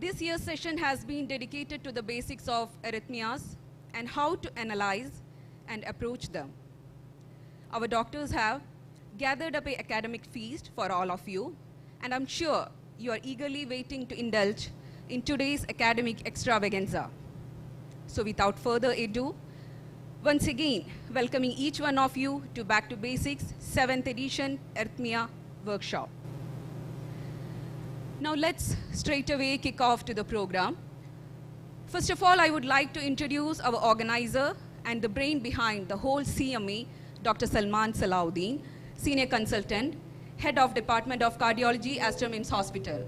This year's session has been dedicated to the basics of arrhythmias and how to analyze and approach them. Our doctors have gathered up an academic feast for all of you, and I'm sure you are eagerly waiting to indulge in today's academic extravaganza. So without further ado, once again, welcoming each one of you to Back to Basics 7th edition Arrhythmia workshop. Now let's straight away kick off to the program. First of all, I would like to introduce our organizer and the brain behind the whole CME, Dr. Salman Salahuddin, Senior Consultant, Head of Department of Cardiology, Aster MIMS Hospital.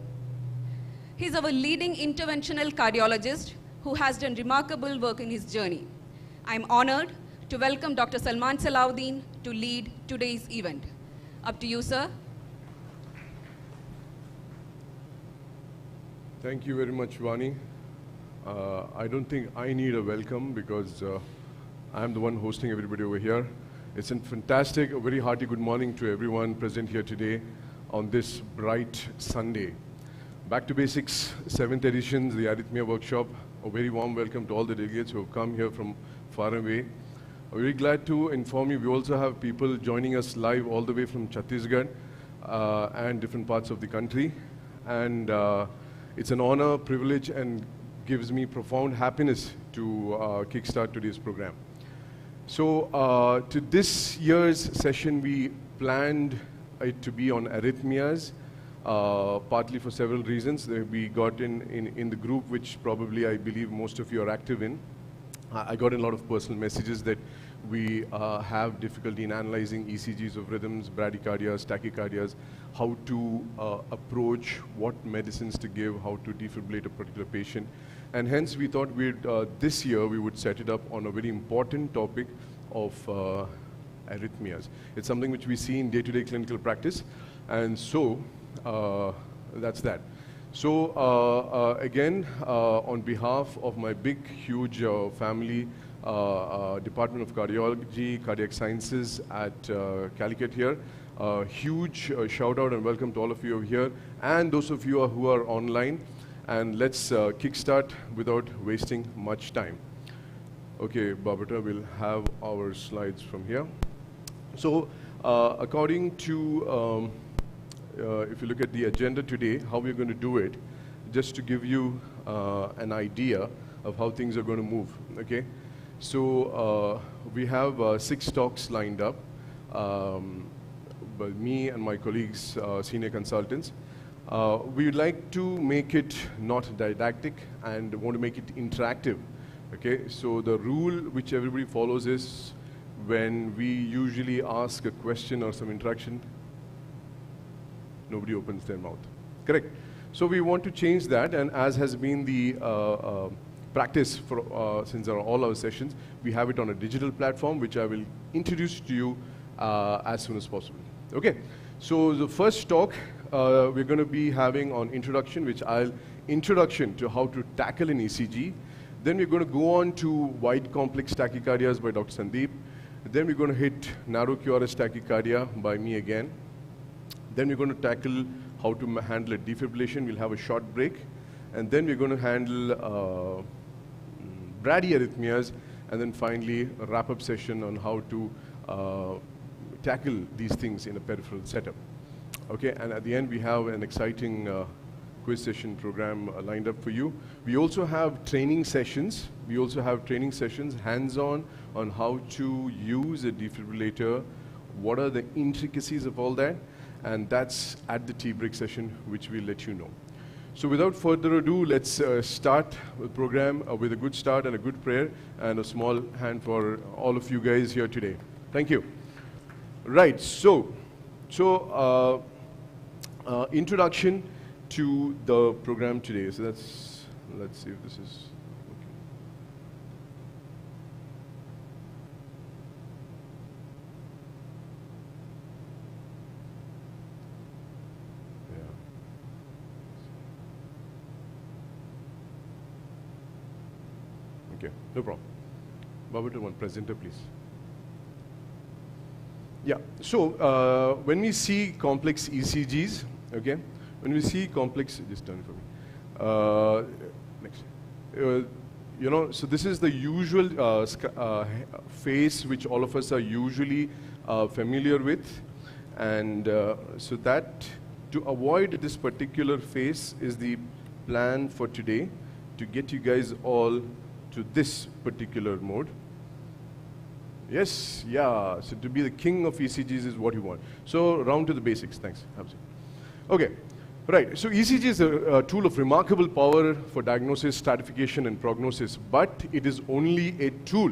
He's our leading interventional cardiologist who has done remarkable work in his journey. I'm honored to welcome Dr. Salman Salahuddin to lead today's event. Up to you, sir. Thank you very much, Vani. I don't think I need a welcome because I'm the one hosting everybody over here. It's a fantastic, a very hearty good morning to everyone present here today on this bright Sunday. Back to Basics 7th edition, the Arrhythmia workshop. A very warm welcome to all the delegates who have come here from far away. I'm very glad to inform you we also have people joining us live all the way from Chhattisgarh and different parts of the country. And it's an honor, privilege, and gives me profound happiness to kickstart today's program. So to this year's session, we planned it to be on arrhythmias, partly for several reasons. We got in the group, which probably I believe most of you are active in. I got a lot of personal messages that we have difficulty in analyzing ECGs of rhythms, bradycardias, tachycardias, how to approach, what medicines to give, how to defibrillate a particular patient. And hence we thought this year we would set it up on a very important topic of arrhythmias. It's something which we see in day-to-day clinical practice, and so that's that. So again, on behalf of my big, huge family, Department of Cardiology, Cardiac Sciences at Calicut here, huge shout out and welcome to all of you over here and those of you who are online. And let's kickstart without wasting much time. Okay, Babata will have our slides from here. So according to if you look at the agenda today, how we're going to do it, just to give you an idea of how things are going to move, okay? So we have 6 talks lined up by me and my colleagues, senior consultants. We would like to make it not didactic and want to make it interactive, okay? So the rule which everybody follows is when we usually ask a question or some interaction, nobody opens their mouth, correct? So we want to change that, and as has been the practice for since all our sessions, we have it on a digital platform which I will introduce to you as soon as possible. Okay, so the first talk we're going to be having on introduction, introduction to how to tackle an ECG. Then we're going to go on to wide complex tachycardias by Dr. Sandeep. Then we're going to hit narrow QRS tachycardia by me again. Then we're going to tackle how to handle a defibrillation. We'll have a short break. And then we're going to handle bradyarrhythmias, and then finally a wrap-up session on how to tackle these things in a peripheral setup. Okay, and at the end we have an exciting quiz session program lined up for you. We also have training sessions. Hands-on on how to use a defibrillator, what are the intricacies of all that, and that's at the tea break session, which we'll let you know. So without further ado, let's start the program with a good start and a good prayer and a small hand for all of you guys here today. Thank you. Right, so introduction to the program today. So let's see if this is okay. Yeah. Okay, no problem. Babata, one presenter, please. Yeah, so when we see complex ECGs, okay, when we see complex, just turn it for me. Next. You know, so this is the usual face which all of us are usually familiar with. And so that, to avoid this particular face is the plan for today, to get you guys all to this particular mode. Yes, yeah, so to be the king of ECGs is what you want. So round to the basics, thanks. Okay, right, so ECG is a tool of remarkable power for diagnosis, stratification, and prognosis, but it is only a tool.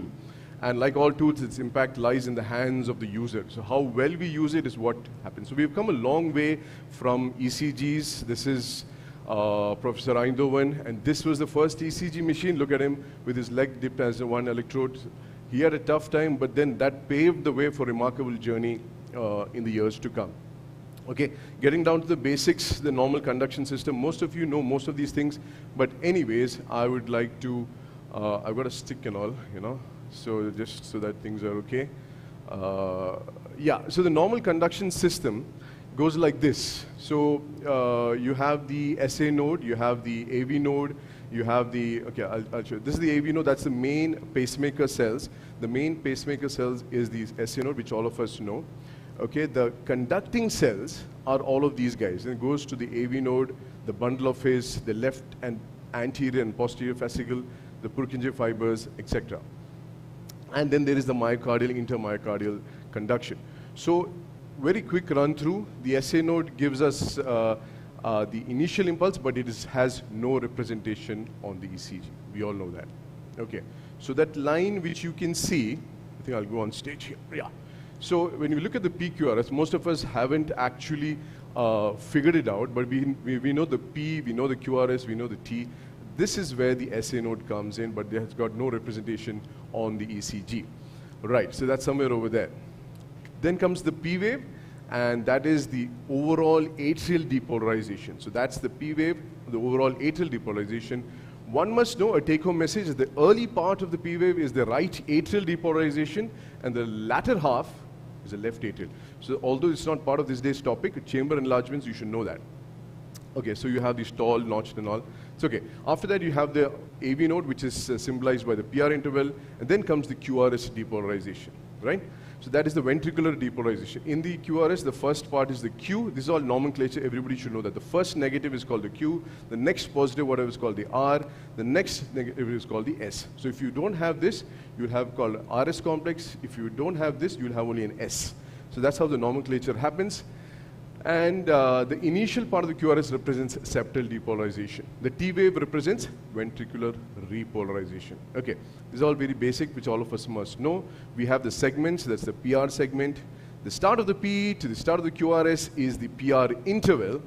And like all tools, its impact lies in the hands of the user. So how well we use it is what happens. So we've come a long way from ECGs. This is Professor Eindhoven, and this was the first ECG machine. Look at him with his leg dipped as one electrode. He had a tough time, but then that paved the way for a remarkable journey in the years to come. Okay, getting down to the basics, the normal conduction system. Most of you know most of these things, but anyways, I would like to, I've got a stick and all, you know, so just so that things are okay. Yeah, so the normal conduction system goes like this. So you have the SA node, you have the AV node, you have the, okay, I'll show you. This is the AV node, that's the main pacemaker cells. The main pacemaker cells is the SA node, which all of us know. Okay, the conducting cells are all of these guys. And it goes to the AV node, the bundle of his, the left and anterior and posterior fascicle, the Purkinje fibers, etc. And then there is the myocardial, intermyocardial conduction. So, very quick run through. The SA node gives us the initial impulse, but it has no representation on the ECG. We all know that. Okay. So that line which you can see, I think I'll go on stage here. Yeah. So when you look at the PQRS, most of us haven't actually figured it out, but we know the P, we know the QRS, we know the T. This is where the SA node comes in, but it has got no representation on the ECG. Right, so that's somewhere over there. Then comes the P wave, and that is the overall atrial depolarization. So that's the P wave, the overall atrial depolarization. One must know, a take-home message, is the early part of the P wave is the right atrial depolarization, and the latter half is the left atrial. So although it's not part of this day's topic, chamber enlargements, you should know that. Okay, so you have these tall, notched and all. It's okay. After that, you have the AV node, which is symbolized by the PR interval, and then comes the QRS depolarization, right? So that is the ventricular depolarization. In the QRS, the first part is the Q. This is all nomenclature. Everybody should know that. The first negative is called the Q. The next positive, whatever, is called the R. The next negative is called the S. So if you don't have this, you'll have called RS complex. If you don't have this, you'll have only an S. So that's how the nomenclature happens. And the initial part of the QRS represents septal depolarization. The T wave represents ventricular repolarization. Okay, this is all very basic, which all of us must know. We have the segments, that's the PR segment. The start of the P to the start of the QRS is the PR interval.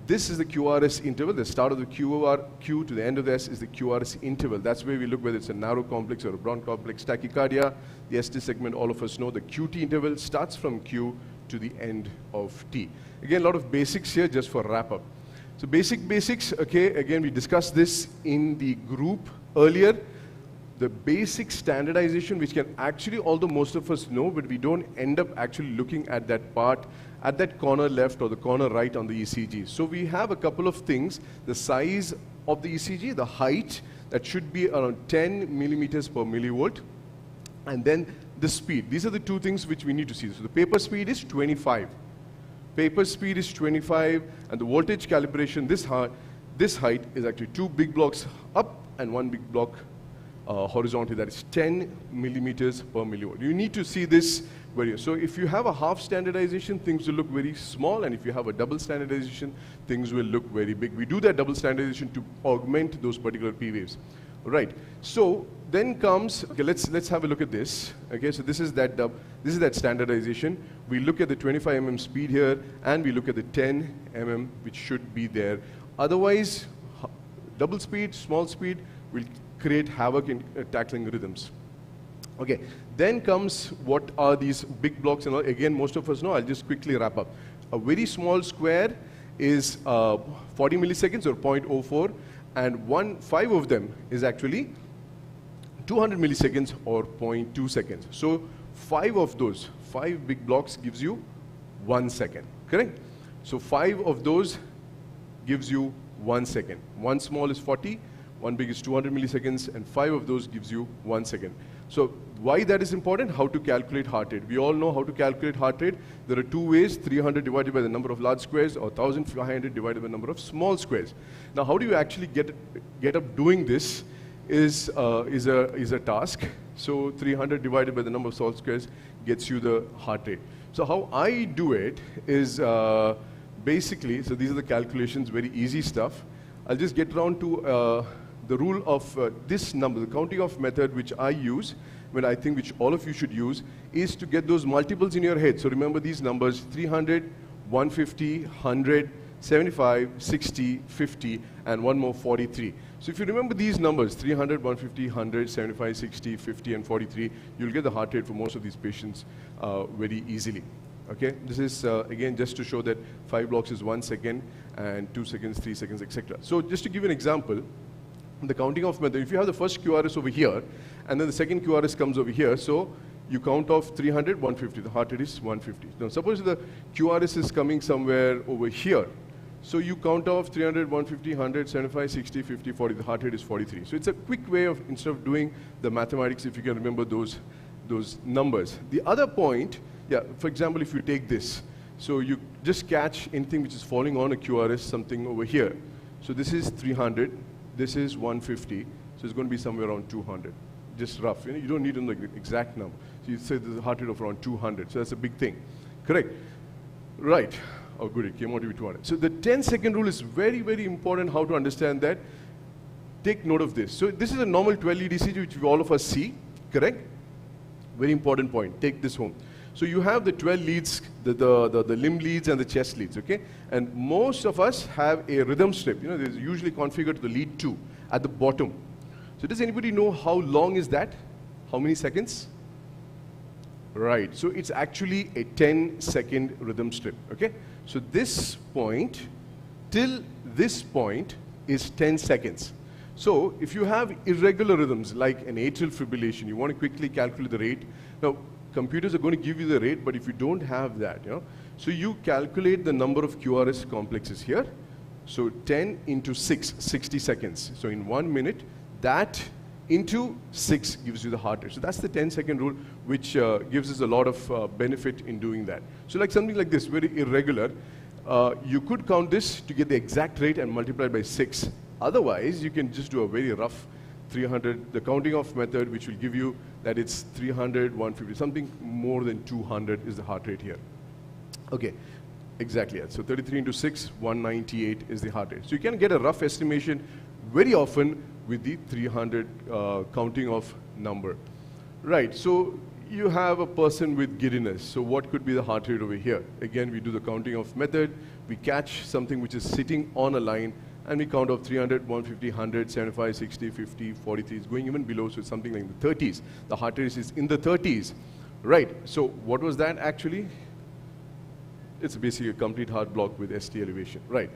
This is the QRS interval. The start of the Q to the end of the S is the QRS interval. That's where we look whether it's a narrow complex or a broad complex. Tachycardia, the ST segment, all of us know. The QT interval starts from Q to the end of T. Again, a lot of basics here just for wrap up. So basics, okay, again, we discussed this in the group earlier. The basic standardization, which can actually, although most of us know, but we don't end up actually looking at that part, at that corner left or the corner right on the ECG. So we have a couple of things: the size of the ECG, the height, that should be around 10 millimeters per millivolt, and then the speed. These are the two things which we need to see. So the paper speed is 25. Paper speed is 25, and the voltage calibration, this height is actually 2 big blocks up and 1 big block horizontally. That is 10 millimeters per millivolt. You need to see this very. So if you have a half standardization, things will look very small, and if you have a double standardization, things will look very big. We do that double standardization to augment those particular P waves. Right. So then comes, okay, let's have a look at this. Okay, so this is that standardization. We look at the 25 mm speed here, and we look at the 10 mm, which should be there. Otherwise, double speed, small speed will create havoc in tackling rhythms. Okay, then comes what are these big blocks and all. Again, most of us know. I'll just quickly wrap up. A very small square is 40 milliseconds or 0.04. And 5 of them is actually 200 milliseconds or 0.2 seconds. So 5 of those, 5 big blocks gives you 1 second, correct? So 5 of those gives you 1 second. One small is 40, one big is 200 milliseconds, and 5 of those gives you 1 second. So why that is important? How to calculate heart rate. We all know how to calculate heart rate. There are two ways, 300 divided by the number of large squares or 1500 divided by the number of small squares. Now how do you actually get up doing this is a task. So 300 divided by the number of small squares gets you the heart rate. So how I do it is basically, so these are the calculations, very easy stuff. I'll just get around to the rule of this number, the counting off method which I use, which all of you should use, is to get those multiples in your head. So remember these numbers, 300, 150, 100, 75, 60, 50, and one more, 43. So if you remember these numbers, 300, 150, 100, 75, 60, 50, and 43, you'll get the heart rate for most of these patients very easily. Okay, this is again just to show that 5 blocks is 1 second, and 2 seconds, 3 seconds, etc. So just to give you an example, the counting off method, if you have the first QRS over here, and then the second QRS comes over here, so you count off 300, 150, the heart rate is 150. Now suppose the QRS is coming somewhere over here, so you count off 300, 150, 100, 75, 60, 50, 40, the heart rate is 43. So it's a quick way of, instead of doing the mathematics, if you can remember those numbers. The other point, yeah, for example, if you take this, so you just catch anything which is falling on a QRS, something over here. So this is 300, this is 150, so it's going to be somewhere around 200, just rough. You don't need to know the exact number. So you say there's a heart rate of around 200, so that's a big thing. Correct? Right. Oh, good, it came out to be 200. So the 10-second rule is very, very important how to understand that. Take note of this. So this is a normal 12-lead ECG, which all of us see, correct? Very important point. Take this home. So you have the 12 leads, the limb leads and the chest leads, okay? And most of us have a rhythm strip. You know, there's usually configured to the lead 2 at the bottom. So does anybody know how long is that? How many seconds? Right, so it's actually a 10-second rhythm strip, okay? So this point till this point is 10 seconds. So if you have irregular rhythms like an atrial fibrillation, you want to quickly calculate the rate. Now, computers are going to give you the rate, but if you don't have that, so you calculate the number of QRS complexes here. So 10 into 6, 60 seconds. So in 1 minute, that into 6 gives you the heart rate. So that's the 10-second rule, which gives us a lot of benefit in doing that. So like something like this, very irregular, you could count this to get the exact rate and multiply it by 6. Otherwise, you can just do a very rough 300, the counting off method, which will give you that it's 300, 150, something more than 200 is the heart rate here. Okay, exactly. So 33 into 6, 198 is the heart rate. So you can get a rough estimation very often with the 300 counting off number. Right, so you have a person with giddiness. So what could be the heart rate over here? Again, we do the counting off method. We catch something which is sitting on a line, and we count off 300, 150, 100, 75, 60, 50, 43. It's going even below, so it's something like the 30s. The heart rate is in the 30s. Right, so what was that actually? It's basically a complete heart block with ST elevation. Right.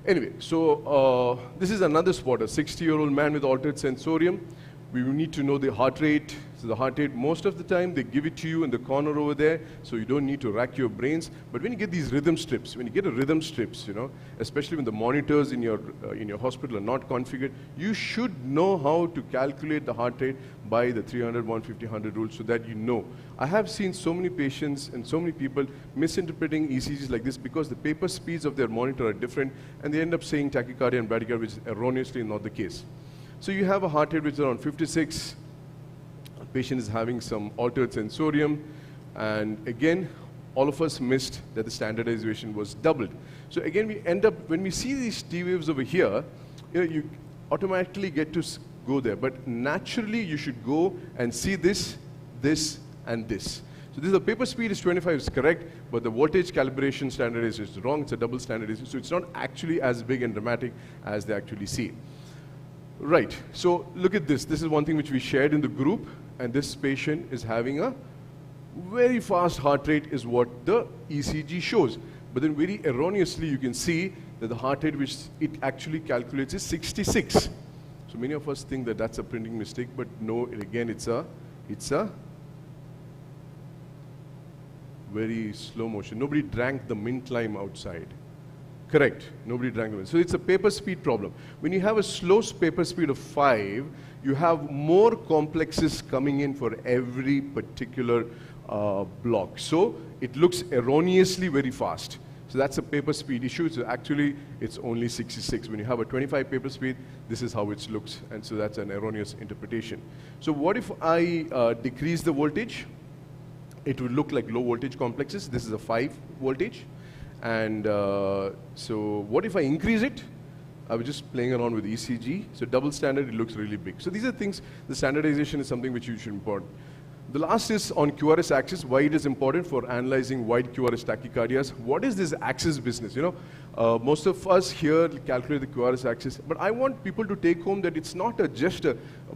Anyway, so this is another spot, a 60-year-old man with altered sensorium. We need to know the heart rate. So the heart rate, most of the time, they give it to you in the corner over there, so you don't need to rack your brains. But when you get these rhythm strips, when you get a rhythm strips, especially when the monitors in your hospital are not configured, you should know how to calculate the heart rate by the 300, 150, 100 rule so that you know. I have seen so many patients and so many people misinterpreting ECGs like this because the paper speeds of their monitor are different, and they end up saying tachycardia and bradycardia, which is erroneously not the case. So you have a heart rate which is around 56. The patient is having some altered sensorium. And again, all of us missed that the standardization was doubled. So again, we end up, when we see these T waves over here, you automatically get to go there. But naturally, you should go and see this, this, and this. So this, the paper speed is 25 is correct, but the voltage calibration standardization is wrong. It's a double standardization. So it's not actually as big and dramatic as they actually see. Right, so look at this. This is one thing which we shared in the group, and this patient is having a very fast heart rate is what the ECG shows. But then very erroneously, you can see that the heart rate which it actually calculates is 66. So many of us think that that's a printing mistake, but no, again, it's a very slow motion. Nobody drank the mint lime outside. Correct. Nobody drank the milk. So it's a paper speed problem. When you have a slow paper speed of 5, you have more complexes coming in for every particular block. So it looks erroneously very fast. So that's a paper speed issue. So actually, it's only 66. When you have a 25 paper speed, this is how it looks. And so that's an erroneous interpretation. So what if I decrease the voltage? It would look like low voltage complexes. This is a 5 voltage. And so what if I increase it? I was just playing around with ECG. So double standard, it looks really big. So these are things, the standardization is something which you should important. The last is on QRS axis, why it is important for analyzing wide QRS tachycardias. What is this axis business? You know, most of us here calculate the QRS axis, but I want people to take home that it's not just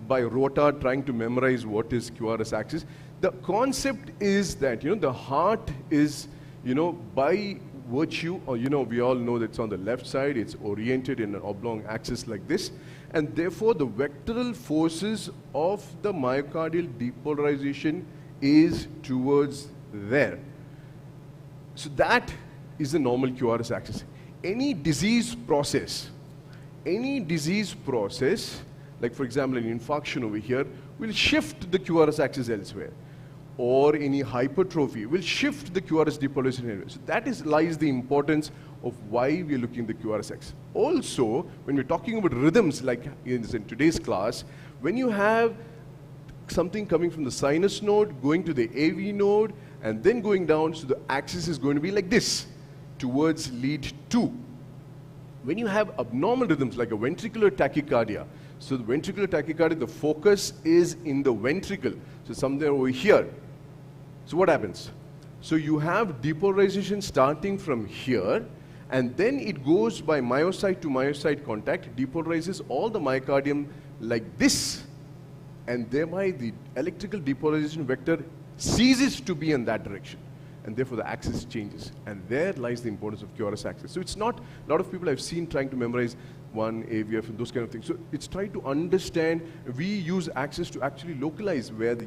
by rota trying to memorize what is QRS axis. The concept is that, you know, the heart is, you know, by virtue, or you know, we all know that it's on the left side, it's oriented in an oblong axis like this, and therefore the vectoral forces of the myocardial depolarization is towards there. So that is the normal QRS axis. Any disease process, like for example an infarction over here, will shift the QRS axis elsewhere. Or any hypertrophy will shift the QRS depolarization area. So that lies the importance of why we are looking at the QRS axis. Also, when we're talking about rhythms, like in today's class, when you have something coming from the sinus node, going to the AV node, and then going down, so the axis is going to be like this, towards lead 2. When you have abnormal rhythms, like a ventricular tachycardia, so the ventricular tachycardia, the focus is in the ventricle, so somewhere over here. So what happens? So you have depolarization starting from here, and then it goes by myocyte to myocyte contact, depolarizes all the myocardium like this, and thereby the electrical depolarization vector ceases to be in that direction, and therefore the axis changes. And there lies the importance of QRS axis. So it's not, a lot of people I've seen trying to memorize one AVF and those kind of things. So it's trying to understand, we use axis to actually localize where the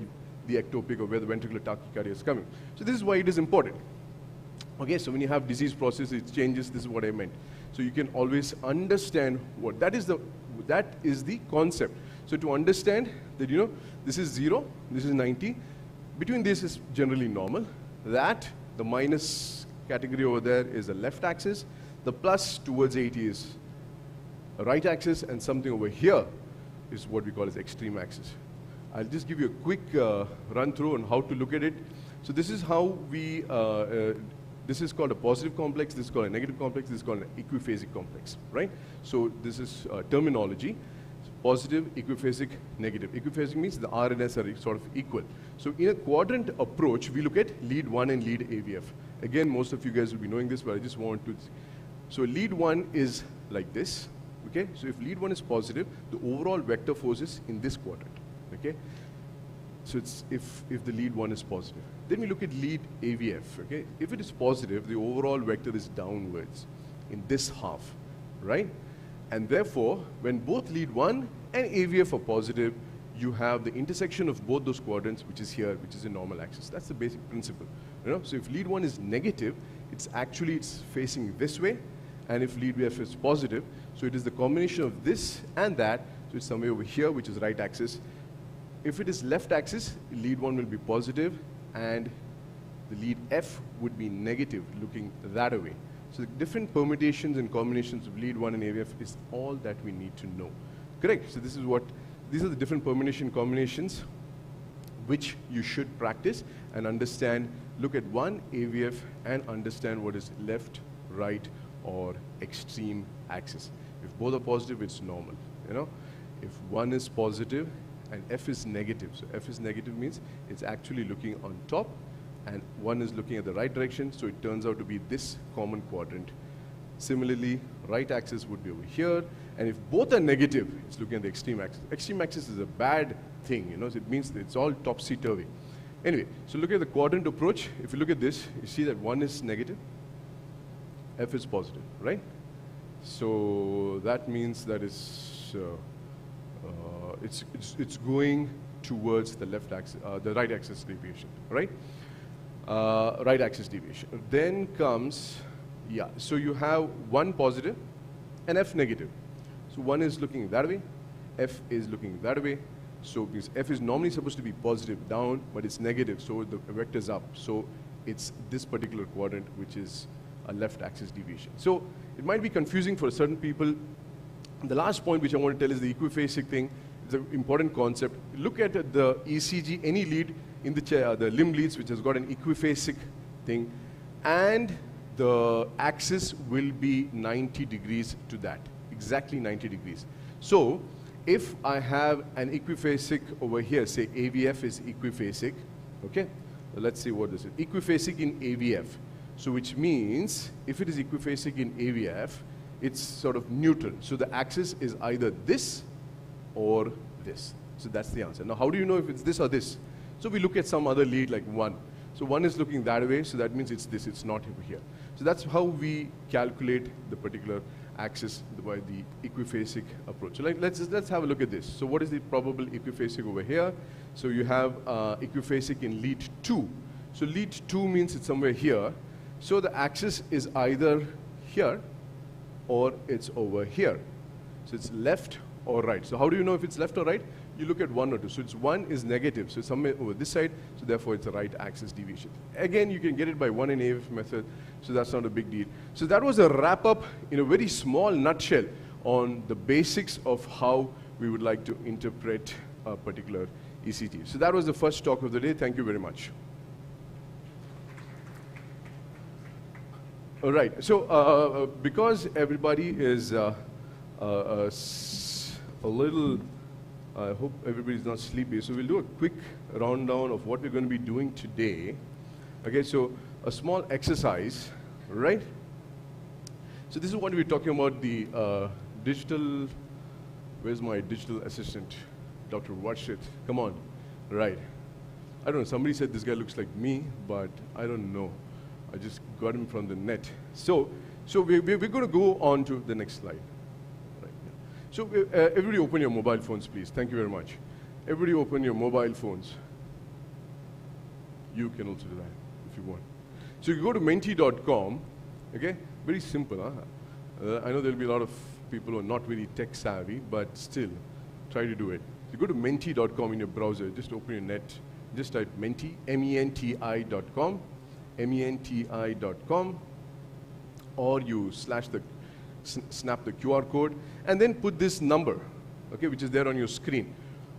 ectopic or where the ventricular tachycardia is coming. So this is why it is important. Okay, so when you have disease process, it changes, this is what I meant. So you can always understand what, that is the concept. So to understand that, you know, this is 0, this is 90, between this is generally normal, that the minus category over there is the left axis, the plus towards 80 is a right axis, and something over here is what we call as extreme axis. I'll just give you a quick run through on how to look at it. So this is how we, this is called a positive complex, this is called a negative complex, this is called an equiphasic complex, right? So this is terminology. Positive, equiphasic, negative. Equiphasic means the R and S are sort of equal. So in a quadrant approach, we look at lead 1 and lead AVF. Again, most of you guys will be knowing this, but I just want to. So lead 1 is like this, okay? So if lead 1 is positive, the overall vector force is in this quadrant, okay? So it's if the lead 1 is positive. Then we look at lead AVF, okay? If it is positive, the overall vector is downwards in this half, right? And therefore, when both lead 1 and AVF are positive, you have the intersection of both those quadrants, which is here, which is a normal axis. That's the basic principle. You know? So if lead 1 is negative, it's facing this way, and if lead AVF is positive, so it is the combination of this and that, so it's somewhere over here, which is right axis. If it is left axis, lead 1 will be positive, and the lead F would be negative, looking that way. So the different permutations and combinations of lead 1 and AVF is all that we need to know. Correct? So this is what, these are the different permutation combinations which you should practice and understand. Look at one AVF and understand what is left, right, or extreme axis. If both are positive, it's normal. You know, if one is positive and F is negative, so F is negative means it's actually looking on top, and one is looking at the right direction, so it turns out to be this common quadrant. Similarly, right axis would be over here, and if both are negative, it's looking at the extreme axis. Extreme axis is a bad thing, you know, so it means that it's all topsy-turvy. Anyway, so look at the quadrant approach. If you look at this, you see that one is negative, F is positive, right? So that means that it's going towards the left axis, the right axis deviation, right? Right axis deviation. Then comes Yeah, so you have 1 positive and F negative. So 1 is looking that way, F is looking that way. So because F is normally supposed to be positive down, but it's negative, so the vector's up. So it's this particular quadrant, which is a left axis deviation. So it might be confusing for certain people. The last point which I want to tell is the equiphasic thing. It's an important concept. Look at the ECG, any lead in the limb leads which has got an equiphasic thing, and the axis will be 90 degrees to that, exactly 90 degrees. So if I have an equiphasic over here, say AVF is equiphasic, okay? Let's see what this is. Equiphasic in AVF. So which means if it is equiphasic in AVF, it's sort of neutral. So the axis is either this or this. So that's the answer. Now how do you know if it's this or this? So we look at some other lead like 1. So 1 is looking that way, so that means it's this, it's not over here. So that's how we calculate the particular axis by the equiphasic approach. So let's have a look at this. So what is the probable equiphasic over here? So you have equiphasic in lead 2. So lead 2 means it's somewhere here. So the axis is either here or it's over here. So it's left or right. So how do you know if it's left or right? You look at 1 or 2. So it's 1 is negative, so it's somewhere over this side, so therefore it's a right axis deviation. Again, you can get it by 1 in AVF method, so that's not a big deal. So that was a wrap up in a very small nutshell on the basics of how we would like to interpret a particular ECG. So that was the first talk of the day. Thank you very much. All right, so because everybody is a little, I hope everybody's not sleepy, so we'll do a quick rundown of what we're going to be doing today. Okay, so a small exercise, right? So this is what we're talking about, the digital, where's my digital assistant? Dr. Varshit, come on, right. I don't know, somebody said this guy looks like me, but I don't know. I just got him from the net. So we're going to go on to the next slide. Right. So everybody open your mobile phones, please. Thank you very much. Everybody open your mobile phones. You can also do that if you want. So you go to menti.com, okay? Very simple, huh? I know there'll be a lot of people who are not very tech savvy, but still, try to do it. You go to menti.com in your browser, just open your net, just type menti, menti.com, menti.com, or you snap the QR code, and then put this number, okay, which is there on your screen.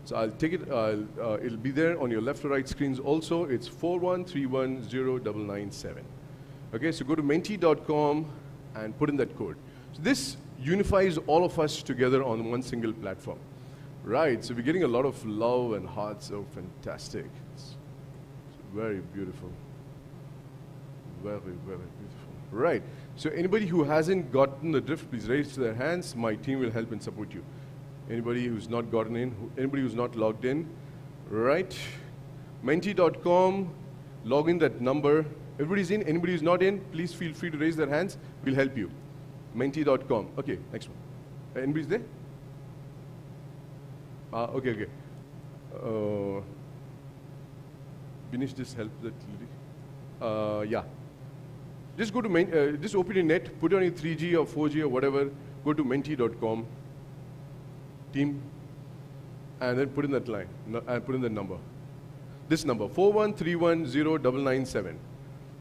So I'll take it, it'll be there on your left or right screens also. It's 413109997. Okay, so go to menti.com and put in that code. So this unifies all of us together on one single platform. Right, so we're getting a lot of love and hearts, so fantastic. It's very beautiful. Very, very beautiful. Right, so anybody who hasn't gotten the drift, please raise their hands. My team will help and support you. Anybody who's not gotten in, anybody who's not logged in, right? Menti.com, log in that number. Everybody's in, anybody who's not in, please feel free to raise their hands. We'll help you. Menti.com. Okay, next one. Anybody's there? Okay. Finish this, help that lady. Yeah. Just go to, just open your net, put it on your 3G or 4G or whatever, go to menti.com, team, and then put in that line, and put in the number. This number, 413109997.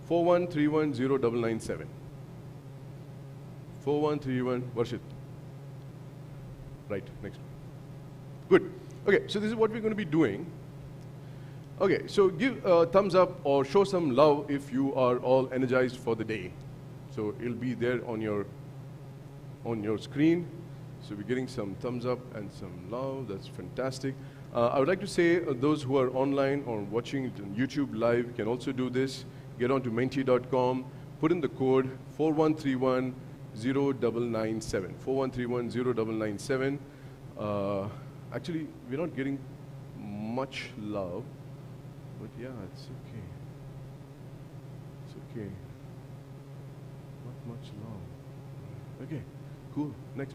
413109997. 4131, Varshit. Right, next one. Good. Okay, so this is what we're going to be doing. Okay, so give a thumbs up or show some love if you are all energized for the day. So it'll be there on your screen. So we're getting some thumbs up and some love. That's fantastic. I would like to say those who are online or watching it on YouTube live can also do this. Get on to menti.com, put in the code 413109997. 413109997. Actually, we're not getting much love, but yeah, it's okay. It's okay. Not much love. Okay, cool. Next.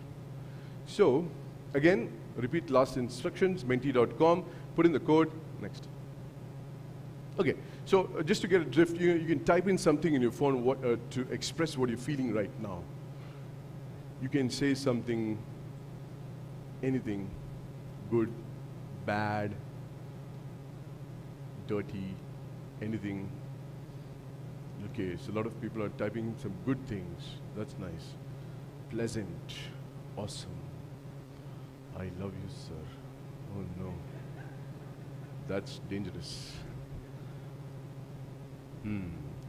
So, again, repeat last instructions, menti.com, put in the code, next. Okay, So just to get a drift, you can type in something in your phone to express what you're feeling right now. You can say something, anything, good, bad, dirty, anything. Okay, so a lot of people are typing some good things. That's nice. Pleasant, awesome. I love you, sir. Oh no. That's dangerous.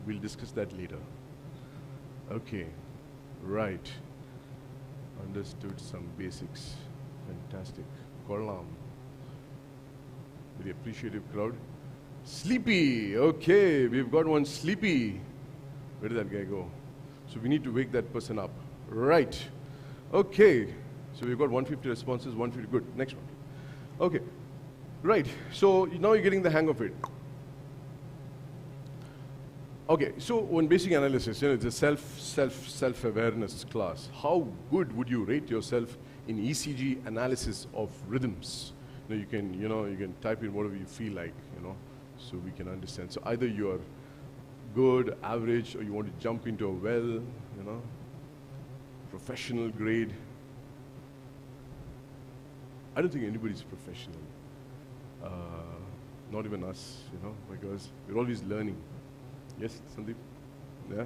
We'll discuss that later. Okay, right. Understood some basics. Fantastic. Koralam. Very appreciative crowd. Sleepy. Okay, we've got one sleepy. Where did that guy go? So we need to wake that person up. Right. Okay. So we've got 150 responses, 150. Good. Next one. Okay. Right. So now you're getting the hang of it. Okay. So when basic analysis, it's a self-awareness class. How good would you rate yourself in ECG analysis of rhythms? You can type in whatever you feel like, so we can understand. So either you are good, average, or you want to jump into a well, professional grade. I don't think anybody's professional. Not even us, because we're always learning. Yes, Sandeep? Yeah?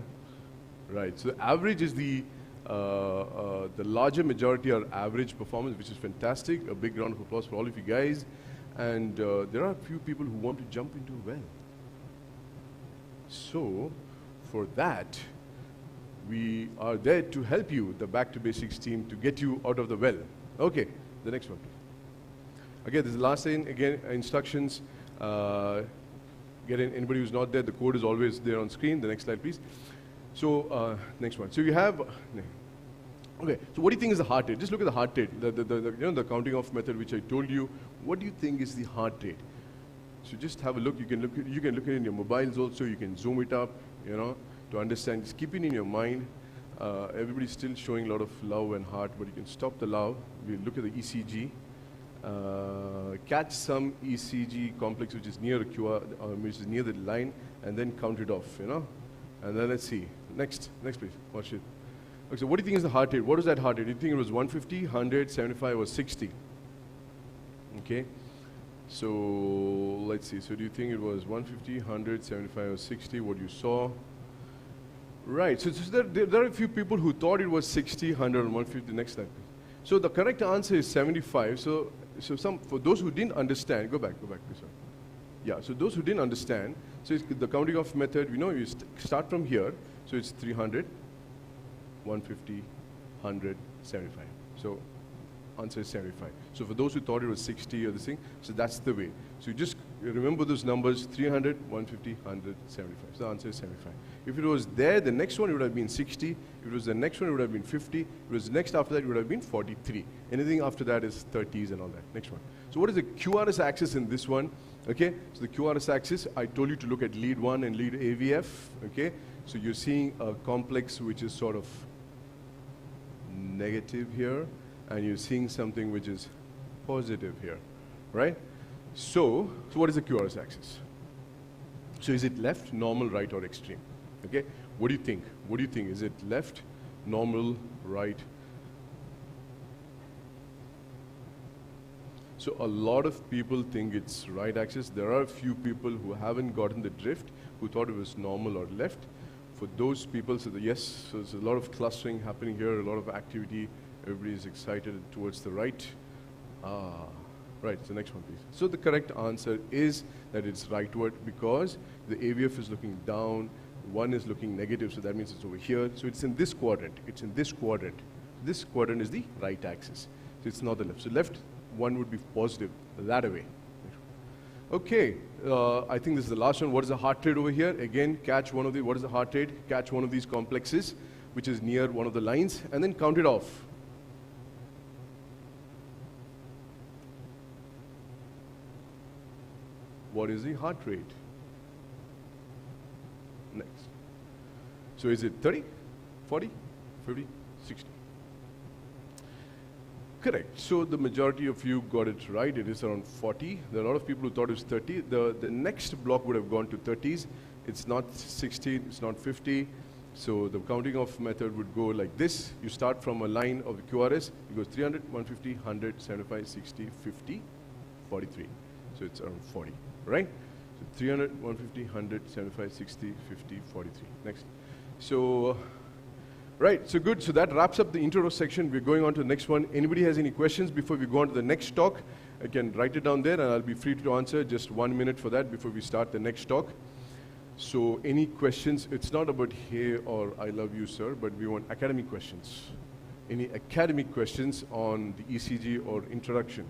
Right. So the average is the larger majority are average performance, which is fantastic. A big round of applause for all of you guys. And there are a few people who want to jump into a well. So for that, we are there to help you, the Back to Basics team, to get you out of the well. Okay, the next one, please. Okay, this is the last thing. Again, instructions. Get in. Anybody who's not there, the code is always there on screen. The next slide, please. So next one. So you have. Okay. So what do you think is the heart rate? Just look at the heart rate. The counting off method which I told you. What do you think is the heart rate? So just have a look. You can look at it in your mobiles also. You can zoom it up. To understand. Just keep it in your mind. Everybody's still showing a lot of love and heart, but you can stop the love. We look at the ECG. Catch some ECG complex which is near a QR, which is near the line, and then count it off, And then let's see. Next please. Watch it. Okay, so what do you think is the heart rate? What is that heart rate? Do you think it was 150, 100, 75, or 60? Okay. So let's see. So do you think it was 150, 100, 75, or 60? What you saw? Right. So there are a few people who thought it was 60, 100, and 150. Next slide, please. So the correct answer is 75. So for those who didn't understand, go back, please. Sorry. Yeah, so those who didn't understand, so it's the counting off method, you start from here, so it's 300, 150, 100, 75. So answer is 75. So for those who thought it was 60 or this thing, so that's the way. So you just remember those numbers, 300, 150, 100, 75. So the answer is 75. If it was there, the next one it would have been 60. If it was the next one, it would have been 50. If it was next after that, it would have been 43. Anything after that is 30s and all that. Next one. So what is the QRS axis in this one? Okay, so the QRS axis, I told you to look at lead 1 and lead AVF. Okay, so you're seeing a complex which is sort of negative here, and you're seeing something which is positive here, right? So what is the QRS axis? So is it left, normal, right, or extreme? Okay, what do you think? What do you think? Is it left, normal, right? So a lot of people think it's right axis. There are a few people who haven't gotten the drift, who thought it was normal or left. For those people, so yes, so there's a lot of clustering happening here, a lot of activity. Everybody is excited towards the right. Right, so next one, please. So the correct answer is that it's rightward because the AVF is looking down, 1 is looking negative, so that means it's over here. So it's in this quadrant. It's in this quadrant. This quadrant is the right axis. So it's not the left. So left, 1 would be positive, that away. Okay, I think this is the last one. What is the heart rate over here? Again, catch one of the, what is the heart rate? Catch one of these complexes, which is near one of the lines, and then count it off. What is the heart rate? Next. So is it 30, 40, 50, 60? Correct. So the majority of you got it right. It is around 40. There are a lot of people who thought it was 30. The next block would have gone to 30s. It's not 60, it's not 50. So the counting off method would go like this. You start from a line of the QRS. It goes 300, 150, 100, 75, 60, 50, 43. So it's around 40, right? So 300, 150, 100, 75, 60, 50, 43. Next. So, right, so good. So that wraps up the intro section. We're going on to the next one. Anybody has any questions before we go on to the next talk? Again, write it down there and I'll be free to answer. Just 1 minute for that before we start the next talk. So any questions? It's not about hey or I love you, sir, but we want academic questions. Any academic questions on the ECG or introduction?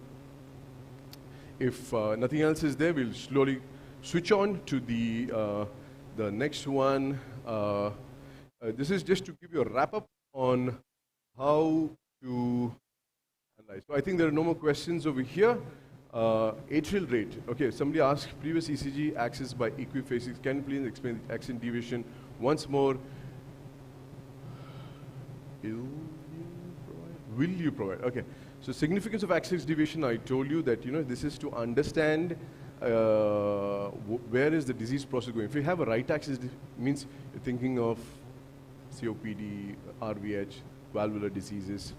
If nothing else is there, we'll slowly switch on to the next one. This is just to give you a wrap-up on how to analyze. So I think there are no more questions over here. Atrial rate. Okay, somebody asked previous ECG axis by equiphasics. Can you please explain the axis deviation once more? Will you provide? Okay. So significance of axis deviation, I told you that, this is to understand where is the disease process going. If you have a right axis, means you're thinking of COPD, RVH, valvular diseases.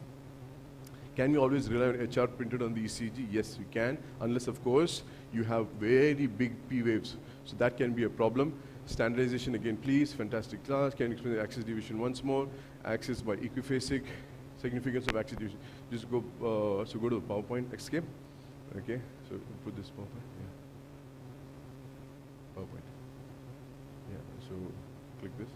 Can you always rely on HR printed on the ECG? Yes, you can, unless, of course, you have very big P waves. So that can be a problem. Standardization, again, please. Fantastic class. Can you explain the axis deviation once more? Axis by equiphasic. Significance of axis deviation. Just go, so go to the PowerPoint, escape. Okay, so put this PowerPoint. Yeah. PowerPoint. Yeah, so click this.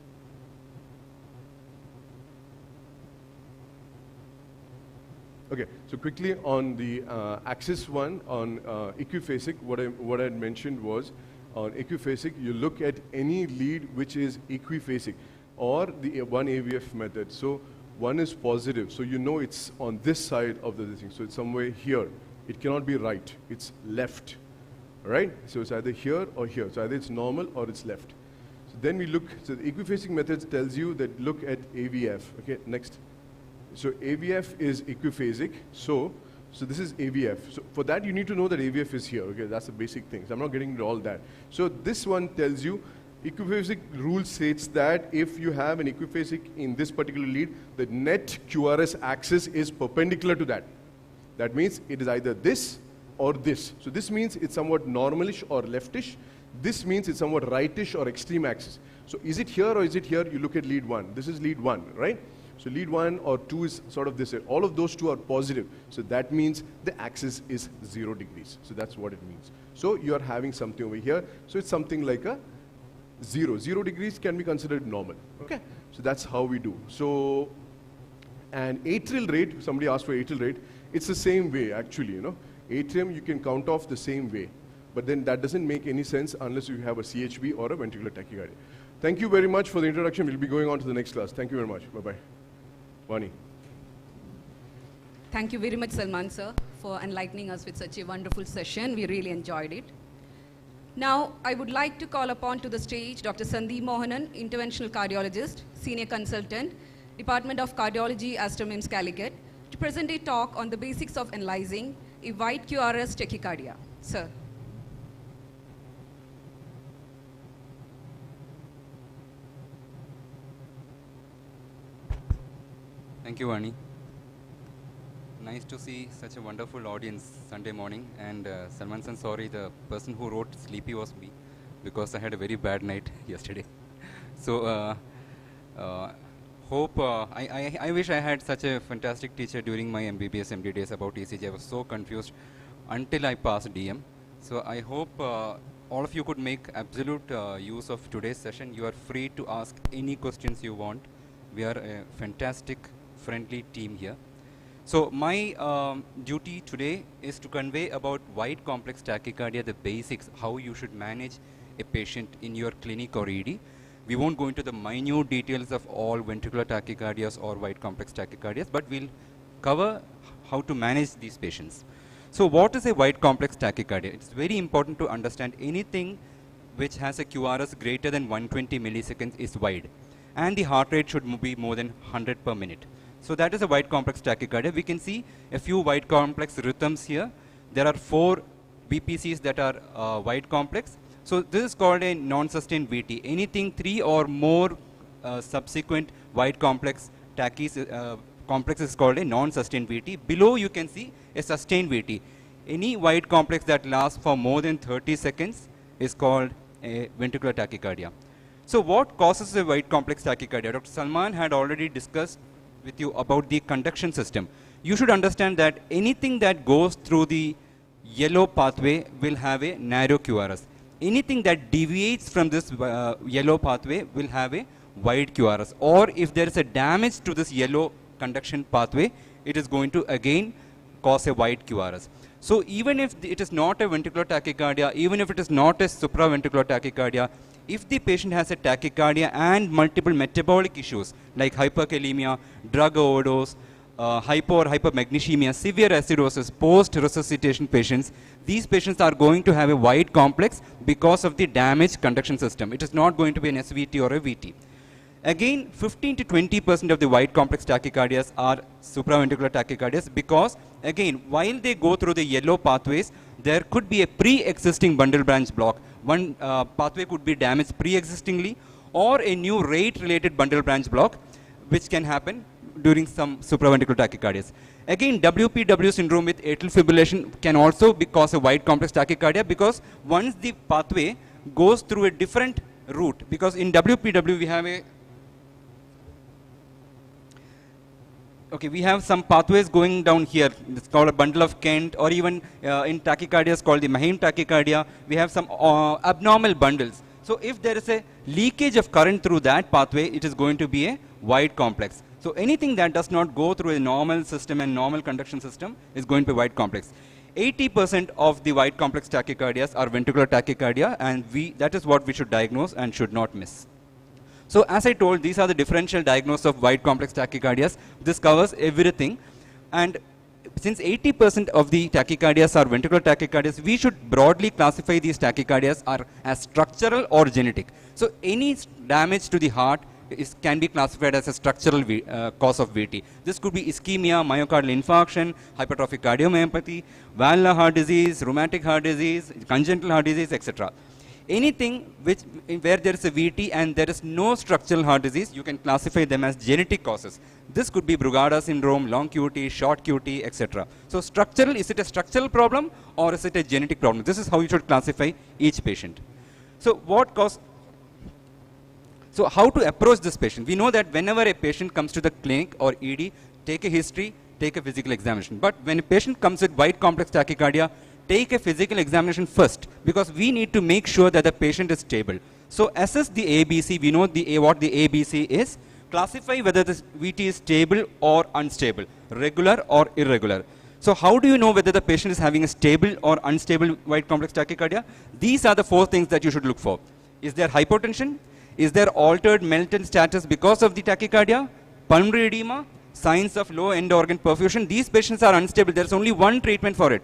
Okay, so quickly on the axis one, on equiphasic, what I had mentioned was, on equiphasic, you look at any lead which is equiphasic, or the one AVF method. So one is positive, so you know it's on this side of the thing, so it's somewhere here. It cannot be right, it's left, right? So it's either here or here, so either it's normal or it's left. So then we look, so the equiphasic methods tells you that look at AVF. Okay, next. So AVF is equiphasic, so this is AVF. So for that you need to know that AVF is here, okay, that's the basic thing. So I'm not getting into all that. So this one tells you, equiphasic rule states that if you have an equiphasic in this particular lead, the net QRS axis is perpendicular to that. That means it is either this or this. So this means it's somewhat normalish or leftish. This means it's somewhat rightish or extreme axis. So is it here or is it here? You look at lead 1. This is lead 1, right? So lead 1 or 2 is sort of this. All of those two are positive. So that means the axis is 0 degrees. So that's what it means. So you are having something over here. So it's something like a 0. 0 degrees can be considered normal. Okay. So that's how we do. So, and atrial rate, somebody asked for atrial rate. It's the same way actually, Atrium you can count off the same way. But then that doesn't make any sense unless you have a CHB or a ventricular tachycardia. Thank you very much for the introduction. We'll be going on to the next class. Thank you very much. Bye-bye. Vani. Thank you very much, Salman sir, for enlightening us with such a wonderful session. We really enjoyed it. Now, I would like to call upon to the stage Dr. Sandeep Mohanan, interventional cardiologist, senior consultant, Department of Cardiology, Aster MIMS Calicut, to present a talk on the basics of analyzing a wide QRS tachycardia. Sir. Thank you, Vani. Nice to see such a wonderful audience Sunday morning. And Salman san, sorry, the person who wrote sleepy was me, because I had a very bad night yesterday. So I wish I had such a fantastic teacher during my MBBS MD days about ECG. I was so confused until I passed DM. So I hope all of you could make absolute use of today's session. You are free to ask any questions you want. We are a fantastic, friendly team here. So my duty today is to convey about wide complex tachycardia, the basics, how you should manage a patient in your clinic or ED. We won't go into the minute details of all ventricular tachycardias or wide complex tachycardias, but we'll cover how to manage these patients. So what is a wide complex tachycardia? It's very important to understand anything which has a QRS greater than 120 milliseconds is wide. And the heart rate should be more than 100 per minute. So that is a wide complex tachycardia. We can see a few wide complex rhythms here. There are 4 BPCs that are wide complex. So this is called a non-sustained VT. Anything 3 or more subsequent wide complex tachys complex is called a non-sustained VT. Below you can see a sustained VT. Any wide complex that lasts for more than 30 seconds is called a ventricular tachycardia. So what causes a wide complex tachycardia? Dr. Salman had already discussed with you about the conduction system. You should understand that anything that goes through the yellow pathway will have a narrow QRS. Anything that deviates from this yellow pathway will have a wide QRS. Or if there is a damage to this yellow conduction pathway, it is going to again cause a wide QRS. So even if it is not a ventricular tachycardia, even if it is not a supraventricular tachycardia, if the patient has a tachycardia and multiple metabolic issues like hyperkalemia, drug overdose, hypo or hypermagnesemia, severe acidosis, post-resuscitation patients, these patients are going to have a wide complex because of the damaged conduction system. It is not going to be an SVT or a VT. Again, 15 to 20% of the wide complex tachycardias are supraventricular tachycardias because, again, while they go through the yellow pathways, there could be a pre-existing bundle branch block. One pathway could be damaged pre-existingly, or a new rate-related bundle branch block, which can happen during some supraventricular tachycardias. Again, WPW syndrome with atrial fibrillation can also cause a wide complex tachycardia because once the pathway goes through a different route, because in WPW we have a we have some pathways going down here. It's called a bundle of Kent, or even in tachycardia it's called the Mahim tachycardia. We have some abnormal bundles. So if there is a leakage of current through that pathway, it is going to be a wide complex. So anything that does not go through a normal system and normal conduction system is going to be wide complex. 80% of the wide complex tachycardias are ventricular tachycardia, and that is what we should diagnose and should not miss. So as I told, these are the differential diagnosis of wide complex tachycardias. This covers everything. And since 80% of the tachycardias are ventricular tachycardias, we should broadly classify these tachycardias as structural or genetic. So any damage to the heart can be classified as a structural cause of VT. This could be ischemia, myocardial infarction, hypertrophic cardiomyopathy, valvular heart disease, rheumatic heart disease, congenital heart disease, etc. Anything where there is a VT and there is no structural heart disease, you can classify them as genetic causes. This could be Brugada syndrome, long QT, short QT, etc. So structural, is it a structural problem or is it a genetic problem? This is how you should classify each patient. So how to approach this patient? We know that whenever a patient comes to the clinic or ED, take a history, take a physical examination. But when a patient comes with wide complex tachycardia, take a physical examination first, because we need to make sure that the patient is stable. So assess the ABC. We know what the ABC is. Classify whether the VT is stable or unstable, regular or irregular. So how do you know whether the patient is having a stable or unstable wide complex tachycardia? These are the 4 things that you should look for. Is there hypotension? Is there altered Melton status because of the tachycardia? Pulmonary edema? Signs of low end organ perfusion? These patients are unstable. There is only one treatment for it.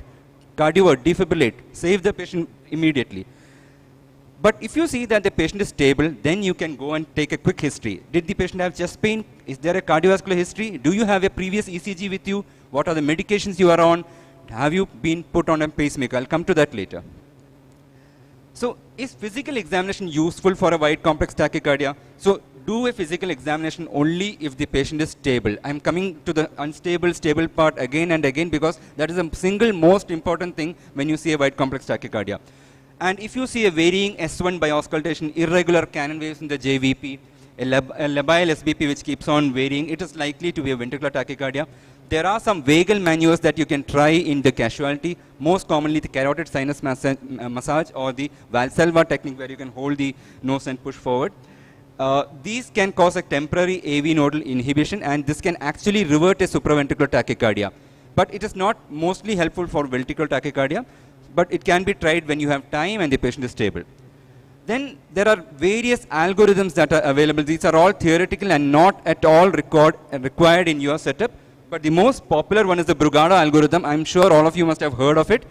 Cardiovert, defibrillate, save the patient immediately. But if you see that the patient is stable, then you can go and take a quick history. Did the patient have chest pain? Is there a cardiovascular history? Do you have a previous ECG with you? What are the medications you are on? Have you been put on a pacemaker? I'll come to that later. So is physical examination useful for a wide complex tachycardia? So do a physical examination only if the patient is stable. I'm coming to the unstable, stable part again and again because that is the single most important thing when you see a wide complex tachycardia. And if you see a varying S1 by auscultation, irregular Cannon waves in the JVP, a labile SBP which keeps on varying, it is likely to be a ventricular tachycardia. There are some vagal maneuvers that you can try in the casualty, most commonly the carotid sinus massage or the Valsalva technique where you can hold the nose and push forward. These can cause a temporary AV nodal inhibition, and this can actually revert a supraventricular tachycardia. But it is not mostly helpful for ventricular tachycardia, but it can be tried when you have time and the patient is stable. Then there are various algorithms that are available. These are all theoretical and not at all required in your setup. But the most popular one is the Brugada algorithm. I'm sure all of you must have heard of it.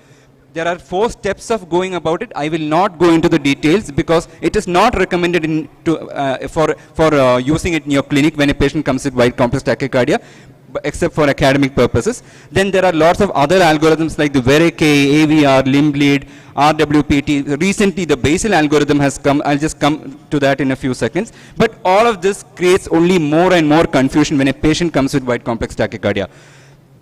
There are 4 steps of going about it. I will not go into the details because it is not recommended for using it in your clinic when a patient comes with wide complex tachycardia, except for academic purposes. Then there are lots of other algorithms like the VERIC, AVR, limb bleed, RWPT. Recently the basal algorithm has come. I'll just come to that in a few seconds. But all of this creates only more and more confusion when a patient comes with wide complex tachycardia.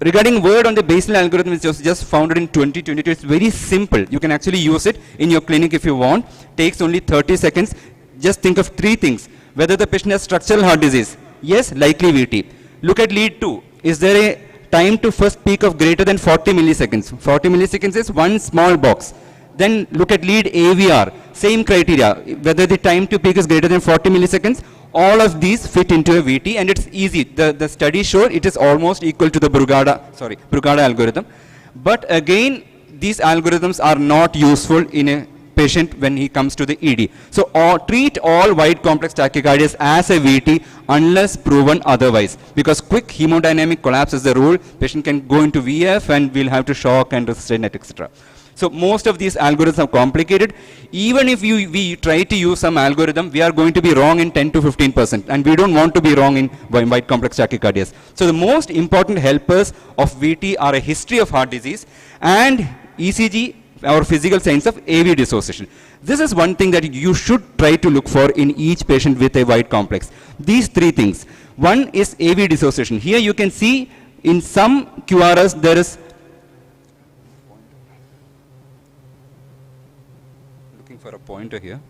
Regarding word on the basal algorithm, which was just founded in 2022, it's very simple. You can actually use it in your clinic if you want. Takes only 30 seconds. Just think of 3 things. Whether the patient has structural heart disease. Yes, likely VT. Look at lead 2. Is there a time to first peak of greater than 40 milliseconds? 40 milliseconds is one small box. Then look at lead AVR. Same criteria. Whether the time to peak is greater than 40 milliseconds. All of these fit into a VT, and it's easy. The studies show it is almost equal to the Brugada algorithm. But again, these algorithms are not useful in a patient when he comes to the ED. So treat all wide complex tachycardias as a VT unless proven otherwise. Because quick hemodynamic collapse is the rule. Patient can go into VF and we'll have to shock and restrain it, etc. So most of these algorithms are complicated. Even if we try to use some algorithm, we are going to be wrong in 10 to 15%. And we don't want to be wrong in wide complex tachycardias. So the most important helpers of VT are a history of heart disease and ECG or physical signs of AV dissociation. This is one thing that you should try to look for in each patient with a wide complex. These 3 things. One is AV dissociation. Here you can see in some QRS there is for a pointer here.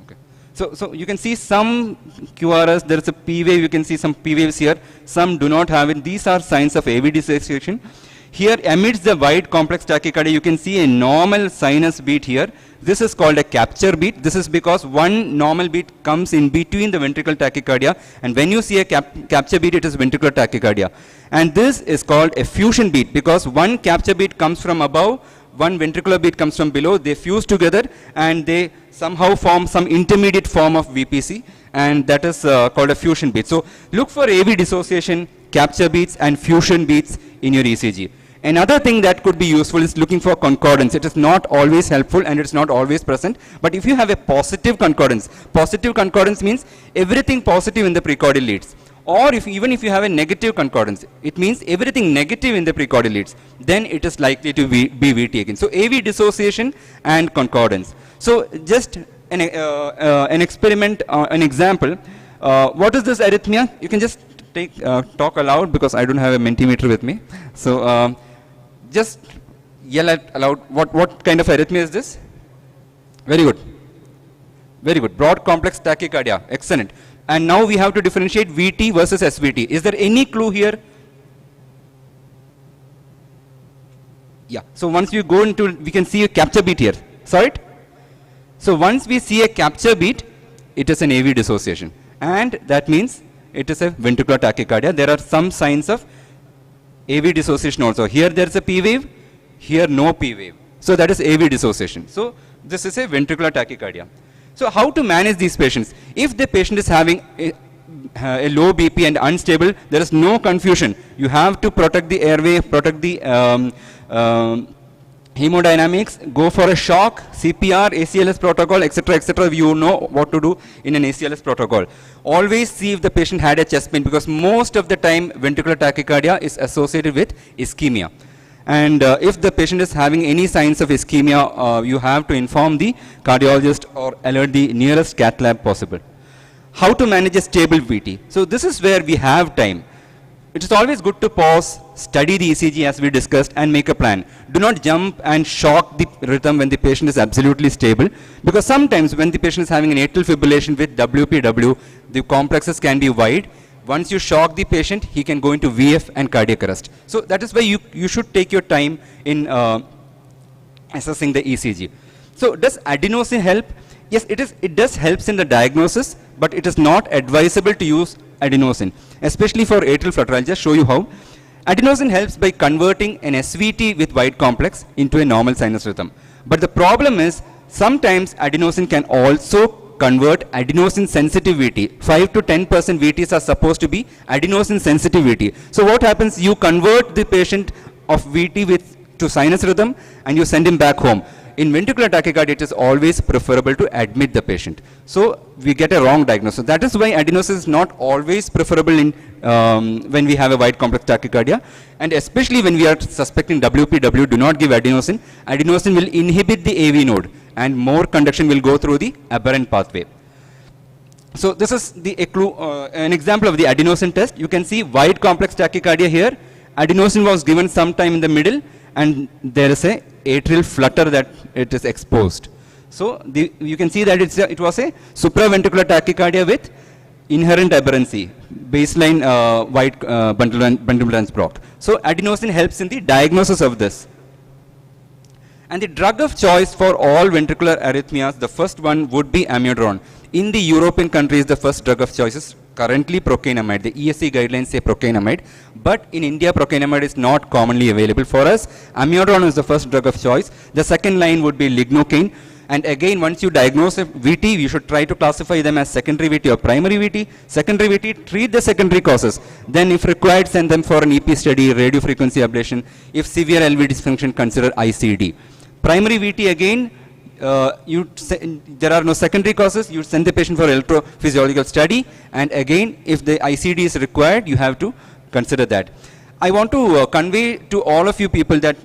Okay. So you can see some QRS, there is a P wave, you can see some P waves here, some do not have it. These are signs of AV dissociation. Here amidst the wide complex tachycardia, you can see a normal sinus beat here. This is called a capture beat. This is because one normal beat comes in between the ventricular tachycardia, and when you see a capture beat, it is ventricular tachycardia. And this is called a fusion beat because one capture beat comes from above, one ventricular beat comes from below. They fuse together and they somehow form some intermediate form of VPC, and that is called a fusion beat. So look for AV dissociation, capture beats and fusion beats in your ECG. Another thing that could be useful is looking for concordance. It is not always helpful and it's not always present. But if you have a positive concordance means everything positive in the precordial leads. Or even if you have a negative concordance, it means everything negative in the precordial leads, then it is likely to be VT again. So AV dissociation and concordance. So just an experiment, an example. What is this arrhythmia? You can just talk aloud because I don't have a Mentimeter with me. So just yell out aloud. What kind of arrhythmia is this? Very good. Very good. Broad complex tachycardia. Excellent. And now we have to differentiate VT versus SVT. Is there any clue here? Yeah. So once you go into, we can see a capture beat here. Saw it? So once we see a capture beat, it is an AV dissociation. And that means it is a ventricular tachycardia. There are some signs of AV dissociation also. Here there is a P wave, here no P wave. So that is AV dissociation. So this is a ventricular tachycardia. So how to manage these patients? If the patient is having a low BP and unstable, there is no confusion. You have to protect the airway, protect the hemodynamics, go for a shock, CPR, ACLS protocol, etc., etc. You know what to do in an ACLS protocol. Always see if the patient had a chest pain because most of the time ventricular tachycardia is associated with ischemia. And if the patient is having any signs of ischemia, you have to inform the cardiologist or alert the nearest cath lab possible. How to manage a stable VT? So this is where we have time. It is always good to pause, study the ECG as we discussed and make a plan. Do not jump and shock the rhythm when the patient is absolutely stable, because sometimes when the patient is having an atrial fibrillation with WPW, the complexes can be wide. Once you shock the patient, he can go into VF and cardiac arrest. So that is why you should take your time in assessing the ECG. So does adenosine help? Yes, it does helps in the diagnosis, but it is not advisable to use adenosine, especially for atrial flutter. I'll just show you how. Adenosine helps by converting an SVT with wide complex into a normal sinus rhythm. But the problem is, sometimes adenosine can also convert adenosine sensitive VT. 5 to 10% VTs are supposed to be adenosine sensitive VT. So what happens? You convert the patient of VT to sinus rhythm and you send him back home. In ventricular tachycardia, it is always preferable to admit the patient. So we get a wrong diagnosis. That is why adenosis is not always preferable in when we have a wide complex tachycardia. And especially when we are suspecting WPW, do not give adenosine. Adenosine will inhibit the AV node and more conduction will go through the aberrant pathway. So this is the an example of the adenosine test. You can see wide complex tachycardia here. Adenosine was given sometime in the middle and there is a atrial flutter that it is exposed. So you can see that it was a supraventricular tachycardia with inherent aberrancy, baseline wide bundle branch block. So adenosine helps in the diagnosis of this. And the drug of choice for all ventricular arrhythmias, the first one would be amiodarone. In the European countries, the first drug of choice is currently procainamide. The ESC guidelines say procainamide, but in India, procainamide is not commonly available for us. Amiodarone is the first drug of choice. The second line would be lignocaine. And again, once you diagnose a VT, you should try to classify them as secondary VT or primary VT. Secondary VT, treat the secondary causes. Then if required, send them for an EP study, radiofrequency ablation. If severe LV dysfunction, consider ICD. Primary VT again, there are no secondary causes, you send the patient for electrophysiological study, and again, if the ICD is required, you have to consider that. I want to convey to all of you people that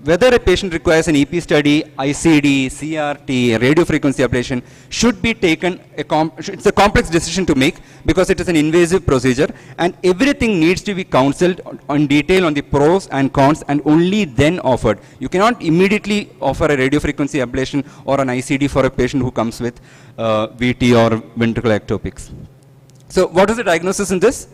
whether a patient requires an EP study, ICD, CRT, radiofrequency ablation should be taken, it's a complex decision to make because it is an invasive procedure and everything needs to be counseled on detail on the pros and cons and only then offered. You cannot immediately offer a radiofrequency ablation or an ICD for a patient who comes with VT or ventricular ectopics. So what is the diagnosis in this?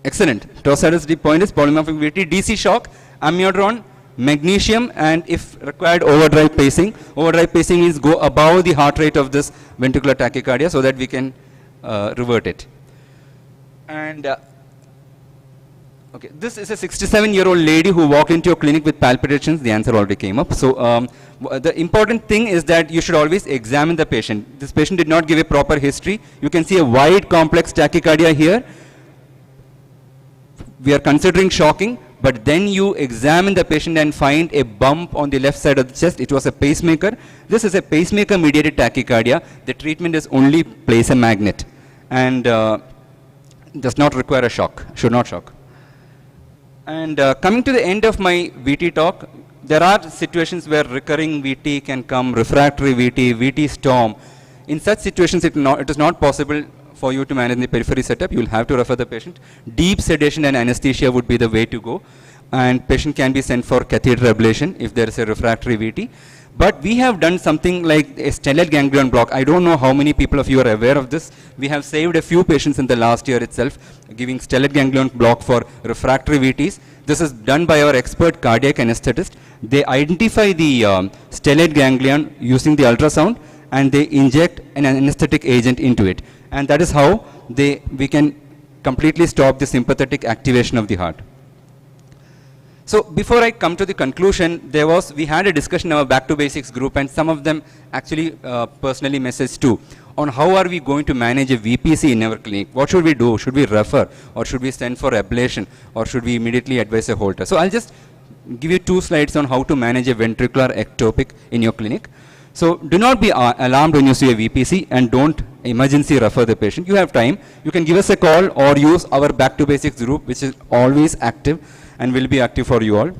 Excellent. Tosidus deep point is polymorphic VT, DC shock, amiodarone, magnesium, and if required, overdrive pacing. Overdrive pacing means go above the heart rate of this ventricular tachycardia so that we can revert it. And okay, this is a 67-year-old lady who walked into your clinic with palpitations. The answer already came up. So the important thing is that you should always examine the patient. This patient did not give a proper history. You can see a wide complex tachycardia here. We are considering shocking, but then you examine the patient and find a bump on the left side of the chest. It was a pacemaker. This is a pacemaker mediated tachycardia. The treatment is only place a magnet and does not require a shock, should not shock. And coming to the end of my VT talk, there are situations where recurring VT can come, refractory VT, VT storm. In such situations, it is not possible for you to manage the periphery setup. You will have to refer the patient. Deep sedation and anesthesia would be the way to go. And patient can be sent for catheter ablation if there is a refractory VT. But we have done something like a stellate ganglion block. I don't know how many people of you are aware of this. We have saved a few patients in the last year itself, giving stellate ganglion block for refractory VTs. This is done by our expert cardiac anesthetist. They identify the stellate ganglion using the ultrasound and they inject an anesthetic agent into it. And that is how we can completely stop the sympathetic activation of the heart. So before I come to the conclusion, we had a discussion in our Back to Basics group and some of them actually personally messaged too on how are we going to manage a VPC in our clinic. What should we do? Should we refer or should we send for ablation or should we immediately advise a Holter? So I'll just give you 2 slides on how to manage a ventricular ectopic in your clinic. So do not be alarmed when you see a VPC and don't emergency refer the patient. You have time. You can give us a call or use our Back to Basics group, which is always active and will be active for you all.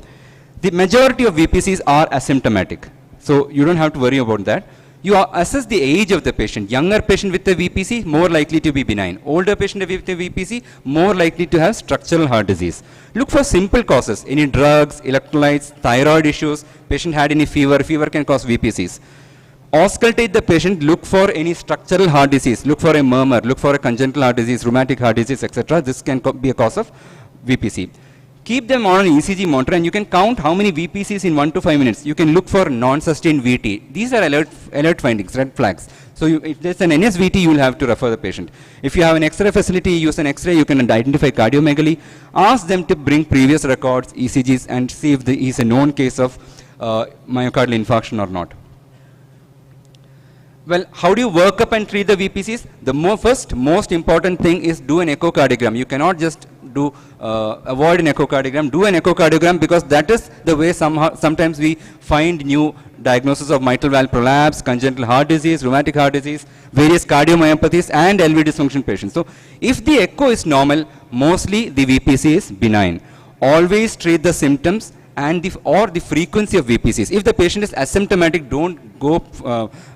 The majority of VPCs are asymptomatic. So you don't have to worry about that. You assess the age of the patient. Younger patient with a VPC, more likely to be benign. Older patient with a VPC, more likely to have structural heart disease. Look for simple causes. Any drugs, electrolytes, thyroid issues, patient had any fever. Fever can cause VPCs. Auscultate the patient, look for any structural heart disease, look for a murmur, look for a congenital heart disease, rheumatic heart disease, etc. This can be a cause of VPC. Keep them on an ECG monitor and you can count how many VPCs in 1 to 5 minutes. You can look for non-sustained VT. These are alert findings, red flags. So if there's an NSVT, you will have to refer the patient. If you have an X-ray facility, use an X-ray, you can identify cardiomegaly. Ask them to bring previous records, ECGs, and see if there is a known case of myocardial infarction or not. Well, how do you work up and treat the VPCs? The first most important thing is do an echocardiogram. You cannot just do avoid an echocardiogram. Do an echocardiogram, because that is the way sometimes we find new diagnosis of mitral valve prolapse, congenital heart disease, rheumatic heart disease, various cardiomyopathies, and LV dysfunction patients. So if the echo is normal, mostly the VPC is benign. Always treat the symptoms and the frequency of VPCs. If the patient is asymptomatic, don't go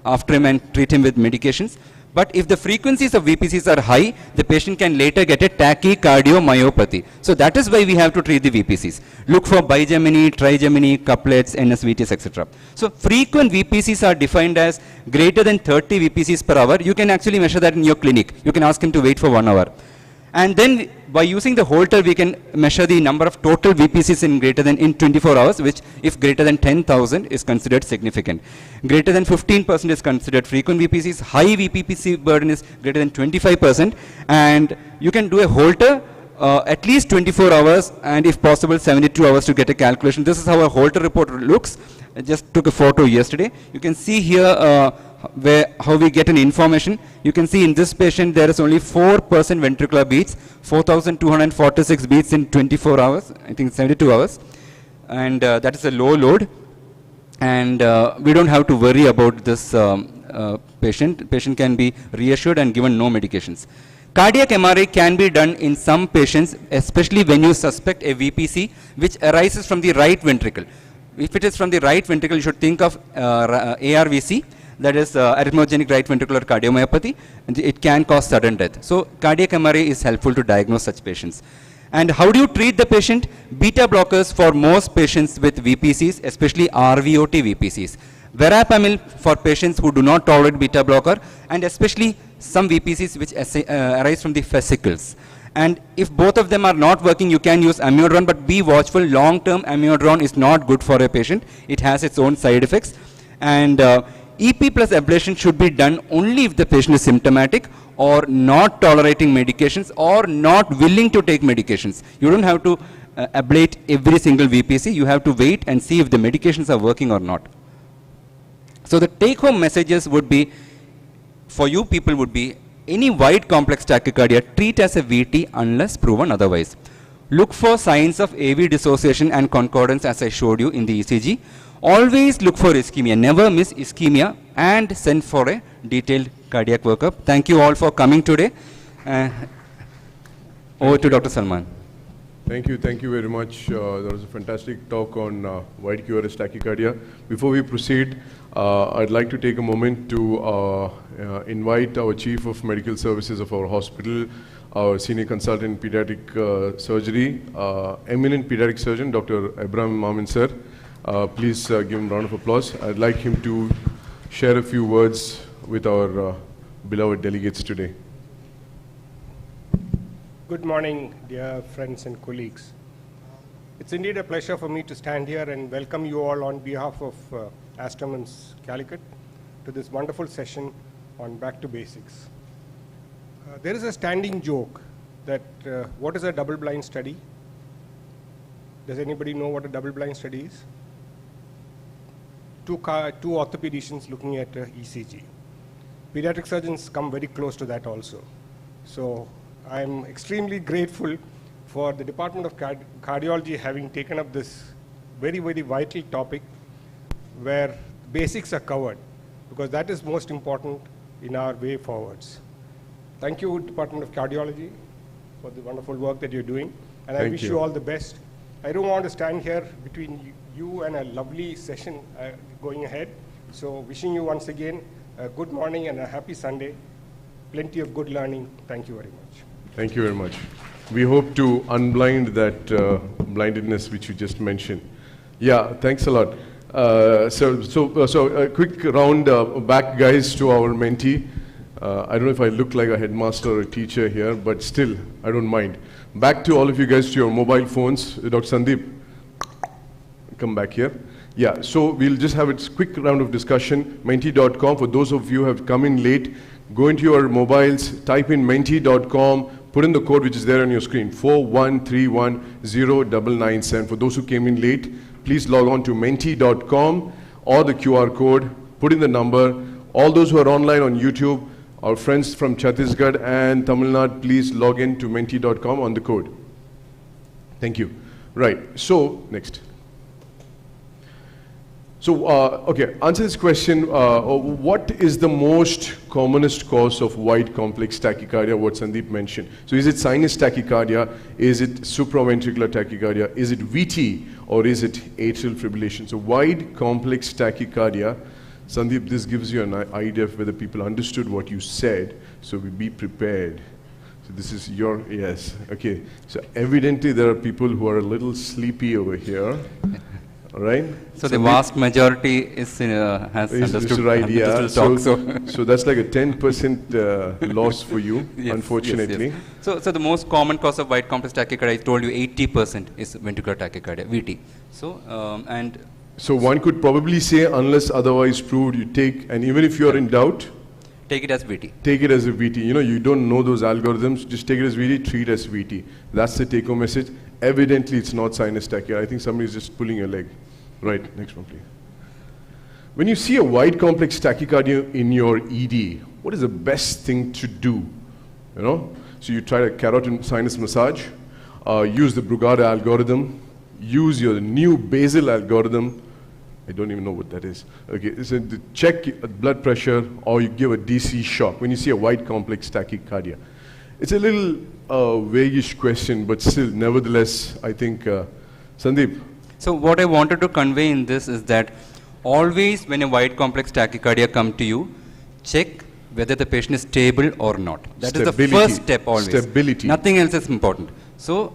after him and treat him with medications. But if the frequencies of VPCs are high, the patient can later get a tachycardiomyopathy. So that is why we have to treat the VPCs. Look for bigeminy, trigeminy, couplets, NSVTs, etc. So frequent VPCs are defined as greater than 30 VPCs per hour. You can actually measure that in your clinic. You can ask him to wait for 1 hour. And then by using the Holter, we can measure the number of total VPCs in 24 hours, which if greater than 10,000 is considered significant. Greater than 15% is considered frequent VPCs. High VPC burden is greater than 25%. And you can do a Holter at least 24 hours and if possible 72 hours to get a calculation. This is how a Holter report looks. I just took a photo yesterday. You can see here how we get an information. You can see in this patient there is only 4% ventricular beats, 4,246 beats in 24 hours, I think 72 hours. And that is a low load. And we don't have to worry about this patient. Patient can be reassured and given no medications. Cardiac MRI can be done in some patients, especially when you suspect a VPC which arises from the right ventricle. If it is from the right ventricle, you should think of ARVC, that is arrhythmogenic right ventricular cardiomyopathy, and it can cause sudden death. So cardiac MRI is helpful to diagnose such patients. And how do you treat the patient? Beta blockers for most patients with VPCs, especially RVOT VPCs. Verapamil for patients who do not tolerate beta blocker, and especially some VPCs which arise from the vesicles. And if both of them are not working, you can use amiodarone, but be watchful. Long-term amiodarone is not good for a patient. It has its own side effects. And EP plus ablation should be done only if the patient is symptomatic or not tolerating medications or not willing to take medications. You don't have to ablate every single VPC. You have to wait and see if the medications are working or not. So the take-home messages would be, for you people would be, any wide complex tachycardia, treat as a VT unless proven otherwise. Look for signs of AV dissociation and concordance as I showed you in the ECG. Always look for ischemia. Never miss ischemia and send for a detailed cardiac workup. Thank you all for coming today. Over to Dr. Salman. Thank you very much. That was a fantastic talk on wide QRS tachycardia. Before we proceed, I'd like to take a moment to invite our Chief of Medical Services of our hospital, our Senior Consultant in Pediatric Surgery, eminent pediatric surgeon, Dr. Abraham Mamin sir. Please give him a round of applause. I'd like him to share a few words with our beloved delegates today. Good morning, dear friends and colleagues. It's indeed a pleasure for me to stand here and welcome you all on behalf of Aster MIMS Calicut to this wonderful session on Back to Basics. There is a standing joke that what is a double-blind study? Does anybody know what a double-blind study is? Two orthopedicians looking at ECG. Pediatric surgeons come very close to that also. So I'm extremely grateful for the Department of Cardiology having taken up this very, very vital topic where basics are covered, because that is most important in our way forwards. Thank you, Department of Cardiology, for the wonderful work that you're doing, and I wish you all the best. I don't want to stand here between you and a lovely session going ahead, so wishing you once again a good morning and a happy Sunday. Plenty of good learning. Thank you very much. Thank you very much. We hope to unblind that blindedness which you just mentioned. Yeah, thanks a lot. So a quick round back, guys, to our mentee. I don't know if I look like a headmaster or a teacher here, but still, I don't mind. Back to all of you guys, to your mobile phones. Dr. Sandeep, come back here. Yeah, so we'll just have a quick round of discussion. Mentee.com, for those of you who have come in late, go into your mobiles, type in mentee.com, put in the code which is there on your screen, 4131097. For those who came in late, please log on to mentee.com or the QR code, put in the number. All those who are online on YouTube, our friends from Chhattisgarh and Tamil Nadu, please log in to menti.com on the code. Thank you. Right, so next. So, okay, answer this question. What is the most commonest cause of wide complex tachycardia, what Sandeep mentioned? So is it sinus tachycardia? Is it supraventricular tachycardia? Is it VT? Or is it atrial fibrillation? So wide complex tachycardia. Sandeep, this gives you an idea of whether people understood what you said. So we be prepared. So this is your, yes, okay. So evidently there are people who are a little sleepy over here. All right. So the vast majority is has understood right, yeah. talk. So that's like a 10% loss for you, yes, unfortunately. Yes, yes. So the most common cause of wide complex tachycardia, I told you 80% is ventricular tachycardia, VT. So one could probably say, unless otherwise proved, you take, and even if you're in doubt, take it as VT. Take it as a VT. You know, you don't know those algorithms, just take it as VT, treat it as VT. That's the take-home message. Evidently, it's not sinus tachycardia. I think somebody's just pulling your leg. Right, next one, please. When you see a wide complex tachycardia in your ED, what is the best thing to do? You know, so you try a carotid sinus massage, use the Brugada algorithm, use your new basal algorithm. I don't even know what that is. Okay, so to check blood pressure, or you give a DC shock when you see a wide complex tachycardia. It's a little vaguish question, but still, nevertheless, I think, Sandeep. So what I wanted to convey in this is that always when a wide complex tachycardia come to you, check whether the patient is stable or not. That is the first step always. Stability. Nothing else is important. So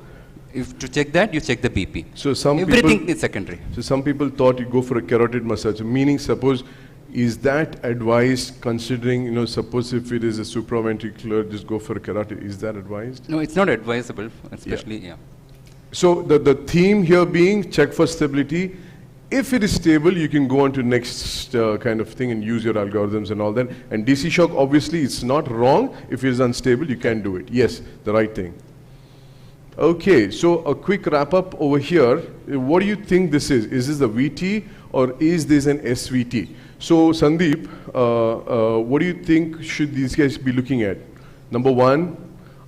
if to check that, you check the BP. So everything is secondary. So some people thought you go for a carotid massage. Meaning, suppose, is that advised considering, you know, suppose if it is a supraventricular, just go for a carotid. Is that advised? No, it's not advisable, especially, yeah. So the theme here being check for stability. If it is stable, you can go on to next kind of thing and use your algorithms and all that. And DC shock, obviously, it's not wrong. If it is unstable, you can do it. Yes, the right thing. Okay, so a quick wrap up over here. What do you think this is? Is this a VT or is this an SVT? So Sandeep, what do you think should these guys be looking at? Number one,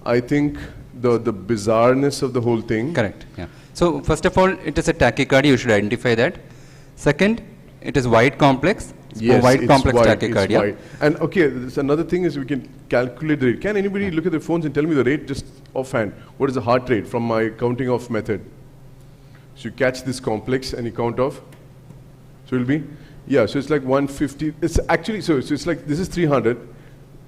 I think the bizarreness of the whole thing. Correct, yeah. So first of all, it is a tachycardia, you should identify that. Second, it is wide complex. Yes, wide complex tachycardia. It's wide. And okay, another thing is we can calculate the rate. Can anybody look at their phones and tell me the rate just offhand? What is the heart rate from my counting off method? So you catch this complex and you count off. So it will be, yeah, so it's like 150. It's actually, so it's like, this is 300.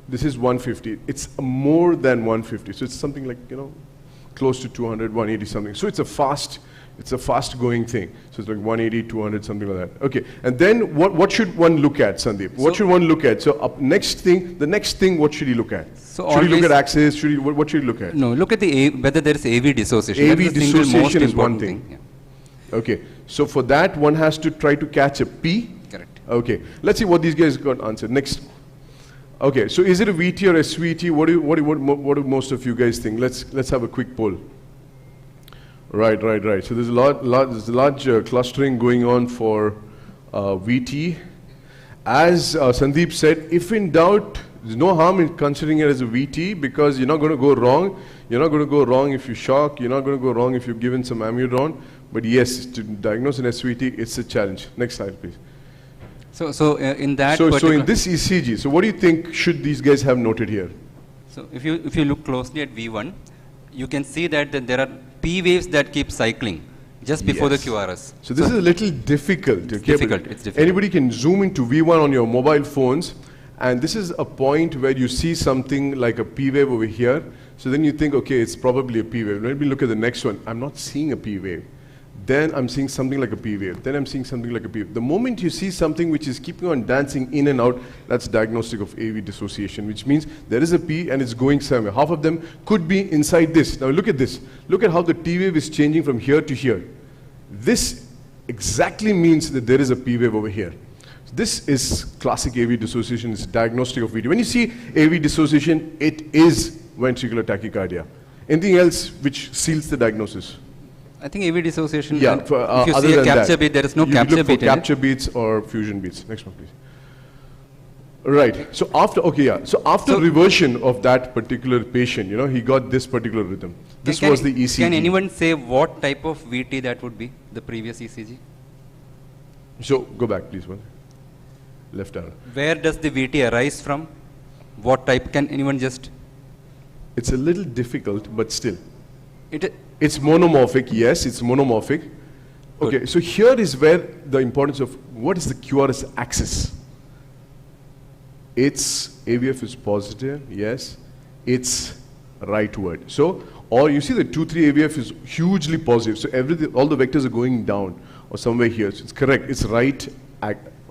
This is 150. It's more than 150. So it's something like, you know, close to 200, 180 something. So it's a fast going thing. So it's like 180, 200, something like that. Okay. And then what should one look at, Sandeep? What should one look at? So the next thing, what should he look at? So should he look at axis? What should he look at? No, look at the whether there is AV dissociation. AV dissociation is one thing. Yeah. Okay. So for that, one has to try to catch a P. Correct. Okay. Let's see what these guys got answered. Next. Okay, so is it a VT or SVT? What do most of you guys think? Let's have a quick poll. Right. So there's a large clustering going on for VT. As Sandeep said, if in doubt, there's no harm in considering it as a VT because you're not going to go wrong. You're not going to go wrong if you shock. You're not going to go wrong if you've given some amiodarone. But yes, to diagnose an SVT, it's a challenge. Next slide, please. So in that. So in this ECG, so what do you think should these guys have noted here? So if you look closely at V1, you can see that there are P waves that keep cycling just before the QRS. So this is a little difficult. It's difficult. Anybody can zoom into V1 on your mobile phones, and this is a point where you see something like a P wave over here. So then you think, okay, it's probably a P wave. Let me look at the next one. I'm not seeing a P wave. Then I'm seeing something like a P wave. Then I'm seeing something like a P wave. The moment you see something which is keeping on dancing in and out, that's diagnostic of AV dissociation, which means there is a P and it's going somewhere. Half of them could be inside this. Now look at this. Look at how the T wave is changing from here to here. This exactly means that there is a P wave over here. This is classic AV dissociation. It's diagnostic of VT. When you see AV dissociation, it is ventricular tachycardia. Anything else which seals the diagnosis? I think AV dissociation, yeah, if you see a capture beat, there is no capture beat. Capture beats or fusion beats. Next one, please. Right. So after, okay, yeah. So after So- reversion of that particular patient, he got this particular rhythm. This was the ECG. Can anyone say what type of VT that would be, the previous ECG? So go back, please, one. Left arm. Where does the VT arise from? What type? Can anyone just? It's a little difficult, but still. It. It's monomorphic, yes, it's monomorphic. Good. Okay, so here is where the importance of what is the QRS axis? Its AVF is positive, yes. It's rightward. So, or you see the 2-3 AVF is hugely positive. So everything, all the vectors are going down or somewhere here. So it's correct. It's right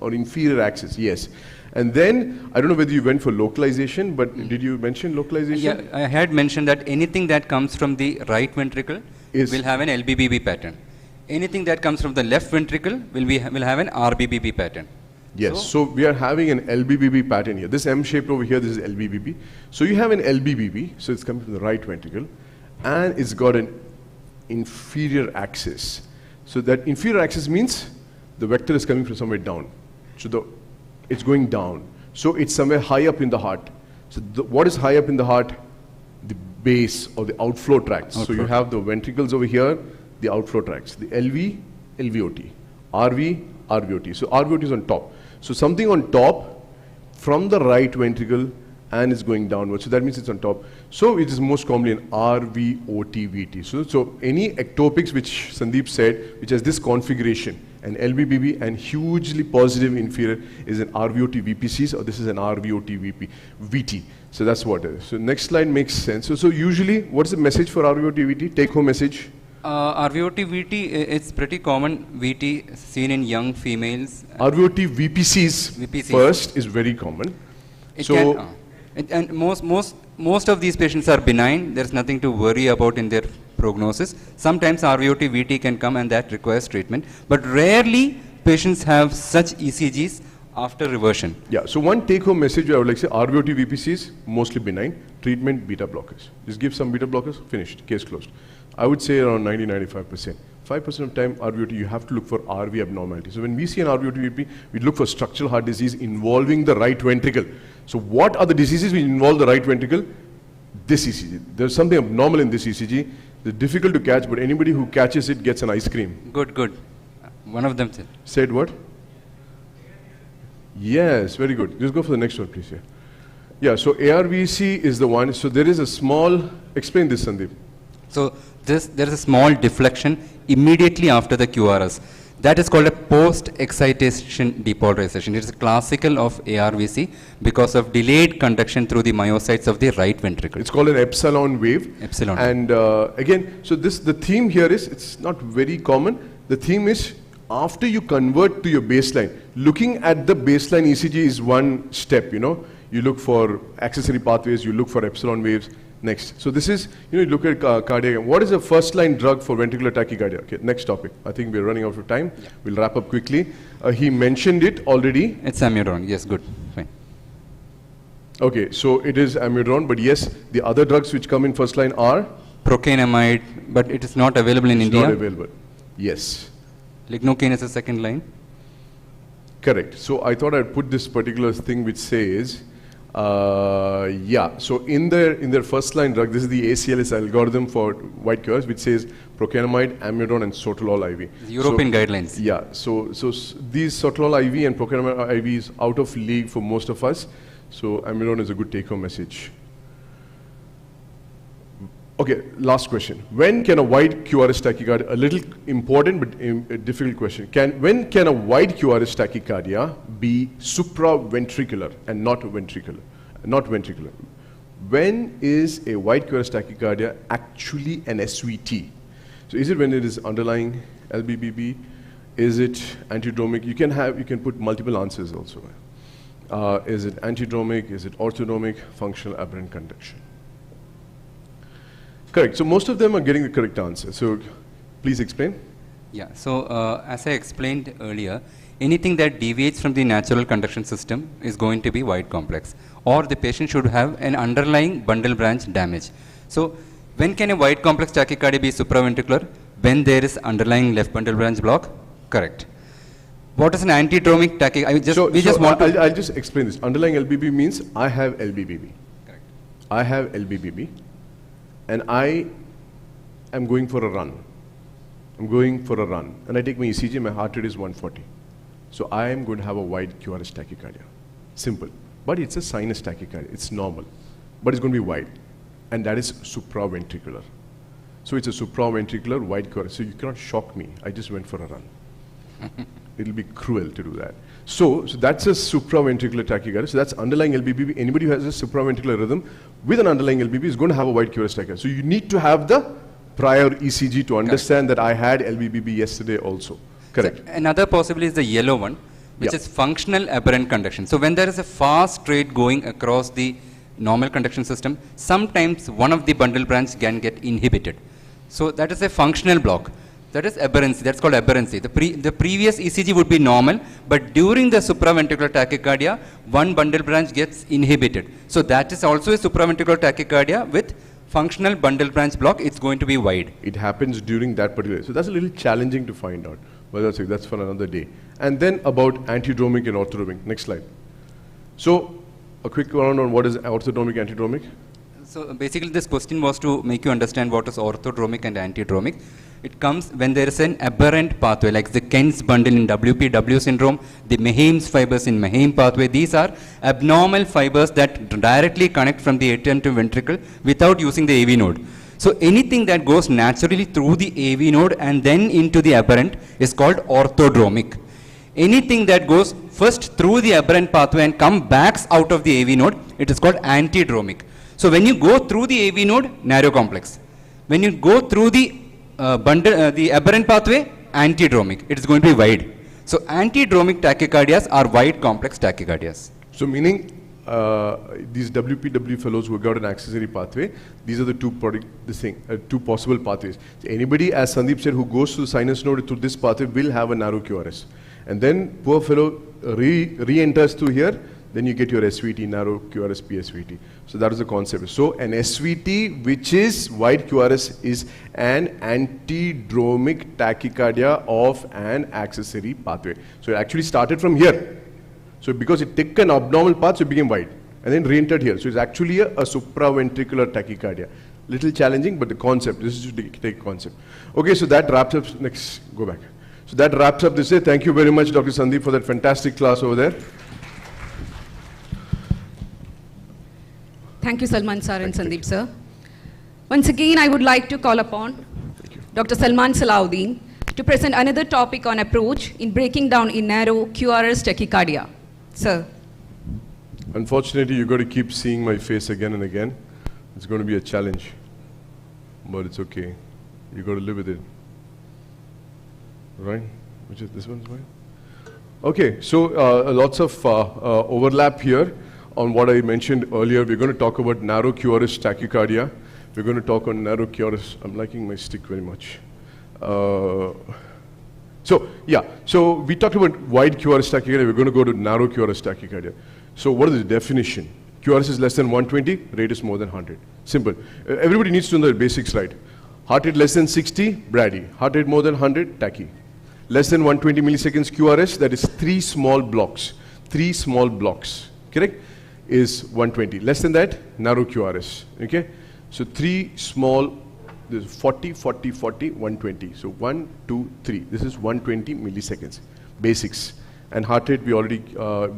or inferior axis, yes. And then, I don't know whether you went for localization, but did you mention localization? Yeah, I had mentioned that anything that comes from the right ventricle will have an LBBB pattern. Anything that comes from the left ventricle will have an RBBB pattern. Yes, so we are having an LBBB pattern here. This M shape over here, this is LBBB. So you have an LBBB, so it's coming from the right ventricle, and it's got an inferior axis. So that inferior axis means the vector is coming from somewhere down. So it's going down. So it's somewhere high up in the heart. So what is high up in the heart? The base or the outflow tracts. So you have the ventricles over here, the outflow tracts. The LV, LVOT. RV, RVOT. So RVOT is on top. So something on top from the right ventricle and is going downward. So that means it's on top. So it is most commonly an RVOT-VT. So any ectopics which Sandeep said, which has this configuration, an LBBB and hugely positive inferior is an RVOT-VPCs, or this is an RVOT-VT. So that's what it is. So next slide makes sense. So usually, what's the message for RVOT-VT? Take home message. RVOT-VT, it's pretty common VT seen in young females. RVOT-VPCs first is very common. And most of these patients are benign. There's nothing to worry about in their prognosis. Sometimes RVOT-VT can come and that requires treatment. But rarely patients have such ECGs after reversion. Yeah, so one take-home message I would like to say, RVOT-VPCs, mostly benign. Treatment, beta blockers. Just give some beta blockers, finished, case closed. I would say around 90-95%. 5% of time RVOT, you have to look for RV abnormality. So when we see an RVOT-VP, we look for structural heart disease involving the right ventricle. So what are the diseases which involve the right ventricle? This ECG. There's something abnormal in this ECG. It's difficult to catch, but anybody who catches it gets an ice cream. Good. One of them said. Said what? Yes, very good. Just go for the next one, please. Yeah, so ARVC is the one. So there is a small, explain this, Sandeep. So there is a small deflection immediately after the QRS. That is called a post-excitation depolarization. It is classical of ARVC because of delayed conduction through the myocytes of the right ventricle. It's called an epsilon wave. Epsilon. And again, so the theme here is, it's not very common. The theme is, after you convert to your baseline, looking at the baseline ECG is one step, You look for accessory pathways, you look for epsilon waves. Next. So this is, you look at cardiac. What is the first line drug for ventricular tachycardia? Okay, next topic. I think we're running out of time. Yeah. We'll wrap up quickly. He mentioned it already. It's amiodarone. Yes, good. Fine. Okay, so it is amiodarone, but yes, the other drugs which come in first line are? Procainamide, but it is not available in India. Not available. Yes. Lignocaine is the second line. Correct. So I thought I'd put this particular thing which says, so in their first line drug, this is the ACLS algorithm for white cures, which says procainamide, amiodarone, and sotalol IV. European guidelines. Yeah, so these sotalol IV and procainamide IV is out of league for most of us. So amiodarone is a good take-home message. Okay, last question. When can a wide QRS tachycardia, a little important but a difficult question. When can a wide QRS tachycardia be supraventricular and not ventricular? Not ventricular. When is a wide QRS tachycardia actually an SVT? So is it when it is underlying LBBB? Is it antidromic? You can put multiple answers also. Is it antidromic? Is it orthodromic? Functional aberrant conduction. Correct. So most of them are getting the correct answer. So please explain. Yeah. So as I explained earlier, anything that deviates from the natural conduction system is going to be wide complex, or the patient should have an underlying bundle branch damage. So when can a wide complex tachycardia be supraventricular? When there is underlying left bundle branch block? Correct. what is an antidromic tachycardia? I'll just explain this. Underlying LBB means I have LBBB. Correct. I have LBBB, and I am going for a run. I'm going for a run, and I take my ECG, my heart rate is 140. So I am going to have a wide QRS tachycardia. Simple. But it's a sinus tachycardia. It's normal. But it's going to be wide. And that is supraventricular. So it's a supraventricular wide QRS. So you cannot shock me. I just went for a run. It'll be cruel to do that. So that's a supraventricular tachycardia. So that's underlying LBBB. Anybody who has a supraventricular rhythm with an underlying LBB is going to have a wide QRS tachycardia. So you need to have the prior ECG to understand that I had LBBB yesterday also. Correct. So another possibility is the yellow one, which is functional aberrant conduction. So when there is a fast rate going across the normal conduction system, sometimes one of the bundle branch can get inhibited. So that is a functional block. That is aberrancy. That's called aberrancy. The previous ECG would be normal, but during the supraventricular tachycardia, one bundle branch gets inhibited. So that is also a supraventricular tachycardia with functional bundle branch block. It's going to be wide. It happens during that particular. So that's a little challenging to find out. But that's for another day. And then about antidromic and orthodromic. Next slide. So a quick round on what is orthodromic, antidromic. So basically this question was to make you understand what is orthodromic and antidromic. It comes when there is an aberrant pathway, like the Kent's bundle in WPW syndrome, the Meheim's fibers in Meheim pathway. These are abnormal fibers that directly connect from the atrium to ventricle without using the AV node. So anything that goes naturally through the AV node and then into the aberrant is called orthodromic. Anything that goes first through the aberrant pathway and comes back out of the AV node, it is called antidromic. So when you go through the AV node, narrow complex. When you go through the the aberrant pathway, antidromic. It is going to be wide. So antidromic tachycardias are wide complex tachycardias. So meaning these WPW fellows who got an accessory pathway, these are the two possible pathways. So anybody, as Sandeep said, who goes to the sinus node through this pathway will have a narrow QRS. And then poor fellow re-enters through here, then you get your SVT, narrow QRS, PSVT. So that is the concept. So an SVT, which is wide QRS, is an antidromic tachycardia of an accessory pathway. So it actually started from here. So because it took an abnormal path, so it became wide, and then re-entered here. So it's actually a supraventricular tachycardia. Little challenging, but the concept, this is to take concept. Okay, so that wraps up, next, go back. So that wraps up this day. Thank you very much, Dr. Sandeep, for that fantastic class over there. Thank you, Salman sir and Sandeep sir. Once again, I would like to call upon Dr. Salman Salahuddin to present another topic on approach in breaking down in narrow QRS tachycardia. Sir. Unfortunately, you've got to keep seeing my face again and again. It's going to be a challenge, but it's okay. You've got to live with it. Right? Which is this one's mine? Okay, so lots of overlap here on what I mentioned earlier. We're going to talk about narrow QRS tachycardia. We're going to talk on narrow QRS. I'm liking my stick very much. So we talked about wide QRS tachycardia. We're going to go to narrow QRS tachycardia. So what is the definition? QRS is less than 120, rate is more than 100. Simple. Everybody needs to know the basics, right? Heart rate less than 60, Brady. Heart rate more than 100, tachy. Less than 120 milliseconds QRS, that is 3 small blocks. 3 small blocks, correct? Is 120. Less than that, narrow QRS, okay? So 3 small, this is 40, 40, 40, 120. So 1, 2, 3. This is 120 milliseconds. Basics. And heart rate we already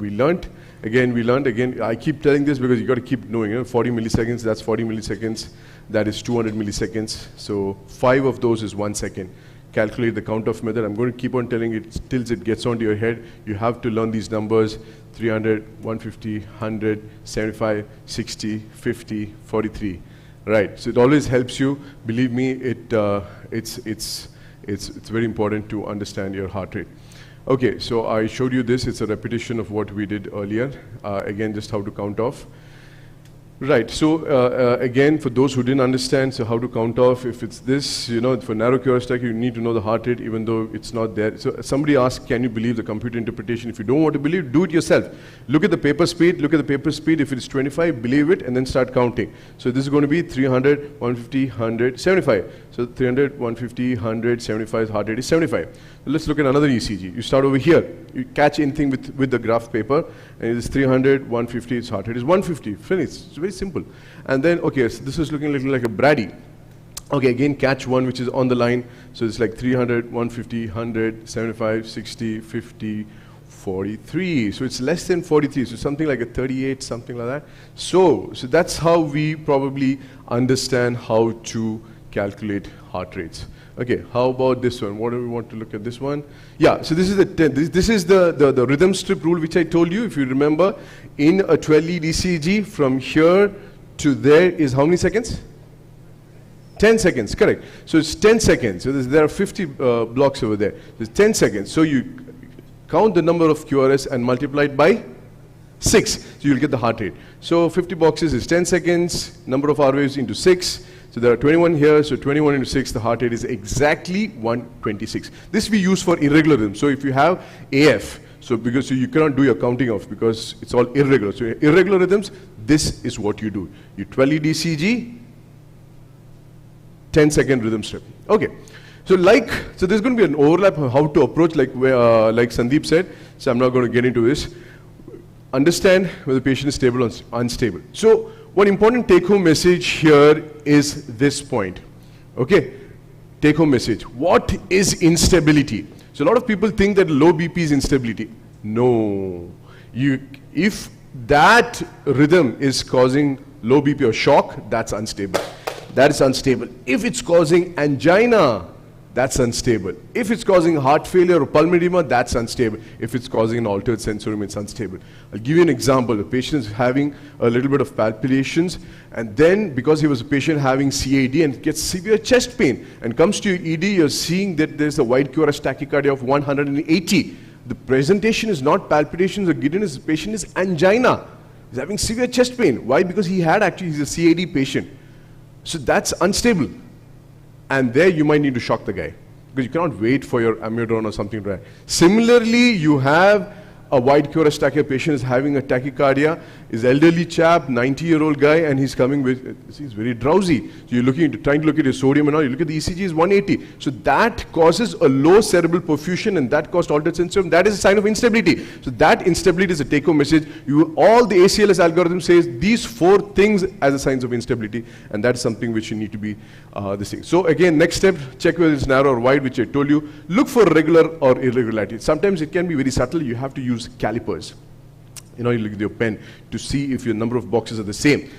we learned. Again, I keep telling this because you got to keep knowing, 40 milliseconds, that's 40 milliseconds. That is 200 milliseconds. So 5 of those is 1 second. Calculate the count-off method. I'm going to keep on telling it till it gets onto your head. You have to learn these numbers: 300, 150, 100, 75, 60, 50, 43. Right. So it always helps you. Believe me, it's very important to understand your heart rate. Okay. So I showed you this. It's a repetition of what we did earlier. Again, just how to count off. Right, so again, for those who didn't understand, so how to count off, if it's this, for narrow QRS tachycardia, you need to know the heart rate even though it's not there. So somebody asked, can you believe the computer interpretation? If you don't want to believe, do it yourself. Look at the paper speed, if it's 25, believe it, and then start counting. So this is going to be 300, 150, 100, 75. So So 300, 150, 100, 75, heart rate is 75. So let's look at another ECG. You start over here. You catch anything with the graph paper, and it is 300, 150, its heart rate is 150. Finished. It's very simple. And then, okay, so this is looking a little like a Brady. Okay, again, catch one which is on the line. So it's like 300, 150, 100, 75, 60, 50, 43. So it's less than 43. So something like a 38, something like that. So that's how we probably understand how to calculate heart rates. Okay, how about this one? What do we want to look at this one? Yeah, so this is the rhythm strip rule which I told you. If you remember, in a 12 lead ECG, from here to there is how many seconds? 10 seconds, correct. So it's 10 seconds. So there are 50 blocks over there. It's 10 seconds. So you count the number of QRS and multiply it by 6. So you'll get the heart rate. So 50 boxes is 10 seconds, number of R waves into 6. So there are 21 here, so 21 into 6, the heart rate is exactly 126. This we use for irregular rhythm. So if you have AF, so because you cannot do your counting off because it's all irregular. So irregular rhythms, this is what you do. You 12 lead ECG, 10-second rhythm strip. Okay. So there's going to be an overlap of how to approach, like Sandeep said. So I'm not going to get into this. Understand whether the patient is stable or unstable. So one important take-home message here is this point. Okay, take-home message. What is instability? So a lot of people think that low BP is instability. No. If that rhythm is causing low BP or shock, that's unstable. That is unstable. If it's causing angina, that's unstable. If it's causing heart failure or pulmonary edema, that's unstable. If it's causing an altered sensorium, it's unstable. I'll give you an example. The patient is having a little bit of palpitations, and then because he was a patient having CAD and gets severe chest pain, and comes to your ED, you're seeing that there's a wide QRS tachycardia of 180. The presentation is not palpitations or giddiness, the patient is angina. He's having severe chest pain. Why? Because he's a CAD patient. So that's unstable. And there you might need to shock the guy because you cannot wait for your amiodarone or something to react. Similarly, you have a wide QRS tachycardia patient is having a tachycardia, is elderly chap, 90-year-old guy, and he's coming with, he's very drowsy. So you're trying to look at your sodium and all, you look at the ECG is 180. So that causes a low cerebral perfusion and that caused altered sensorium. That is a sign of instability. So that instability is a take-home message. All the ACLS algorithm says these 4 things as a signs of instability, and that's something which you need to be this thing. So again, next step, check whether it's narrow or wide, which I told you. Look for regular or irregularity. Sometimes it can be very subtle. You have to use calipers. You look at your pen to see if your number of boxes are the same.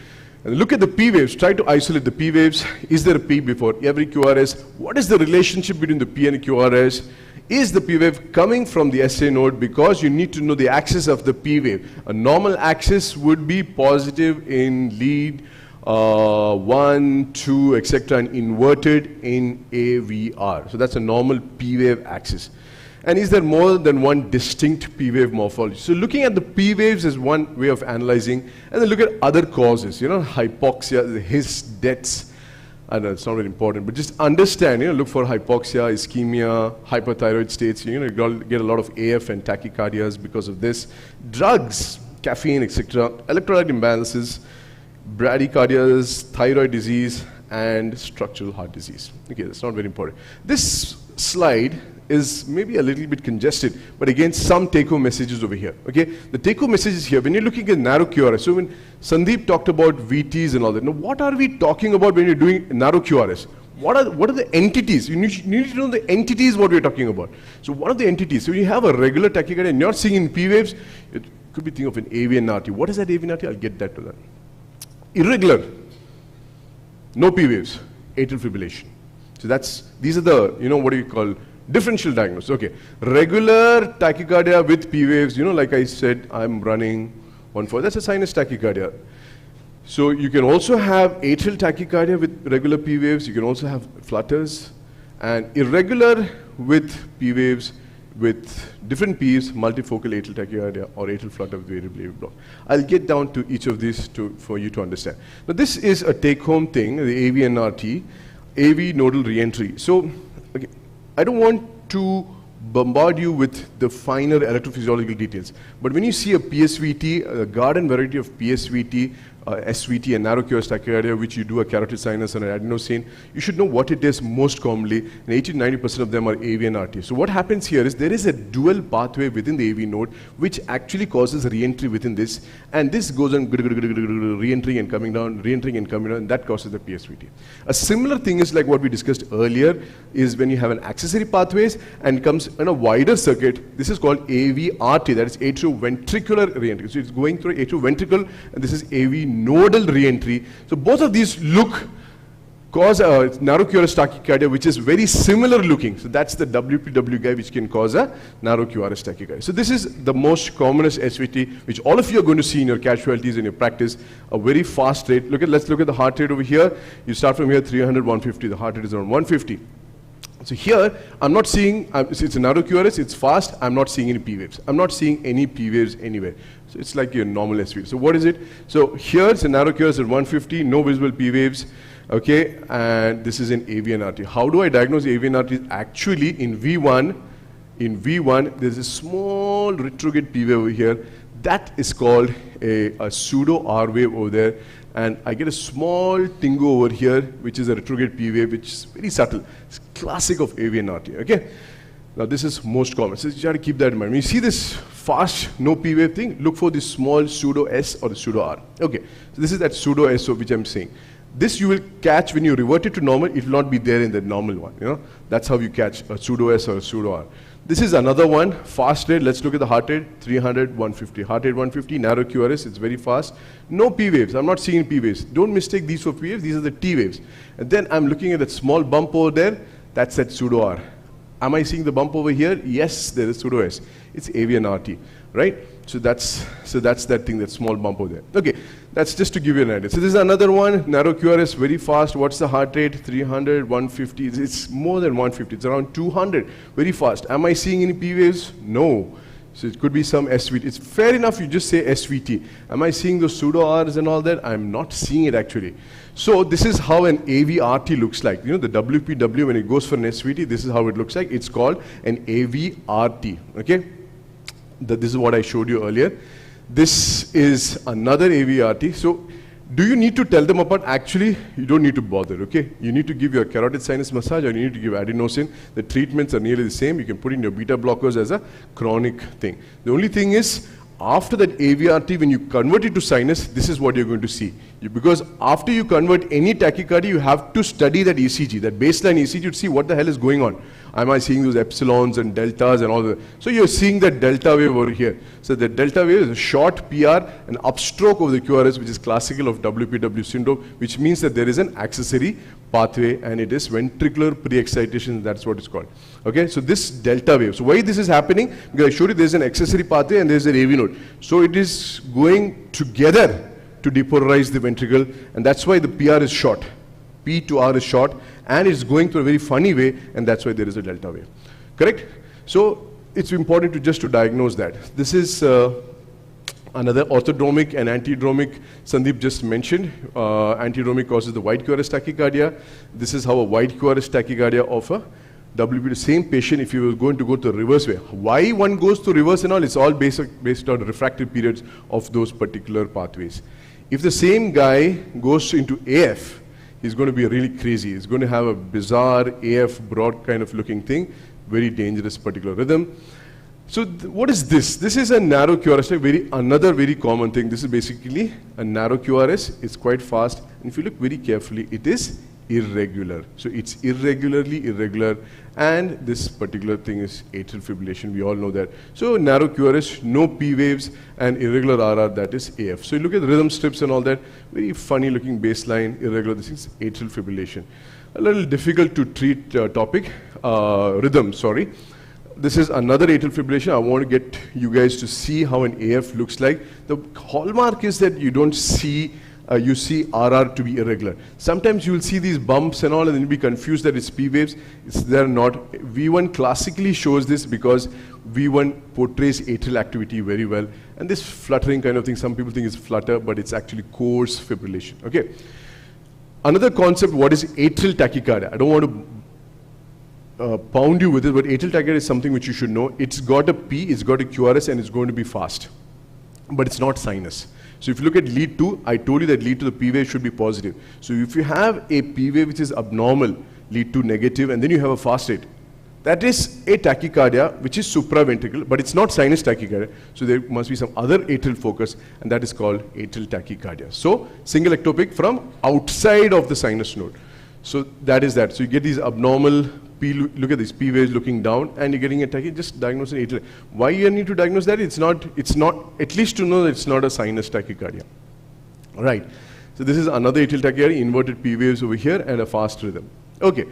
And look at the P waves. Try to isolate the P waves. Is there a P before every QRS? What is the relationship between the P and the QRS? Is the P wave coming from the SA node? Because you need to know the axis of the P wave. A normal axis would be positive in lead 1, 2, etc., and inverted in AVR. So that's a normal P wave axis. And is there more than one distinct P wave morphology? So looking at the P waves is one way of analyzing, and then look at other causes, hypoxia, his deaths. I know it's not very important, but just understand, look for hypoxia, ischemia, hyperthyroid states, you get a lot of AF and tachycardias because of this. Drugs, caffeine, etc., electrolyte imbalances, bradycardias, thyroid disease, and structural heart disease. Okay, that's not very important. This slide is maybe a little bit congested, but again, some take-home messages over here. Okay, the take-home message is here. When you're looking at narrow QRS, so when Sandeep talked about VTs and all that, now what are we talking about when you're doing narrow QRS? What are the entities? You need to know the entities what we're talking about. So what are the entities? So you have a regular tachycardia and you're seeing in P waves, it could be thinking of an AV and RT. What is that AV and RT? I'll get that to that. Irregular, no P waves, atrial fibrillation. So these are the, what do you call, differential diagnosis. Okay, regular tachycardia with P waves, like I said, I'm running 1/4. That's a sinus tachycardia. So you can also have atrial tachycardia with regular P waves. You can also have flutters, and irregular with P waves with different P's, multifocal atrial tachycardia or atrial flutter with variable AV block. I'll get down to each of these for you to understand. Now this is a take-home thing, the AV and RT, AV nodal reentry. So okay, I don't want to bombard you with the finer electrophysiological details, but when you see a PSVT, a garden variety of PSVT SVT and narrow QRS tachycardia, which you do a carotid sinus and an adenosine, you should know what it is most commonly, and 80-90% of them are AV and RT. So what happens here is there is a dual pathway within the AV node which actually causes re-entry within this, and this goes on re-entering and coming down, re-entering and coming down, and that causes the PSVT. A similar thing is like what we discussed earlier, is when you have an accessory pathways and comes in a wider circuit. This is called AV-RT, that is atrioventricular re-entry. So it's going through atrioventricle, and this is AV nodal re-entry. So both of these cause a narrow QRS tachycardia, which is very similar looking. So that's the WPW guy, which can cause a narrow QRS tachycardia. So this is the most commonest SVT, which all of you are going to see in your casualties in your practice, a very fast rate. Let's look at the heart rate over here. You start from here, 300, 150. The heart rate is around 150. So here, I'm not seeing, it's a narrow QRS, it's fast, I'm not seeing any P waves. I'm not seeing any P waves anywhere. So it's like your normal SVT. So what is it? So here, it's a narrow QRS at 150, no visible P waves, okay, and this is in AV and RT. How do I diagnose AV and RT? Actually, in V1, there's a small retrograde P wave over here. That is called a pseudo R wave over there. And I get a small tingo over here, which is a retrograde P wave, which is very subtle. It's classic of AV and RT, okay? Now this is most common, so you have to keep that in mind. When you see this fast, no P wave thing, look for this small pseudo S or the pseudo R. Okay, so this is that pseudo S which I'm saying. This you will catch when you revert it to normal, it will not be there in the normal one, you know? That's how you catch a pseudo S or a pseudo R. This is another one, fast rate. Let's look at the heart rate, 300, 150. Heart rate 150, narrow QRS, it's very fast. No P waves, I'm not seeing P waves. Don't mistake these for P waves, these are the T waves. And then I'm looking at that small bump over there, that's that pseudo R. Am I seeing the bump over here? Yes, there is pseudo S. It's AV and RT, right? So that's that thing, that small bump over there. Okay, that's just to give you an idea. So this is another one, narrow QRS, very fast. What's the heart rate? 300, 150. It's more than 150. It's around 200, very fast. Am I seeing any P waves? No. So it could be some SVT. It's fair enough you just say SVT. Am I seeing those pseudo R's and all that? I'm not seeing it actually. So this is how an AV-RT looks like. You know, the WPW, when it goes for an SVT, this is how it looks like. It's called an AV-RT, okay? This is what I showed you earlier. This is another AV-RT. So do you need to tell them apart? Actually, you don't need to bother, okay? You need to give your carotid sinus massage or you need to give adenosine. The treatments are nearly the same. You can put in your beta blockers as a chronic thing. The only thing is, after that AV-RT, when you convert it to sinus, this is what you're going to see. Because after you convert any tachycardia, you have to study that ECG, that baseline ECG, to see what the hell is going on. Am I seeing those epsilons and deltas and all that? So you're seeing that delta wave over here. So the delta wave is a short PR, an upstroke of the QRS, which is classical of WPW syndrome, which means that there is an accessory pathway and it is ventricular pre-excitation, that's what it's called. Okay, so this delta wave. So why this is happening? Because I showed you there's an accessory pathway and there's an AV node. So it is going together to depolarize the ventricle, and that's why the PR is short. P to R is short, and it's going through a very funny way, and that's why there is a delta wave. Correct? So it's important to just to diagnose that. This is another orthodromic and antidromic. Sandeep just mentioned. Antidromic causes the wide QRS tachycardia. This is how a wide QRS tachycardia of a WP, the same patient, if you were going to go to the reverse way. Why one goes to reverse and all, it's all based on refractive periods of those particular pathways. If the same guy goes into AF, he's going to be really crazy. He's going to have a bizarre AF broad kind of looking thing, very dangerous particular rhythm. So what is this? This is a narrow QRS, another very common thing. This is basically a narrow QRS. It's quite fast. And if you look very carefully, it is irregular. So it's irregularly irregular, and this particular thing is atrial fibrillation. We all know that. So narrow QRS, no P waves, and irregular RR, that is AF. So you look at the rhythm strips and all that, very funny looking baseline, irregular. This is atrial fibrillation. A little difficult to treat topic, rhythm, sorry. This is another atrial fibrillation. I want to get you guys to see how an AF looks like. The hallmark is that you don't see you see RR to be irregular. Sometimes you will see these bumps and all, and then you'll be confused that it's P waves. They're not. V1 classically shows this because V1 portrays atrial activity very well. And this fluttering kind of thing, some people think it's flutter, but it's actually coarse fibrillation. Okay. Another concept, what is atrial tachycardia? I don't want to pound you with it, but atrial tachycardia is something which you should know. It's got a P, it's got a QRS, and it's going to be fast. but it's not sinus. So if you look at lead 2, I told you that lead to the P wave should be positive. So if you have a P wave which is abnormal, lead to negative, and then you have a fast rate, that is a tachycardia, which is supraventricular, but it's not sinus tachycardia. So there must be some other atrial focus, and that is called atrial tachycardia. So single ectopic from outside of the sinus node. So that is that. So you get these abnormal P, look at these P waves looking down, and you're getting a tachy, just diagnose an atrial. Why you need to diagnose that? It's not, at least to know that it's not a sinus tachycardia. All right. So this is another atrial tachycardia, inverted P waves over here, and a fast rhythm. Okay,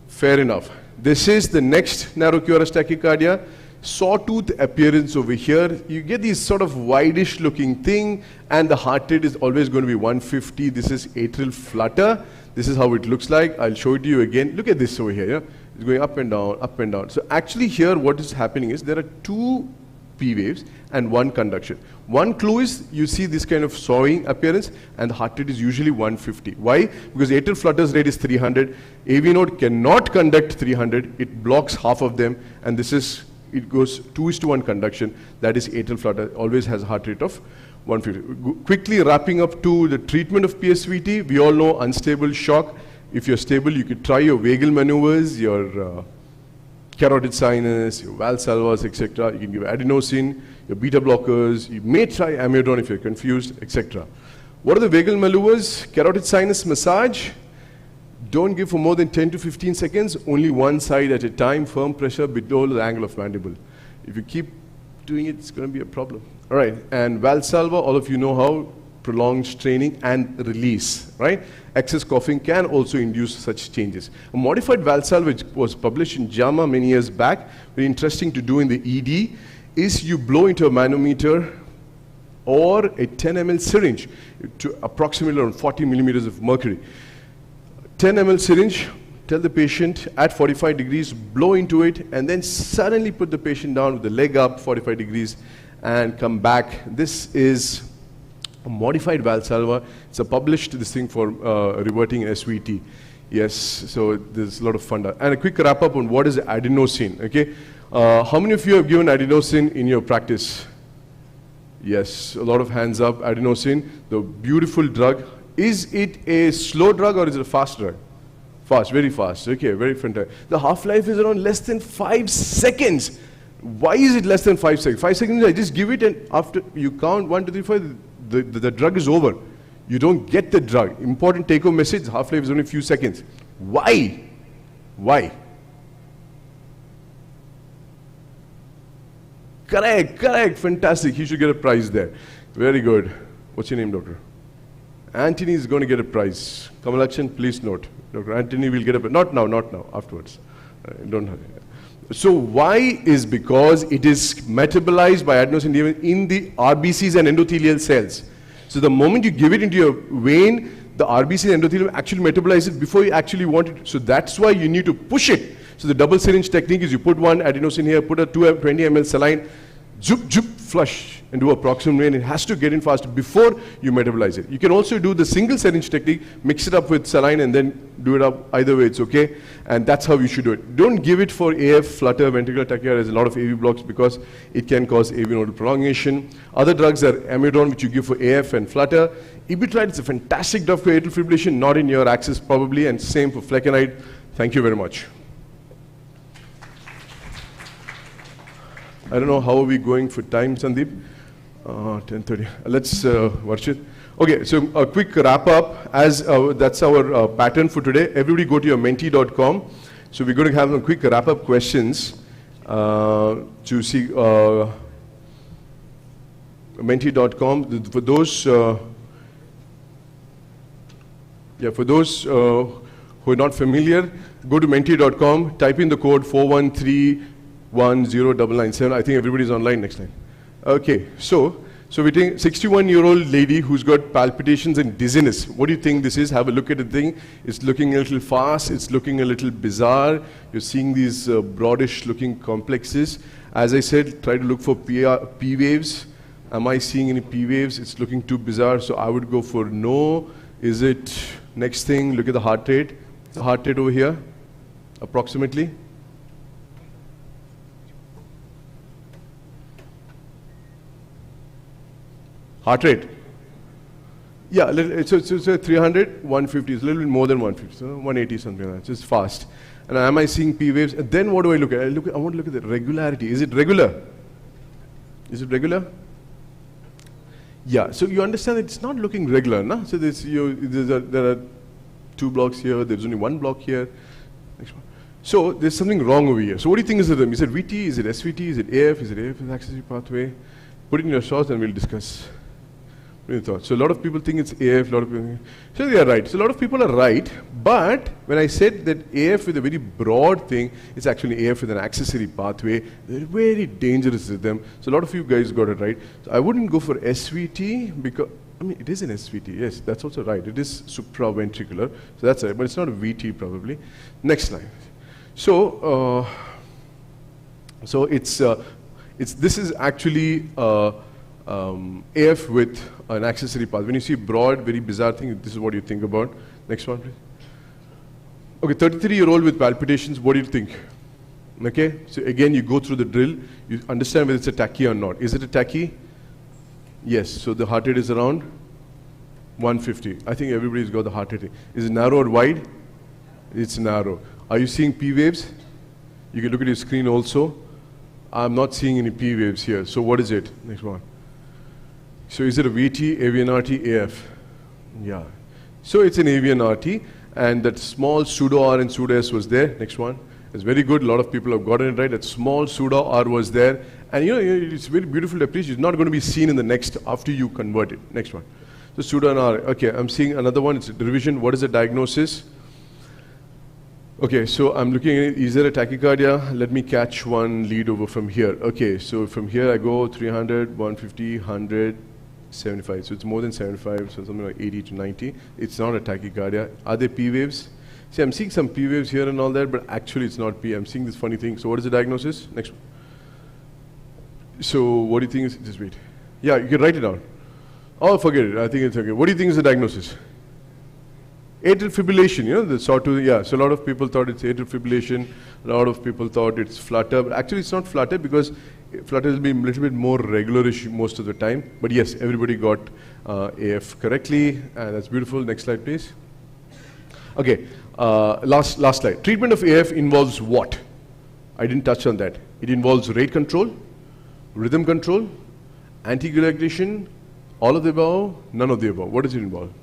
fair enough. This is the next narrow QRS tachycardia. Sawtooth appearance over here. You get these sort of whitish looking thing, and the heart rate is always going to be 150. This is atrial flutter. This is how it looks like. I'll show it to you again. Look at this over here. Yeah? It's going up and down, up and down. So actually here what is happening is there are 2 P waves and 1 conduction. One clue is you see this kind of sawing appearance, and the heart rate is usually 150. Why? Because atrial flutters rate is 300. AV node cannot conduct 300. It blocks half of them, and this is, it goes 2:1 conduction. That is atrial flutter, always has a heart rate of 150. Quickly wrapping up to the treatment of PSVT, we all know unstable shock. If you're stable, you could try your vagal maneuvers, your carotid sinus, your Valsalvas, etc. You can give adenosine, your beta blockers. You may try amiodarone if you're confused, etc. What are the vagal maneuvers? Carotid sinus massage. Don't give for more than 10 to 15 seconds, only one side at a time, firm pressure below the angle of mandible. If you keep doing it, it's going to be a problem. All right, and Valsalva, all of you know how, prolonged straining and release, right? Excess coughing can also induce such changes. A modified Valsalva, which was published in JAMA many years back, very interesting to do in the ED, is you blow into a manometer or a 10 ml syringe to approximately around 40 millimeters of mercury. 10 ml syringe, tell the patient at 45 degrees, blow into it, and then suddenly put the patient down with the leg up 45 degrees and come back. This is a modified Valsalva. It's a published this thing for reverting SVT. Yes, so there's a lot of fun. And a quick wrap up on what is adenosine, okay? How many of you have given adenosine in your practice? Yes, a lot of hands up. Adenosine, the beautiful drug. Is it a slow drug or is it a fast drug? Fast, very fast. Okay, very fantastic. The half-life is around less than 5 seconds. Why is it less than 5 seconds? 5 seconds, I just give it, and after you count 1, 2, 3, 4, the drug is over. You don't get the drug. Important take-home message, half-life is only a few seconds. Why? Why? Correct, fantastic. He should get a prize there. Very good. What's your name, doctor? Anthony is going to get a prize. Kamalakshan, please note. Dr. Anthony will get a prize. Not now, afterwards. Don't hurry. So why is because it is metabolized by adenosine in the RBCs and endothelial cells. So the moment you give it into your vein, the RBC and endothelium actually metabolize it before you actually want it. So that's why you need to push it. So the double syringe technique is you put one adenosine here, put a 20 ml saline, zoop, flush, and do a proximal vein. It has to get in fast before you metabolize it. You can also do the single syringe technique, mix it up with saline and then do it up. Either way, it's okay. And that's how you should do it. Don't give it for AF, flutter, ventricular tachycardia. There's a lot of AV blocks because it can cause AV nodal prolongation. Other drugs are amiodarone, which you give for AF and flutter. Ibutride is a fantastic drug for atrial fibrillation, not in your axis probably, and same for flecainide. Thank you very much. I don't know how are we going for time, Sandeep. 10:30. Let's watch it. Okay, so a quick wrap up. As that's our pattern for today. Everybody go to your menti.com. So we're going to have a quick wrap up questions to see menti.com. For those, for those who are not familiar, go to menti.com. Type in the code 413109997. I think everybody's online next time. Okay, so we're taking 61-year-old lady who's got palpitations and dizziness. What do you think this is? Have a look at the thing. It's looking a little fast. It's looking a little bizarre. You're seeing these broadish-looking complexes. As I said, try to look for P waves. Am I seeing any P waves? It's looking too bizarre, so I would go for no. Is it next thing? Look at the heart rate. The heart rate over here, approximately. Heart rate. Yeah, so 300, 150, it's a little bit more than 150, so 180 something like that, just fast. And am I seeing P waves? And then what do I look at? I want to look at the regularity. Is it regular? Is it regular? Yeah, so you understand that it's not looking regular, no? So there are 2 blocks here, there's only 1 block here. Next one. So there's something wrong over here. So what do you think is the rhythm? Is it VT, is it SVT, is it AF, is it AF is accessory pathway? Put it in your thoughts and we'll discuss. So a lot of people think it's AF, a lot of people think, so they are right. So a lot of people are right, but when I said that AF is a very broad thing, it's actually AF with an accessory pathway, very dangerous rhythm. So a lot of you guys got it right. So I wouldn't go for SVT because, I mean, it is an SVT, yes, that's also right. It is supraventricular, so that's right, but it's not a VT probably. Next slide. So, this is actually AF with an accessory path. When you see broad, very bizarre thing, this is what you think about. Next one, please. Okay, 33-year-old with palpitations, what do you think? Okay, so again, you go through the drill, you understand whether it's a tachy or not. Is it a tachy? Yes, so the heart rate is around 150. I think everybody's got the heart rate. Is it narrow or wide? It's narrow. Are you seeing P waves? You can look at your screen also. I'm not seeing any P waves here. So what is it? Next one. So is it a VT, AVNRT, AF? Yeah. So it's an AVNRT, and that small pseudo R and pseudo S was there. Next one. It's very good. A lot of people have gotten it right. That small pseudo R was there. And you know, it's very beautiful to appreciate. It's not going to be seen in the next after you convert it. Next one. So pseudo and R. Okay, I'm seeing another one. It's a revision. What is the diagnosis? Okay, so I'm looking at it. Is there a tachycardia? Let me catch one lead over from here. Okay, so from here I go 300, 150, 100, 75. So it's more than 75, so something like 80 to 90. It's not a tachycardia. Are there P waves? See, I'm seeing some P waves here and all that, but actually it's not P. I'm seeing this funny thing. So what is the diagnosis? Next one. So what do you think is, just wait. Yeah, you can write it down. Oh, forget it. I think it's okay. What do you think is the diagnosis? Atrial fibrillation, you know, the sawtooth, yeah. So a lot of people thought it's atrial fibrillation. A lot of people thought it's flutter, but actually it's not flutter because flutter will be a little bit more regularish most of the time. But yes, everybody got AF correctly, and that's beautiful. Next slide, please. Okay, last slide. Treatment of AF involves what? I didn't touch on that. It involves rate control, rhythm control, anticoagulation, all of the above, none of the above. What does it involve?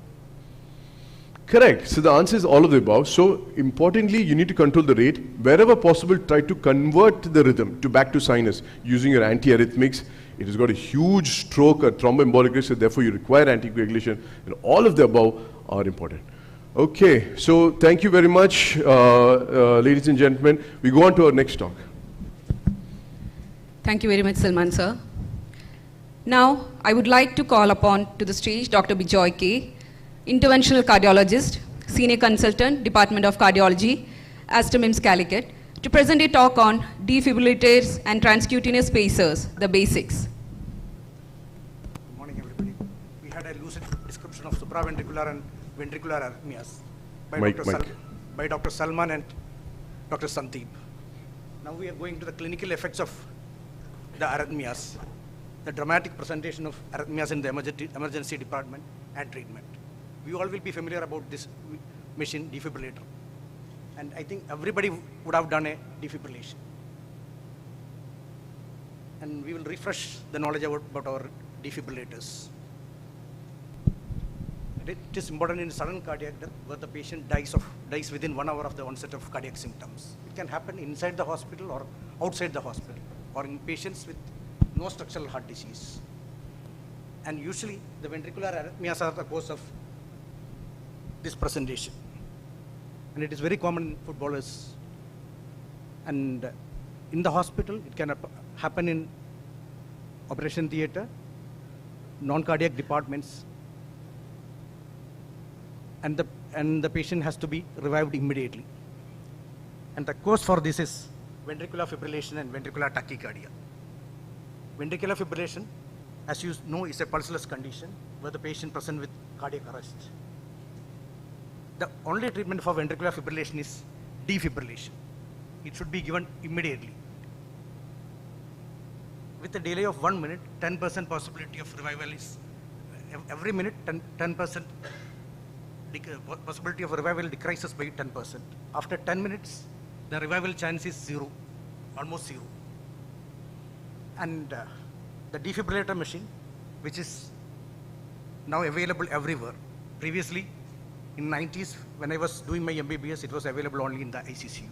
Correct. So the answer is all of the above. So importantly, you need to control the rate. Wherever possible, try to convert the rhythm back to sinus using your antiarrhythmics. It has got a huge stroke, a thromboembolic risk, so therefore you require anticoagulation. And all of the above are important. Okay, so thank you very much, ladies and gentlemen. We go on to our next talk. Thank you very much, Salman sir. Now, I would like to call upon to the stage Dr. Bijoy K., Interventional Cardiologist, Senior Consultant, Department of Cardiology, Aster MIMS Calicut, to present a talk on defibrillators and transcutaneous pacers, the basics. Good morning, everybody. We had a lucid description of supraventricular and ventricular arrhythmias by Dr. Salman and Dr. Sandeep. Now we are going to the clinical effects of the arrhythmias, the dramatic presentation of arrhythmias in the emergency department and treatment. We all will be familiar about this machine, defibrillator. And I think everybody would have done a defibrillation. And we will refresh the knowledge about our defibrillators. It is important in sudden cardiac death where the patient dies within 1 hour of the onset of cardiac symptoms. It can happen inside the hospital or outside the hospital, or in patients with no structural heart disease. And usually the ventricular arrhythmias are the cause of this presentation. And it is very common in footballers. And in the hospital, it can happen in operation theater, non-cardiac departments, and the patient has to be revived immediately. And the cause for this is ventricular fibrillation and ventricular tachycardia. Ventricular fibrillation, as you know, is a pulseless condition where the patient presents with cardiac arrest. The only treatment for ventricular fibrillation is defibrillation. It should be given immediately. With a delay of 1 minute, 10% possibility of revival is every minute 10% possibility of revival decreases by 10%. After 10 minutes, the revival chance is zero, almost zero. And the defibrillator machine, which is now available everywhere. Previously, in 90s, when I was doing my MBBS, it was available only in the ICCU,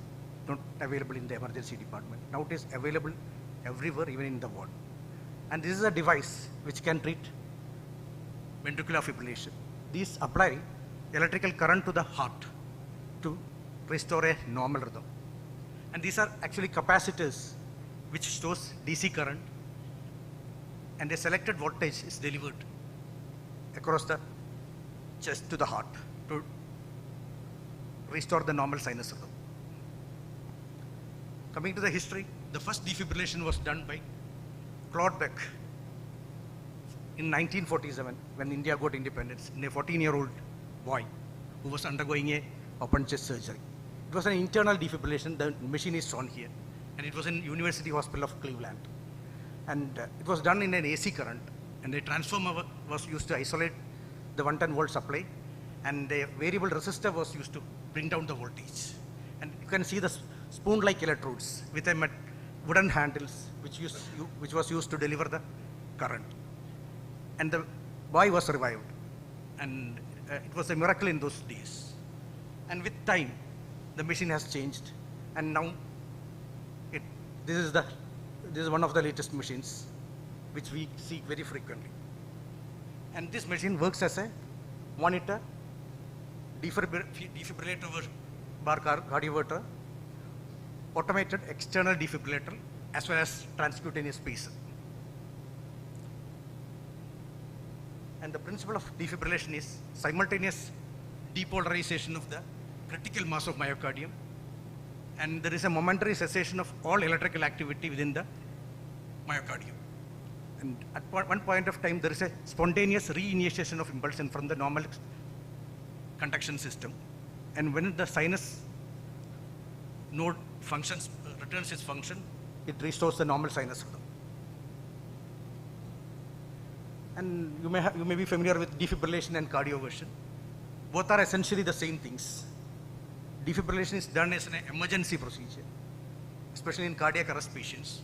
not available in the emergency department. Now it is available everywhere, even in the ward. And this is a device which can treat ventricular fibrillation. These apply electrical current to the heart to restore a normal rhythm. And these are actually capacitors which stores DC current, and a selected voltage is delivered across the chest to the heart to restore the normal sinus rhythm. Coming to the history, the first defibrillation was done by Claude Beck in 1947 when India got independence in a 14-year-old boy who was undergoing a open chest surgery. It was an internal defibrillation. The machine is shown here, and it was in University Hospital of Cleveland. And it was done in an AC current, and a transformer was used to isolate the 110 volt supply, and a variable resistor was used to bring down the voltage. And you can see the spoon-like electrodes with a wooden handles which was used to deliver the current. And the boy was revived, and it was a miracle in those days. And with time, the machine has changed, and now this is one of the latest machines which we see very frequently. And this machine works as a monitor, defibrillator bar cardioverter, automated external defibrillator, as well as transcutaneous pacer. And the principle of defibrillation is simultaneous depolarization of the critical mass of myocardium, and there is a momentary cessation of all electrical activity within the myocardium. And at one point of time, there is a spontaneous reinitiation of impulsion from the normal conduction system. And when the sinus node functions, returns its function, it restores the normal sinus rhythm. And you may be familiar with defibrillation and cardioversion. Both are essentially the same things. Defibrillation is done as an emergency procedure, especially in cardiac arrest patients,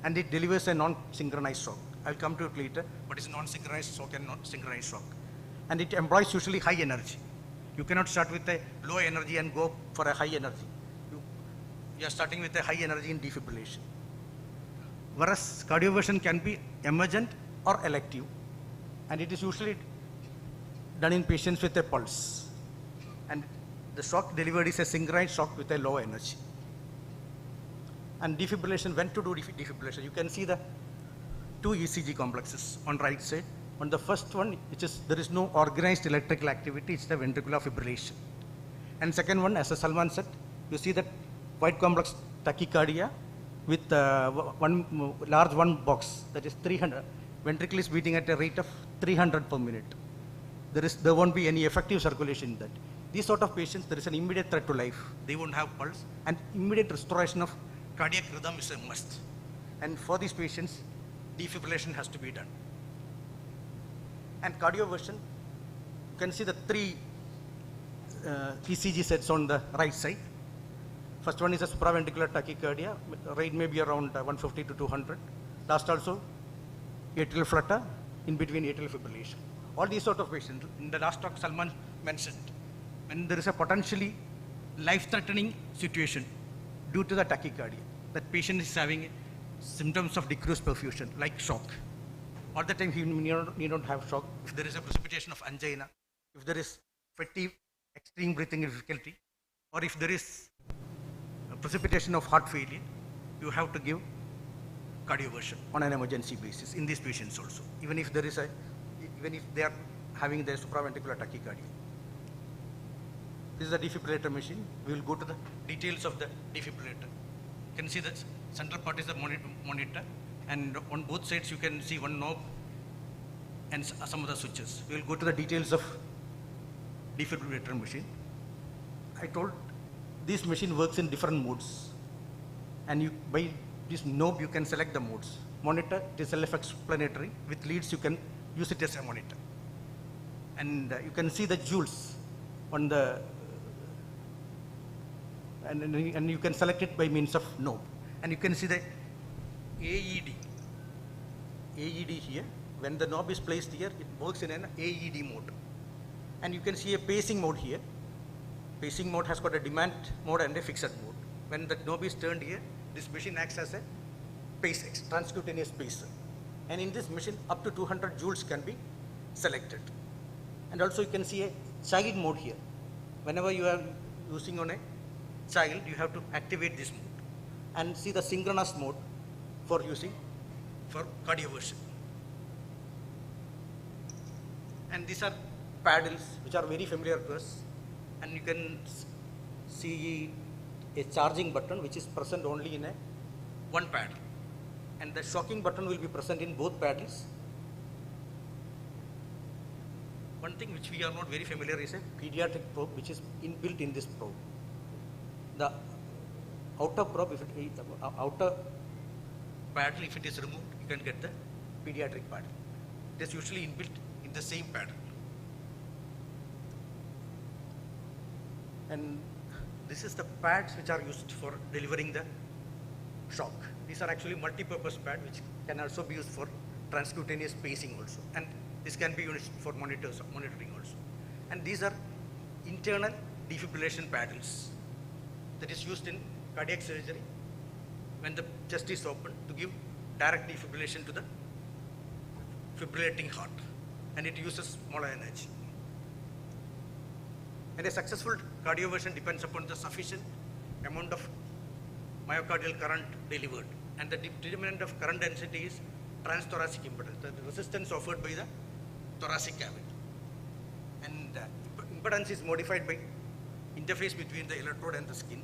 and it delivers a non-synchronized shock. I'll come to it later, but it's non-synchronized shock and non-synchronized shock. And it employs usually high energy. You cannot start with a low energy and go for a high energy. You are starting with a high energy in defibrillation. Whereas cardioversion can be emergent or elective, and it is usually done in patients with a pulse. And the shock delivered is a synchronized shock with a low energy. And defibrillation, when to do defibrillation? You can see the two ECG complexes on right side. On the first one, there is no organized electrical activity, it's the ventricular fibrillation. And second one, as Salman said, you see that white complex tachycardia with large one box, that is 300. Ventricle is beating at a rate of 300 per minute. There won't be any effective circulation in that. These sort of patients, there is an immediate threat to life. They won't have pulse, and immediate restoration of cardiac rhythm is a must. And for these patients, defibrillation has to be done. And cardioversion, you can see the three ECG sets on the right side. First one is a supraventricular tachycardia. Rate may be around 150 to 200. Last also, atrial flutter, in between atrial fibrillation. All these sort of patients, in the last talk Salman mentioned, when there is a potentially life-threatening situation due to the tachycardia, that patient is having symptoms of decreased perfusion, like shock. All the time he need not have shock. If there is a precipitation of angina, if there is fatigue, extreme breathing difficulty, or if there is a precipitation of heart failure, you have to give cardioversion on an emergency basis in these patients also, even if they are having their supraventricular tachycardia. This is the defibrillator machine. We will go to the details of the defibrillator. You can see the central part is the monitor, and on both sides you can see one knob and some of the switches. We will go to the details of defibrillator machine. I told this machine works in different modes, and by this knob you can select the modes. Monitor, it is self-explanatory. With leads you can use it as a monitor. And you can see the jewels on the, and you can select it by means of knob. And you can see the AED here. When the knob is placed here, it works in an AED mode. And you can see a pacing mode here. Pacing mode has got a demand mode and a fixed mode. When the knob is turned here, this machine acts as a transcutaneous pacer. And in this machine, up to 200 joules can be selected. And also you can see a child mode here. Whenever you are using on a child, you have to activate this mode. And see the synchronous mode for using for cardioversion. And these are paddles, which are very familiar to us. And you can see a charging button, which is present only in one paddle. And the shocking button will be present in both paddles. One thing which we are not very familiar is a pediatric probe, which is inbuilt in this probe. The outer probe, outer paddle, if it is removed, you can get the pediatric paddle. It is usually inbuilt in the same paddle. And this is the pads which are used for delivering the shock. These are actually multi-purpose pad, which can also be used for transcutaneous pacing also. And this can be used for monitoring also. And these are internal defibrillation paddles that is used in cardiac surgery when the chest is open to give direct defibrillation to the fibrillating heart. And it uses smaller energy. And a successful cardioversion depends upon the sufficient amount of myocardial current delivered. And the determinant of current density is transthoracic impedance, the resistance offered by the thoracic cavity. And impedance is modified by interface between the electrode and the skin.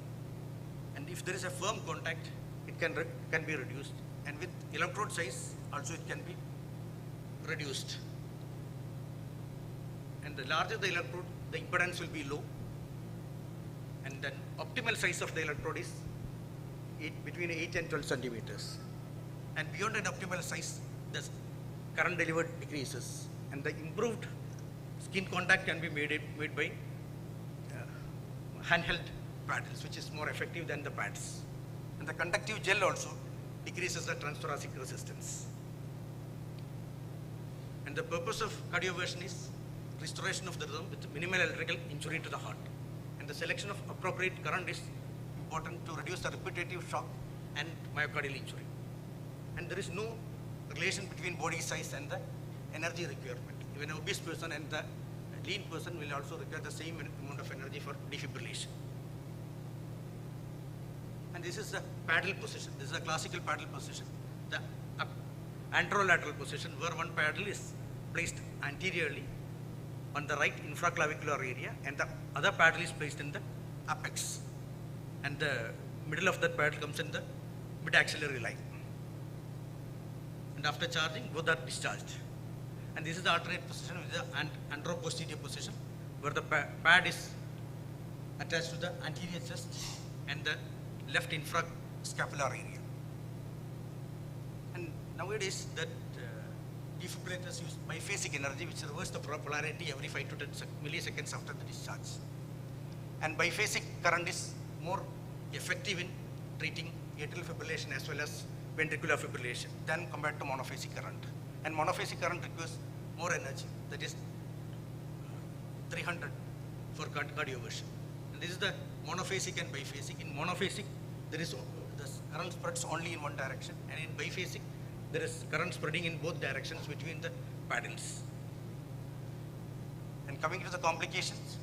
And if there is a firm contact, it can be reduced. And with electrode size, also it can be reduced. And the larger the electrode, the impedance will be low. And then optimal size of the electrode is between 8 and 12 centimeters. And beyond an optimal size, the current delivered decreases. And the improved skin contact can be made by handheld paddles, which is more effective than the pads. And the conductive gel also decreases the transthoracic resistance. And the purpose of cardioversion is restoration of the rhythm with minimal electrical injury to the heart. And the selection of appropriate current is important to reduce the repetitive shock and myocardial injury. And there is no relation between body size and the energy requirement. Even an obese person and the lean person will also require the same amount of energy for defibrillation. And this is the paddle position. This is a classical paddle position. The anterolateral position, where one paddle is placed anteriorly on the right infraclavicular area, and the other paddle is placed in the apex. And the middle of that paddle comes in the mid-axillary line. And after charging, both are discharged. And this is the alternate position, which is the anteroposterior position, where the pad is attached to the anterior chest and the left infrascapular area. And nowadays, that defibrillators use biphasic energy, which reverses the polarity every 5 to 10 milliseconds after the discharge. And biphasic current is more effective in treating atrial fibrillation as well as ventricular fibrillation than compared to monophasic current. And monophasic current requires more energy, that is 300 for cardioversion. And this is the monophasic and biphasic. In monophasic, there is the current spreads only in one direction, and in biphasic, there is current spreading in both directions between the paddles. And coming to the complications,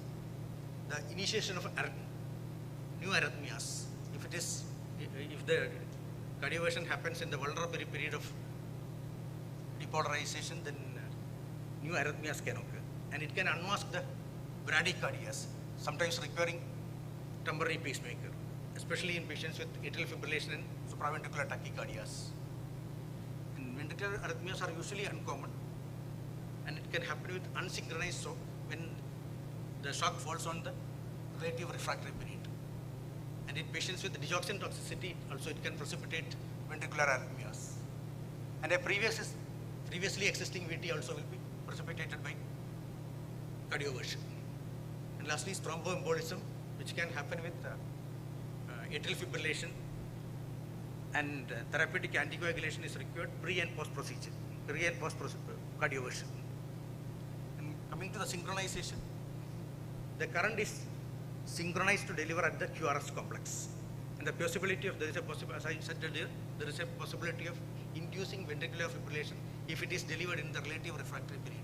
the initiation of new arrhythmias. If the cardioversion happens in the vulnerable period of depolarization, then new arrhythmias can occur. And it can unmask the bradycardias, sometimes requiring temporary pacemaker, especially in patients with atrial fibrillation and supraventricular tachycardias. And ventricular arrhythmias are usually uncommon, and it can happen with unsynchronized shock when the shock falls on the relative refractory period. And in patients with digoxin toxicity, also it can precipitate ventricular arrhythmias. And a previously existing VT also will be precipitated by cardioversion. And lastly is thromboembolism, which can happen with atrial fibrillation, and therapeutic anticoagulation is required pre and post procedure, cardioversion. And coming to the synchronization, the current is synchronized to deliver at the QRS complex. And the possibility of, as I said earlier, there is a possibility of inducing ventricular fibrillation if it is delivered in the relative refractory period.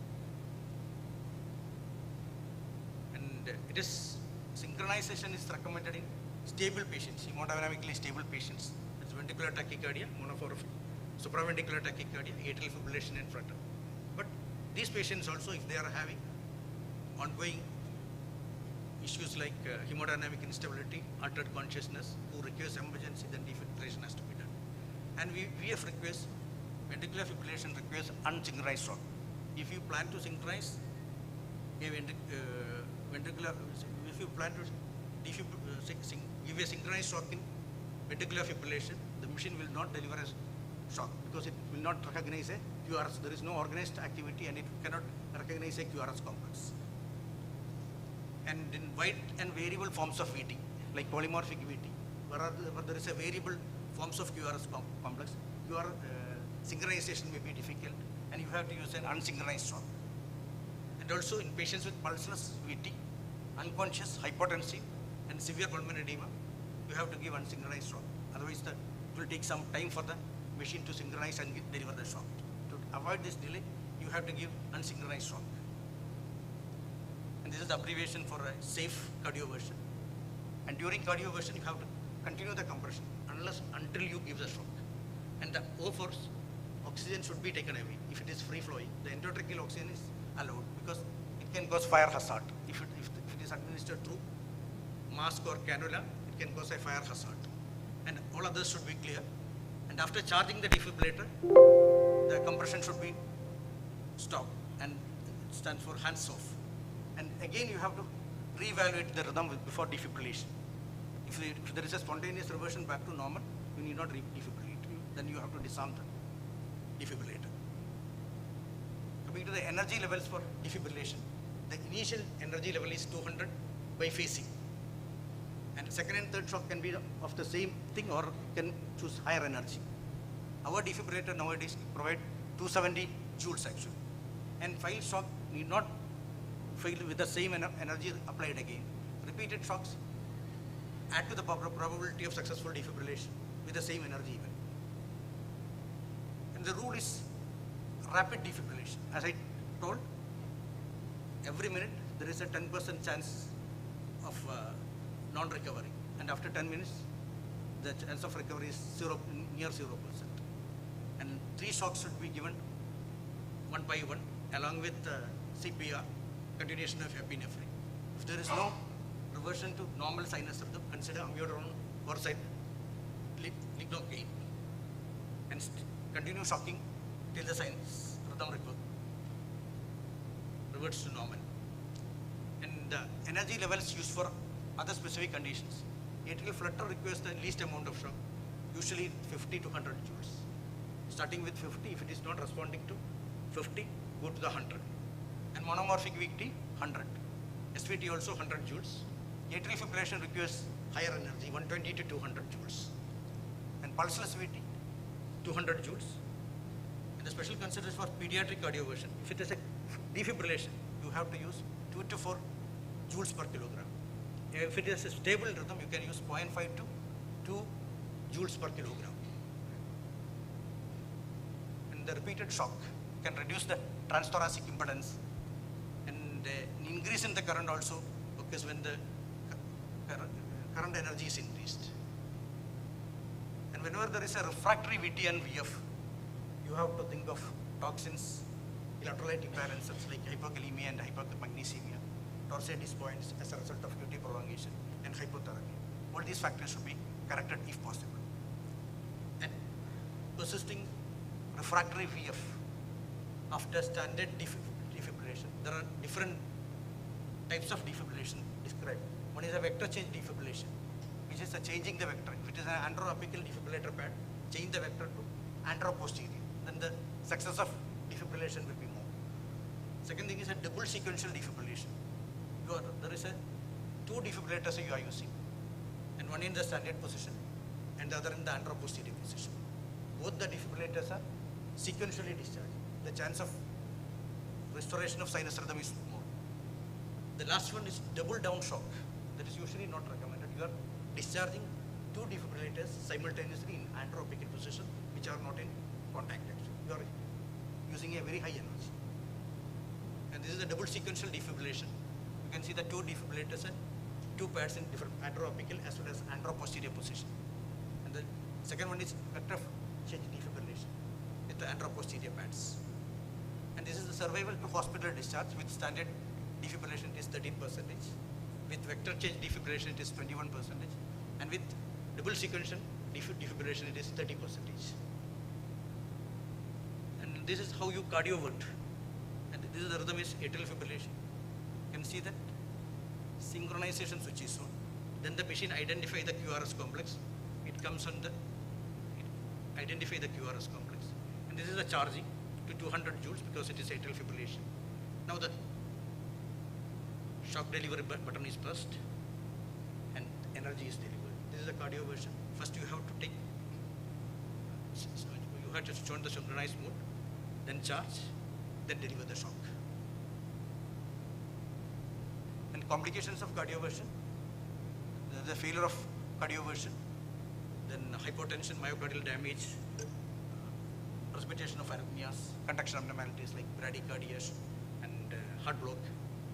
And it is, synchronization is recommended in stable patients, hemodynamically stable patients. It's ventricular tachycardia, monophorophic, supraventricular tachycardia, atrial fibrillation and flutter. But these patients also, if they are having ongoing issues like hemodynamic instability, altered consciousness, who requires emergency, then defibrillation has to be done. And VF requires, ventricular fibrillation requires unsynchronized shock. If you plan to synchronize a ventricular, if you plan to give a synchronized shock in ventricular fibrillation, the machine will not deliver a shock because it will not recognize a QRS. There is no organized activity and it cannot recognize a QRS complex. And in wide and variable forms of VT, like polymorphic VT, where there is a variable forms of QRS complex, synchronization may be difficult and you have to use an unsynchronized shock. And also in patients with pulseless VT, unconscious, hypotensive, and severe pulmonary edema, you have to give unsynchronized shock. Otherwise, it will take some time for the machine to synchronize and deliver the shock. To avoid this delay, you have to give unsynchronized shock. And this is the abbreviation for a safe cardioversion. And during cardioversion, you have to continue the compression until you give the shock. And the O force, oxygen should be taken away. If it is free flowing, the endotracheal oxygen is allowed because it can cause fire hazard. If it is administered through mask or cannula, it can cause a fire hazard. And all others should be clear. And after charging the defibrillator, the compression should be stopped, and it stands for hands off. And again, you have to reevaluate the rhythm before defibrillation. If there is a spontaneous reversion back to normal, you need not defibrillate. Then you have to disarm the defibrillator. Coming to the energy levels for defibrillation, the initial energy level is 200 by phasing. And second and third shock can be of the same thing or can choose higher energy. Our defibrillator nowadays provide 270 joules actually. And failed shock need not fail with the same energy applied again. Repeated shocks add to the probability of successful defibrillation with the same energy even. And the rule is rapid defibrillation. As I told, every minute there is a 10% chance of non-recovery, and after 10 minutes, the chance of recovery is near 0%. And 3 shocks should be given one by one, along with CPR, continuation of epinephrine. If there is no reversion to normal sinus rhythm, consider amiodarone or lignocaine, and continue shocking till the sinus rhythm reverts to normal. And the energy levels used for other specific conditions. Atrial flutter requires the least amount of shock, usually 50 to 100 joules. Starting with 50, if it is not responding to 50, go to the 100. And monomorphic VT, 100. SVT also 100 joules. Atrial fibrillation requires higher energy, 120 to 200 joules. And pulseless VT, 200 joules. And the special consideration for pediatric cardioversion, if it is a defibrillation, you have to use 2 to 4 joules per kilogram. If it is a stable rhythm, you can use 0.5 to 2 joules per kilogram. And the repeated shock can reduce the transthoracic impedance, and an increase in the current also occurs when the current energy is increased. And whenever there is a refractory VT and VF, you have to think of toxins, electrolyte imbalances like hypokalemia and hypomagnesemia, torsade dispoints as a result of QT prolongation, and hypothermia. All these factors should be corrected if possible. And persisting refractory VF after standard defibrillation, there are different types of defibrillation described. One is a vector change defibrillation, which is changing the vector. If it is an anteroapical defibrillator pad, change the vector to anteroposterior. Then the success of defibrillation will be more. Second thing is a double sequential defibrillation. There is two defibrillators you are using, and one in the standard position and the other in the anteroposterior position. Both the defibrillators are sequentially discharged. The chance of restoration of sinus rhythm is more. The last one is double down shock. That is usually not recommended. You are discharging two defibrillators simultaneously in anteroapical position, which are not in contact actually. You are using a very high energy. And this is a double sequential defibrillation. You can see the two defibrillators and two pads in different anteroapical as well as anteroposterior position. And the second one is vector change defibrillation with the anteroposterior pads. And this is the survival to hospital discharge. With standard defibrillation it is 13%. With vector change defibrillation it is 21%. And with double sequential defibrillation it is 30%. And this is how you cardiovert. And this is the rhythm is atrial fibrillation. You can see that synchronization switch is on. Then the machine identify the QRS complex. It comes on the identify the QRS complex. And this is the charging to 200 joules because it is atrial fibrillation. Now the shock delivery button is pressed and energy is delivered. This is the cardioversion. First you have to take, you have to switch on the synchronized mode, then charge, then deliver the shock. And complications of cardioversion, the failure of cardioversion, then hypotension, myocardial damage, precipitation of arrhythmias, conduction abnormalities like bradycardia and heart block,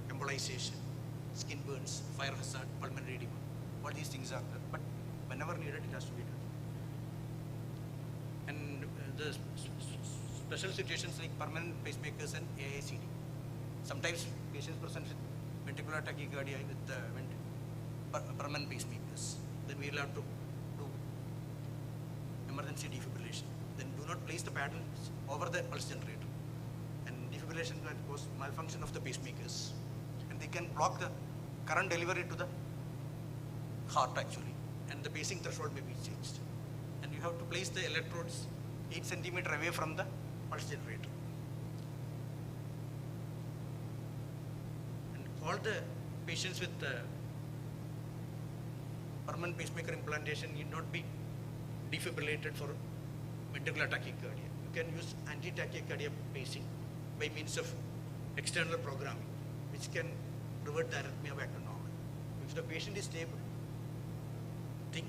embolization, skin burns, fire hazard, pulmonary edema. All these things are there, but whenever needed, it has to be done. And the special situations like permanent pacemakers and AICD. Sometimes patients present with ventricular tachycardia with permanent pacemakers. Then we will have to do emergency defibrillation. Then do not place the paddles over the pulse generator. And defibrillation can cause malfunction of the pacemakers. And they can block the current delivery to the heart actually. And the pacing threshold may be changed. And you have to place the electrodes 8 centimeters away from the pulse generator. And all the patients with permanent pacemaker implantation need not be defibrillated for ventricular tachycardia. You can use anti-tachycardia pacing by means of external programming, which can revert the arrhythmia back to normal. If the patient is stable, think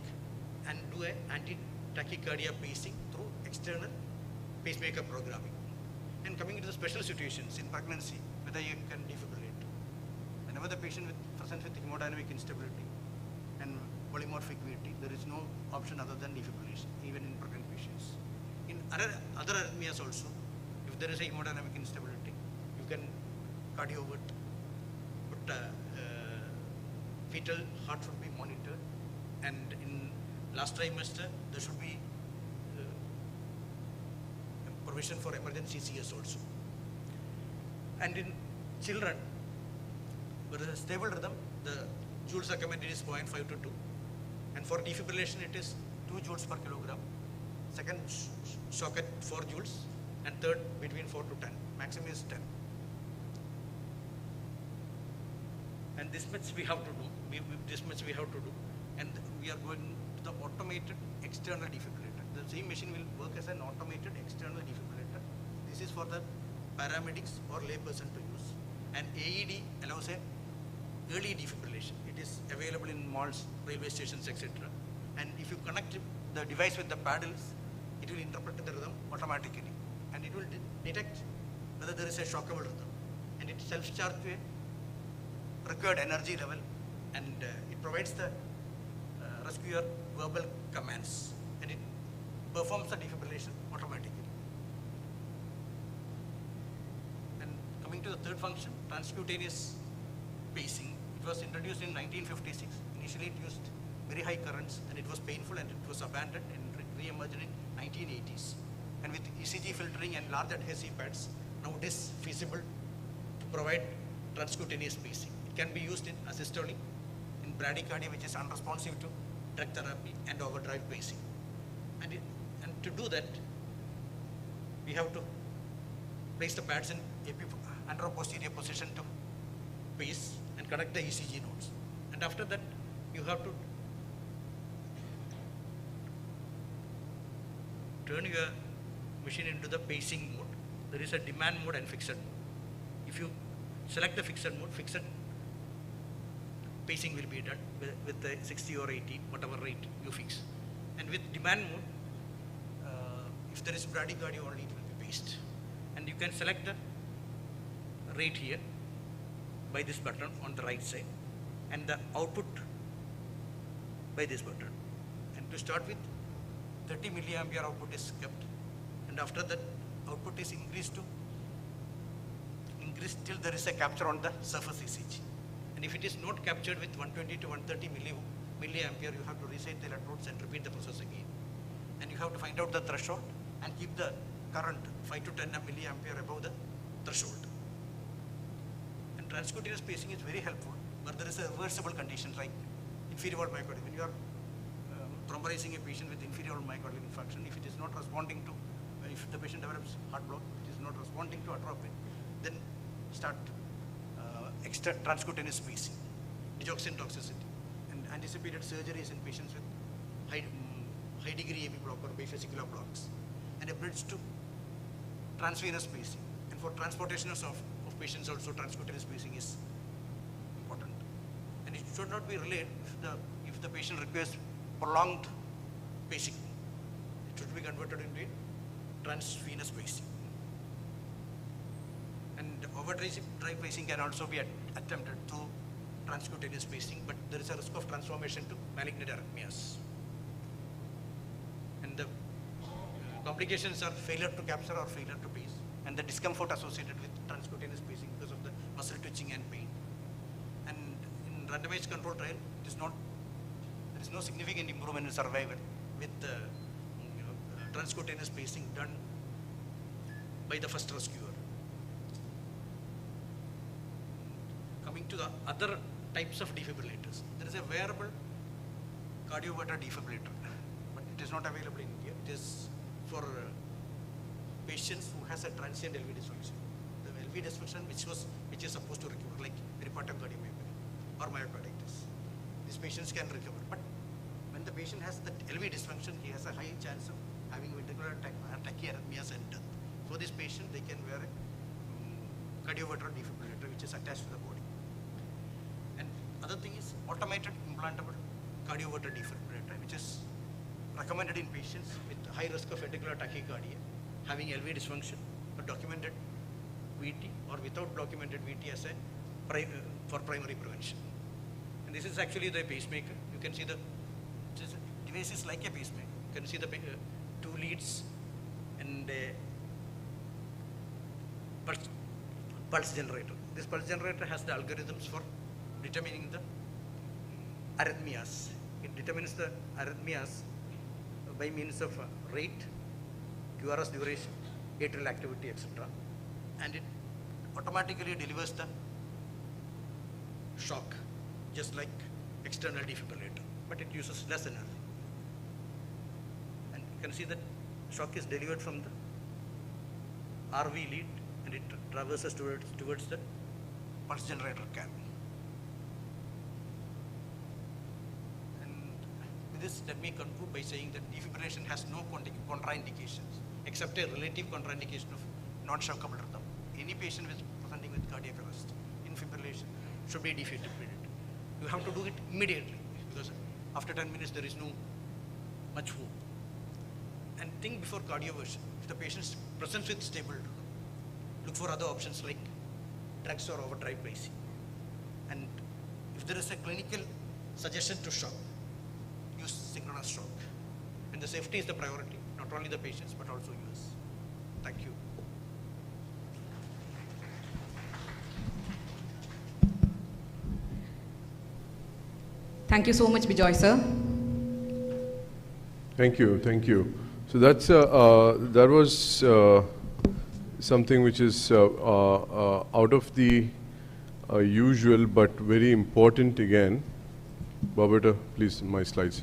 and do an anti-tachycardia pacing through external pacemaker programming. And coming to the special situations in pregnancy, whether you can defibrillate. Whenever the patient presents with hemodynamic instability and polymorphic VT, there is no option other than defibrillation, even in pregnant patients. In other arrhythmias also, if there is a hemodynamic instability, you can cardiovert, but fetal heart should be monitored, and in last trimester there should be provision for emergency CS also. And in children, with a stable rhythm, the joules recommended is 0.5 to 2. And for defibrillation, it is 2 joules per kilogram. Second shock at 4 joules, and third between 4 to 10. Maximum is 10. And this much we have to do. This much we have to do. And we are going to the automated external defibrillator. The same machine will work as an automated external defibrillator. This is for the paramedics or layperson to use. And AED allows an early defibrillation. It is available in malls, railway stations, etc. And if you connect the device with the paddles, it will interpret the rhythm automatically. And it will detect whether there is a shockable rhythm. And it self-charges to a required energy level, and it provides the rescuer verbal commands, and it performs the defibrillation automatically. And coming to the third function, transcutaneous pacing. It was introduced in 1956. Initially it used very high currents, and it was painful, and it was abandoned and re-emerged in 1980s. And with ECG filtering and large adhesive pads, now it is feasible to provide transcutaneous pacing. It can be used in asystole, in bradycardia, which is unresponsive to drug therapy, and overdrive pacing. And to do that, we have to place the pads in antero-posterior position to pace and connect the ECG nodes. And after that, you have to turn your machine into the pacing mode. There is a demand mode and fixed mode. If you select the fixed mode, fixed pacing will be done with the 60 or 80, whatever rate you fix. And with demand mode, if there is bradycardia only, it will be paced. And you can select the rate here by this button on the right side, and the output by this button. And to start with, 30 milliampere output is kept, and after that, output is increased till there is a capture on the surface ECG. And if it is not captured with 120 to 130 milliampere, you have to reset the electrodes and repeat the process again. And you have to find out the threshold and keep the current 5 to 10 milliampere above the threshold. And transcutaneous pacing is very helpful, but there is a reversible condition like inferior wall myocardial. When you are thrombolizing a patient with inferior wall myocardial infarction, if it is not responding to, if the patient develops heart block, it is not responding to atropine, then start extra transcutaneous pacing, digoxin toxicity, and anticipated surgeries in patients with high degree AV block or bifascicular blocks, and a bridge to transvenous pacing. And for transportation of patients also, transcutaneous pacing is important. And it should not be relayed if the patient requires prolonged pacing. It should be converted into transvenous pacing. And overdrive pacing can also be attempted through transcutaneous pacing, but there is a risk of transformation to malignant arrhythmias. And the complications are failure to capture or failure to pace, and the discomfort associated with transcutaneous pacing because of the muscle twitching and pain. And in randomized control trial, there is no significant improvement in survival with transcutaneous pacing done by the first rescuer. Coming to the other types of defibrillators, there is a wearable cardioverter defibrillator, but it is not available in India. It is for patients who has a transient LV dysfunction. The LV dysfunction which is supposed to recover, like pericardial cardiomyopathy or myocarditis. These patients can recover, but when the patient has the LV dysfunction, he has a high chance of having ventricular tachyarrhythmias and death. For this patient, they can wear a cardioverter defibrillator which is attached to the body. And other thing is automated implantable cardioverter defibrillator, which is recommended in patients with high risk of ventricular tachycardia, having LV dysfunction, or documented VT, or without documented VT as for primary prevention. And this is actually the pacemaker. You can see the device is like a pacemaker. You can see the two leads and a pulse generator. This pulse generator has the algorithms for determining the arrhythmias. It determines the arrhythmias by means of rate, QRS duration, atrial activity, etc. And it automatically delivers the shock, just like external defibrillator, but it uses less energy. And you can see that shock is delivered from the RV lead, and it traverses towards the pulse generator cap. And with this, let me conclude by saying that defibrillation has no contraindications, except a relative contraindication of non-shock coupled rhythm. Any patient presenting with cardiac arrest in fibrillation should be defibrillated. You have to do it immediately, because after 10 minutes there is no much hope. And think before cardioversion. If the patient presents with stable rhythm, look for other options like drugs or overdrive pacing. And if there is a clinical suggestion to shock, use synchronous shock. And the safety is the priority, not only the patients but also yours. Thank you. Thank you so much, Bijoy sir. Thank you, thank you. So that's that was something which is out of the usual but very important again. Babata, please, my slides.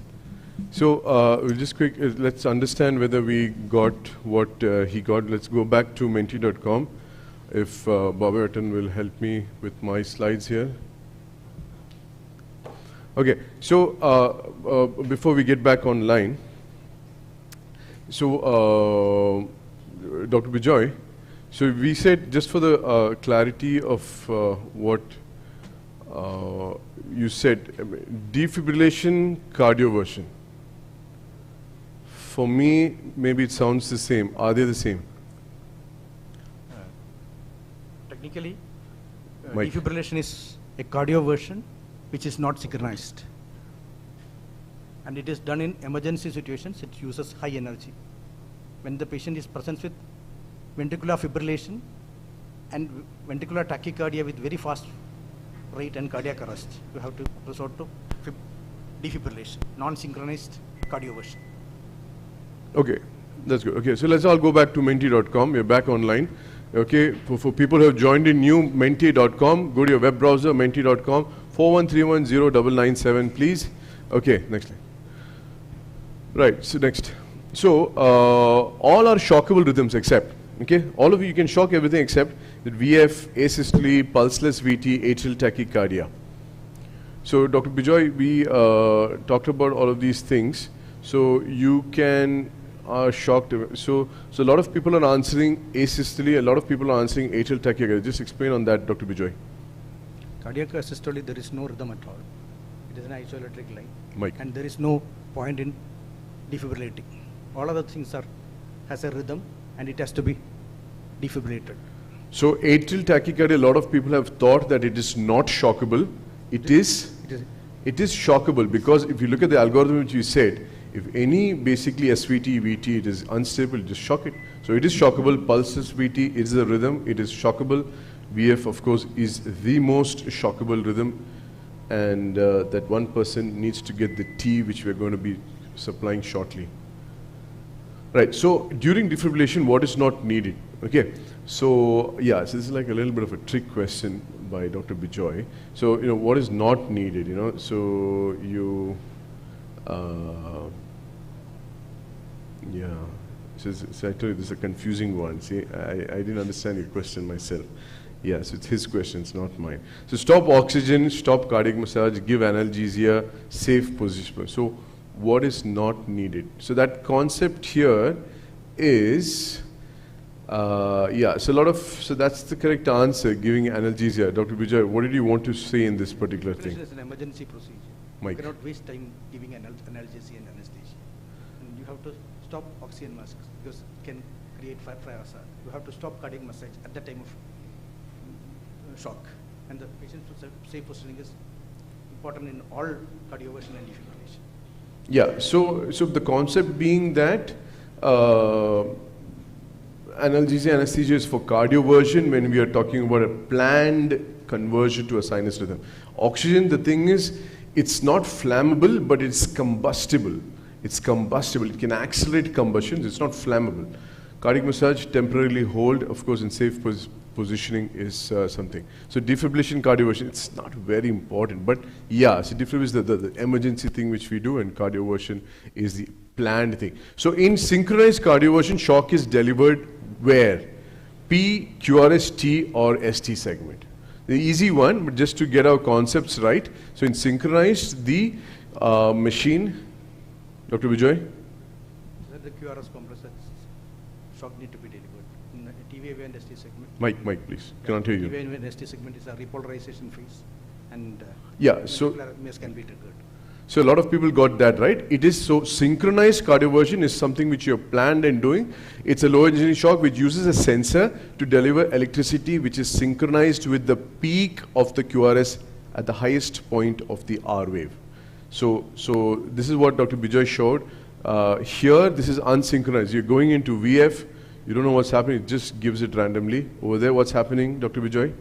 So we'll just let's understand whether we got what he got. Let's go back to menti.com. if Bobby Atten will help me with my slides here. Okay, so before we get back online, so Dr. Bijoy, so we said, just for the clarity of what you said, defibrillation, cardioversion. For me, maybe it sounds the same. Are they the same? Technically, Mike. defibrillation is a cardioversion which is not synchronized. And it is done in emergency situations. It uses high energy. When the patient is present with ventricular fibrillation and ventricular tachycardia with very fast rate and cardiac arrest, you have to resort to defibrillation, non-synchronized cardioversion. Okay, that's good. Okay, so let's all go back to menti.com. We're back online. Okay, for people who have joined in new, menti.com, go to your web browser, menti.com, 413109997, please. Okay, next slide. Right, so next. So, all are shockable rhythms except, okay, all of you can shock everything except that VF, asystole, pulseless VT, atrial tachycardia. So, Dr. Bijoy, we talked about all of these things. So, you can shocked. So a lot of people are answering asystole, a lot of people are answering atrial tachycardia. Just explain on that, Dr. Bijoy. Cardiac asystole, there is no rhythm at all. It is an isoelectric line. Mike. And there is no point in defibrillating. All other things has a rhythm and it has to be defibrillated. So atrial tachycardia, a lot of people have thought that it is not shockable. It is shockable, because if you look at the algorithm which you said, if any basically SVT, VT, it is unstable, just shock it. So it is shockable. Pulses VT, it is a rhythm, it is shockable. VF, of course, is the most shockable rhythm. And that one person needs to get the T, which we're going to be supplying shortly. Right, so during defibrillation, what is not needed? Okay, so yeah, so this is like a little bit of a trick question by Dr. Bijoy. So, what is not needed, so you, yeah, so I told you this is a confusing one. See, I didn't understand your question myself. Yes, it's his question, it's not mine. So stop oxygen, stop cardiac massage, give analgesia, safe position. So what is not needed? So that concept here is, yeah, so that's the correct answer, giving analgesia. Dr. Bijoy, what did you want to say in this particular thing? It is an emergency procedure. Mike. You cannot waste time giving analgesia and anesthesia. And you have to stop oxygen masks because it can create fire hazard. You have to stop cardiac massage at the time of shock. And the patient's safe positioning is important in all cardioversion and defibrillation. Yeah, so the concept being that analgesia anesthesia is for cardioversion when we are talking about a planned conversion to a sinus rhythm. Oxygen, the thing is, it's not flammable, but it's combustible. It's combustible. It can accelerate combustion. It's not flammable. Cardiac massage, temporarily hold, of course, in safe positioning is something. So defibrillation, cardioversion, it's not very important. But yeah, so defibrillation is the emergency thing which we do, and cardioversion is the planned thing. So in synchronized cardioversion, shock is delivered where? P, QRS, T, or ST segment. The easy one, but just to get our concepts right. So in synchronized, the machine, Dr. Bijoy? The QRS complex, shock need to be delivered. In the TVAV and ST segment. Mike, please. Cannot hear you. TVAV and ST segment is a repolarization phase. And yeah, so MIMS can be triggered. So a lot of people got that right. It is so synchronized cardioversion is something which you have planned and doing. It's a low energy shock which uses a sensor to deliver electricity which is synchronized with the peak of the QRS at the highest point of the R wave. So this is what Dr. Bijoy showed. Here, this is unsynchronized. You're going into VF, you don't know what's happening, it just gives it randomly. Over there, what's happening, Dr. Bijoy?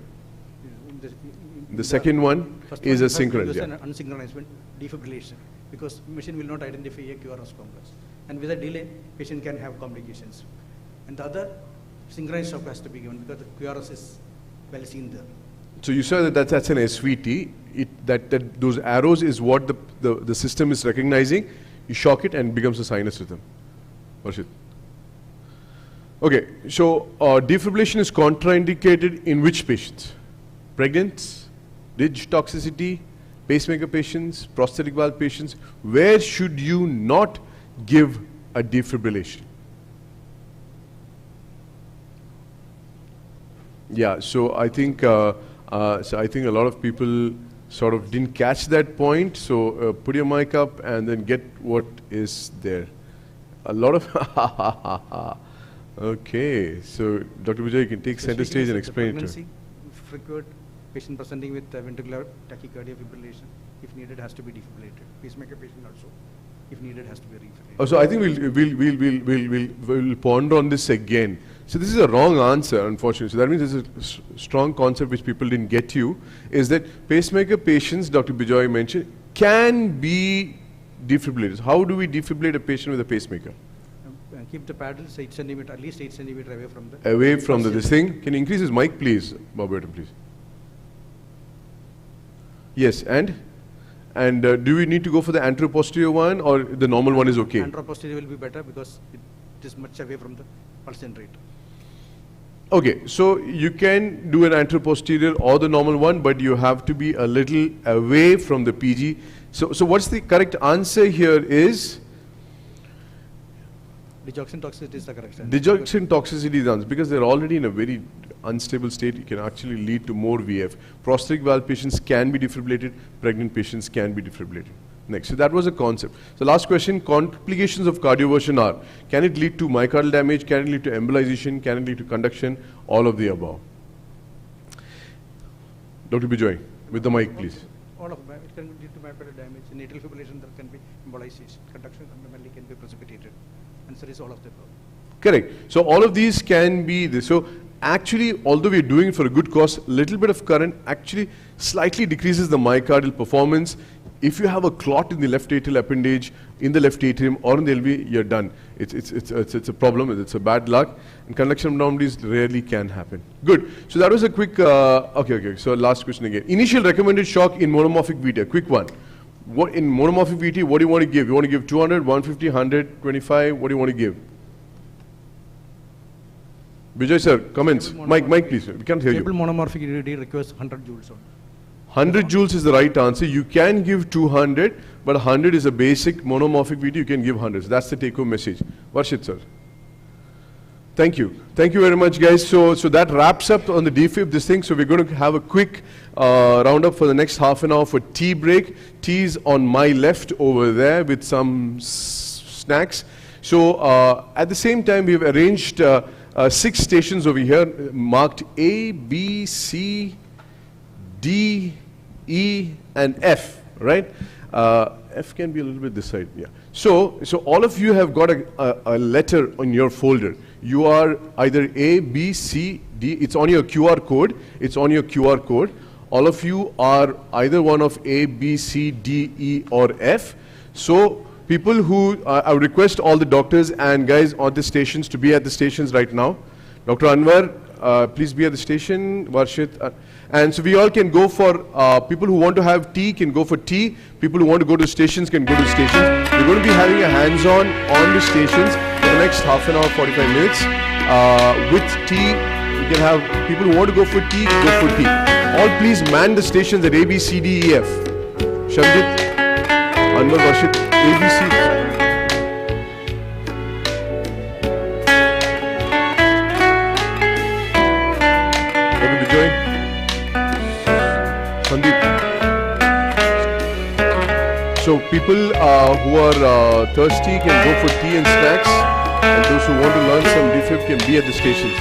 The second one is a synchronized. Yeah. An unsynchronized defibrillation, because machine will not identify a QRS complex. And with a delay, patient can have complications. And the other synchronized shock has to be given because the QRS is well seen there. So you said that that's an SVT. Those arrows is what the system is recognizing. You shock it and it becomes a sinus rhythm. Varshit. Okay, so defibrillation is contraindicated in which patients? Pregnant, ridge toxicity, pacemaker patients, prosthetic valve patients. Where should you not give a defibrillation? Yeah, so I think a lot of people sort of didn't catch that point. So put your mic up and then get what is there. A lot of okay. So Dr. Vijay, you can take center stage and explain it to. If required, patient presenting with ventricular tachycardia fibrillation, if needed, has to be defibrillated. Pacemaker patient also, if needed, has to be refibrillated. Oh, so I think we'll ponder on this again. So this is a wrong answer, unfortunately. So that means there's a strong concept which people didn't get you, is that pacemaker patients, Dr. Bijoy mentioned, can be defibrillators. How do we defibrillate a patient with a pacemaker? Keep the paddles 8 centimeter, at least 8 centimeter away from the. Away from this thing. Can you increase his mic, please, Bob, please? Yes, and do we need to go for the anteroposterior one, or the normal one is okay? Anteroposterior will be better because it is much away from the pulse generator. Okay, so you can do an anteroposterior or the normal one, but you have to be a little away from the PG. So what's the correct answer here is? Digoxin toxicity is the correct answer. Digoxin toxicity is the answer, because they're already in a very unstable state. It can actually lead to more VF. Prosthetic valve patients can be defibrillated, pregnant patients can be defibrillated. Next, so that was a concept. So last question, complications of cardioversion are, can it lead to myocardial damage, can it lead to embolization, can it lead to conduction, all of the above. Dr. Bijoy, with the mic please. All of them, it can lead to myocardial damage. In atrial fibrillation there can be embolization, conduction fundamentally can be precipitated. Answer is all of the above. Correct. So all of these can be this. So actually, although we're doing it for a good cause, little bit of current actually slightly decreases the myocardial performance. If you have a clot in the left atrial appendage, in the left atrium or in the LV, you're done. It's a problem, it's a bad luck. And conduction anomalies rarely can happen. Good. So that was a quick, okay. So last question again. Initial recommended shock in monomorphic VT, a quick one. What in monomorphic VT, what do you want to give? You want to give 200, 150, 100, 25? What do you want to give? Vijay sir, comments. Mike, please. We can't hear you. Stable monomorphic EDD requires 100 joules only. 100 joules is the right answer. You can give 200, but 100 is a basic monomorphic VT. You can give 100. So that's the take-home message. Varshit sir. Thank you. Thank you very much, guys. So that wraps up on the defib, this thing. So we're going to have a quick roundup for the next half an hour for tea break. Tea is on my left over there with some snacks. So at the same time, we've arranged 6 stations over here marked A, B, C, D, E, and F, right? F can be a little bit this side, yeah. So all of you have got a letter on your folder. You are either A, B, C, D. It's on your QR code. It's on your QR code. All of you are either one of A, B, C, D, E, or F. So people who, I would request all the doctors and guys on the stations to be at the stations right now. Dr. Anwar, please be at the station. Varshit. And so we all can go for, people who want to have tea can go for tea. People who want to go to stations can go to stations. We're going to be having a hands-on on the stations for the next half an hour, 45 minutes. With tea, we can have people who want to go for tea, go for tea. All please man the stations at A, B, C, D, E, F. Shamjit, Anwar, Varshit, A, B, C. So people who are thirsty can go for tea and snacks, and those who want to learn some defib can be at the stations.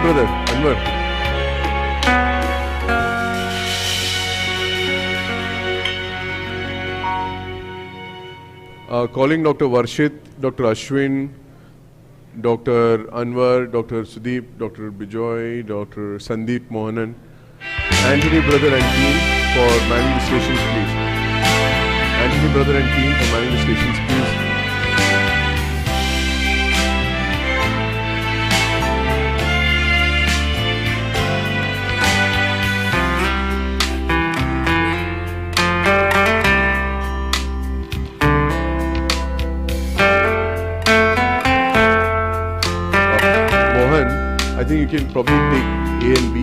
brother, Anwar. Calling Dr. Varshit, Dr. Ashwin, Dr. Anwar, Dr. Sudeep, Dr. Bijoy, Dr. Sandeep Mohanan, Anthony brother and team for manning the stations, please. Anthony brother and team for manning the stations, please. I think you can probably take A and B.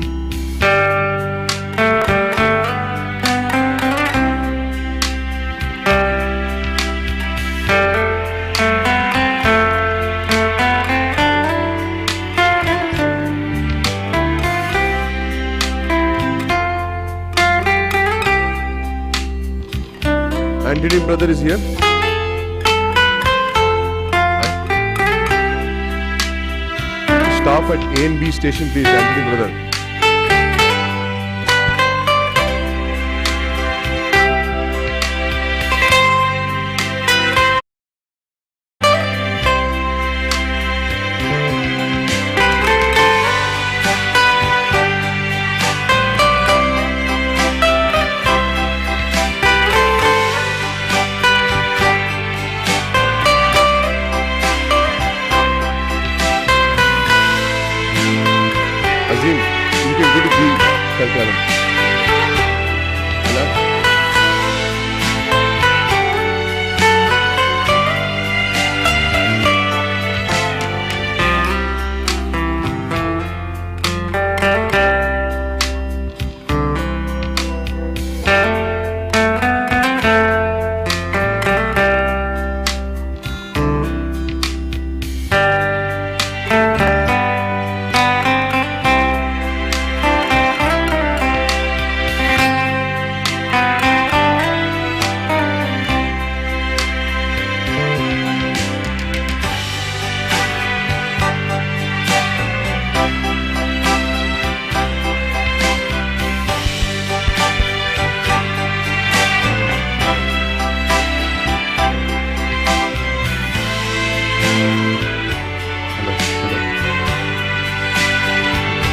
Anthony brother is here. Staff at A and B station, please, Anthony brother.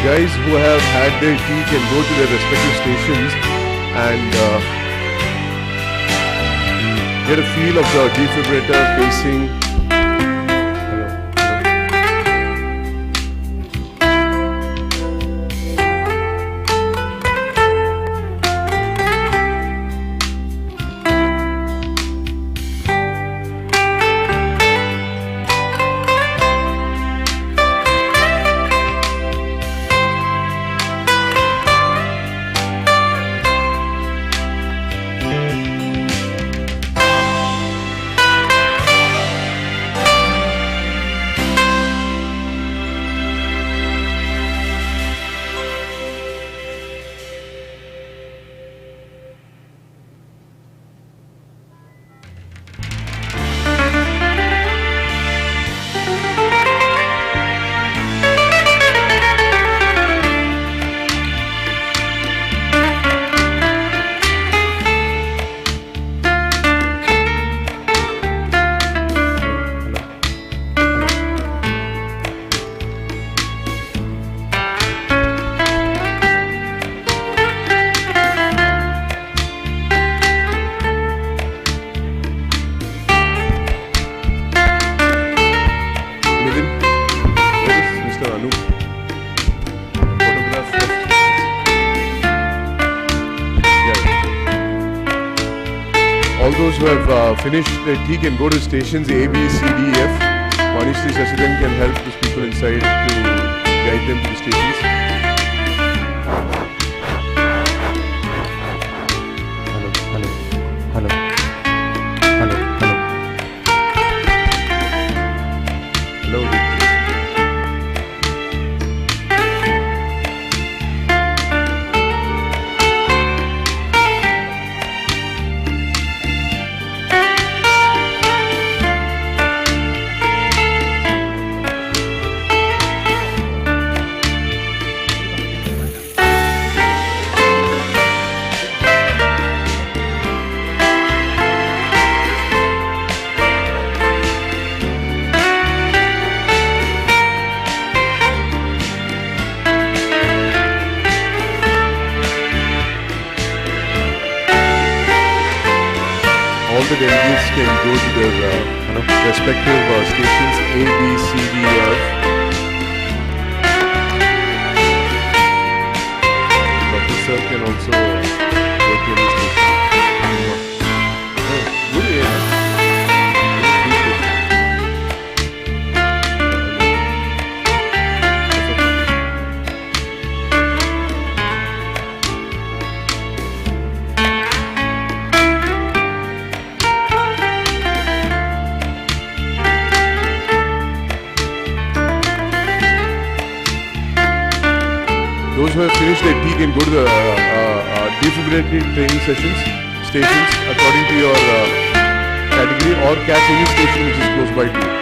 Guys who have had their tea can go to their respective stations and get a feel of the defibrillator pacing. All those who have finished their tea can go to stations A, B, C, D, F. Manishri Sasidan can help those people inside to guide them to the stations. Hello, hello, hello, hello, hello. Hello. can go to their respective stations A, B, C, D, F. Dr. Sir can also go to any station. Good area. Those who have finished their tea can go to the defibrillation training stations according to your category, or catch any station which is close by to you.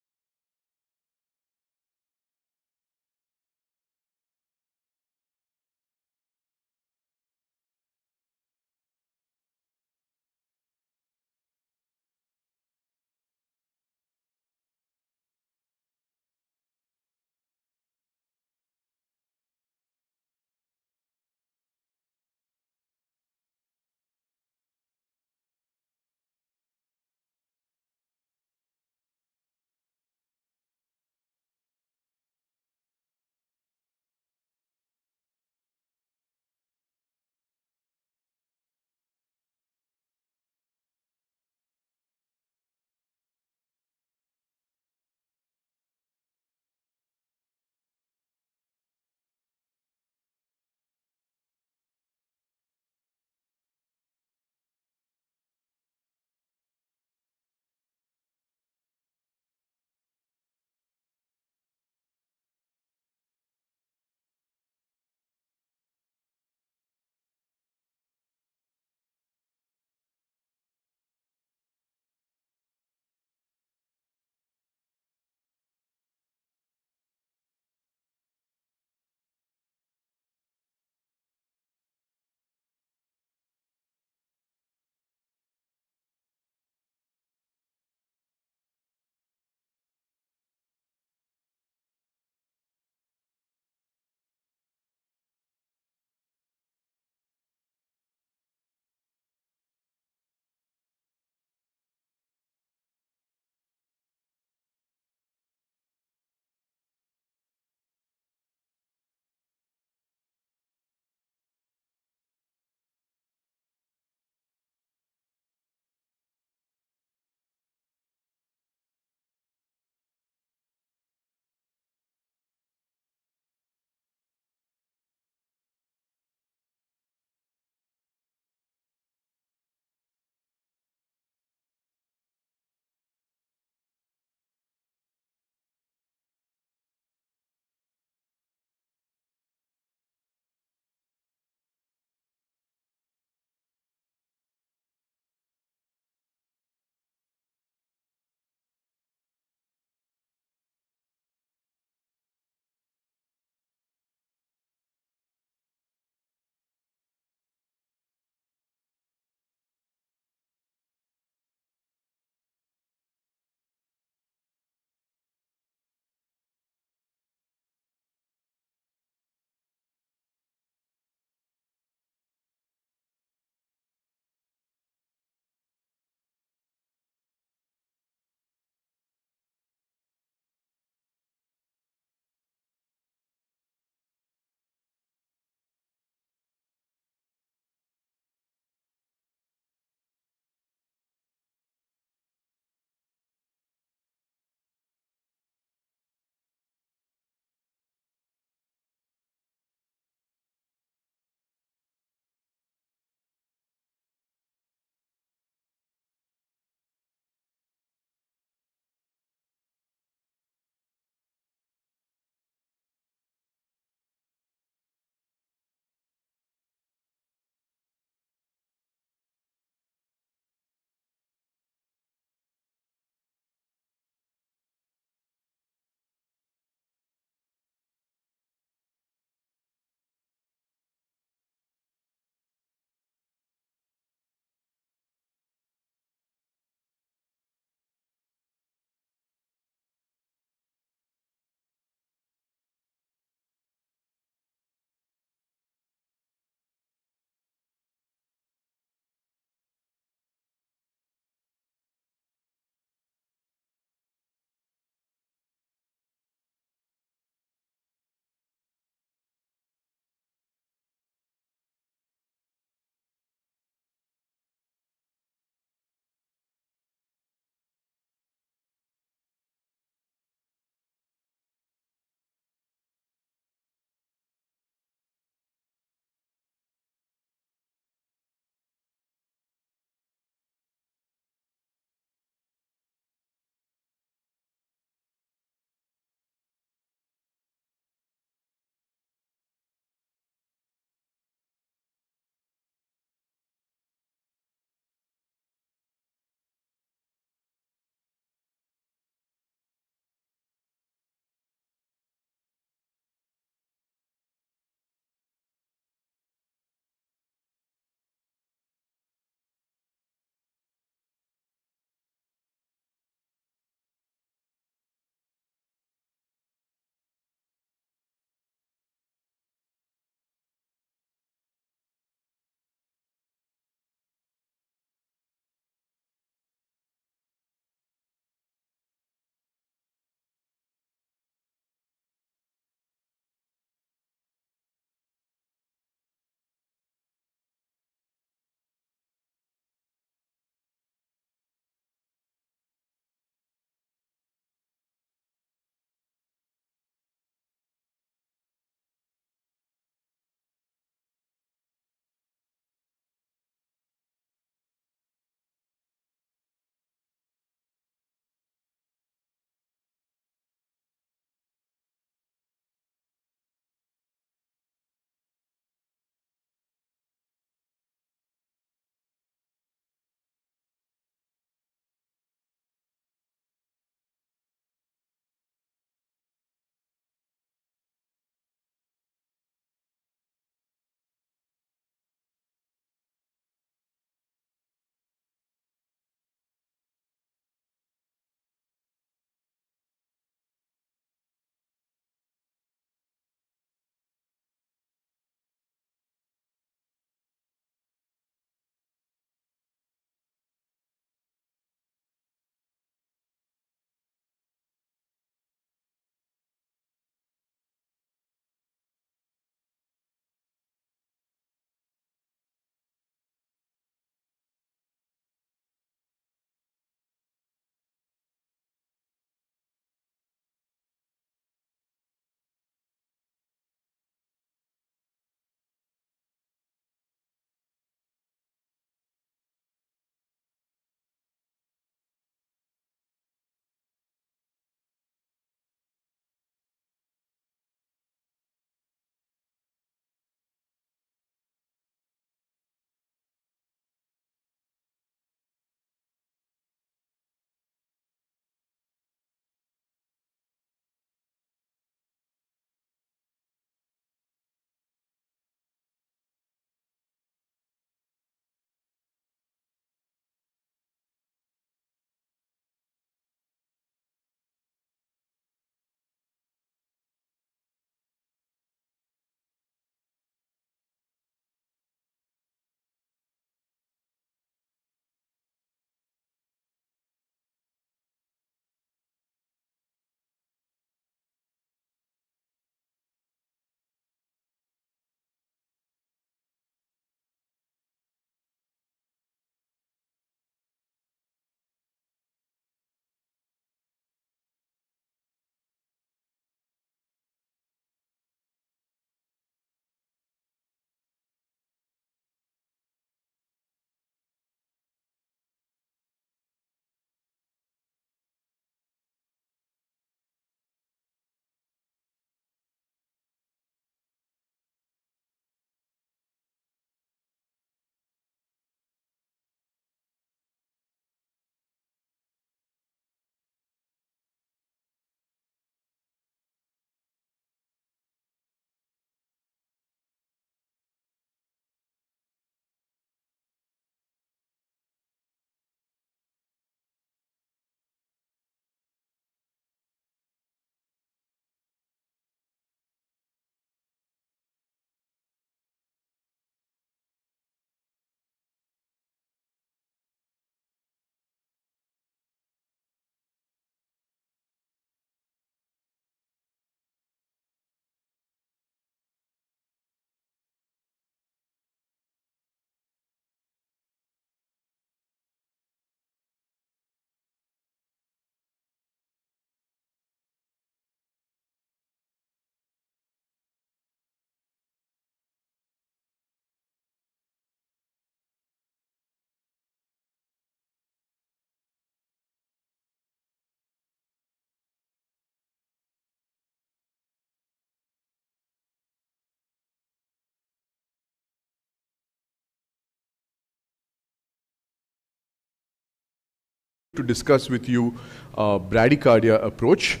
to discuss with you bradycardia approach,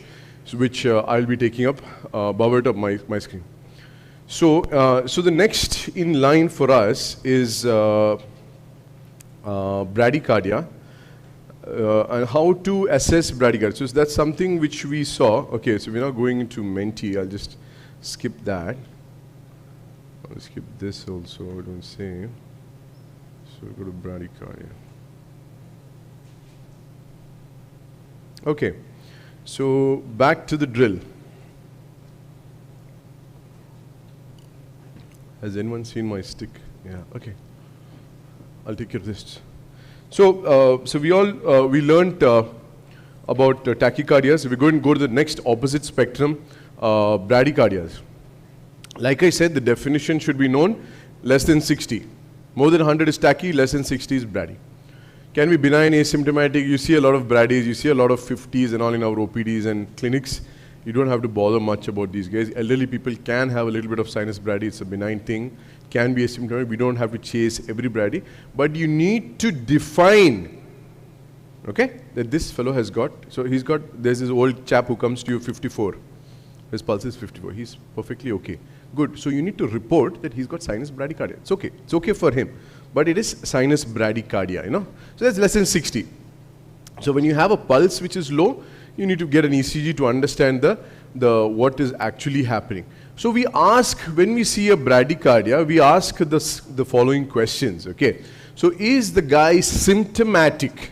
which I'll be taking up above it of my screen. So, so the next in line for us is bradycardia and how to assess bradycardia. So that's something which we saw. Okay, so we're not going into Menti. I'll just skip that. I'll skip this also, I don't say. So go to bradycardia. Okay, so back to the drill. Has anyone seen my stick? Yeah, okay. I'll take care of this. So, we learned about tachycardia. So we're going to go to the next opposite spectrum, bradycardias. Like I said, the definition should be known, less than 60. More than 100 is tachy, less than 60 is brady. Can be benign, asymptomatic. You see a lot of bradys, you see a lot of 50s and all in our OPDs and clinics. You don't have to bother much about these guys. Elderly people can have a little bit of sinus brady. It's a benign thing. Can be asymptomatic. We don't have to chase every brady. But you need to define, okay, that this fellow has got, so he's got, there's this old chap who comes to you 54. His pulse is 54. He's perfectly okay. Good. So you need to report that he's got sinus bradycardia. It's okay. It's okay for him. But it is sinus bradycardia, you know. So that's less than 60. So when you have a pulse which is low, you need to get an ECG to understand the what is actually happening. So we ask, when we see a bradycardia, we ask the following questions, okay. So is the guy symptomatic?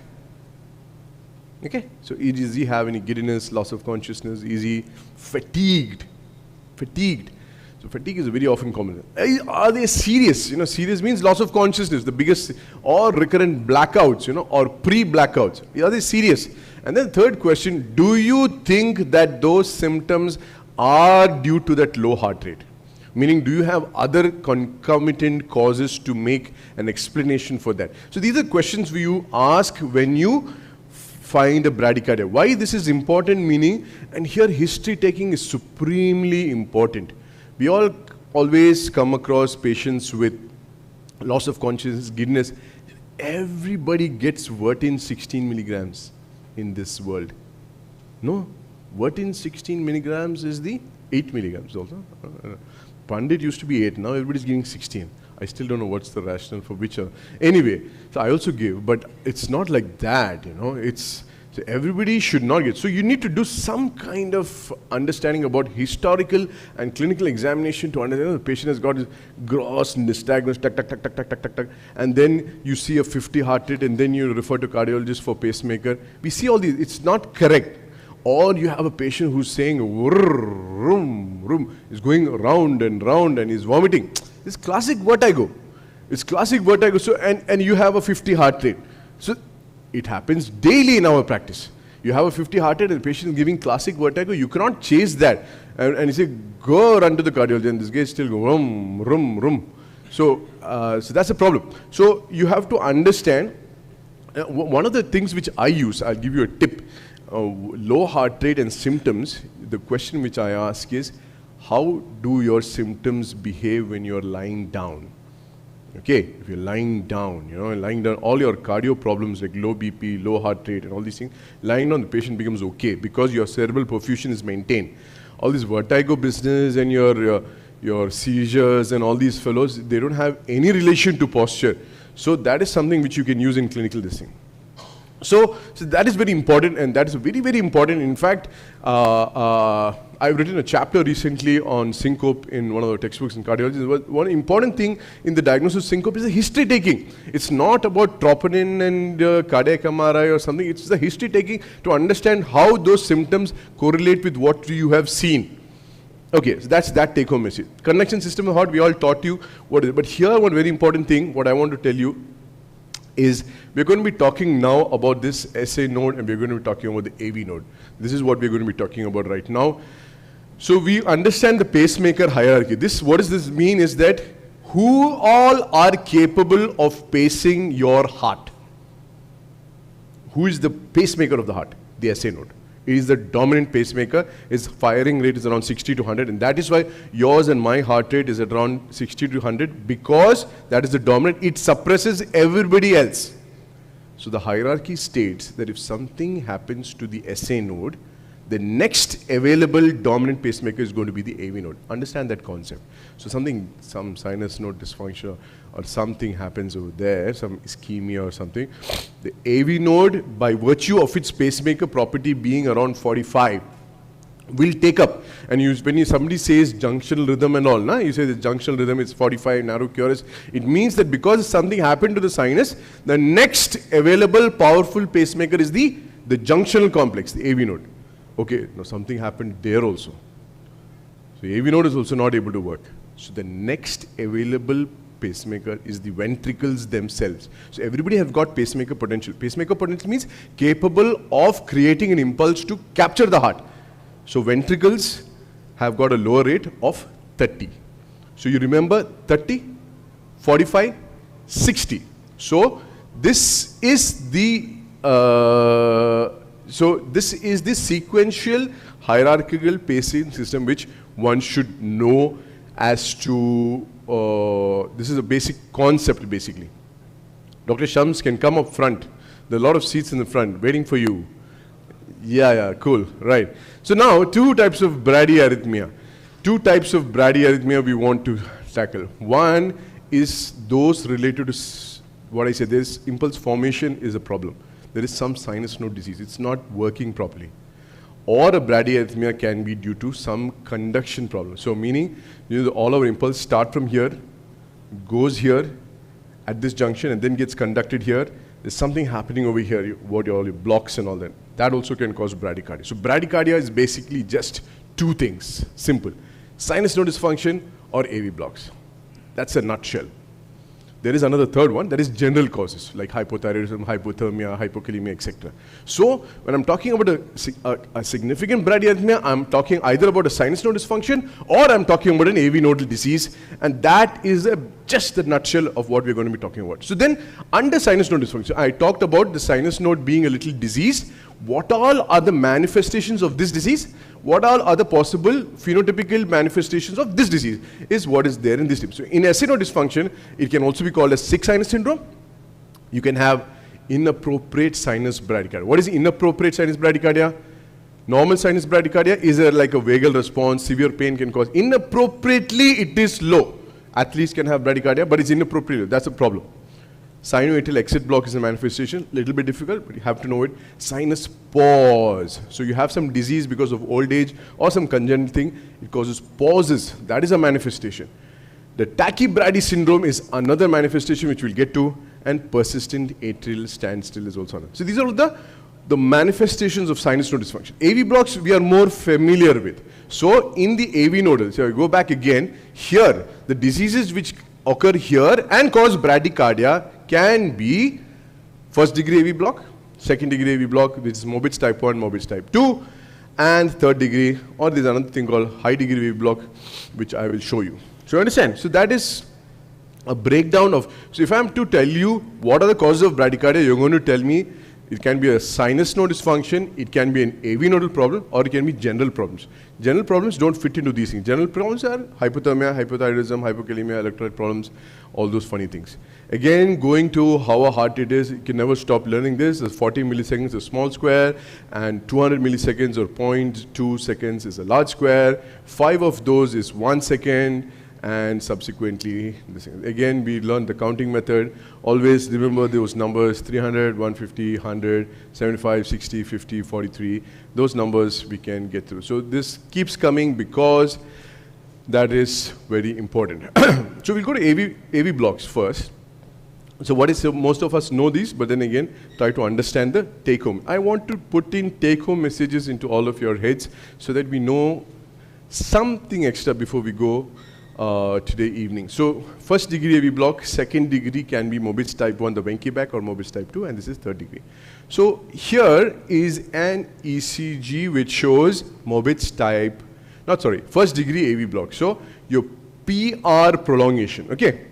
Okay, so does he have any giddiness, loss of consciousness? Is he fatigued? Fatigued. So fatigue is a very often common. Are they serious? You know, serious means loss of consciousness, the biggest, or recurrent blackouts, you know, or pre-blackouts. Are they serious? And then third question, do you think that those symptoms are due to that low heart rate? Meaning, do you have other concomitant causes to make an explanation for that? So these are questions you ask when you find a bradycardia. Why this is important, meaning, and here history taking is supremely important. We all always come across patients with loss of consciousness, giddiness. Everybody gets Vertin 16 milligrams in this world. No, Vertin 16 milligrams is the 8 milligrams also. Pandit used to be 8, now everybody's giving 16. I still don't know what's the rationale for which. Anyway, so I also give, but it's not like that, you know. It's, so everybody should not get. So you need to do some kind of understanding about historical and clinical examination to understand the patient has got his gross nystagmus, tuck, tuck, tuck, tuck, tuck, tuck, tuck, tuck, and then you see a 50 heart rate and then you refer to cardiologist for pacemaker. We see all these, it's not correct. Or you have a patient who's saying, vroom, vroom, is going round and round and is vomiting. It's classic vertigo. It's classic vertigo. So, and you have a 50 heart rate. So it happens daily in our practice. You have a 50 heart rate and the patient is giving classic vertigo. You cannot chase that. And you say, go run to the cardiologist. And this guy is still going, rum, rum. So, so that's a problem. So you have to understand, one of the things which I use, I'll give you a tip. Low heart rate and symptoms, the question which I ask is, how do your symptoms behave when you're lying down? Okay, if you're lying down, you know, lying down, all your cardio problems like low BP, low heart rate and all these things, lying down the patient becomes okay because your cerebral perfusion is maintained. All this vertigo business and your seizures and all these fellows, they don't have any relation to posture. So that is something which you can use in clinical listening. So that is very important, and that is very, very important. In fact, I've written a chapter recently on syncope in one of the textbooks in cardiology. One important thing in the diagnosis of syncope is the history taking. It's not about troponin and cardiac MRI or something. It's the history taking to understand how those symptoms correlate with what you have seen. Okay, so that's that take-home message. Conduction system of heart, we all taught you what is it. But here, one very important thing, what I want to tell you is we're going to be talking now about this SA node and we're going to be talking about the AV node. This is what we're going to be talking about right now. So we understand the pacemaker hierarchy. What does this mean is that who all are capable of pacing your heart? Who is the pacemaker of the heart? The SA node. It is the dominant pacemaker. Its firing rate is around 60 to 100, and that is why yours and my heart rate is at around 60 to 100, because that is the dominant. It suppresses everybody else. So the hierarchy states that if something happens to the SA node, the next available dominant pacemaker is going to be the AV node. Understand that concept. So some sinus node dysfunction or something happens over there, some ischemia or something. The AV node, by virtue of its pacemaker property being around 45, will take up. And when somebody says junctional rhythm and all, you say the junctional rhythm is 45, narrow QRS. It means that because something happened to the sinus, the next available powerful pacemaker is the junctional complex, the AV node. Okay, now something happened there also. So AV node is also not able to work. So the next available pacemaker is the ventricles themselves. So everybody has got pacemaker potential. Pacemaker potential means capable of creating an impulse to capture the heart. So ventricles have got a lower rate of 30. So you remember 30, 45, 60. So this is the sequential hierarchical pacing system which one should know as to, this is a basic concept basically. Dr. Shams can come up front. There are a lot of seats in the front waiting for you. Yeah, cool, right. So now, two types of bradyarrhythmia. Two types of bradyarrhythmia we want to tackle. One is those related to what I said, this impulse formation is a problem. There is some sinus node disease. It's not working properly. Or a bradyarrhythmia can be due to some conduction problem. So meaning, all our impulse start from here, goes here, at this junction, and then gets conducted here. There's something happening over here, all your blocks and all that. That also can cause bradycardia. So bradycardia is basically just two things, simple. Sinus node dysfunction or AV blocks. That's a nutshell. There is another third one, that is general causes, like hypothyroidism, hypothermia, hypokalemia, etc. So when I'm talking about a significant bradyarrhythmia, I'm talking either about a sinus node dysfunction or I'm talking about an AV nodal disease, and that is just the nutshell of what we're going to be talking about. So then, under sinus node dysfunction, I talked about the sinus node being a little diseased. What all are the manifestations of this disease? What all are the possible phenotypical manifestations of this disease is what is there in this tip. So in SA node dysfunction, it can also be called as sick sinus syndrome. You can have inappropriate sinus bradycardia. What is inappropriate sinus bradycardia? Normal sinus bradycardia is like a vagal response, severe pain can cause. Inappropriately, it is low. Athletes can have bradycardia, but it's inappropriate. That's a problem. Sinoatrial exit block is a manifestation, little bit difficult, but you have to know it. Sinus pause. So you have some disease because of old age or some congenital thing, it causes pauses. That is a manifestation. The tachycardia syndrome is another manifestation which we'll get to, and persistent atrial standstill is also another. So these are the manifestations of sinus node dysfunction. AV blocks we are more familiar with. So in the AV nodal, so I go back again, here, the diseases which occur here and cause bradycardia can be first degree AV block, second degree AV block, which is Mobitz type 1, Mobitz type 2, and third degree, or there's another thing called high degree AV block, which I will show you. So you understand? So that is a breakdown of, so if I'm to tell you what are the causes of bradycardia, you're going to tell me it can be a sinus node dysfunction, it can be an AV nodal problem, or it can be general problems. General problems don't fit into these things. General problems are hypothermia, hypothyroidism, hypokalemia, electrolyte problems, all those funny things. Again, going to how a heart it is, you can never stop learning this. 40 milliseconds is a small square, and 200 milliseconds or 0.2 seconds is a large square. 5 of those is 1 second. And subsequently, again, we learned the counting method. Always remember those numbers, 300, 150, 100, 75, 60, 50, 43. Those numbers we can get through. So this keeps coming because that is very important. So we'll go to AV blocks first. So what is, most of us know these, but then again, try to understand the take-home. I want to put in take-home messages into all of your heads so that we know something extra before we go today evening. So first degree AV block, second degree can be Mobitz type 1, the Wenke back, or Mobitz type 2, and this is third degree. So here is an ECG which shows Mobitz type, first degree AV block. So your PR prolongation, okay?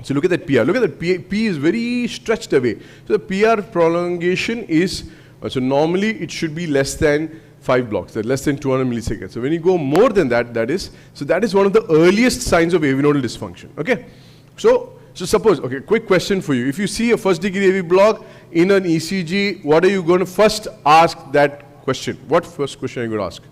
So look at that PR. Look at that P is very stretched away. So the PR prolongation is, so normally it should be less than 5 blocks, they're less than 200 milliseconds. So when you go more than that, that is one of the earliest signs of AV nodal dysfunction, okay? So suppose, okay, quick question for you. If you see a first degree AV block in an ECG, what are you going to first ask that question? What first question are you going to ask?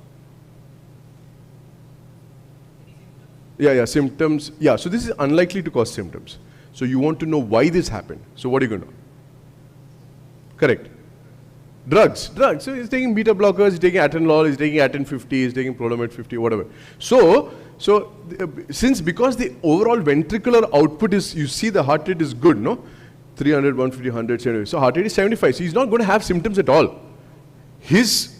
Yeah, symptoms. Yeah, so this is unlikely to cause symptoms. So you want to know why this happened. So what are you going to do? Correct. Drugs. So he's taking beta blockers, he's taking atenolol, he's taking aten 50, he's taking prolomet 50, whatever. Because the overall ventricular output is, you see the heart rate is good, no? 300, 150, 100, 75. So heart rate is 75. So he's not going to have symptoms at all.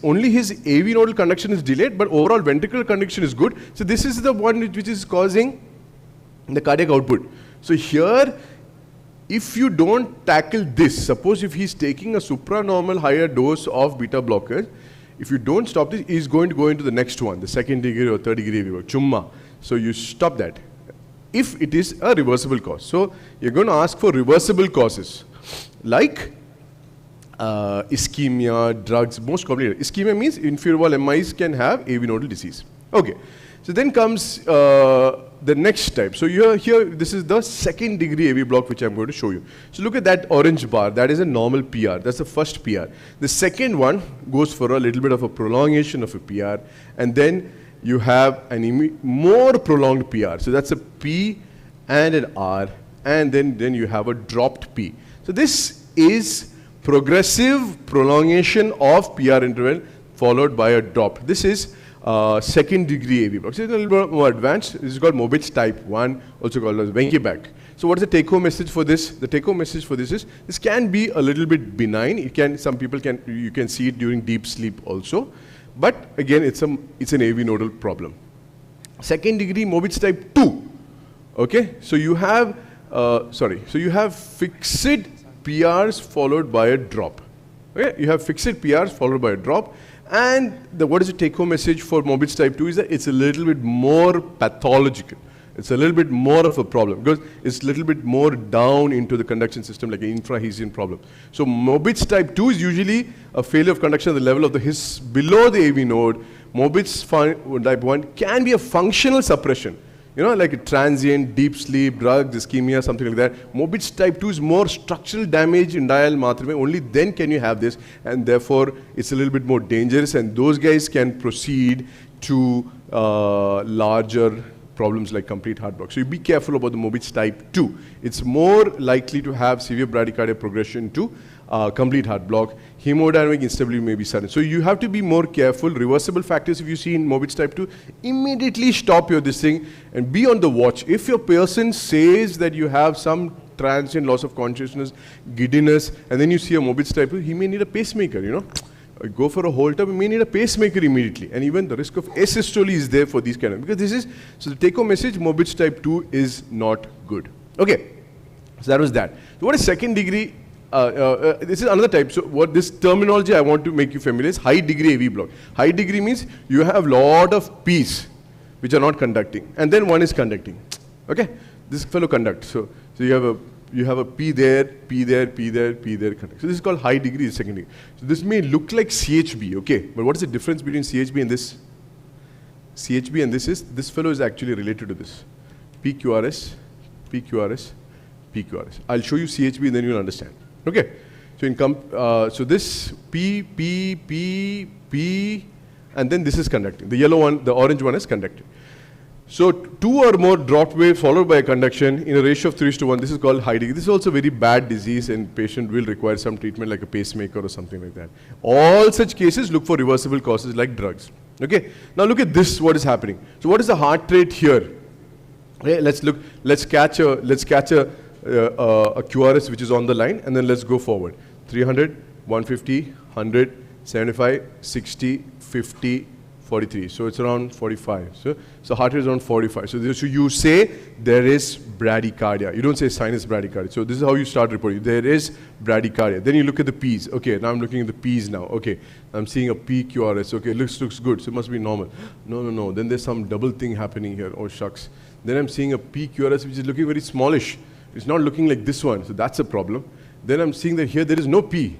Only his AV nodal conduction is delayed, but overall ventricular conduction is good. So this is the one which is causing the cardiac output. So here, if you don't tackle this, suppose if he's taking a supranormal higher dose of beta blockers, if you don't stop this, he's going to go into the next one, the second degree or third degree AV, chumma. So you stop that. If it is a reversible cause. So you're going to ask for reversible causes, like ischemia, drugs, most commonly. Ischemia means inferior wall MIs can have AV nodal disease. Okay. So then comes the next type. So here, this is the second degree AV block which I'm going to show you. So look at that orange bar. That is a normal PR. That's the first PR. The second one goes for a little bit of a prolongation of a PR. And then you have an more prolonged PR. So that's a P and an R. And then you have a dropped P. So this is progressive prolongation of PR interval followed by a drop. This is second degree AV block. So it's a little bit more advanced. This is called Mobitz type 1, also called as Wenke-Beck. So what is the take-home message for this? The take-home message for this is, this can be a little bit benign. You can see it during deep sleep also. But again, it's an AV nodal problem. Second degree Mobitz type 2. Okay, so you have, fixed PRs followed by a drop. Okay, you have fixed PRs followed by a drop. And what is the take-home message for Mobitz type 2 is that it's a little bit more pathological. It's a little bit more of a problem because it's a little bit more down into the conduction system, like an infrahesian problem. So Mobitz type 2 is usually a failure of conduction at the level of the His below the AV node. Mobitz type 1 can be a functional suppression. You know, like a transient, deep sleep, drugs, ischemia, something like that. Mobitz type 2 is more structural damage in dial matrame. Only then can you have this, and therefore it's a little bit more dangerous, and those guys can proceed to larger problems like complete heart block. So you be careful about the Mobitz type 2. It's more likely to have severe bradycardia progression to complete heart block. Hemodynamic instability may be sudden. So you have to be more careful. Reversible factors, if you see in Mobitz type 2, immediately stop this thing and be on the watch. If your person says that you have some transient loss of consciousness, giddiness, and then you see a Mobitz type 2, he may need a pacemaker, you know. Go for a Holter, we may need a pacemaker immediately. And even the risk of asystole is there for these kind of, because this is, so the take-home message, Mobitz type 2 is not good. Okay, so that was that. So what is second degree? This is another type. So what this terminology I want to make you familiar is high degree AV block. High degree means you have lot of P's which are not conducting, and then one is conducting. Okay, this fellow conducts. So you have a P there, P there, P there, P there, conduct. So this is called high degree, second degree. So this may look like CHB, okay, but what is the difference between CHB and this? CHB and this fellow is actually related to this. PQRS, PQRS, PQRS. I'll show you CHB and then you'll understand. Okay, so so this P, P, P, P, and then this is conducting. The yellow one, the orange one is conducting. So 2 or more dropped waves followed by a conduction in a ratio of 3:1. This is called high degree. This is also a very bad disease, and patient will require some treatment like a pacemaker or something like that. All such cases look for reversible causes like drugs. Okay, now look at this, what is happening. So what is the heart rate here? Okay, let's catch a QRS which is on the line, and then let's go forward. 300, 150, 100, 75, 60, 50, 43. So it's around 45. So heart rate is around 45. So you say there is bradycardia. You don't say sinus bradycardia. So this is how you start reporting. There is bradycardia. Then you look at the P's. Okay, now I'm looking at the P's now. Okay, I'm seeing a PQRS. Okay, looks good. So it must be normal. No. Then there's some double thing happening here. Oh shucks. Then I'm seeing a PQRS which is looking very smallish. It's not looking like this one. So that's a problem. Then I'm seeing that here there is no P.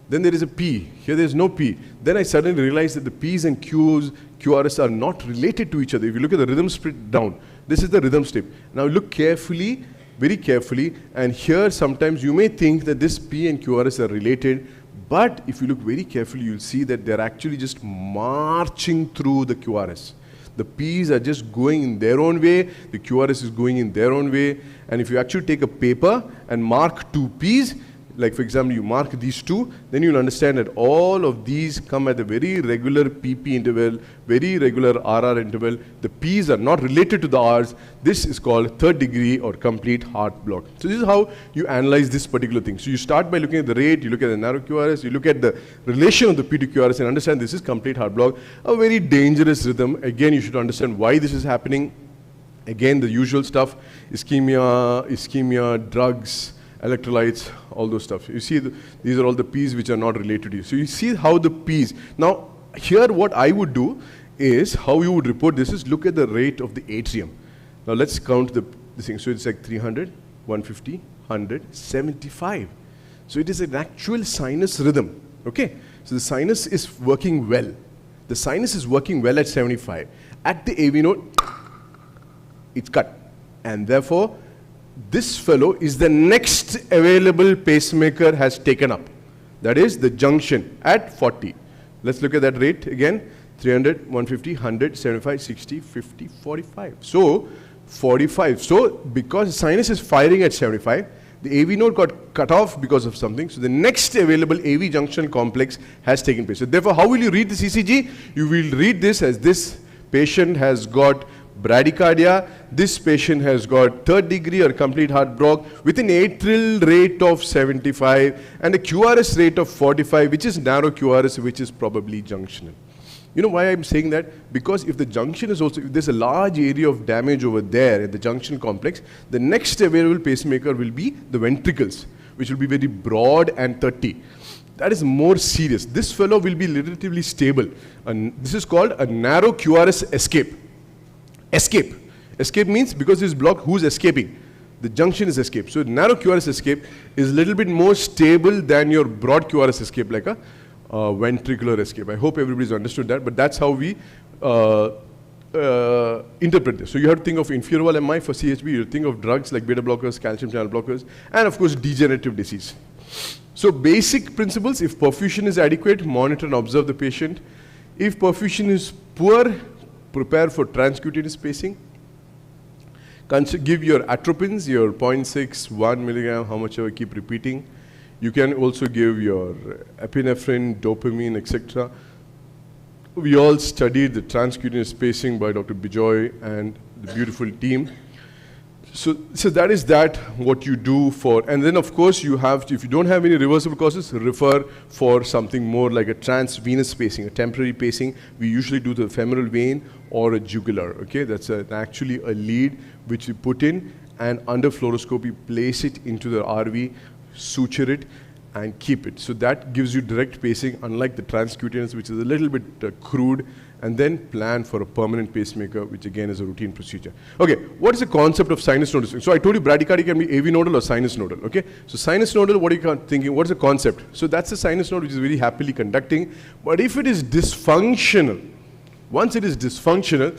Then there is a P. Here there is no P. Then I suddenly realized that the P's and QRS are not related to each other. If you look at the rhythm split down, this is the rhythm strip. Now look carefully. very carefully. And here sometimes you may think that this P and QRS are related, but if you look very carefully, you'll see that they're actually just marching through the QRS. The P's are just going in their own way, the QRS is going in their own way. And if you actually take a paper and mark two P's, like for example, you mark these two, then you'll understand that all of these come at a very regular PP interval, very regular RR interval. The P's are not related to the R's. This is called third degree or complete heart block. So this is how you analyze this particular thing. So you start by looking at the rate, you look at the narrow QRS, you look at the relation of the P to QRS and understand this is complete heart block, a very dangerous rhythm. Again, you should understand why this is happening. Again, the usual stuff, ischemia, drugs, electrolytes, all those stuff. You see, these are all the P's which are not related to you. So you see how the P's. Now, here what I would do is, how you would report this is, look at the rate of the atrium. Now let's count this thing. So it's like 300, 150, 100, 75. So it is an actual sinus rhythm, okay? So the sinus is working well. The sinus is working well at 75. At the AV node, it's cut. And therefore, this fellow is the next available pacemaker has taken up. That is the junction at 40. Let's look at that rate again. 300, 150, 100, 75, 60, 50, 45. So, 45. So, because the sinus is firing at 75, the AV node got cut off because of something. So, the next available AV junction complex has taken place. So, therefore, how will you read this ECG? You will read this as this patient has got bradycardia, this patient has got third degree or complete heart block with an atrial rate of 75 and a QRS rate of 45, which is narrow QRS, which is probably junctional. You know why I'm saying that? Because if the junction is also, if there's a large area of damage over there at the junction complex, the next available pacemaker will be the ventricles, which will be very broad and 30. That is more serious. This fellow will be relatively stable. And this is called a narrow QRS escape. Escape. Escape means because this block, who's escaping? The junction is escape. So narrow QRS escape is a little bit more stable than your broad QRS escape, like a ventricular escape. I hope everybody's understood that, but that's how we interpret this. So you have to think of inferior wall MI for CHB, you think of drugs like beta blockers, calcium channel blockers, and of course degenerative disease. So basic principles: if perfusion is adequate, monitor and observe the patient. If perfusion is poor, prepare for transcutaneous pacing. Give your atropines, your 0.6, 1 milligram, how much ever, keep repeating. You can also give your epinephrine, dopamine, etc. We all studied the transcutaneous pacing by Dr. Bijoy and the beautiful team. So that is what you do for, and then of course you have to, if you don't have any reversible causes, refer for something more like a transvenous pacing, a temporary pacing. We usually do the femoral vein or a jugular, okay? That's actually a lead which we put in, and under fluoroscopy place it into the RV, suture it and keep it. So that gives you direct pacing, unlike the transcutaneous, which is a little bit crude, and then plan for a permanent pacemaker, which again is a routine procedure. Okay, what is the concept of sinus nodal? So I told you bradycardia can be AV nodal or sinus nodal, okay? So sinus nodal, what are you thinking? What is the concept? So that's the sinus node which is very happily conducting, but if it is dysfunctional, once it is dysfunctional,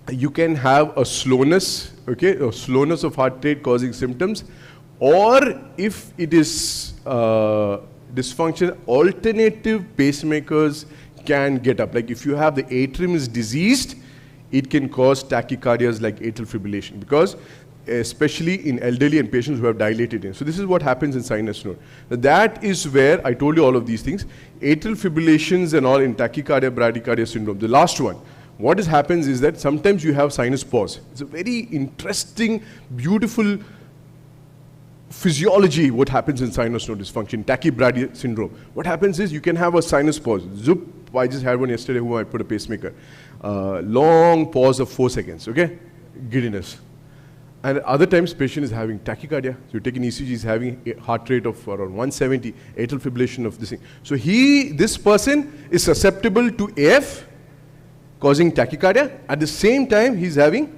you can have a slowness, okay, a slowness of heart rate causing symptoms, or if it is dysfunctional, alternative pacemakers can get up. Like if you have the atrium is diseased, it can cause tachycardias like atrial fibrillation, because especially in elderly and patients who have dilated veins. So this is what happens in sinus node. That is where I told you all of these things. Atrial fibrillations and all in tachycardia, bradycardia syndrome. The last one, what happens is that sometimes you have sinus pause. It's a very interesting, beautiful physiology what happens in sinus node dysfunction, tachycardia syndrome. What happens is you can have a sinus pause. Zoop, I just had one yesterday who I put a pacemaker. Long pause of 4 seconds, okay? Giddiness. And other times patient is having tachycardia. So you take an ECG, is having a heart rate of around 170, atrial fibrillation of this thing. So this person is susceptible to AF causing tachycardia. At the same time, he's having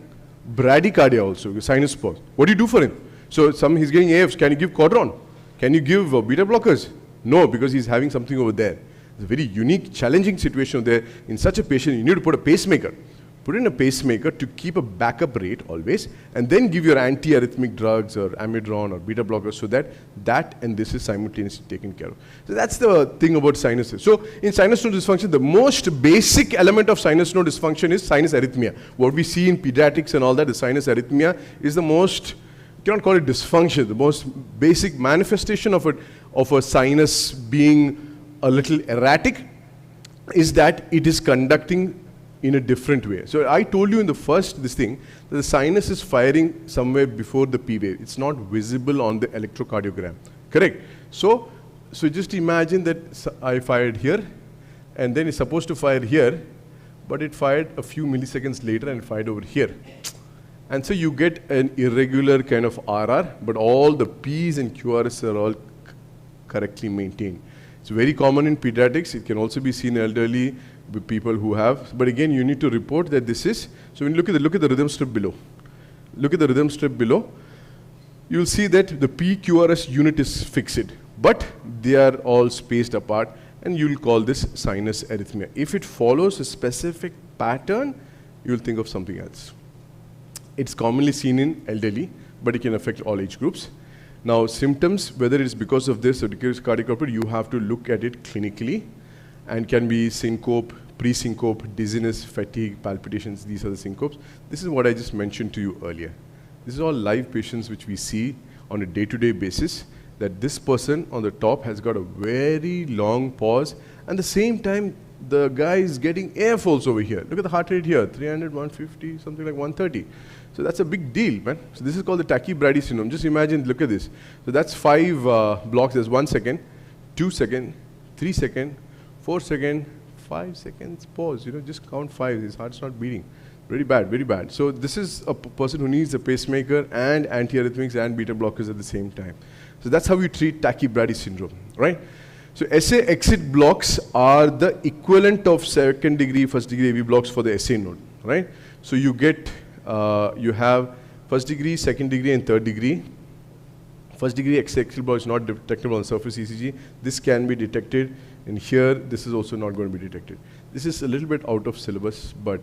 bradycardia also, sinus pause. What do you do for him? So he's getting AFs. Can you give quadron? Can you give beta blockers? No, because he's having something over there. It's a very unique, challenging situation there. In such a patient, you need to put a pacemaker. put in a pacemaker to keep a backup rate always, and then give your anti-arrhythmic drugs or amidron or beta blockers so that and this is simultaneously taken care of. So that's the thing about sinuses. So in sinus node dysfunction, the most basic element of sinus node dysfunction is sinus arrhythmia. What we see in pediatrics and all that, the sinus arrhythmia is the most, you cannot call it dysfunction, the most basic manifestation of a sinus being a little erratic is that it is conducting in a different way. So I told you in the first that the sinus is firing somewhere before the P wave. It's not visible on the electrocardiogram, correct? So just imagine that I fired here, and then it's supposed to fire here, but it fired a few milliseconds later and fired over here. And so you get an irregular kind of RR, but all the P's and QRS are all correctly maintained. It's very common in pediatrics. It can also be seen elderly with people who have, but again, you need to report that this is, so when you look at the rhythm strip below, you'll see that the PQRS unit is fixed, but they are all spaced apart, and you'll call this sinus arrhythmia. If it follows a specific pattern, you'll think of something else. It's commonly seen in elderly, but it can affect all age groups. Now, symptoms, whether it's because of this or decreased cardiac output, you have to look at it clinically, and can be syncope, pre-syncope, dizziness, fatigue, palpitations. These are the syncopes. This is what I just mentioned to you earlier. This is all live patients which we see on a day-to-day basis, that this person on the top has got a very long pause, and at the same time, the guy is getting airfolds over here. Look at the heart rate here, 300, 150, something like 130. So that's a big deal, man. So this is called the tachycardia syndrome. Just imagine, look at this. So that's 5 blocks. There's 1 second, 2 second, 3 second, 4 second, 5 seconds, pause. Just count 5. His heart's not beating. Very bad, very bad. So this is a person who needs a pacemaker and antiarrhythmics and beta blockers at the same time. So that's how you treat tachycardia syndrome, right? So SA exit blocks are the equivalent of second degree, first degree AV blocks for the SA node, right? So you get, you have first degree, second degree, and third degree. First degree SA exit block is not detectable on surface ECG. This can be detected. And here, this is also not going to be detected. This is a little bit out of syllabus, but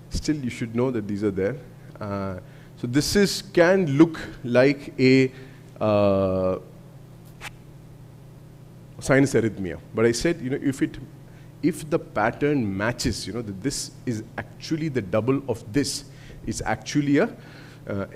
still you should know that these are there. So this can look like a sinus arrhythmia. But I said, if the pattern matches, that this is actually the double of this, it's actually a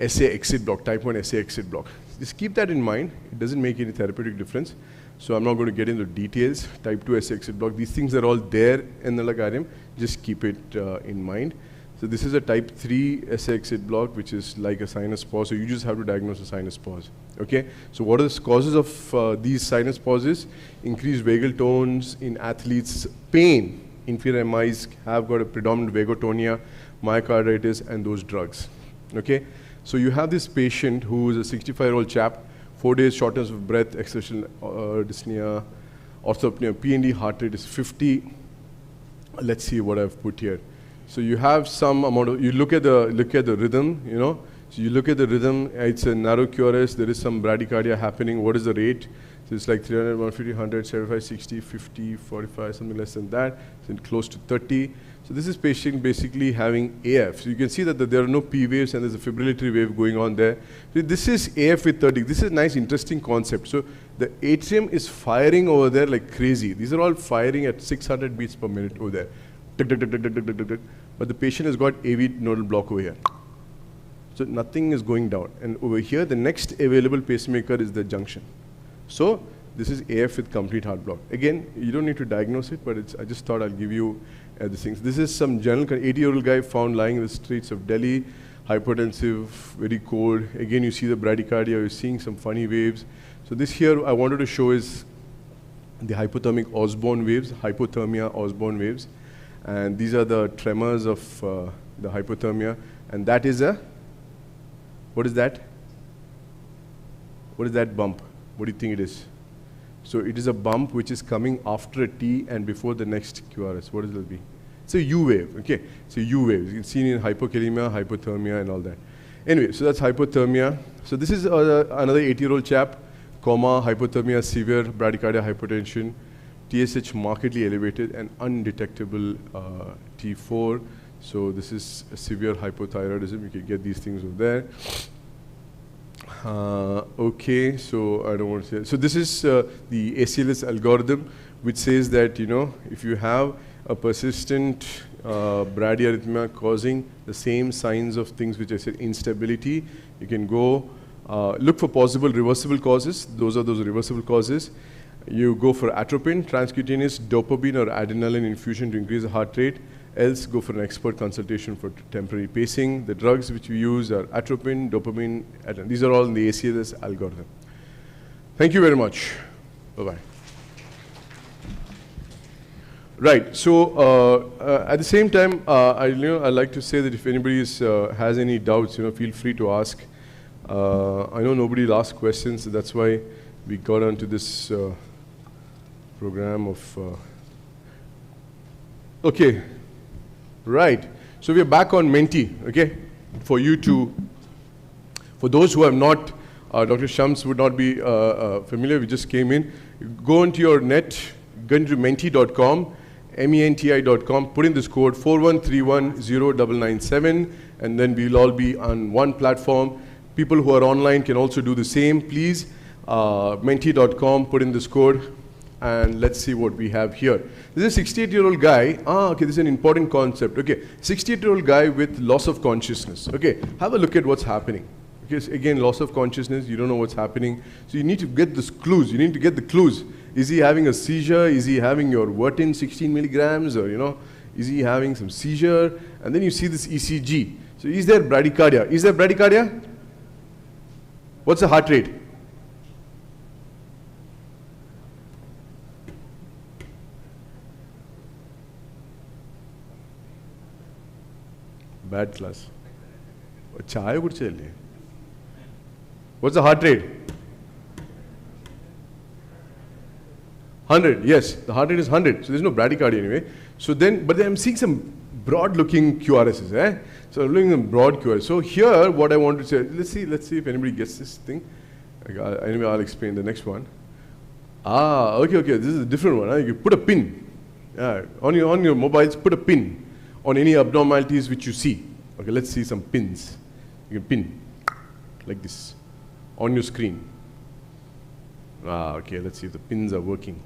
SA exit block, type 1 SA exit block. Just keep that in mind. It doesn't make any therapeutic difference. So I'm not going to get into details. Type 2 SA exit block, these things are all there in the Lagarium. Just keep it in mind. So this is a type 3 SA exit block, which is like a sinus pause. So you just have to diagnose a sinus pause. Okay. So what are the causes of these sinus pauses? Increased vagal tones in athletes, pain. Inferior MIs have got a predominant vagotonia, myocarditis, and those drugs. Okay. So you have this patient who is a 65-year-old chap, 4 days shortness of breath, exertional dyspnea, orthopnea, PND heart rate is 50. Let's see what I've put here. So you have some amount of, you look at the rhythm, So you look at the rhythm, it's a narrow QRS, there is some bradycardia happening. What is the rate? So it's like 300, 150, 100, 75, 60, 50, 45, something less than that. So close to 30. So this is patient basically having AF. So you can see that there are no P waves and there's a fibrillatory wave going on there. So this is AF with 30. This is a nice, interesting concept. So the atrium is firing over there like crazy. These are all firing at 600 beats per minute over there. Tick, tick, tick, tick, tick, tick, tick, tick. But the patient has got AV nodal block over here. So nothing is going down. And over here, the next available pacemaker is the junction. So this is AF with complete heart block. Again, you don't need to diagnose it, but I just thought I'll give you the things. This is some general 80-year-old guy found lying in the streets of Delhi, hypertensive, very cold. Again, you see the bradycardia, you're seeing some funny waves. So this here I wanted to show is the hypothermic Osborne waves, hypothermia Osborne waves. And these are the tremors of the hypothermia. And that is a, what is that? What is that bump? What do you think it is? So it is a bump which is coming after a T and before the next QRS. What will it be? It's a U wave, okay? It's a U wave. You can see in hypokalemia, hypothermia, and all that. Anyway, so that's hypothermia. So this is another 80-year-old chap, coma, hypothermia, severe bradycardia, hypertension, TSH markedly elevated and undetectable T4. So this is a severe hypothyroidism. You can get these things over there. Okay, so I don't want to say. So this is the ACLS algorithm, which says that, you know, if you have a persistent bradyarrhythmia causing the same signs of things which I said, instability, you can go look for possible reversible causes. Those are those reversible causes. You go for atropine, transcutaneous dopamine or adrenaline infusion to increase the heart rate. Else, go for an expert consultation for temporary pacing. The drugs which we use are atropine, dopamine, adrenaline. These are all in the ACLS algorithm. Thank you very much. Bye-bye. Right, so at the same time, I'd like to say that if anybody has any doubts, feel free to ask. I know nobody will ask questions, so that's why we got onto this program of... Okay. Right, so we are back on Menti, okay? For those who have not, Dr. Shams would not be familiar, we just came in. Go into your net, go into menti.com, menti.com, put in this code 4131097, and then we'll all be on one platform. People who are online can also do the same. Please, menti.com, put in this code, and let's see what we have here. This is a 68-year-old guy. Okay, this is an important concept. Okay, 68-year-old guy with loss of consciousness. Okay, have a look at what's happening. Okay, so again, loss of consciousness, you don't know what's happening. So you need to get these clues. You need to get the clues. Is he having a seizure? Is he having your Vertin 16 milligrams? Or, is he having some seizure? And then you see this ECG. So is there bradycardia? Is there bradycardia? What's the heart rate? Bad class. Chai would tell you. What's the heart rate? 100, yes. The heart rate is 100. So there's no bradycardia anyway. So then, but then I'm seeing some broad-looking QRSs, eh? So I'm looking at broad QRS. So here, what I want to say, let's see if anybody gets this thing. Anyway, I'll explain the next one. Okay. This is a different one. Huh? You put a pin. On your mobiles, put a pin on any abnormalities which you see. Okay, let's see some pins. You can pin like this on your screen. Okay, let's see if the pins are working.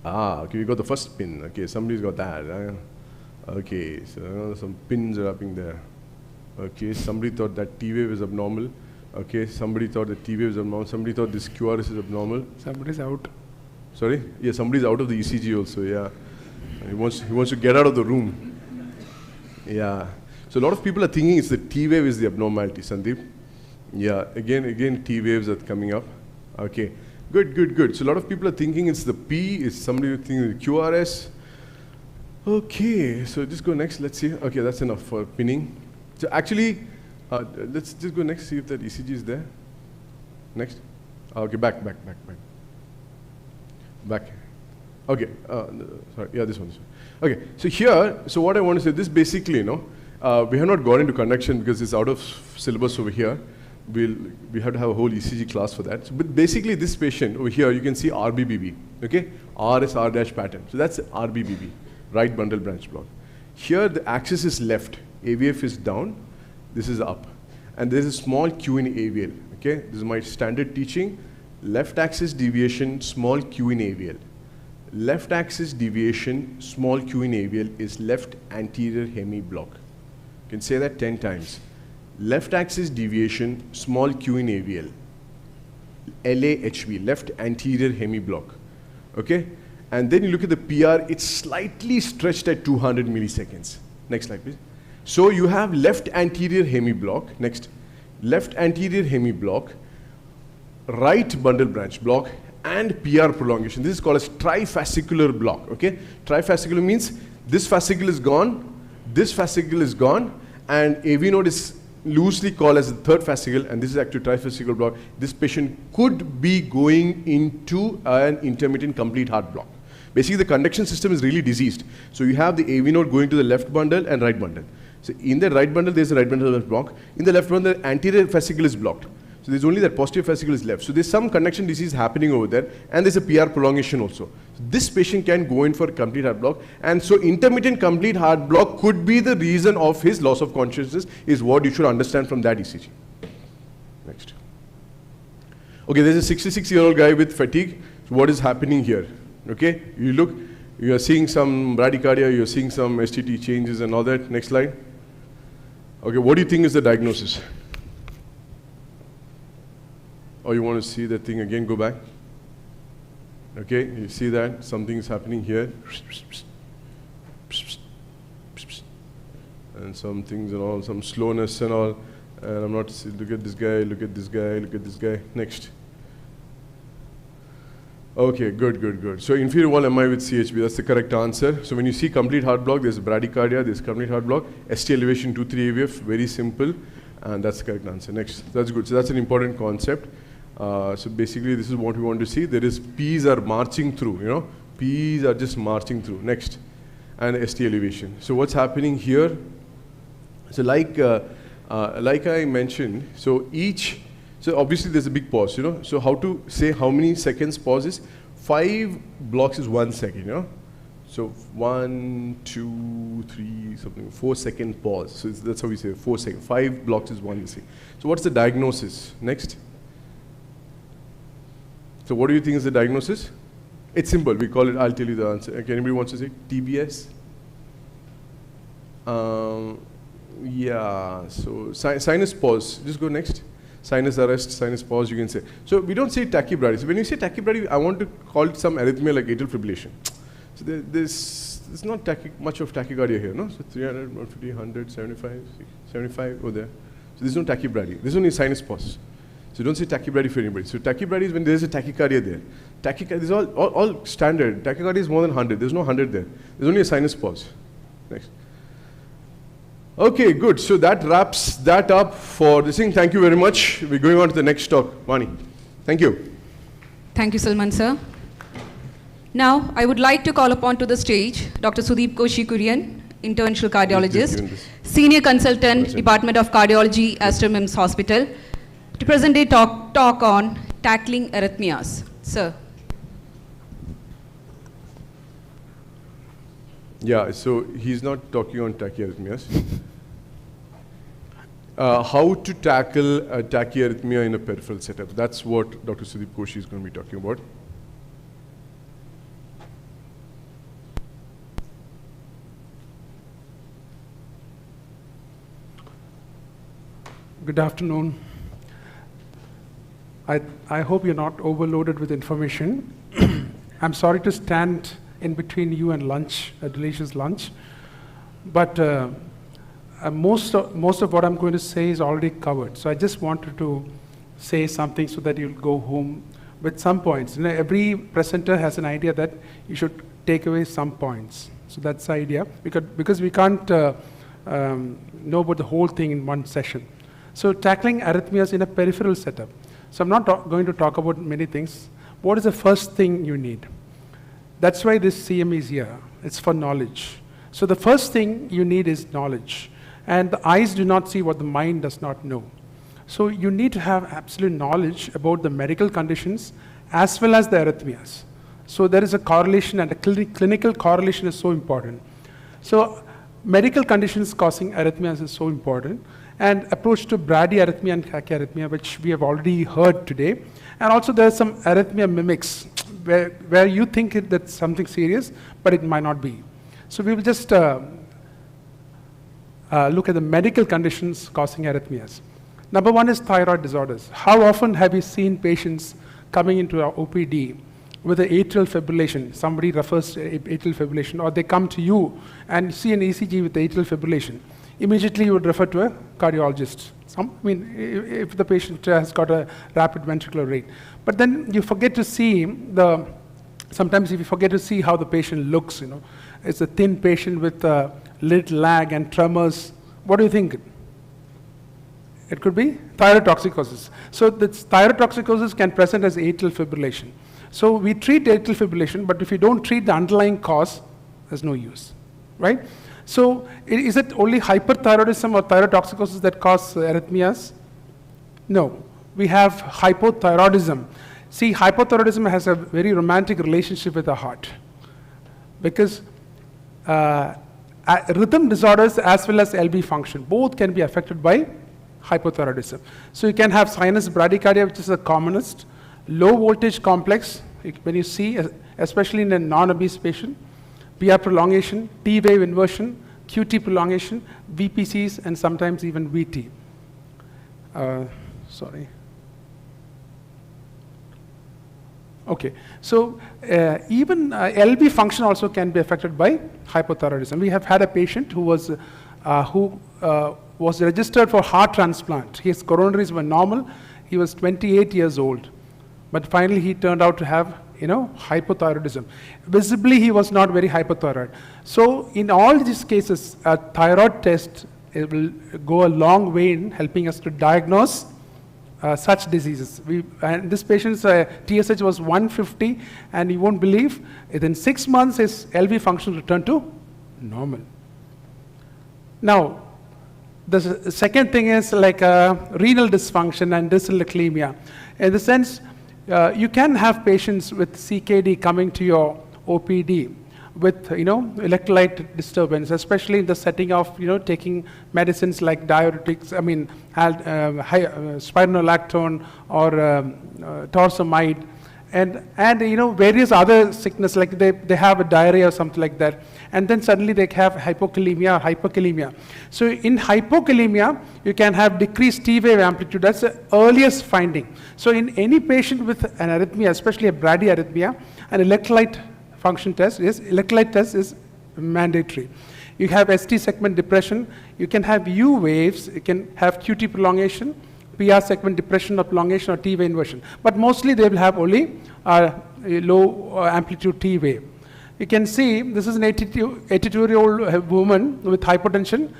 Okay, we got the first pin. Okay, somebody's got that. Okay, so some pins are happening there. Okay, somebody thought that T wave is abnormal. Okay, somebody thought that T wave is abnormal. Somebody thought this QRS is abnormal. Somebody's out. Sorry? Yeah, somebody's out of the ECG also, yeah. He wants to get out of the room. Yeah. So a lot of people are thinking it's the T wave is the abnormality, Sandeep. Yeah, again T waves are coming up. Okay. Good. So a lot of people are thinking it's the P, is somebody thinking the QRS. Okay, so just go next, let's see. Okay, that's enough for pinning. So actually, let's just go next, see if that ECG is there. Next. Okay, back. Okay, sorry, yeah, this one. Okay, so here, so what I want to say, this basically, we have not gone into conduction because it's out of syllabus over here. We have to have a whole ECG class for that. So, but basically this patient over here, you can see RBBB, okay? RS R- pattern. So that's RBBB, right bundle branch block. Here the axis is left, AVF is down, this is up. And there's a small Q in AVL, okay? This is my standard teaching. Left axis deviation, small Q in AVL. Left axis deviation, small Q in AVL is left anterior hemi block. You can say that 10 times. Left axis deviation, small Q in AVL. LAHV, left anterior hemi block. Okay? And then you look at the PR, it's slightly stretched at 200 milliseconds. Next slide, please. So you have left anterior hemi block. Next. Left anterior hemi block, right bundle branch block, and PR prolongation. This is called as trifascicular block. Okay? Trifascicular means this fascicle is gone, this fascicle is gone, and AV node is loosely called as the third fascicle, and this is actually trifascicular block. This patient could be going into an intermittent complete heart block. Basically, the conduction system is really diseased. So you have the AV node going to the left bundle and right bundle. So in the right bundle, there's a right bundle block. In the left bundle, the anterior fascicle is blocked. So there's only that posterior fascicle is left. So there's some conduction disease happening over there, and there's a PR prolongation also. So this patient can go in for complete heart block, and so intermittent complete heart block could be the reason of his loss of consciousness, is what you should understand from that ECG. Next. Okay, there's a 66-year-old guy with fatigue. So what is happening here? Okay, you look, you are seeing some bradycardia, you're seeing some STT changes and all that. Next slide. Okay, what do you think is the diagnosis? Or you want to see that thing again, go back. Okay, you see that, something is happening here. And some things and all, some slowness and all. And I'm not, look at this guy, look at this guy, look at this guy. Next. Okay, good, good, good. So inferior wall MI with CHB, that's the correct answer. So when you see complete heart block, there's bradycardia, there's complete heart block, ST elevation 2-3 AVF, very simple, and that's the correct answer. Next, that's good. So that's an important concept. So basically, this is what we want to see. There is P's are marching through, you know, P's are just marching through. Next, and ST elevation. So what's happening here? So like I mentioned, so obviously there's a big pause, you know. So how to say how many seconds pause is? 5 blocks is 1 second, you know. So 1, 2, 3, something, 4 second pause. So that's how we say 4 seconds. 5 blocks is 1 second. So what's the diagnosis? Next. So what do you think is the diagnosis? It's simple. We call it, I'll tell you the answer. Okay, anybody wants to say TBS? Yeah, so sinus pause. Just go next. Sinus arrest, sinus pause, you can say. So we don't say tachycardia. So when you say tachycardia, I want to call it some arrhythmia like atrial fibrillation. So there's not much of tachycardia here, no? So 300, 150, 100, 75, 75 over there. So there's no tachycardia. There's only sinus pause. So don't say tachycardia for anybody. So tachycardia is when there's a tachycardia there. Tachycardia is all standard. Tachycardia is more than 100. There's no 100 there. There's only a sinus pause. Next. Okay, good. So that wraps that up for this thing. Thank you very much. We're going on to the next talk. Vani. Thank you. Thank you, Salman sir. Now, I would like to call upon to the stage Dr. Sudeep Koshi-Kurian, interventional cardiologist, senior consultant, Department of Cardiology, Aster MIMS Hospital, to present a talk on tackling arrhythmias. Sir. Yeah, so he's not talking on tachyarrhythmias. How to tackle a tachyarrhythmia in a peripheral setup. That's what Dr. Sudeep Koshi is going to be talking about. Good afternoon. I hope you're not overloaded with information. I'm sorry to stand in between you and lunch, a delicious lunch. But most of what I'm going to say is already covered. So I just wanted to say something so that you'll go home with some points. You know, every presenter has an idea that you should take away some points. So that's the idea, because we can't know about the whole thing in one session. So tackling arrhythmias in a peripheral setup. So I'm not going to talk about many things. What is the first thing you need? That's why this CM is here. It's for knowledge. So the first thing you need is knowledge. And the eyes do not see what the mind does not know. So you need to have absolute knowledge about the medical conditions as well as the arrhythmias. So there is a correlation, and a clinical correlation is so important. So medical conditions causing arrhythmias is so important. And approach to bradyarrhythmia and tachyarrhythmia, which we have already heard today. And also there are some arrhythmia mimics where you think that's something serious, but it might not be. So we will just look at the medical conditions causing arrhythmias. Number one is thyroid disorders. How often have you seen patients coming into our OPD with an atrial fibrillation? Somebody refers to atrial fibrillation, or they come to you and see an ECG with atrial fibrillation. Immediately you would refer to a cardiologist. If the patient has got a rapid ventricular rate. But then you forget to see sometimes if you forget to see how the patient looks, you know, it's a thin patient with lid lag and tremors. What do you think? It could be thyrotoxicosis. So this thyrotoxicosis can present as atrial fibrillation. So we treat atrial fibrillation, but if you don't treat the underlying cause, there's no use, right? So is it only hyperthyroidism or thyrotoxicosis that cause arrhythmias? No. we have hypothyroidism. See, hypothyroidism has a very romantic relationship with the heart, because rhythm disorders as well as LV function, both can be affected by hypothyroidism. So you can have sinus bradycardia, which is the commonest, low voltage complex, when you see, especially in a non-obese patient, PR prolongation, T wave inversion, QT prolongation, VPCs, and sometimes even VT. Sorry. Okay, so even LV function also can be affected by hypothyroidism. We have had a patient who was registered for heart transplant. His coronaries were normal. He was 28 years old, but finally he turned out to have, hypothyroidism. Visibly, he was not very hypothyroid. So in all these cases, a thyroid test will go a long way in helping us to diagnose such diseases. And this patient's TSH was 150, and you won't believe, within 6 months, his LV function returned to normal. Now, the second thing is like renal dysfunction and dyslipidemia. In the sense, you can have patients with CKD coming to your OPD with electrolyte disturbance, especially in the setting of taking medicines like diuretics, spironolactone or torsemide, and various other sickness, like they have a diarrhea or something like that, and then suddenly they have hypokalemia or hyperkalemia. So in hypokalemia, you can have decreased T wave amplitude. That's the earliest finding. So in any patient with an arrhythmia, especially a bradyarrhythmia, an electrolyte test is mandatory. You have ST segment depression. You can have U waves. You can have QT prolongation, PR segment depression or prolongation, or T wave inversion. But mostly they will have only low amplitude T wave. You can see this is an 82-year-old woman with hypertension.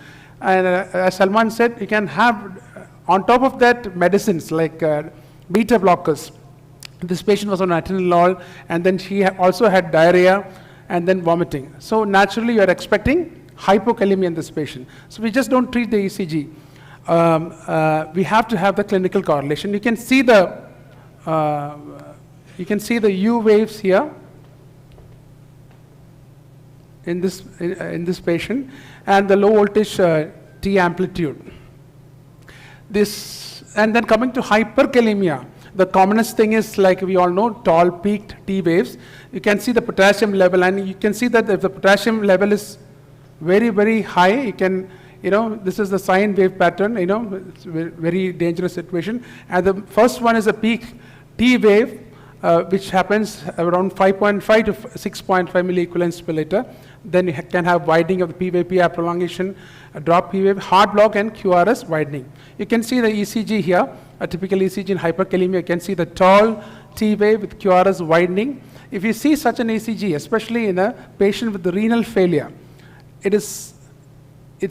And as Salman said, you can have on top of that medicines like beta blockers. This patient was on atenolol, and then she also had diarrhea and then vomiting. So naturally, you are expecting hypokalemia in this patient. So we just don't treat the ECG. We have to have the clinical correlation. You can see the U waves here in this patient, and the low voltage T amplitude. And then coming to hyperkalemia. The commonest thing is, like we all know, tall peaked T waves. You can see the potassium level, and you can see that if the potassium level is very, very high, you can, this is the sine wave pattern, it's a very dangerous situation. And the first one is a peak T wave, which happens around 5.5 to 6.5 milliequivalents per liter. Then you can have widening of the P wave, PR prolongation, a drop P wave, heart block, and QRS widening. You can see the ECG here, a typical ECG in hyperkalemia. You can see the tall T wave with QRS widening. If you see such an ECG, especially in a patient with the renal failure, it's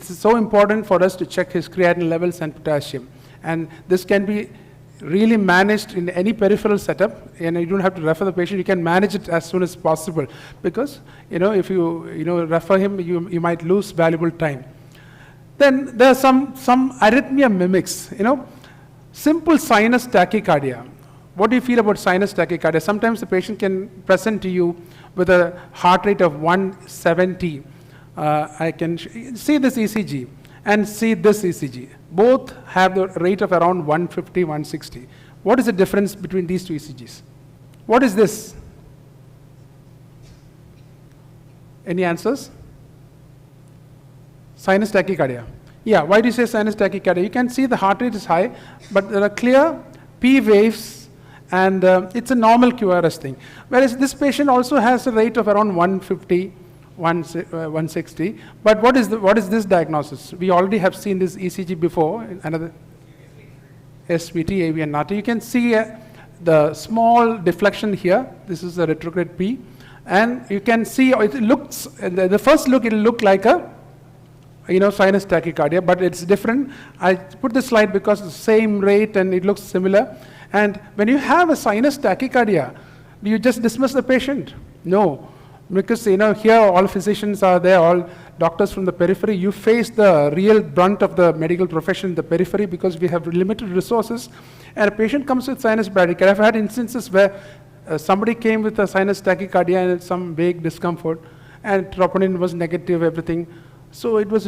so important for us to check his creatinine levels and potassium. And this can be really managed in any peripheral setup, and you don't have to refer the patient. You can manage it as soon as possible, because if you refer him, you might lose valuable time. Then there are some arrhythmia mimics. Simple sinus tachycardia. What do you feel about sinus tachycardia? Sometimes the patient can present to you with a heart rate of 170. I can see this ECG and see this ECG. Both have the rate of around 150, 160. What is the difference between these two ECGs? What is this? Any answers? Sinus tachycardia. Yeah, why do you say sinus tachycardia? You can see the heart rate is high, but there are clear P waves, and it's a normal QRS thing. Whereas this patient also has a rate of around 150, 160. But what is this diagnosis? We already have seen this ECG before. Another SVT, AV, and NATA. You can see the small deflection here. This is the retrograde P, and you can see it looks. The first look, it'll look like a sinus tachycardia, but it's different. I put this slide because it's the same rate and it looks similar. And when you have a sinus tachycardia, do you just dismiss the patient? No, because here all physicians are there, all doctors from the periphery, you face the real brunt of the medical profession in the periphery because we have limited resources. And a patient comes with sinus bradycardia. I've had instances where somebody came with a sinus tachycardia and some vague discomfort, and troponin was negative, everything. So it was,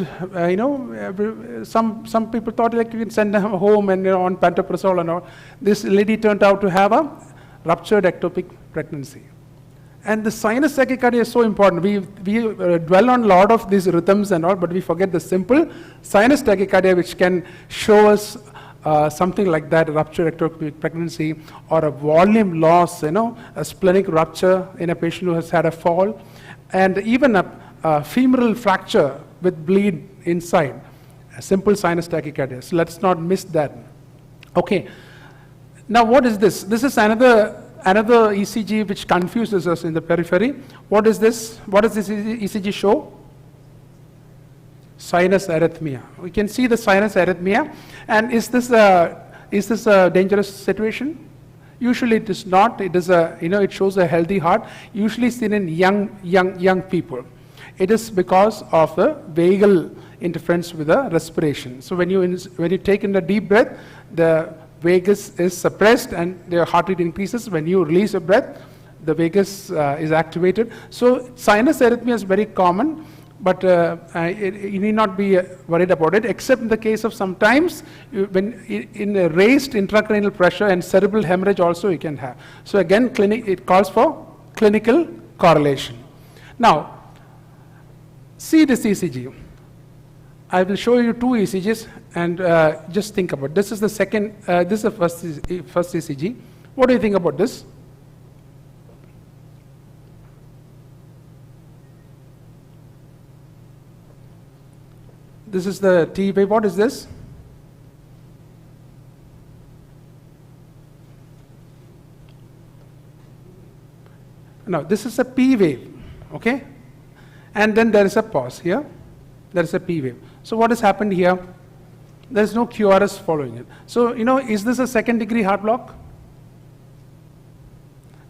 some people thought like you can send them home and on pantoprazole and all. This lady turned out to have a ruptured ectopic pregnancy. And the sinus tachycardia is so important. We dwell on a lot of these rhythms and all, but we forget the simple sinus tachycardia, which can show us something like that, a ruptured ectopic pregnancy, or a volume loss, a splenic rupture in a patient who has had a fall, and even a femoral fracture with bleed inside, a simple sinus tachycardia. So let's not miss that. Okay. Now what is this? This is another ECG which confuses us in the periphery. What is this? What does this ECG show? Sinus arrhythmia. We can see the sinus arrhythmia. And is this a dangerous situation? Usually it is not. It is it shows a healthy heart, usually seen in young people. It is because of the vagal interference with the respiration. So when you take in a deep breath, the vagus is suppressed and the heart rate increases. When you release a breath, the vagus is activated. So sinus arrhythmia is very common, but you need not be worried about it, except in the case of sometimes when in a raised intracranial pressure and cerebral hemorrhage also you can have. So again, it calls for clinical correlation. Now, see this ECG. I will show you two ECGs and just think about it. This is the second, this is the first ECG. What do you think about this? This is the T wave. What is this? No, this is a P wave, okay? And then there is a pause here. There is a P wave. So what has happened here? There is no QRS following it. So, is this a second degree heart block?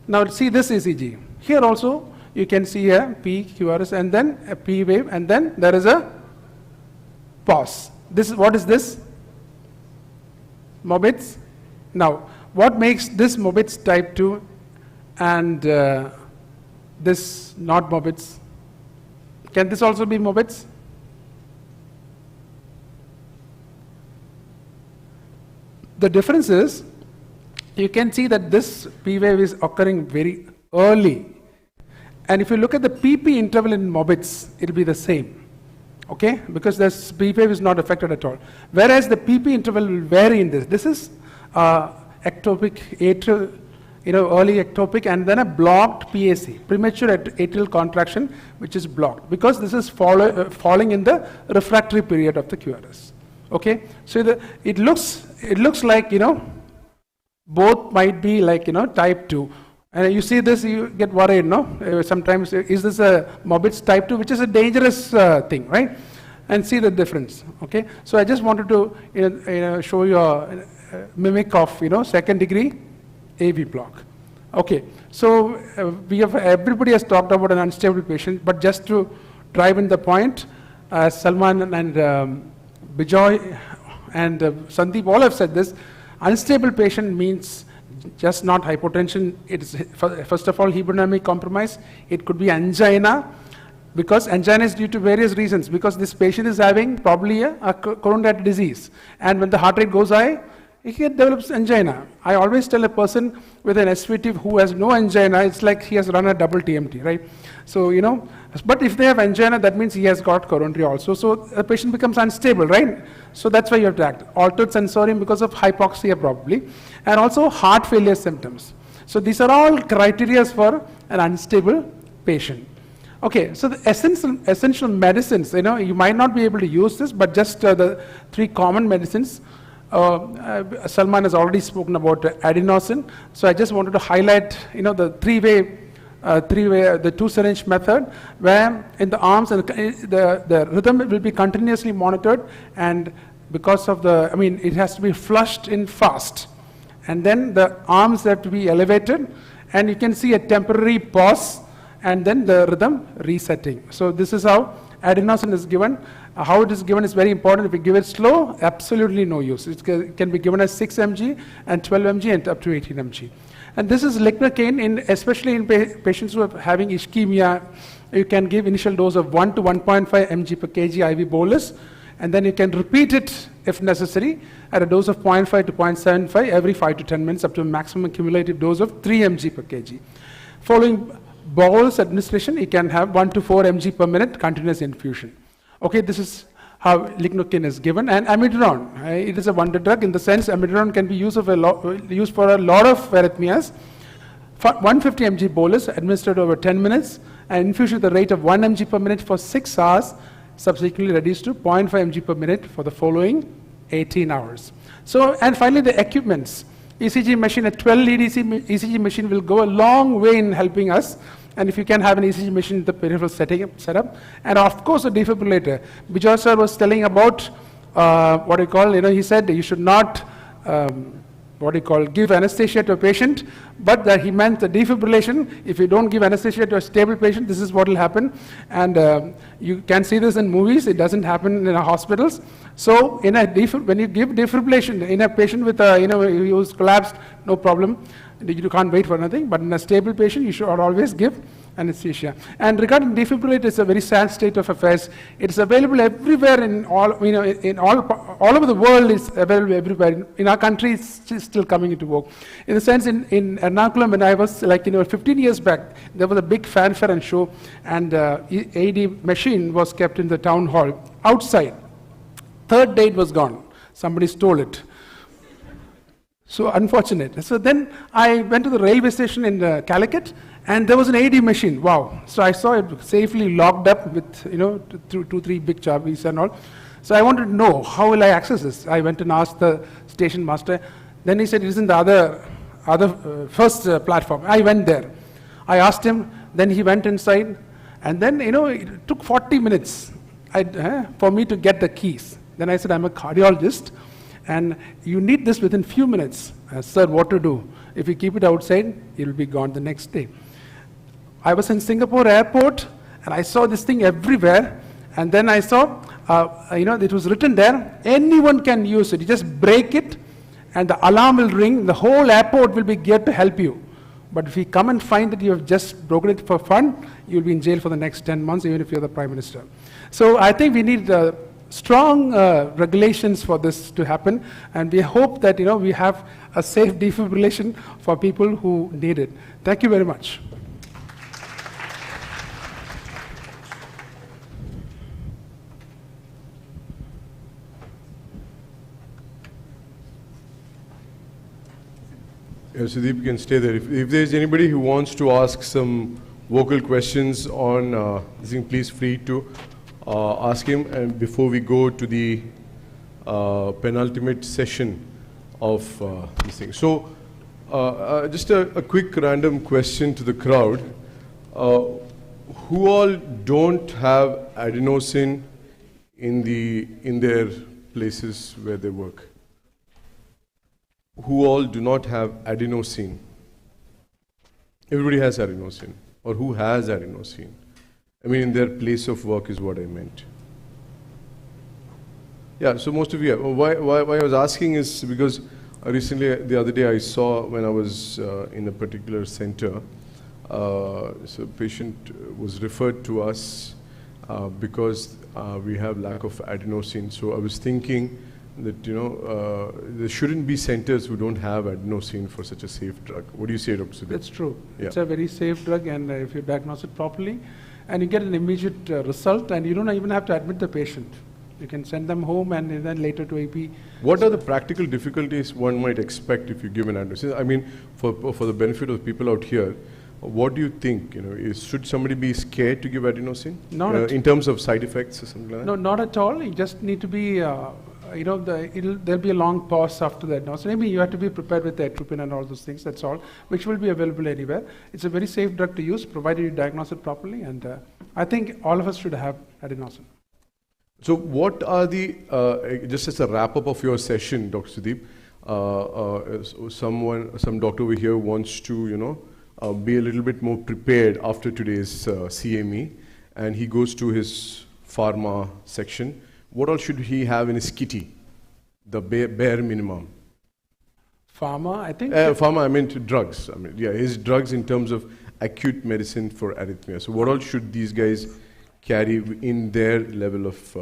Now see this ECG. Here also you can see a P, QRS, and then a P wave, and then there is a pause. What is this? Mobitz. Now, what makes this Mobitz type 2 and this not Mobitz? Can this also be Mobitz? The difference is, you can see that this P wave is occurring very early. And if you look at the PP interval in Mobitz, it will be the same. Okay? Because this P wave is not affected at all. Whereas the PP interval will vary in this. This is ectopic, atrial, early ectopic, and then a blocked PAC, premature atrial contraction, which is blocked, because this is falling in the refractory period of the QRS. Okay, so it looks like both might be like type 2, and you see this, you get worried, no? Sometimes is this a Mobitz type 2, which is a dangerous thing, right? And see the difference. Okay, so I just wanted to show you a mimic of second degree AV block. Okay, so everybody has talked about an unstable patient, but just to drive in the point, Salman and Bijoy and Sandeep all have said this. Unstable patient means just not hypotension. It's first of all hemodynamic compromise. It could be angina, because angina is due to various reasons. Because this patient is having probably a coronary disease, and when the heart rate goes high, he develops angina. I always tell a person with an SVT who has no angina, it's like he has run a double TMT, right? So, but if they have angina, that means he has got coronary also. So the patient becomes unstable, right? So that's why you have to act. Altered sensorium because of hypoxia probably, and also heart failure symptoms. So these are all criteria for an unstable patient. Okay, so the essential medicines, you might not be able to use this, but just the three common medicines. Salman has already spoken about adenosine, so I just wanted to highlight, the three-way, the two-syringe method, where in the arms and the rhythm will be continuously monitored, and because of it has to be flushed in fast, and then the arms have to be elevated, and you can see a temporary pause, and then the rhythm resetting. So this is how adenosine is given. How it is given is very important. If we give it slow, absolutely no use. It can be given as 6 mg and 12 mg and up to 18 mg. And this is lignocaine, especially in patients who are having ischemia. You can give initial dose of 1 to 1.5 mg per kg IV bolus, and then you can repeat it if necessary at a dose of 0.5 to 0.75 every 5 to 10 minutes up to a maximum cumulative dose of 3 mg per kg. Following bolus administration, you can have 1 to 4 mg per minute continuous infusion. Okay, this is how lignocaine is given. And amiodarone, it is a wonder drug in the sense amiodarone can be used for a lot of arrhythmias. 150 mg bolus administered over 10 minutes and infusion at the rate of 1 mg per minute for 6 hours, subsequently reduced to 0.5 mg per minute for the following 18 hours. So, and finally the equipments. ECG machine, a 12-lead ECG machine will go a long way in helping us. And if you can have an ECG machine in the peripheral setup, and of course a defibrillator. Bijoy sir was telling about what you call, he said you should not give anesthesia to a patient, but that he meant the defibrillation. If you don't give anesthesia to a stable patient, this is what will happen. And you can see this in movies, it doesn't happen in hospitals. So when you give defibrillation in a patient with who's collapsed, no problem. You can't wait for nothing, but in a stable patient, you should always give anesthesia. And regarding defibrillator, it's a very sad state of affairs. It's available everywhere in all over the world. It's available everywhere. In our country, it's still coming into vogue. In the sense, in Ernakulam, when I was 15 years back, there was a big fanfare and show, and AED machine was kept in the town hall outside. Third day it was gone. Somebody stole it. So unfortunate. So then I went to the railway station in Calicut, and there was an AED machine. Wow. So I saw it safely locked up with, 2-3 big chavis and all. So I wanted to know, how will I access this? I went and asked the station master. Then he said, it is in the other first platform. I went there. I asked him, then he went inside, and then, it took 40 minutes for me to get the keys. Then I said, I'm a cardiologist, and you need this within few minutes. Sir, what to do? If you keep it outside, it will be gone the next day. I was in Singapore airport, and I saw this thing everywhere, and then I saw, it was written there, anyone can use it. You just break it, and the alarm will ring, the whole airport will be geared to help you. But if you come and find that you have just broken it for fun, you'll be in jail for the next 10 months, even if you're the Prime Minister. So I think we need strong regulations for this to happen, and we hope that we have a safe defibrillation for people who need it. Thank you very much. Sudeep, you can stay there. If there's anybody who wants to ask some vocal questions on this thing, please free to ask him. And before we go to the penultimate session of this thing. So just a quick random question to the crowd. Who all don't have adenosine in their places where they work? Who all do not have adenosine? Everybody has adenosine. Or who has adenosine? I mean, in their place of work is what I meant. Yeah, so most of you have. Why I was asking is because recently, the other day, I saw when I was in a particular center, so a patient was referred to us because we have lack of adenosine. So I was thinking that, there shouldn't be centers who don't have adenosine for such a safe drug. What do you say, Dr. Sudeep? That's true. Yeah. It's a very safe drug, and if you diagnose it properly, and you get an immediate result, and you don't even have to admit the patient. You can send them home and then later to AP. What are the practical difficulties one might expect if you give an adenosine? I mean, for the benefit of people out here, what do you think? Should somebody be scared to give adenosine? In terms of side effects or something like that? No, not at all. You just need to be, there'll be a long pause after that. So maybe you have to be prepared with the atropine and all those things, that's all, which will be available anywhere. It's a very safe drug to use, provided you diagnose it properly, and I think all of us should have adenosine. So what are the, just as a wrap-up of your session, Dr. Sudeep, some doctor over here wants to, be a little bit more prepared after today's CME, and he goes to his pharma section. What all should he have in his kitty? The bare minimum. Pharma, I think. Pharma, I meant drugs. I mean, yeah, his drugs in terms of acute medicine for arrhythmia. So what all should these guys carry in their level of...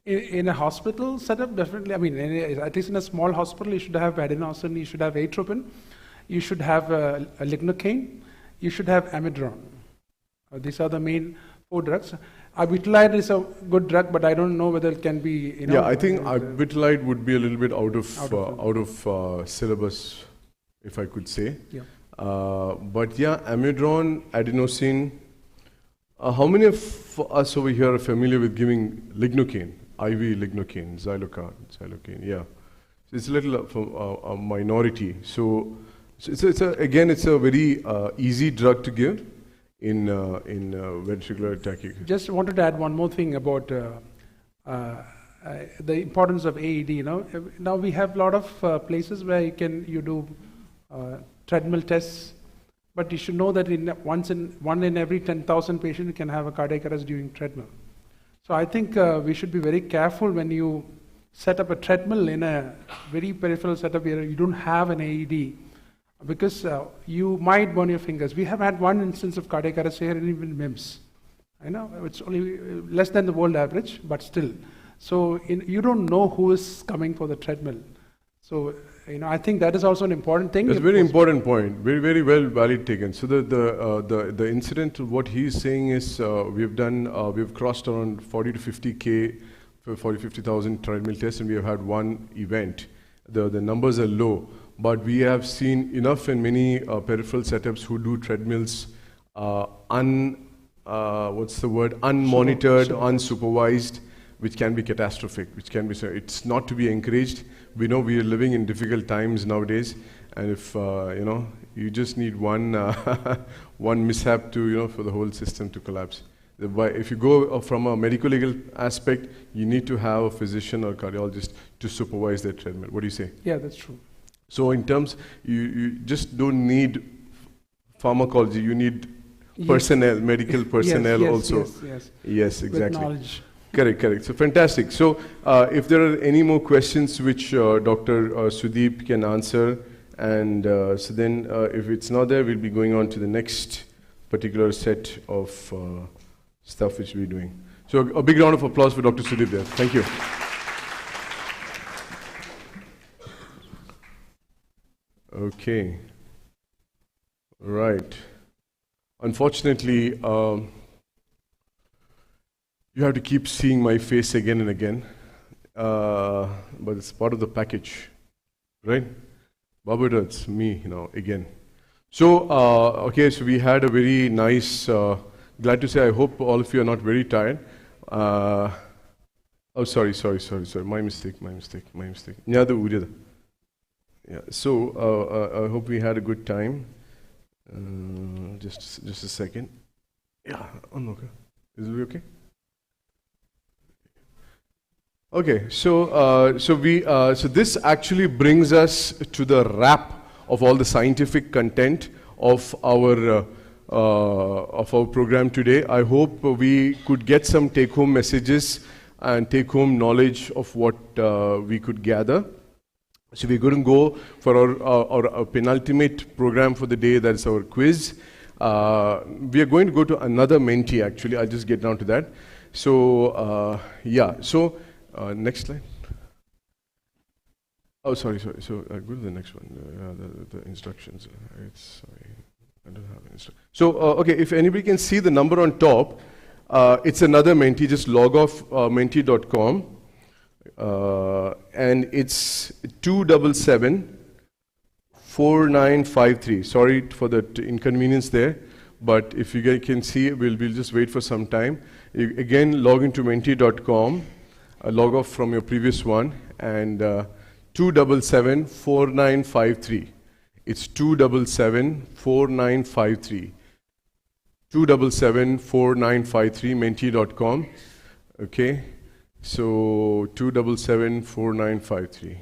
In a hospital setup, definitely. I mean, at least in a small hospital, you should have adenosine, you should have atropine, you should have a lignocaine, you should have amidron. These are the main 4 drugs. Arbutalide is a good drug, but I don't know whether it can be. Yeah, I think arbutalide would be a little bit out of syllabus, if I could say. Yeah. But yeah, amidron, adenosine. How many of us over here are familiar with giving lignocaine? IV lignocaine, xylocaine, yeah. So it's a little a minority. So it's a very easy drug to give in ventricular tachycardia. Just wanted to add one more thing about the importance of AED. Now we have a lot of places where you do treadmill tests, but you should know that one in every 10,000 patients you can have a cardiac arrest during treadmill. So I think we should be very careful when you set up a treadmill in a very peripheral setup where you don't have an AED, because you might burn your fingers. We have had one instance of cardiac arrest here in even MIMS. I know it's only less than the world average, but still. So you don't know who is coming for the treadmill. So I think that is also an important thing. That's a very important point. Very, very well valid taken. So the incident, what he's saying is we've crossed around 40 to 50K, 50,000 treadmill tests, and we have had one event. The numbers are low, but we have seen enough in many peripheral setups who do treadmills unmonitored, unsupervised, which can be catastrophic, it's not to be encouraged. We know we are living in difficult times nowadays, and if you just need one one mishap to for the whole system to collapse. If you go from a medical legal aspect, you need to have a physician or cardiologist to supervise that treadmill. What do you say? Yeah, that's true. So in terms, you just don't need pharmacology. You need personnel, medical personnel also. Yes, exactly. With knowledge. Correct. So fantastic. So if there are any more questions which Dr. Sudeep can answer, and so then if it's not there, we'll be going on to the next particular set of stuff which we're doing. So a big round of applause for Dr. Sudeep there. Thank you. Okay. Right. Unfortunately, you have to keep seeing my face again and again, but it's part of the package, right? Babu, it's me, again. So, okay, so we had a very nice, glad to say, I hope all of you are not very tired. Oh, sorry, my mistake. Yeah, so I hope we had a good time. Just a second. Yeah, is it okay? Okay, so this actually brings us to the wrap of all the scientific content of our program today. I hope we could get some take-home messages and take-home knowledge of what we could gather. So we're going to go for our penultimate program for the day. That's our quiz. We are going to go to another mentee. Actually, I'll just get down to that. So yeah. So. Next slide. Oh, sorry. So go to the next one. The instructions. Sorry, I don't have an instruction. So okay, if anybody can see the number on top, it's another mentee. Just log off mentee.com, and it's 277-4953. Sorry for the inconvenience there, but if you guys can see, we'll just wait for some time. Again, log into mentee.com. Log off from your previous one, and 277-4953. It's 277-4953. 277-4953, mentee.com. Okay, so 277-4953.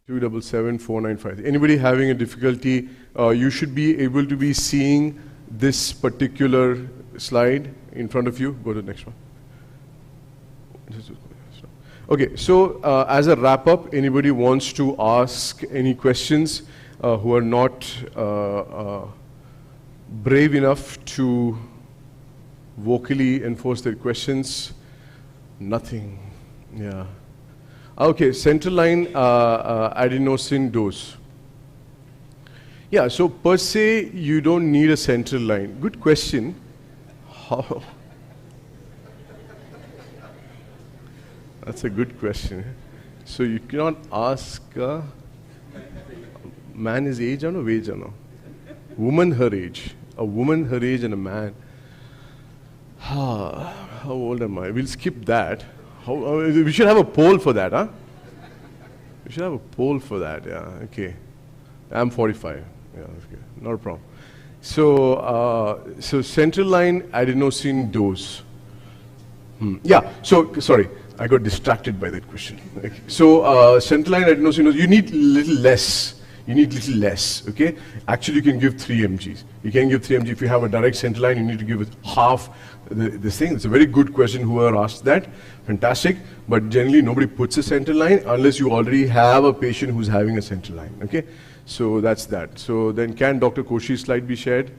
277-4953. Anybody having a difficulty, you should be able to be seeing this particular slide in front of you. Go to the next one. Okay, so as a wrap up, anybody wants to ask any questions who are not brave enough to vocally enforce their questions? Nothing. Yeah. Okay, central line adenosine dose. Yeah, so per se, you don't need a central line. Good question. How? That's a good question. So you cannot ask man his age or no wage or no? Woman her age. A woman her age and a man. How old am I? We'll skip that. We should have a poll for that, huh? We should have a poll for that, yeah, okay. I'm 45, yeah, okay, not a problem. So, so central line adenosine dose. Yeah, so, sorry, I got distracted by that question. Okay. So, central line adenosine dose, you need little less. You need little less, okay? Actually, you can give 3 mgs. You can give 3 mg. If you have a direct central line, you need to give it half this thing. It's a very good question, whoever asked that. Fantastic. But generally, nobody puts a central line unless you already have a patient who's having a central line, okay? So that's that. So then can Dr. Koshi's slide be shared?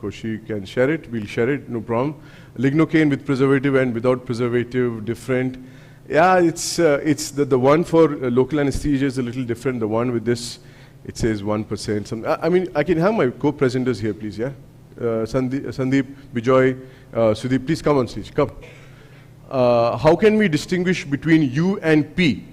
Koshi can share it. We'll share it, no problem. Lignocaine with preservative and without preservative, different. Yeah, it's the one for local anesthesia is a little different. The one with this, it says 1%. I mean, I can have my co-presenters here, please, yeah? Sandeep, Bijoy, Sudeep, please come on stage, come. How can we distinguish between U and P?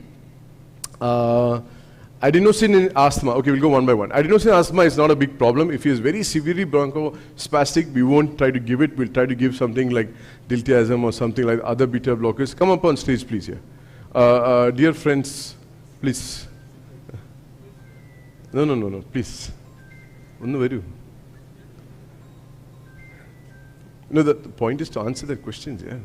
Adenosine in asthma, okay, we'll go one by one. Adenosine asthma is not a big problem. If he is very severely bronchospastic, we won't try to give it. We'll try to give something like diltiazem or something like other beta blockers. Come up on stage, please, yeah. Dear friends, please. No, please. No, the point is to answer that questions, yeah.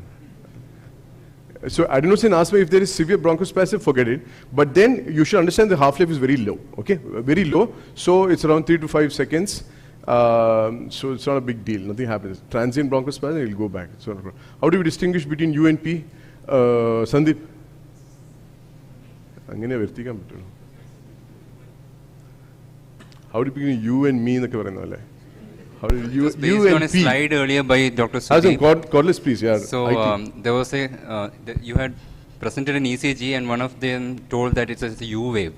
So adenosine asthma, if there is severe bronchospasm, forget it. But then you should understand the half-life is very low, okay? Very low. So it's around 3 to 5 seconds. So it's not a big deal. Nothing happens. Transient bronchospasm, it will go back. So how do we distinguish between U and P? Sandeep? How do you begin you and me? How did you, based on a slide earlier by Dr. Sudeep. Cordless, please, yeah. So there was you had presented an ECG and one of them told that it's a U wave.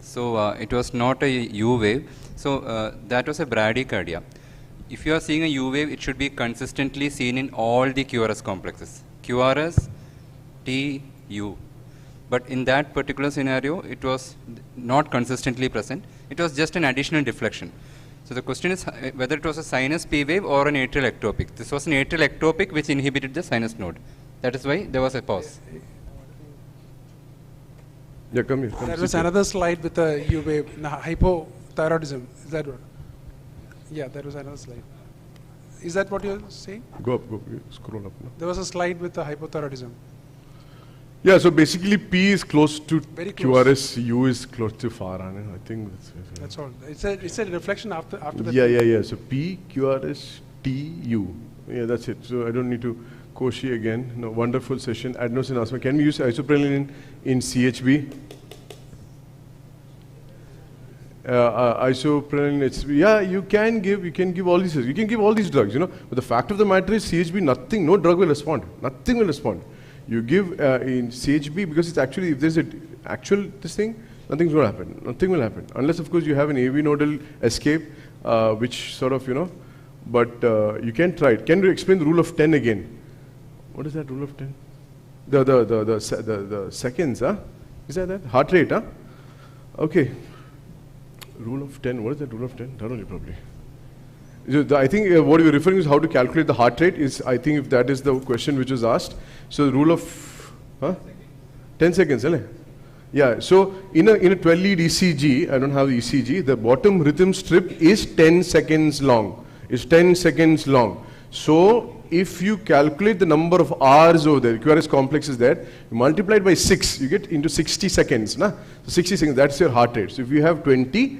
So it was not a U wave. So that was a bradycardia. If you are seeing a U wave, it should be consistently seen in all the QRS complexes. QRS, T, U. But in that particular scenario, it was not consistently present. It was just an additional deflection. So the question is whether it was a sinus P wave or an atrial ectopic. This was an atrial ectopic which inhibited the sinus node. That is why there was a pause. Yeah, come here. There was another slide with a U wave, hypothyroidism. Is that what? Yeah, there was another slide. Is that what you're saying? Go up, scroll up. No? There was a slide with the hypothyroidism. Yeah, so basically P is close to Very close. QRS, U is close to far. I think That's all. It's a reflection after the. Yeah. So P, QRS, T, U. Yeah, that's it. So I don't need to Koshi again. No, wonderful session. Adenosine asthma. Can we use isoprelin in CHB? Isoprelin, yeah, you can give all these. You can give all these drugs, you know. But the fact of the matter is, CHB, no drug will respond. Nothing will respond. You give in CHB because it's actually, if there's this thing, nothing's going to happen. Nothing will happen. Unless, of course, you have an AV nodal escape, which sort of, you know, but you can try it. Can you explain the rule of 10 again? What is that rule of 10? The seconds, huh? Is that? Heart rate, huh? Okay. Rule of 10, what is that rule of 10? That only probably. So I think what you're referring is how to calculate the heart rate is, I think if that is the question which was asked. So the rule of 10 seconds, isn't it? Yeah, so in a 12 lead ECG, I don't have the ECG, the bottom rhythm strip is 10 seconds long. It's 10 seconds long. So if you calculate the number of hours over there, QRS complex is there, you multiply it by 6, you get into 60 seconds. Nah? So 60 seconds, that's your heart rate. So if you have 20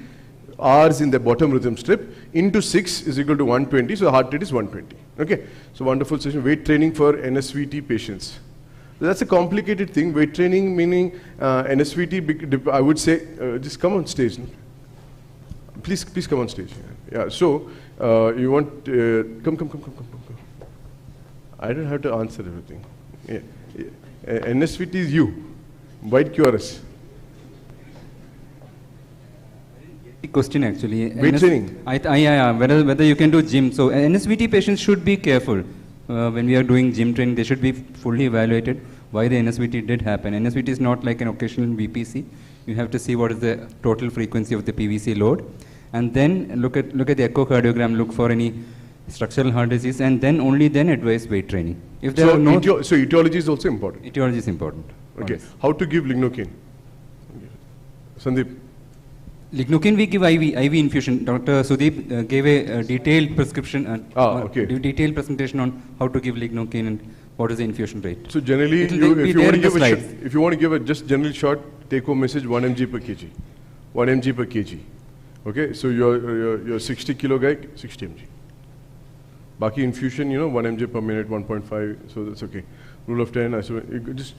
hours in the bottom rhythm strip, into 6 is equal to 120, so the heart rate is 120. Okay, so wonderful session. Weight training for NSVT patients. That's a complicated thing. Weight training meaning NSVT, I would say, just come on stage. Please come on stage. Yeah, so you want, come. I don't have to answer everything. Yeah. NSVT is you, white QRS. Question actually. Weight training. Whether you can do gym. So NSVT patients should be careful when we are doing gym training. They should be fully evaluated why the NSVT did happen. NSVT is not like an occasional VPC. You have to see what is the total frequency of the PVC load, and then look at the echocardiogram. Look for any structural heart disease, and then only then advise weight training. If there are no so etiology is also important. Etiology is important. Okay. Honestly. How to give lignocaine? Sandeep. Lignocaine we give IV infusion. Dr. Sudeep gave a detailed prescription, detailed presentation on how to give lignocaine and what is the infusion rate. So generally, if you want to give a just general short take-home message, 1 mg per kg, 1 mg per kg. Okay, so you're 60 kilo guy, 60 mg. Baki infusion, 1 mg per minute, 1.5. So that's okay. Rule of 10.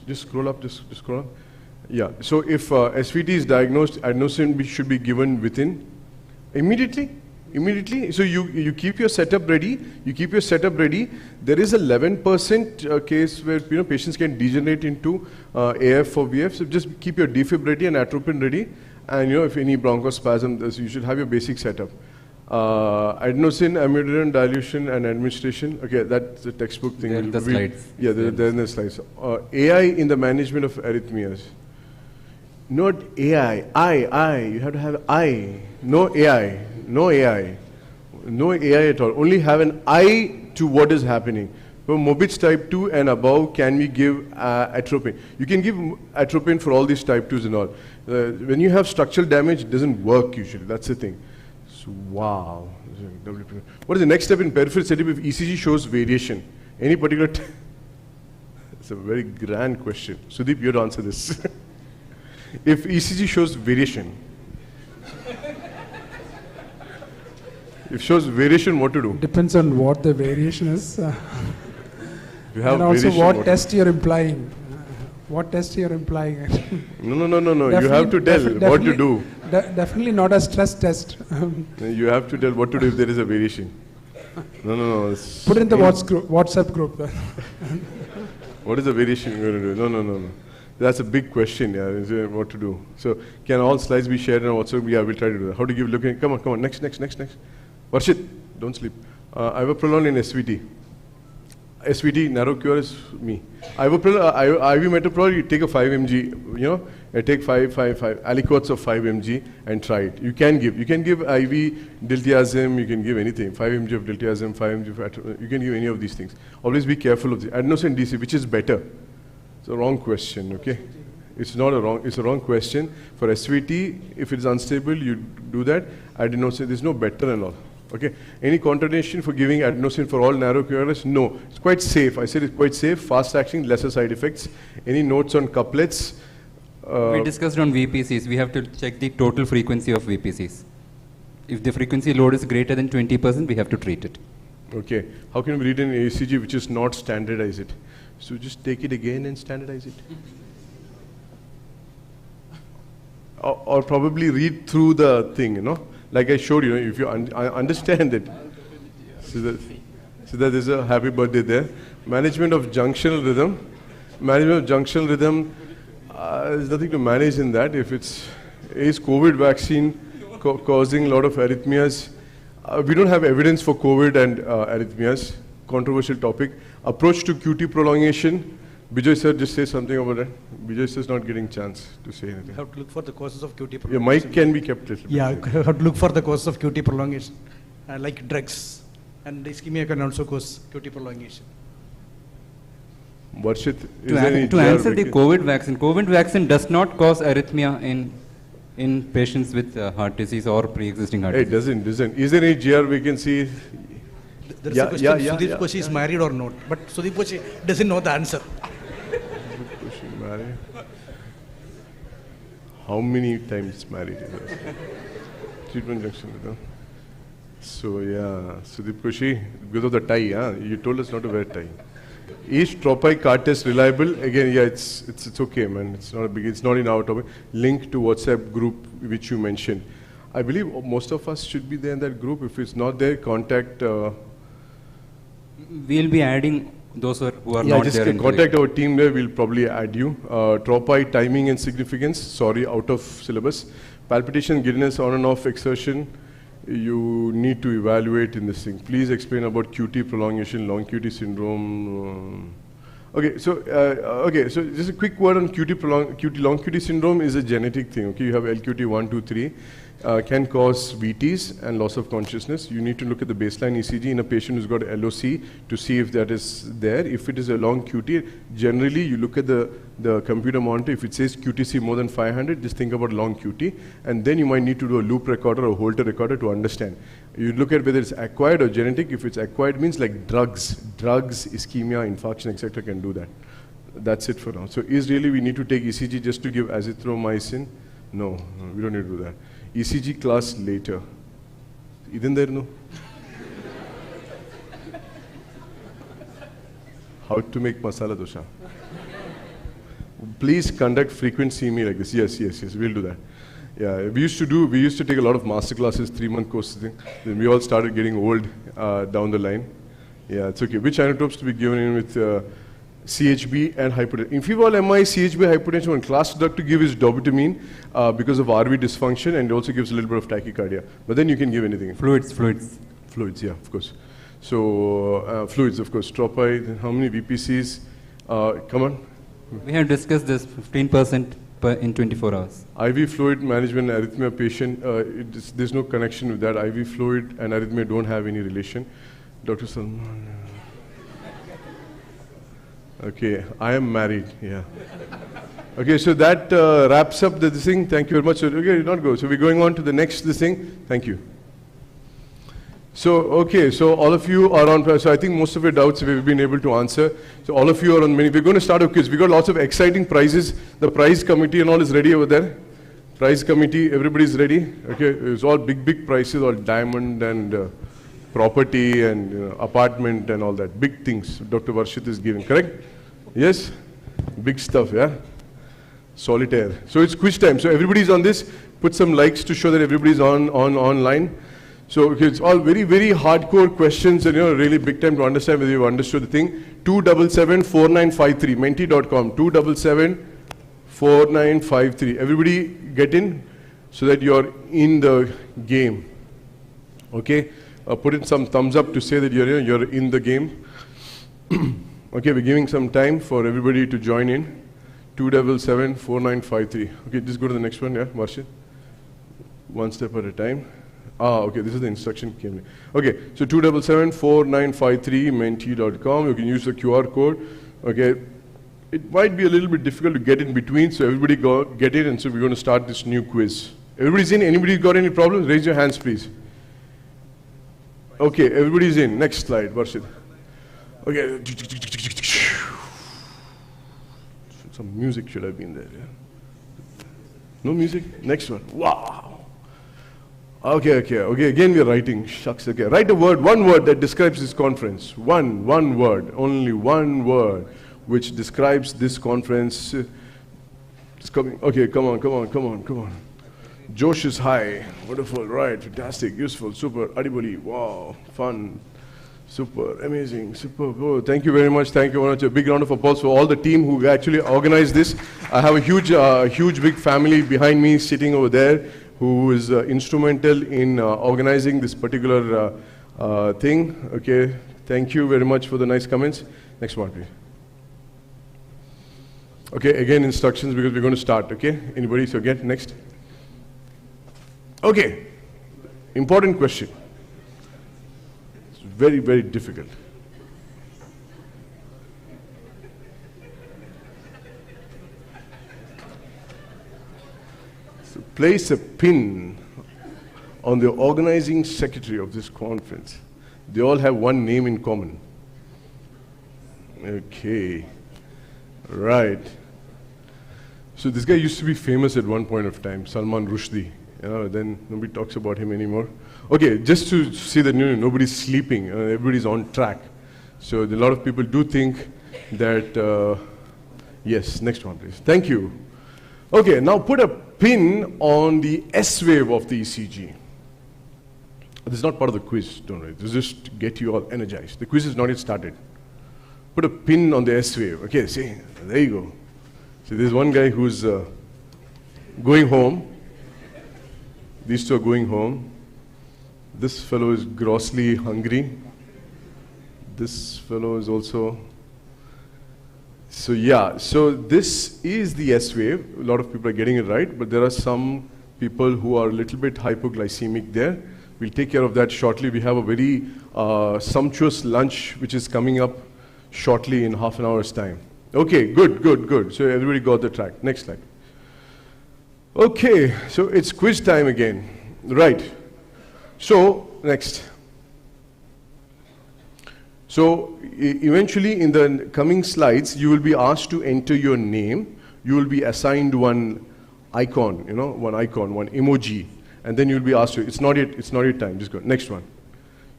Just scroll up. Just scroll up. Yeah. So if SVT is diagnosed, adenosine should be given within immediately. So you keep your setup ready. There is a 11% case where patients can degenerate into AF or VF. So just keep your defib ready and atropine ready. And if any bronchospasm, you should have your basic setup. Adenosine, amiodarone dilution and administration. Okay, that's the textbook thing. There in the slides. Yeah, they're in the slides. AI in the management of arrhythmias. Not AI, I. You have to have I. No AI at all. Only have an eye to what is happening. For Mobitz type 2 and above, can we give atropine? You can give atropine for all these type 2s and all. When you have structural damage, it doesn't work usually. That's the thing. So, wow. What is the next step in peripheral setup if ECG shows variation? Any particular? It's a very grand question. Sudeep, you have to answer this. If ECG shows variation, what to do? Depends on what the variation is. You have and also variation, what test you're implying. What test you're implying. No. You have to tell what to do. Definitely not a stress test. You have to tell what to do if there is a variation. No. Put it in the WhatsApp group. What is the variation you're going to do? No. That's a big question, yeah, what to do. So, can all slides be shared on WhatsApp? Yeah, we'll try to do that. How to give looking? Come on. Next. Varshit, don't sleep. Ivaprolol in SVT. SVT, narrow cure is me. Ivaprolol, IV metoprolol, you take a 5 mg, take 5 aliquots of 5 mg and try it. You can give IV diltiazem, you can give anything. 5 mg of diltiazem, 5 mg of you can give any of these things. Always be careful of the adenosine DC, which is better. It's a wrong question, okay? It's a wrong question. For SVT, if it's unstable, you do that. Adenosine, there's no better and all. Okay. Any contraindication for giving adenosine for all narrow QRS? No. It's quite safe. I said it's quite safe, fast acting, lesser side effects. Any notes on couplets? We discussed on VPCs. We have to check the total frequency of VPCs. If the frequency load is greater than 20%, we have to treat it. Okay. How can we read an ECG which is not standardize it? So just take it again and standardize it. Or probably read through the thing, Like I showed you, if you understand it. So that there's a happy birthday there. Management of junctional rhythm. There's nothing to manage in that. If is COVID vaccine causing a lot of arrhythmias? We don't have evidence for COVID and arrhythmias. Controversial topic. Approach to QT prolongation. Bijoy sir, just say something about that. Bijoy sir is not getting chance to say anything. How to look for the causes of QT prolongation. Your mic can be kept. Yeah, how to look for the causes of QT prolongation, like drugs, and ischemia can also cause QT prolongation. Varshit, to answer the COVID vaccine does not cause arrhythmia in patients with heart disease or pre-existing heart disease. It doesn't. Is there any GR we can see? There is a question, Sudeep Koshi is married or not? But Sudeep Koshi doesn't know the answer. Married? How many times married? Treatment junction. So yeah, Sudeep Koshi, because of the tie, you told us not to wear tie. Is tropi card test reliable? Again, yeah, it's okay, man. It's not a big. It's not in our topic. Link to WhatsApp group which you mentioned. I believe most of us should be there in that group. If it's not there, contact. We'll be adding those who are yeah, not just there. contact our team there. We'll probably add you. Tropi timing and significance. Sorry, out of syllabus. Palpitation, giddiness, on and off exertion. You need to evaluate in this thing. Please explain about QT prolongation, long QT syndrome. Okay, so just a quick word on QT long QT syndrome is a genetic thing. Okay, you have LQT 1, 2, 3. Can cause VTs and loss of consciousness. You need to look at the baseline ECG in a patient who's got LOC to see if that is there. If it is a long QT, generally you look at the computer monitor. If it says QTC more than 500, just think about long QT. And then you might need to do a loop recorder or Holter recorder to understand. You look at whether it's acquired or genetic. If it's acquired, means like drugs, ischemia, infarction, etc. can do that. That's it for now. So is really we need to take ECG just to give azithromycin? No, we don't need to do that. ECG class later. Isn't there no? How to make masala dosha. Please conduct frequent CME like this. Yes, we'll do that. Yeah, we used to take a lot of master classes, 3-month courses. Then we all started getting old down the line. Yeah, it's okay. Which anatopes to be given in with CHB and hypertension? In fever MI, CHB hypertension, one class drug to give is dobutamine because of RV dysfunction, and it also gives a little bit of tachycardia. But then you can give anything. Fluids, yeah, of course. So fluids, of course. Tropi, how many VPCs? Come on. We have discussed this 15% in 24 hours. IV fluid management, arrhythmia patient, there's no connection with that. IV fluid and arrhythmia don't have any relation. Dr. Salman. Okay, I am married, yeah. Okay, so that wraps up this thing. Thank you very much. So, okay, not go. So we're going on to the next thing. Thank you. So, okay, so all of you are on, so I think most of your doubts we've been able to answer. So all of you are on many. We're going to start a quiz. We've got lots of exciting prizes. The prize committee and all is ready over there. Prize committee, everybody's ready. Okay, it's all big prizes, all diamond and property and apartment and all that. Big things Dr. Varshit is giving, correct? Yes? Big stuff, yeah? Solitaire. So it's quiz time. So everybody's on this. Put some likes to show that everybody's online. So okay, it's all very hardcore questions and really big time to understand whether you've understood the thing. 277-4953, menti.com, 277-4953. Everybody get in so that you're in the game. Okay? Put in some thumbs up to say that you're in the game. Okay, we're giving some time for everybody to join in. 277-4953. Okay, just go to the next one, yeah, Varshit. One step at a time. Okay, this is the instruction came. Okay, so 277-4953, menti.com. You can use the QR code. Okay, it might be a little bit difficult to get in between, so everybody get in, and so we're going to start this new quiz. Everybody's in? Anybody got any problems? Raise your hands, please. Okay, everybody's in. Next slide, Varshit. Okay. Some music should have been there. Yeah? No music? Next one. Wow. Okay. Again, we're writing. Shucks. Okay. Write a word, one word that describes this conference. One word, only one word, which describes this conference. It's coming. Okay, come on. Josh is high. Wonderful. Right. Fantastic. Useful. Super. Adiboli. Wow. Fun. Super. Amazing. Super. Oh, thank you very much. Thank you very much. A big round of applause for all the team who actually organized this. I have a huge big family behind me sitting over there who is instrumental in organizing this particular thing. Okay. Thank you very much for the nice comments. Next one, please. Okay. Again, instructions because we're going to start. Okay. Anybody? So get next. Okay, important question. It's very difficult. So place a pin on the organizing secretary of this conference. They all have one name in common. Okay, right. So this guy used to be famous at one point of time, Salman Rushdie. Then nobody talks about him anymore. Okay, just to see that nobody's sleeping, everybody's on track. So a lot of people do think that, yes, next one please. Thank you. Okay, now put a pin on the S wave of the ECG. This is not part of the quiz, don't worry. This is just to get you all energized. The quiz is not yet started. Put a pin on the S wave. Okay, see, there you go. See, there's one guy who's going home. These two are going home. This fellow is grossly hungry. This fellow is also. So yeah, so this is the S wave. A lot of people are getting it right, but there are some people who are a little bit hypoglycemic there. We'll take care of that shortly. We have a very sumptuous lunch which is coming up shortly in half an hour's time. Okay, good, good, good. So everybody got the track. Next slide. Okay, so it's quiz time again. Right. So, next. So, eventually in the coming slides, you will be asked to enter your name. You will be assigned one icon, you know, one icon, one emoji. And then you'll be asked to, it's not yet time, just go. Next one.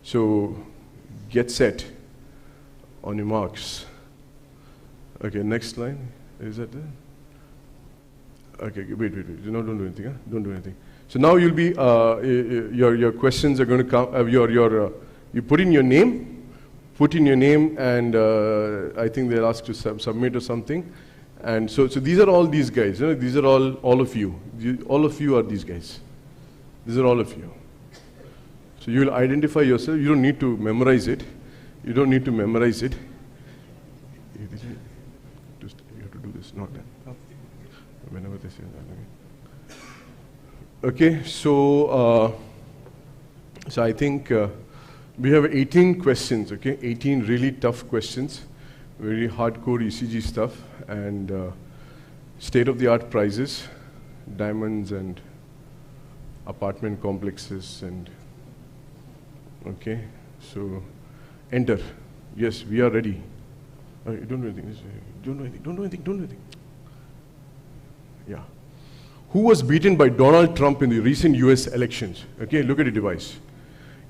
So, get set on your marks. Okay, next line. Is that there? Okay, wait. No, don't do anything, huh? Don't do anything. So now you'll be, your questions are going to come, you put in your name, and I think they'll ask to submit or something. And so these are all these guys, you know, these are all of you. All of you are these guys. These are all of you. So you will identify yourself. You don't need to memorize it. You don't need to memorize it. You have to do this, not that. Whenever they say that. Okay, so I think we have 18 questions, okay? 18 really tough questions, very hardcore ECG stuff, and state-of-the-art prizes, diamonds and apartment complexes, and okay, so enter. Yes, we are ready. Don't do anything. Don't do anything. Yeah. Who was beaten by Donald Trump in the recent US elections? Okay, look at the device.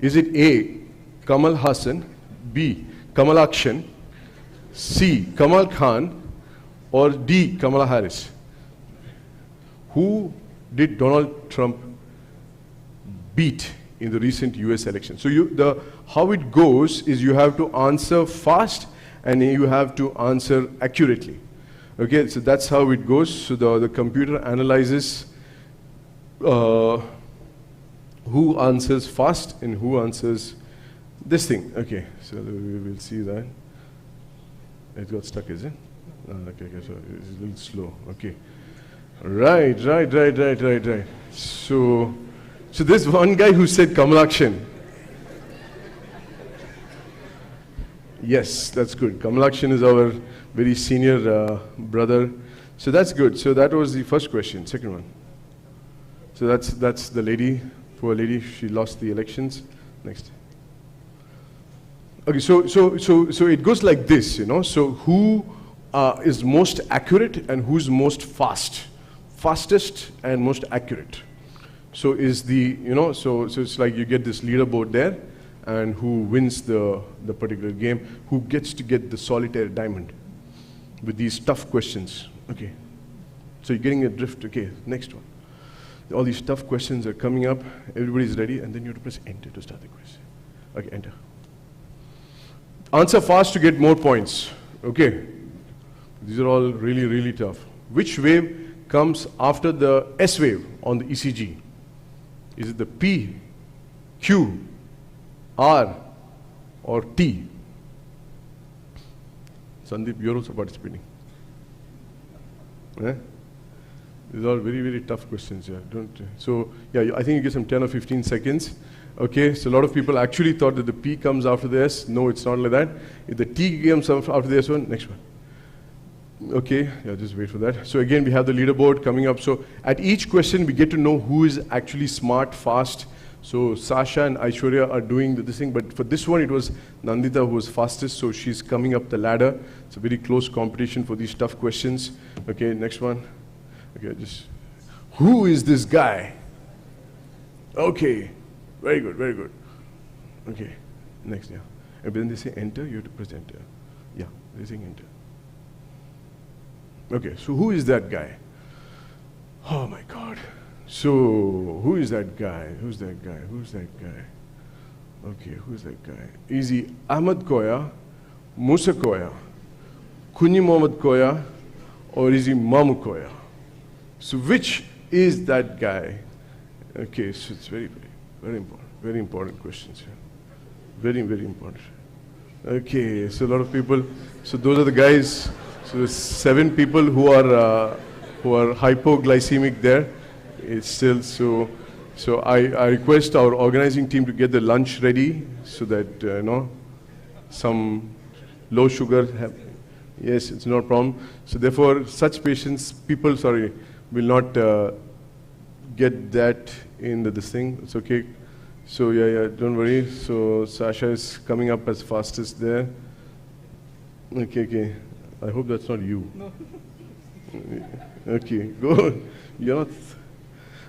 Is it A, Kamal Hassan, B, Kamal Akshan, C, Kamal Khan, or D, Kamala Harris? Who did Donald Trump beat in the recent US election? So how it goes is you have to answer fast and you have to answer accurately. Okay, so that's how it goes. So the computer analyzes who answers fast and who answers this thing. Okay, so we will see that. It got stuck, is it? Okay, so it's a little slow. Okay. Right. So there's one guy who said Kamal Akshan. Yes, that's good. Kamal Akshan is our very senior brother. So that's good. So that was the first question. Second one. So that's the lady, poor lady. She lost the elections. Next. Okay, so it goes like this, you know. So who is most accurate and who's most fastest and most accurate. So is the, you know, so it's like you get this leaderboard there, and who wins the particular game, who gets to get the solitaire diamond with these tough questions. Okay, so you're getting a drift. Okay, next one. All these tough questions are coming up. Everybody's ready, and then you have to press enter to start the quiz. Okay, enter. Answer fast to get more points. Okay, these are all really, really tough. Which wave comes after the S wave on the ECG? Is it the P, Q, R, or T? Sandeep, you're also participating. Eh? These are all very, very tough questions. Yeah. I think you get some 10 or 15 seconds. Okay, so a lot of people actually thought that the P comes after the S. No, it's not like that. If the T comes after the S one, next one. Okay, yeah, just wait for that. So again, we have the leaderboard coming up. So at each question, we get to know who is actually smart, fast. So Sasha and Aishwarya are doing this thing, but for this one, it was Nandita who was fastest, so she's coming up the ladder. It's a very close competition for these tough questions. Okay, next one. Okay, who is this guy? Okay, very good, very good. Okay, next, yeah. And when they say enter, you have to press enter. Yeah, they're saying enter. Okay, so who is that guy? Oh my God. So, who is that guy? Who's that guy? Who's that guy? Okay, who's that guy? Is he Ahmad Koya, Musa Koya, Kunyi Mohammed Koya, or is he Mamu Koya? So which is that guy? Okay, so it's very important questions here. Very, very important. Okay, so a lot of people, so those are the guys, so there's 7 people who are hypoglycemic there. It's still, so I request our organizing team to get the lunch ready so that, some low sugar, yes, it's no problem. So therefore, such patients, will not get that in this thing. It's okay. So yeah, don't worry. So Sasha is coming up as fastest there. Okay. I hope that's not you. No. Okay, go. You're not.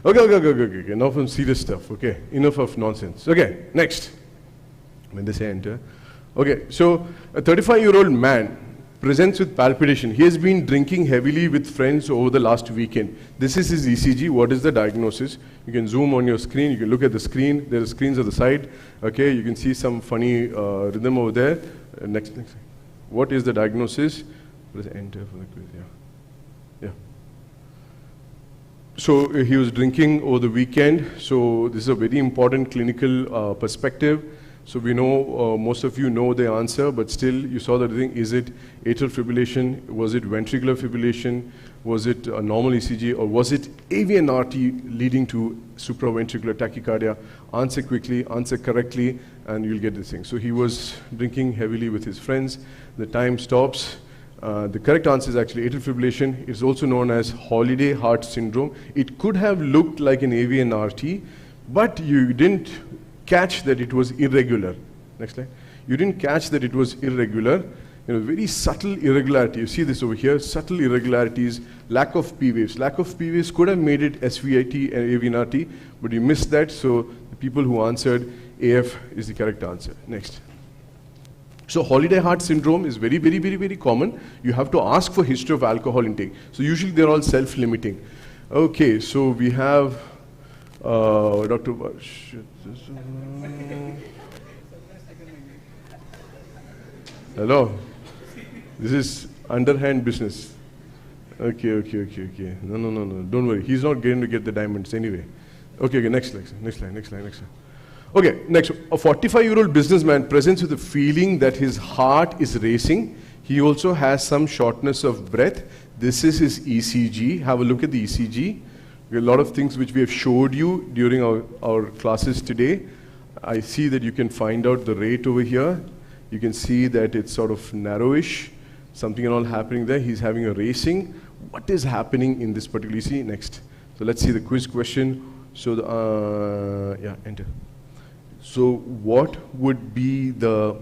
Okay. Now from serious stuff. Okay, enough of nonsense. Okay, next. When they say enter. Okay, so a 35-year-old man presents with palpitation. He has been drinking heavily with friends over the last weekend. This is his ECG. What is the diagnosis? You can zoom on your screen. You can look at the screen. There are screens on the side. Okay, you can see some funny rhythm over there. Next. What is the diagnosis? Press enter for the quiz. Yeah. So he was drinking over the weekend. So this is a very important clinical perspective. So we know, most of you know the answer, but still you saw the thing. Is it atrial fibrillation? Was it ventricular fibrillation? Was it a normal ECG? Or was it AVNRT leading to supraventricular tachycardia? Answer quickly, answer correctly, and you'll get this thing. So he was drinking heavily with his friends. The time stops. The correct answer is actually atrial fibrillation. It's also known as holiday heart syndrome. It could have looked like an AVNRT, but you didn't catch that it was irregular. Next slide. You didn't catch that it was irregular. Very subtle irregularity. You see this over here, subtle irregularities, lack of P waves. Lack of P waves could have made it SVIT and AVNRT, but you missed that, so the people who answered AF is the correct answer. Next. So holiday heart syndrome is very, very, very, very common. You have to ask for history of alcohol intake. So usually they're all self-limiting. Okay, so we have Dr. Hello. This is underhand business. Okay. No. Don't worry. He's not going to get the diamonds anyway. Okay, next slide. Okay, next. A 45-year-old businessman presents with a feeling that his heart is racing. He also has some shortness of breath. This is his ECG. Have a look at the ECG. A lot of things which we have showed you during our classes today. I see that you can find out the rate over here. You can see that it's sort of narrowish. Something and all happening there. He's having a racing. What is happening in this particular ECG? Next. So let's see the quiz question. So enter. So what would be the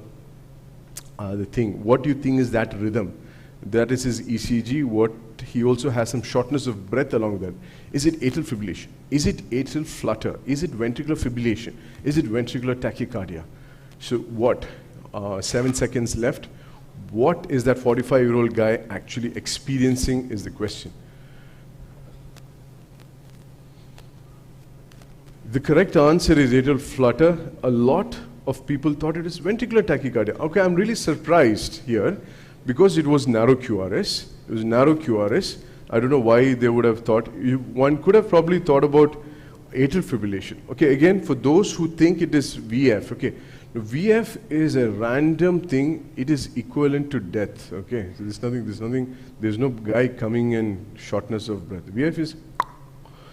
thing? What do you think is that rhythm? That is his ECG. What he also has some shortness of breath along that. Is it atrial fibrillation? Is it atrial flutter? Is it ventricular fibrillation? Is it ventricular tachycardia? So what? 7 seconds left. What is that 45-year-old guy actually experiencing is the question. The correct answer is atrial flutter. A lot of people thought it is ventricular tachycardia. Okay, I'm really surprised here because it was narrow QRS. It was narrow QRS. I don't know why they would have thought. One could have probably thought about atrial fibrillation. Okay, again, for those who think it is VF, okay, VF is a random thing. It is equivalent to death. Okay, so there's no guy coming and shortness of breath. VF is,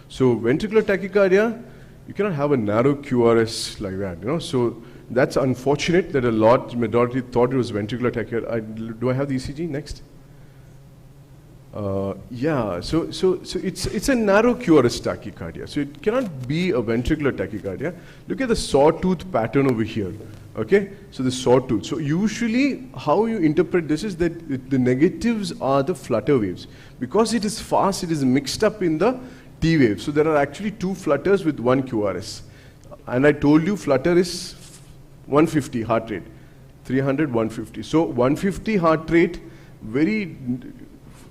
so ventricular tachycardia, you cannot have a narrow QRS like that, So that's unfortunate that a majority thought it was ventricular tachycardia. Do I have the ECG next? Yeah, so it's a narrow QRS tachycardia. So it cannot be a ventricular tachycardia. Look at the sawtooth pattern over here. Okay, so the sawtooth. So usually how you interpret this is that the negatives are the flutter waves. Because it is fast, it is mixed up in the T wave. So there are actually 2 flutters with 1 QRS. And I told you flutter is 150 heart rate, 300, 150. So 150 heart rate, very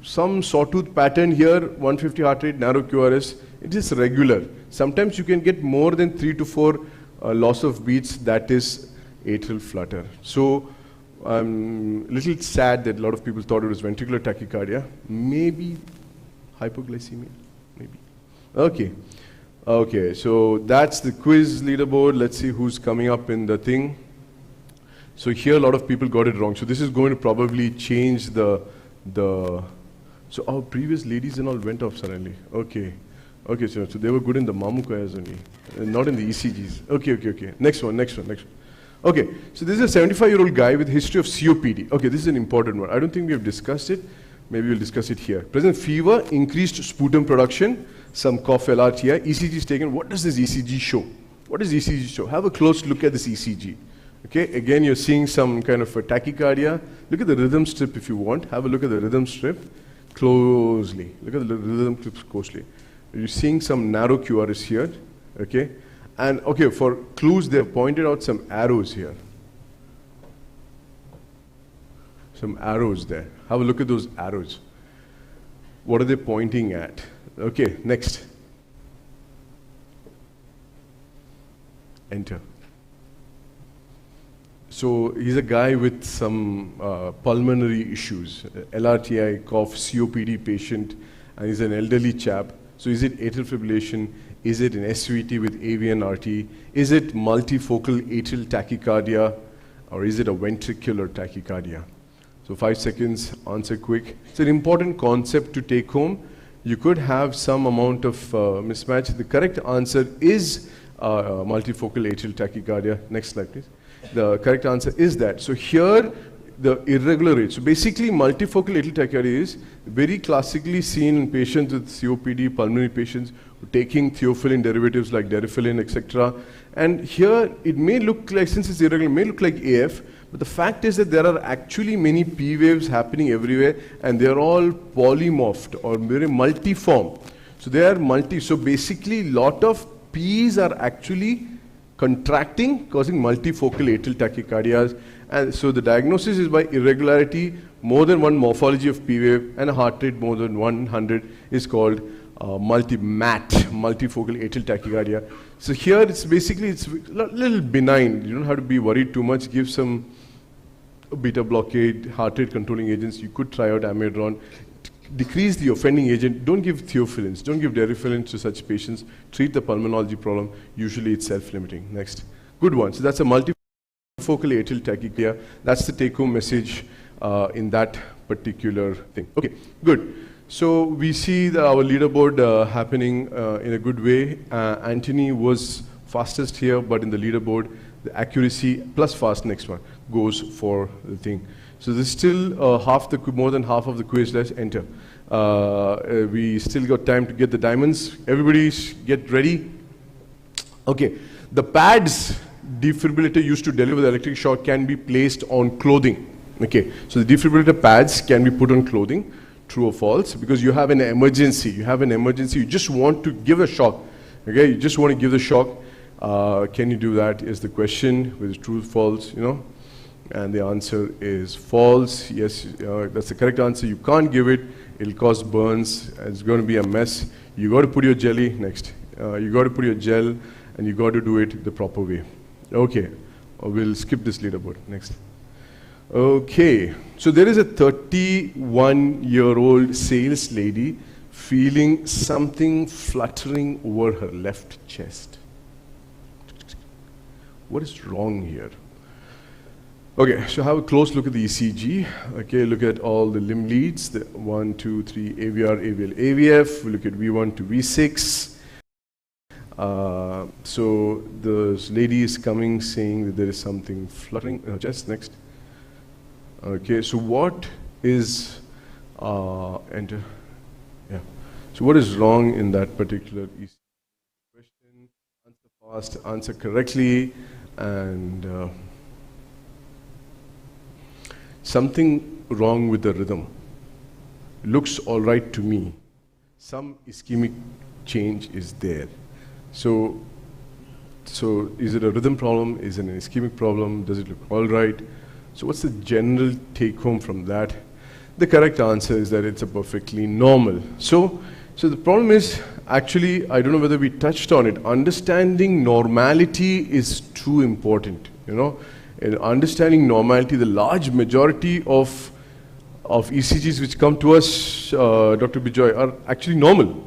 some sawtooth pattern here, 150 heart rate, narrow QRS. It is regular. Sometimes you can get more than 3 to 4 loss of beats, that is atrial flutter. So I'm a little sad that a lot of people thought it was ventricular tachycardia. Maybe hypoglycemia, maybe. Okay. Okay, so that's the quiz leaderboard. Let's see who's coming up in the thing. So here a lot of people got it wrong. So this is going to probably change the so our previous ladies and all went off suddenly. Okay. Okay, so they were good in the Mamukayas only, not in the ECGs. Okay. Next one. Okay, so this is a 75-year-old guy with history of COPD. Okay, this is an important one. I don't think we have discussed it. Maybe we'll discuss it here. Present fever, increased sputum production, some cough, LRTI. ECG is taken. What does this ECG show? What does ECG show? Have a close look at this ECG. Okay, again, you're seeing some kind of a tachycardia. Look at the rhythm strip if you want. Have a look at the rhythm strip closely. Look at the rhythm strip closely. You're seeing some narrow QRS here. Okay, and okay, for clues, they've pointed out some arrows here. Some arrows there. Have a look at those arrows. What are they pointing at? Okay, next. Enter. So he's a guy with some pulmonary issues, LRTI, cough, COPD patient, and he's an elderly chap. So is it atrial fibrillation? Is it an SVT with AV and RT? Is it multifocal atrial tachycardia? Or is it a ventricular tachycardia? So 5 seconds, answer quick. It's an important concept to take home. You could have some amount of mismatch. The correct answer is multifocal atrial tachycardia. Next slide, please. The correct answer is that. So here, the irregular rate. So basically, multifocal atrial tachycardia is very classically seen in patients with COPD, pulmonary patients who are taking theophylline derivatives like derifylline, etc. And here, it may look like, since it's irregular, it may look like AF, but the fact is that there are actually many P waves happening everywhere, and they're all polymorphed or very multiform. So they are so basically, lot of P's are actually contracting, causing multifocal atrial tachycardias. And so the diagnosis is by irregularity, more than one morphology of P wave, and a heart rate more than 100 is called multifocal atrial tachycardia. So here it's basically, it's a little benign. You don't have to be worried too much. Give some beta blockade, heart rate controlling agents. You could try out amiodarone. Decrease the offending agent. Don't give theophylline. Don't give derifylline to such patients. Treat the pulmonology problem. Usually it's self-limiting. Next. Good one. So that's a multifocal atrial tachycardia. That's the take-home message in that particular thing. Okay, good. So we see our leaderboard happening in a good way. Anthony was fastest here, but in the leaderboard, the accuracy plus fast, next one, goes for the thing. So there's still more than half of the quiz. Let's enter. We still got time to get the diamonds. Everybody get ready. Okay, the pads defibrillator used to deliver the electric shock can be placed on clothing. Okay, so the defibrillator pads can be put on clothing. True or false? Because you have an emergency. You just want to give a shock. Okay, you just want to give the shock. Can you do that? Is the question with true, false, you know? And the answer is false. Yes, that's the correct answer. You can't give it. It'll cause burns. It's going to be a mess. You got to put your jelly next. You got to put your gel, and you got to do it the proper way. Okay, we'll skip this leaderboard. Next. Okay, so there is a 31-year-old sales lady feeling something fluttering over her left chest. What is wrong here? Okay, so have a close look at the ECG. Okay, look at all the limb leads, the 1, 2, 3, AVR, AVL, AVF. We look at V1 to V6. So the lady is coming saying that there is something fluttering in her chest. Next. Okay, so what is, enter, yeah. So what is wrong in that particular ECG question? Answer fast, answer correctly, and something wrong with the rhythm. Looks all right to me. Some ischemic change is there. So is it a rhythm problem? Is it an ischemic problem? Does it look all right? So what's the general take home from that? The correct answer is that it's a perfectly normal. So the problem is, actually, I don't know whether we touched on it. Understanding normality is too important, you know. In understanding normality, the large majority of ECGs which come to us, Dr. Bijoy, are actually normal.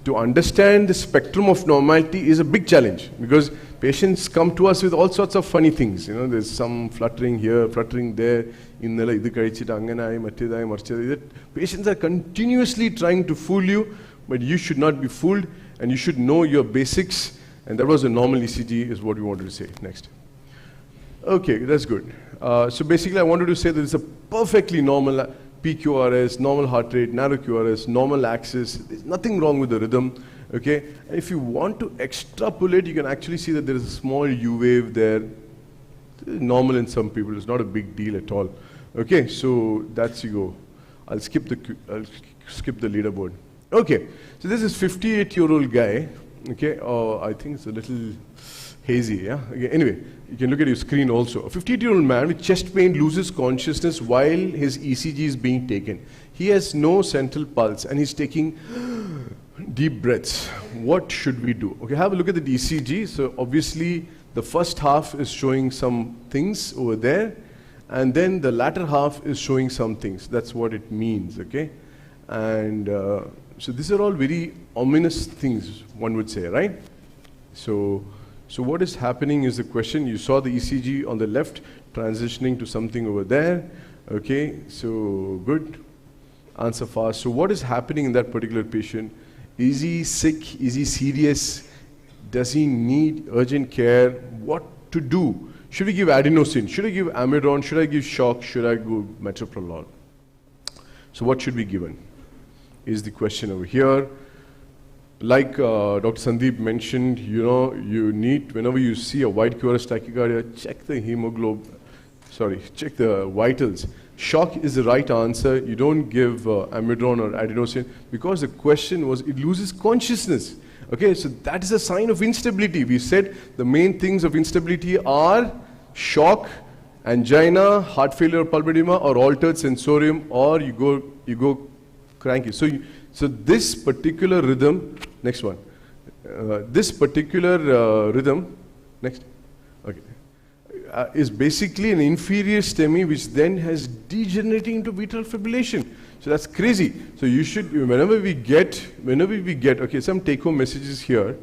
To understand the spectrum of normality is a big challenge, because patients come to us with all sorts of funny things. You know, there's some fluttering here, fluttering there. Patients are continuously trying to fool you, but you should not be fooled, and you should know your basics. And that was a normal ECG, is what we wanted to say. Next. Okay, that's good. So basically, I wanted to say that it's a perfectly normal PQRS, normal heart rate, narrow QRS, normal axis. There's nothing wrong with the rhythm. Okay, and if you want to extrapolate, you can actually see that there is a small U wave there. Normal in some people. It's not a big deal at all. Okay, so that's you go. I'll skip the leaderboard. Okay, so this is 58-year-old guy. Okay, I think it's a little hazy. Yeah. Okay, anyway, you can look at your screen also. A 58-year-old man with chest pain loses consciousness while his ECG is being taken. He has no central pulse and he's taking deep breaths. What should we do? Okay, have a look at the ECG. So obviously the first half is showing some things over there, and then the latter half is showing some things. That's what it means. Okay, and so these are all very ominous things, one would say, right? So what is happening is the question. You saw the ECG on the left transitioning to something over there. Okay, so good. Answer fast. So what is happening in that particular patient? Is he sick? Is he serious? Does he need urgent care? What to do? Should we give adenosine? Should I give amiodarone? Should I give shock? Should I go metoprolol? So what should be given is the question over here. Like Dr. Sandeep mentioned, you know, you need, whenever you see a white QRS tachycardia, check the check the vitals. Shock is the right answer. You don't give amiodarone or adenosine, because the question was, it loses consciousness. Okay, so that is a sign of instability. We said the main things of instability are shock, angina, heart failure, pulmonary edema, or altered sensorium, or you go cranky. So this particular rhythm, next one. This particular rhythm, next. Okay. Is basically an inferior STEMI, which then has degenerating into atrial fibrillation. So that's crazy. So you should, whenever we get, okay, some take-home messages here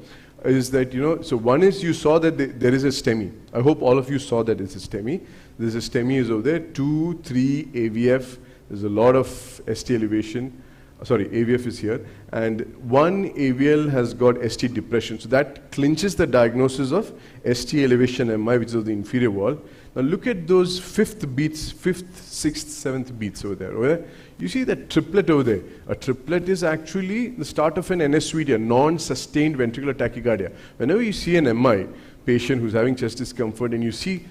is that, you know, so one is you saw that there is a STEMI. I hope all of you saw that it's a STEMI. There's a STEMI is over there, 2, 3 AVF. There's a lot of ST elevation. Sorry, AVF is here. And 1 AVL has got ST depression. So that clinches the diagnosis of ST elevation MI, which is the inferior wall. Now look at those 5th beats, 5th, 6th, 7th beats over there. You see that triplet over there. A triplet is actually the start of an NSVT, a non-sustained ventricular tachycardia. Whenever you see an MI patient who's having chest discomfort and you see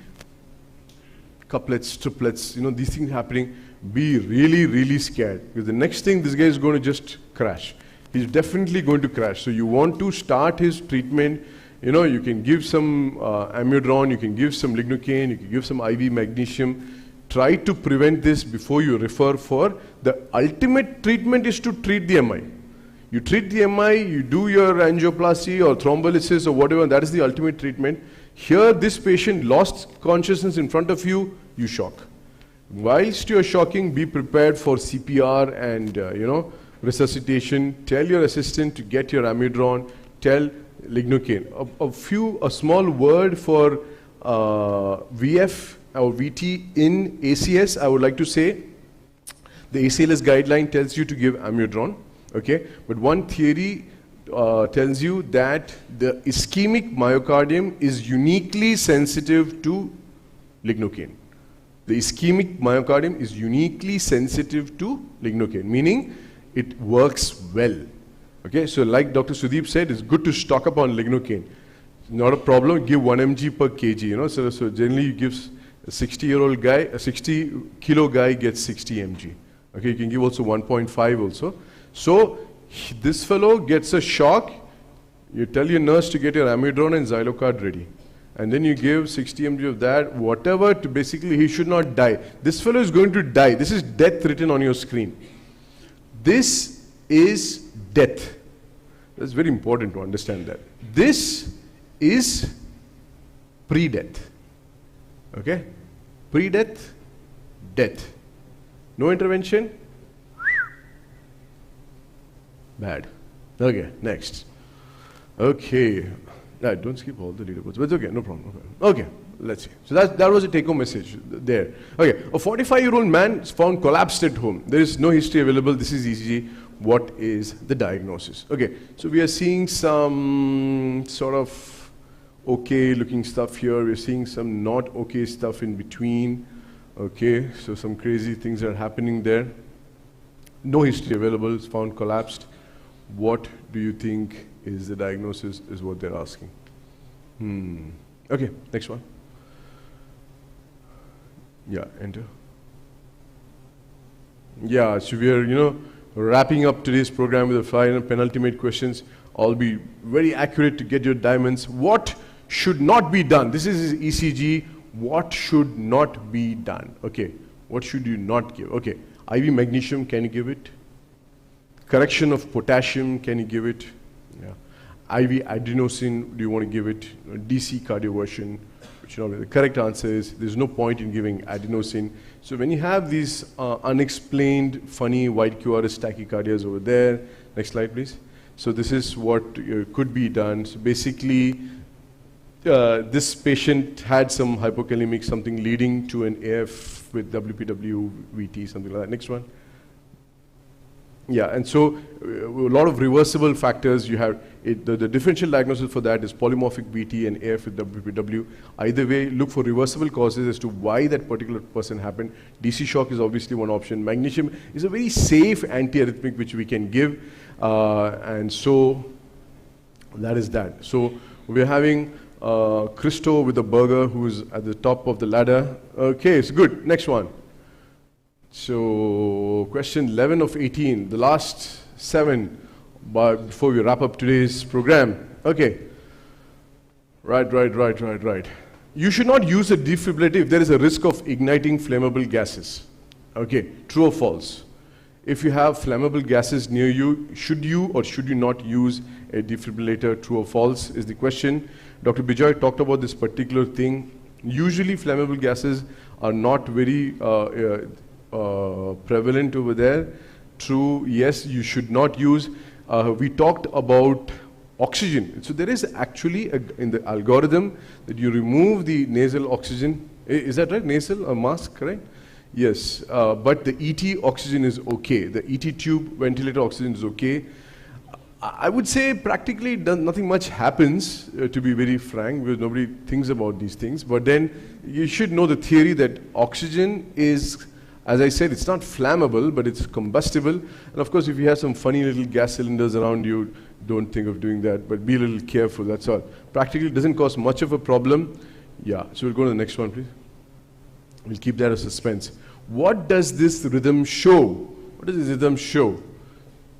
couplets, triplets, you know, these things happening, be really, really scared. Because the next thing, this guy is going to just crash. He's definitely going to crash. So you want to start his treatment. You know, you can give some amiodarone, you can give some lignocaine, you can give some IV magnesium. Try to prevent this before you refer for. The ultimate treatment is to treat the MI. You treat the MI, you do your angioplasty or thrombolysis or whatever, that is the ultimate treatment. Here, this patient lost consciousness in front of you, you shock. Whilst you're shocking, be prepared for CPR and, you know, resuscitation. Tell your assistant to get your amiodarone, tell lignocaine. A small word for VF or VT in ACS, I would like to say, the ACLS guideline tells you to give amiodarone, okay? But one theory tells you that the ischemic myocardium is uniquely sensitive to lignocaine. The ischemic myocardium is uniquely sensitive to lignocaine, meaning it works well. Okay, so like Dr. Sudeep said, it's good to stock up on lignocaine. Not a problem, give 1 mg per kg, you know, so generally you give a 60-year-old guy, a 60-kilo guy gets 60 mg. Okay, you can give also 1.5 also. So this fellow gets a shock, you tell your nurse to get your amiodarone and xylocard ready. and then you give 60 mg of that, whatever, to basically he should not die. This fellow is going to die. This is death written on your screen. This is death. That's very important to understand that. This is pre-death. Okay? Pre-death, death. No intervention? Bad. Okay, next. Okay. Don't skip all the leaderboards, but it's okay, no problem. Okay, let's see. So that was a take-home message there. Okay, a 45-year-old man is found collapsed at home. There is no history available. This is ECG. What is the diagnosis? Okay, so we are seeing some sort of okay-looking stuff here. We're seeing some not okay stuff in between. Okay, so some crazy things are happening there. No history available. It's found collapsed. What do you think is the diagnosis, is what they're asking. Okay, next one. Yeah, enter. Yeah, so we are, wrapping up today's program with the final penultimate questions. I'll be very accurate to get your diamonds. What should not be done? This is ECG. What should not be done? Okay, what should you not give? Okay, IV magnesium, can you give it? Correction of potassium, can you give it? Yeah. IV adenosine, do you want to give it? DC cardioversion, which the correct answer is there's no point in giving adenosine. So when you have these unexplained, funny white QRS tachycardias over there, next slide please. So this is what could be done. So basically, this patient had some hypokalemic, something leading to an AF with WPW, VT, something like that. Next one. Yeah, and so a lot of reversible factors. You have the differential diagnosis for that is polymorphic VT and AF with WPW. Either way, look for reversible causes as to why that particular person happened. DC shock is obviously one option. Magnesium is a very safe antiarrhythmic which we can give, and so that is that. So we're having Christo with a burger who's at the top of the ladder. Okay, it's good. Next one. So question 11 of 18, the last 7 before we wrap up today's program. Okay. Right. You should not use a defibrillator if there is a risk of igniting flammable gases. Okay, true or false? If you have flammable gases near you, should you or should you not use a defibrillator? True or false is the question. Dr. Bijoy talked about this particular thing. Usually flammable gases are not very prevalent over there. True, yes, you should not use. We talked about oxygen. So there is actually in the algorithm that you remove the nasal oxygen. Is that right? Nasal, a mask, correct? Yes, but the ET oxygen is okay. The ET tube ventilator oxygen is okay. I would say practically nothing much happens, to be very frank, because nobody thinks about these things. But then you should know the theory that oxygen is, as I said, it's not flammable, but it's combustible. And of course, if you have some funny little gas cylinders around you, don't think of doing that, but be a little careful, that's all. Practically, it doesn't cause much of a problem. Yeah, so we'll go to the next one, please. We'll keep that as suspense. What does this rhythm show? What does this rhythm show?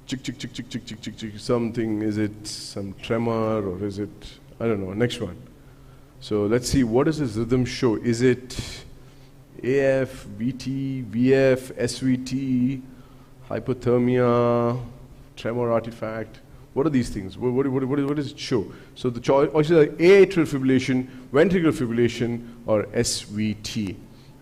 Chick, chick, chick, chick, chick, chick, chick, chick, something. Is it some tremor or is it, I don't know, next one. So let's see, what does this rhythm show? Is it AF, VT, VF, SVT, hypothermia, tremor artifact? What are these things? What does it show? So the choices are atrial fibrillation, ventricular fibrillation, or SVT.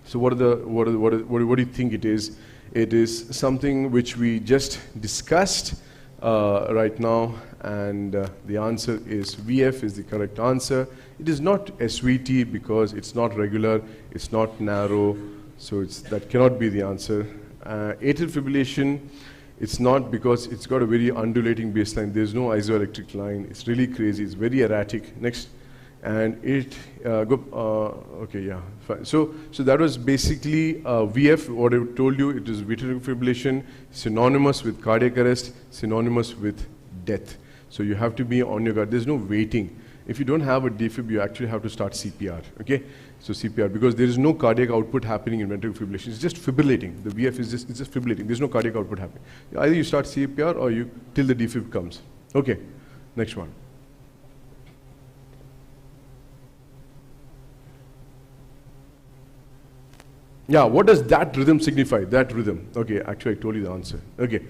So what do you think it is? It is something which we just discussed right now, and the answer is VF is the correct answer. It is not SVT because it's not regular, it's not narrow, so that cannot be the answer. Atrial fibrillation, it's not because it's got a very undulating baseline. There's no isoelectric line. It's really crazy. It's very erratic. Next. And it, okay, yeah, fine. So that was basically VF, what I told you. It is ventricular fibrillation, synonymous with cardiac arrest, synonymous with death. So you have to be on your guard. There's no waiting. If you don't have a defib, you actually have to start CPR, okay? So CPR, because there is no cardiac output happening in ventricular fibrillation. It's just fibrillating. The VF is just, it's just fibrillating. There's no cardiac output happening. Either you start CPR or you, till the defib comes. Okay, next one. Yeah, what does that rhythm signify? That rhythm. Okay, actually I told you the answer. Okay.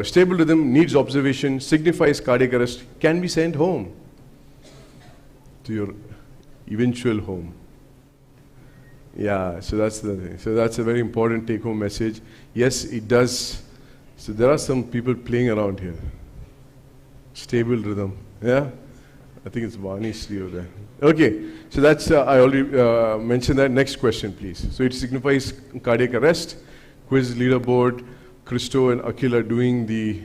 Stable rhythm, needs observation, signifies cardiac arrest, can be sent home to your eventual home. Yeah, so that's the thing. So that's a very important take-home message. Yes, it does. So there are some people playing around here. Stable rhythm. Yeah? I think it's Vani Sri over there. Okay, so that's, I already mentioned that. Next question, please. So it signifies cardiac arrest. Quiz leaderboard. Christo and Akhil are doing the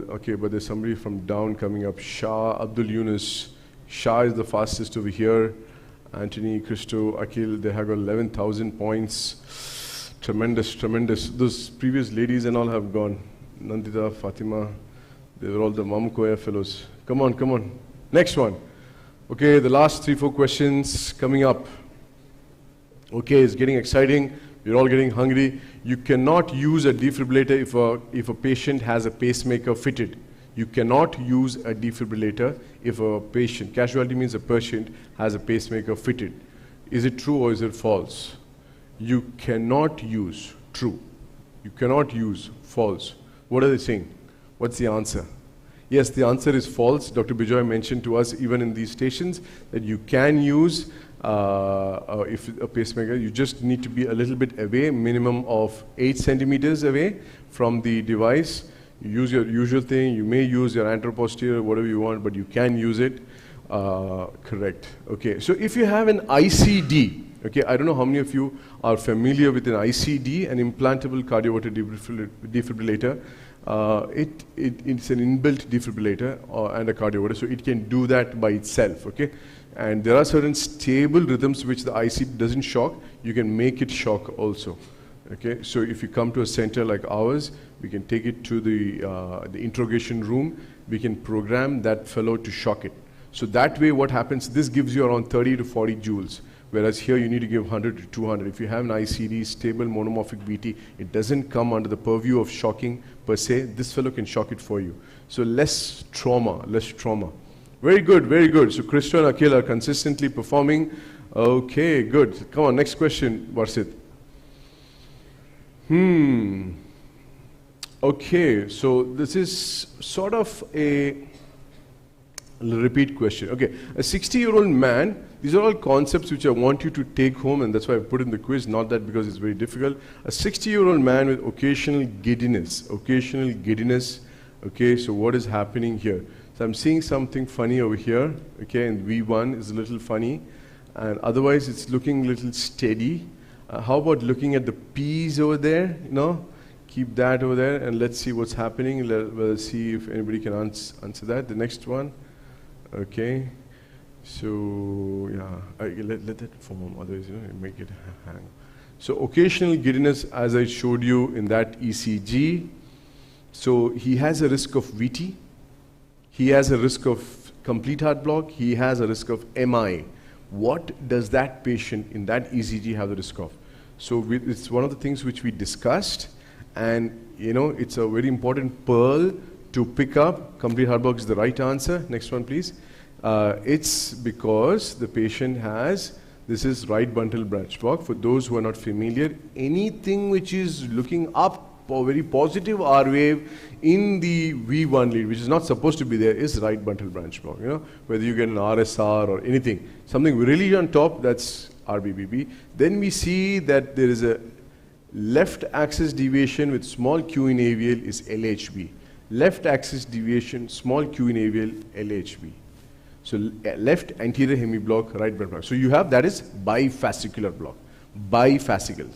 okay, but there's somebody from down coming up. Shah, Abdul Yunus. Shah is the fastest over here. Anthony, Christo, Akhil, they have got 11,000 points. Tremendous, tremendous. Those previous ladies and all have gone. Nandita, Fatima, they were all the Mamukoya fellows. Come on, come on. Next one. Okay, the last 3-4 questions coming up. Okay, it's getting exciting. We're all getting hungry. You cannot use a defibrillator if a patient has a pacemaker fitted. You cannot use a defibrillator if a patient, casualty means a patient, has a pacemaker fitted. Is it true or is it false? You cannot use. True. You cannot use. False. What are they saying? What's the answer? Yes, the answer is false. Dr. Bijoy mentioned to us even in these stations that you can use if a pacemaker, you just need to be a little bit away, minimum of 8 centimeters away from the device. You use your usual thing, you may use your anteroposterior, whatever you want, but you can use it. Correct. Okay, so if you have an ICD, okay, I don't know how many of you are familiar with an ICD, an implantable cardioverter defibrillator. It's an inbuilt defibrillator and a cardioverter, so it can do that by itself, okay? And there are certain stable rhythms which the ICD doesn't shock, you can make it shock also. Okay, so if you come to a center like ours, we can take it to the interrogation room. We can program that fellow to shock it. So that way what happens, this gives you around 30 to 40 joules, whereas here you need to give 100 to 200. If you have an ICD, stable monomorphic BT, it doesn't come under the purview of shocking per se. This fellow can shock it for you. So less trauma, less trauma. Very good, very good. So Christo and Akhil are consistently performing. Okay, good. Come on, next question, Varsit. Okay, so this is sort of a repeat question. Okay, a 60-year-old man, these are all concepts which I want you to take home, and that's why I put in the quiz, not that because it's very difficult. A 60-year-old man with occasional giddiness, okay, so what is happening here? So I'm seeing something funny over here, okay, and V1 is a little funny, and otherwise it's looking a little steady. How about looking at the P's over there, you know? Keep that over there, and let's see what's happening. Let's see if anybody can answer that. The next one, okay. So, yeah, let that form, otherwise, you know, make it hang. So occasional giddiness, as I showed you in that ECG. So he has a risk of VT. He has a risk of complete heart block. He has a risk of MI. What does that patient in that ECG have the risk of? So it's one of the things which we discussed, and you know, it's a very important pearl to pick up. Complete heart block is the right answer. Next one, please. It's because the patient has, this is right bundle branch block. For those who are not familiar, anything which is looking up or very positive R wave in the V1 lead, which is not supposed to be there, is right bundle branch block. You know, whether you get an RSR or anything, something really on top, that's RBBB. Then we see that there is a left axis deviation with small q in AVL is LHB. Left axis deviation, small q in AVL, LHB. So left anterior hemiblock, right bundle block. So you have, that is bifascicular block, bifascicle.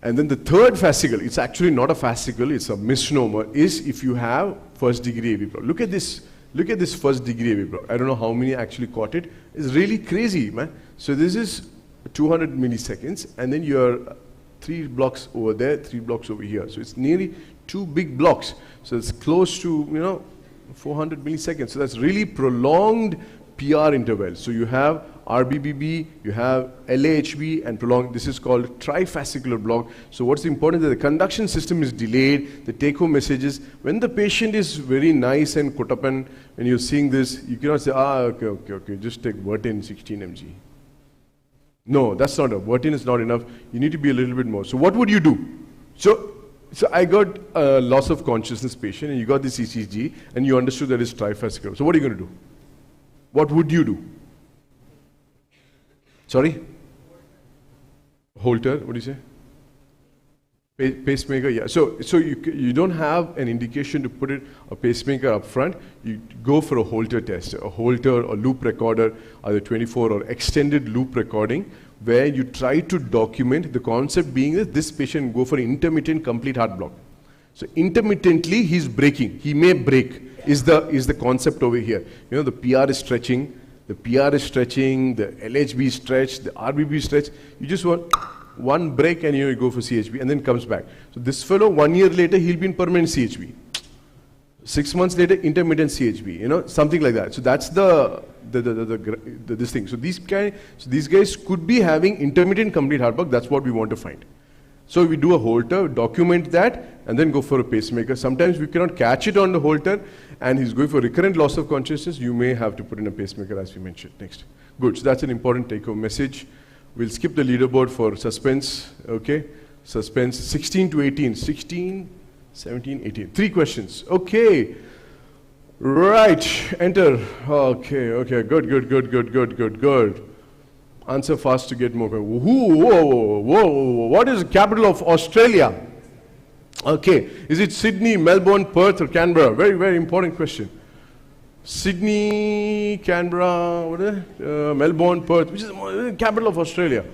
And then the third fascicle, it's actually not a fascicle, it's a misnomer, is if you have first degree AV block. Look at this first degree AV block. I don't know how many actually caught it. It's really crazy, man. So this is 200 milliseconds, and then you're 3 blocks over there, 3 blocks over here. So it's nearly 2 big blocks. So it's close to, you know, 400 milliseconds. So that's really prolonged PR interval. So you have RBBB, you have LAHB, and prolonged. This is called trifascicular block. So what's important is that the conduction system is delayed. The take-home message is, when the patient is very nice and kotapan, when you're seeing this, you cannot say, okay, just take Vertin 16 mg. No, that's not enough. Vertin is not enough. You need to be a little bit more. So what would you do? So I got a loss of consciousness patient, and you got this ECG, and you understood that it's trifascicle. So what are you going to do? What would you do? Sorry? Holter, what do you say? Pacemaker, yeah. So you don't have an indication to put a pacemaker up front. You go for a Holter test, a Holter or loop recorder, either 24 or extended loop recording, where you try to document the concept being that this patient go for intermittent complete heart block. So intermittently he's breaking. He may break. Is the concept over here. You know, the PR is stretching, the LHB is stretched, the RBB is stretched. You just want one break and you go for CHB and then comes back. So this fellow, 1 year later, he'll be in permanent CHB. 6 months later, intermittent CHB, you know, something like that. So that's this thing. So these guys could be having intermittent complete heart block. That's what we want to find. So we do a Holter, document that, and then go for a pacemaker. Sometimes we cannot catch it on the Holter, and he's going for recurrent loss of consciousness. You may have to put in a pacemaker, as we mentioned. Next. Good. So that's an important take-home message. We'll skip the leaderboard for suspense. Okay. Suspense 16 to 18. 16, 17, 18. 3 questions. Okay. Right. Enter. Okay. Good. Answer fast to get more. Whoa. What is the capital of Australia? Okay. Is it Sydney, Melbourne, Perth, or Canberra? Very, very important question. Sydney, Canberra, what is it? Melbourne, Perth, which is the capital of Australia.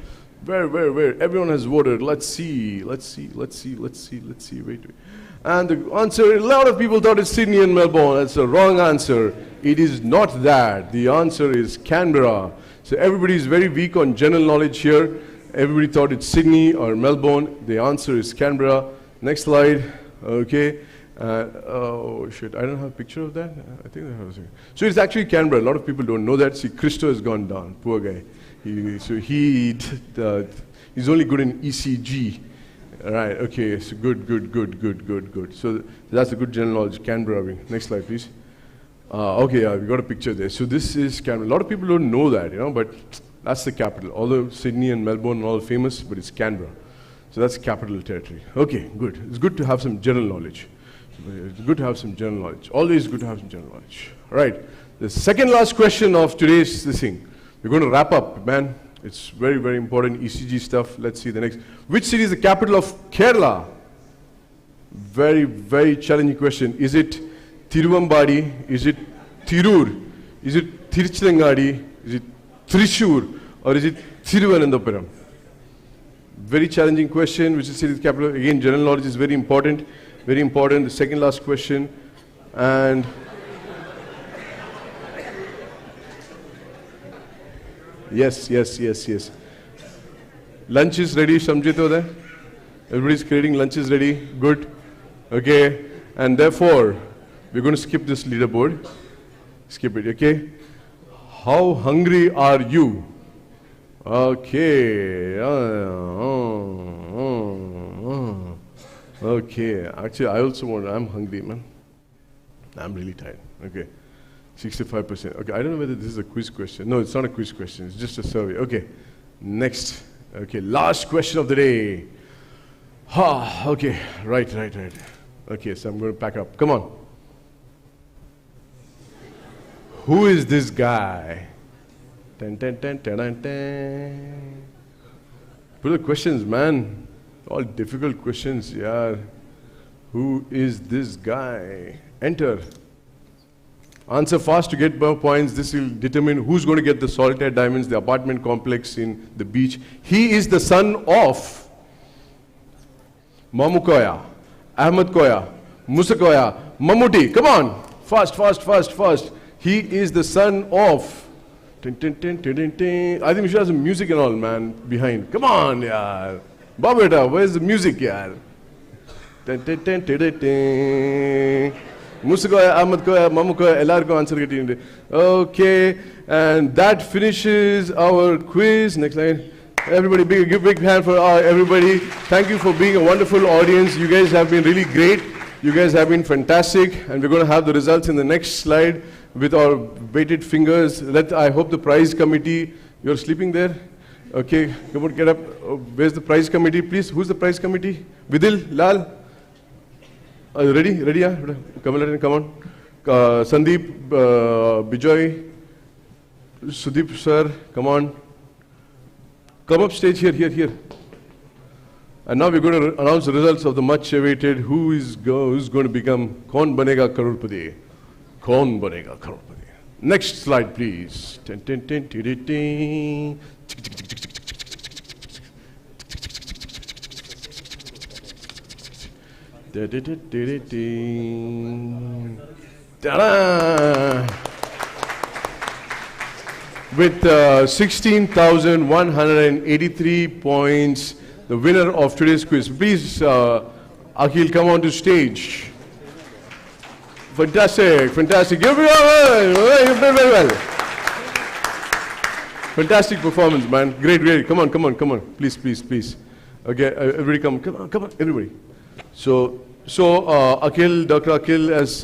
Where? Everyone has voted. Let's see. Wait. And the answer, a lot of people thought it's Sydney and Melbourne. That's the wrong answer. It is not that. The answer is Canberra. So everybody is very weak on general knowledge here. Everybody thought it's Sydney or Melbourne. The answer is Canberra. Next slide. Okay. Oh shit, I don't have a picture of that. I think that was it. So it's actually Canberra. A lot of people don't know that. See, Christo has gone down. Poor guy. He's only good in ECG. All right. Okay. So good. So that's a good general knowledge. Canberra. Next slide, please. Okay. Yeah, we got a picture there. So this is Canberra. A lot of people don't know that, you know, but that's the capital. Although Sydney and Melbourne are all famous, but it's Canberra. So that's capital territory. Okay. Good. It's good to have some general knowledge. It's good to have some general knowledge. Always good to have some general knowledge. All right. The second last question of today's thing. We're going to wrap up, man. It's very, very important ECG stuff. Let's see the next. Which city is the capital of Kerala? Very, very challenging question. Is it Tiruvambadi? Is it Tirur? Is it Tiruchilangadi? Is it Thrissur? Or is it Thiruvananthapuram? Very challenging question. Which city is the capital? Again, general knowledge is very important. Very important. The second last question. And yes. Lunch is ready, Samjito there. Everybody's creating lunch is ready. Good. Okay. And therefore, we're going to skip this leaderboard. Skip it, okay? How hungry are you? Okay. Okay, actually I also I'm hungry, man. I'm really tired. Okay, 65%. Okay, I don't know whether this is a quiz question. No, it's not a quiz question. It's just a survey. Okay, next. Okay, last question of the day. Okay, right. Okay, so I'm going to pack up. Come on. Who is this guy? Put the questions, man. All difficult questions, yeah. Who is this guy? Enter. Answer fast to get more points. This will determine who's going to get the solitaire diamonds, the apartment complex in the beach. He is the son of Mamukoya, Ahmed Koya, Musa Koya, Mammootty. Come on. Fast. He is the son of... I think we should have some music and all, man, behind. Come on, yaar. Babeta, where's the music, yaar? Musukoya, Ahmed Koya, Mamukoya, Elarko answer getting. Okay, and that finishes our quiz. Next slide. Everybody, big hand for everybody. Thank you for being a wonderful audience. You guys have been really great. You guys have been fantastic, and we're going to have the results in the next slide with our weighted fingers. I hope the prize committee, you're sleeping there? Okay, come on, get up. Where's the prize committee, please? Who's the prize committee? Vidil, Lal? Are you ready? Ready, yeah? Come on. Sandeep, Bijoy, Sudeep, sir, come on. Come up stage here. And now we're going to announce the results of the much awaited who's going to become Kaun Banega Crorepati. Kaun Banega Crorepati. Next slide, please. Ta-da! With 16,183 points, the winner of today's quiz. Please, Akhil, come on to stage. Fantastic. Give it up. You played very well. Fantastic performance, man. Great. Come on. Please. Okay, everybody come on, everybody. So, Akhil, Dr. Akhil, as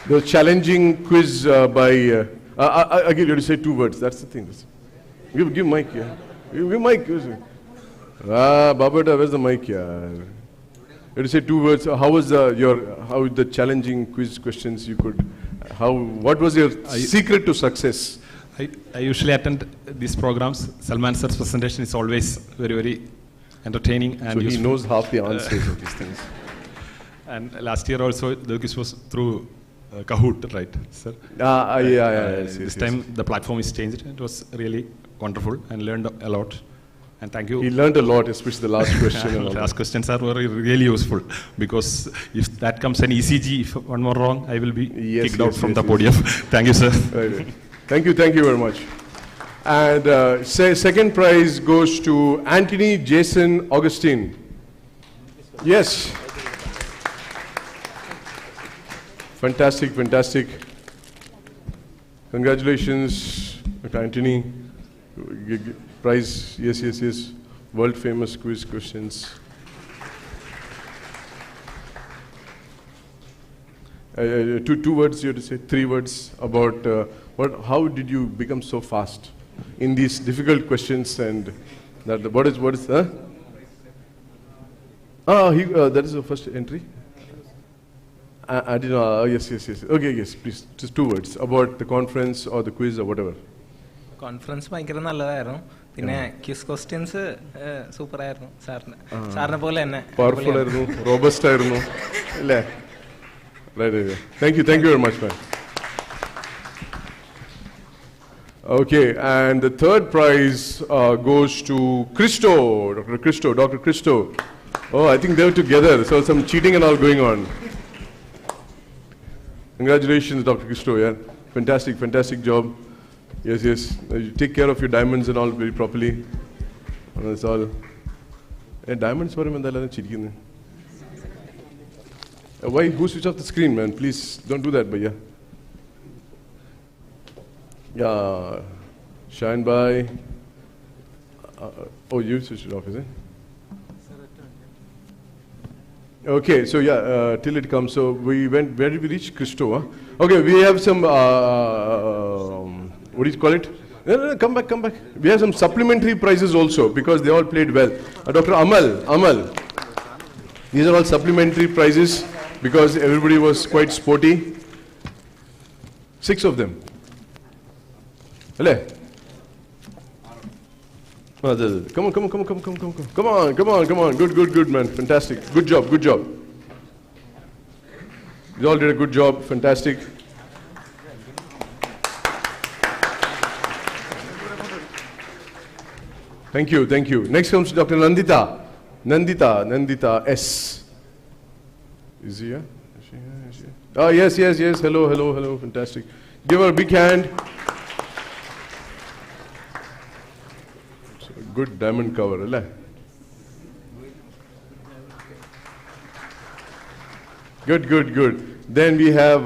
the challenging quiz by Akhil, you have to say 2 words. That's the thing. Give mic here. Give mic. Babata, where's the mic here? You have to say 2 words. How was the challenging quiz questions you could? What was your secret to success? I usually attend these programs. Salman sir's presentation is always very entertaining and so useful. He knows half the answers of these things. And last year also the quiz was through Kahoot, right, sir? Yes. This time the platform is changed. It was really wonderful and learned a lot. And thank you. He learned a lot, especially the last question. The last questions are really useful because if that comes an ECG, if one more wrong, I will be kicked out from the podium. Thank you, sir. Right. Thank you very much. And second prize goes to Anthony Jason Augustine. Yes. Fantastic. Congratulations, Dr. Anthony. Prize, yes. World famous quiz questions. 2 words you have to say, 3 words about how did you become so fast in these difficult questions and what is that is the first entry. I didn't know. Yes. Okay, yes, please. Just 2 words about the conference or the quiz or whatever. Conference ഭയങ്കര നല്ലതായിരുന്നു. പിന്നെ quiz questions super ആയിരുന്നു സാറിനെ പോലെ തന്നെ. Powerful ആയിരുന്നു, robust ആയിരുന്നു അല്ലേ? Right. Thank you very much, man. Okay, and the third prize goes to Dr. Christo. Oh, I think they were together, so some cheating and all going on. Congratulations, Dr. Christo, yeah. Fantastic job. Yes. You take care of your diamonds and all very properly. That's all. Diamonds for him and the cheating. Why? Who switched off the screen, man? Please don't do that, bhaiya. Yeah, shine by. You switched it off, is it? Okay, so till it comes. So we went. Where did we reach? Christo. Huh? Okay, we have some. What do you call it? No, come back. We have some supplementary prizes also because they all played well. Dr. Amal. These are all supplementary prizes. Because everybody was quite sporty. 6 of them. Hello. Come on. Good, man. Fantastic. Good job. You all did a good job. Fantastic. Thank you. Next comes Dr. Nandita S. Is he here? Is she? Oh, yes. Hello. Fantastic. Give her a big hand. So, good diamond cover, right? Good. Then we have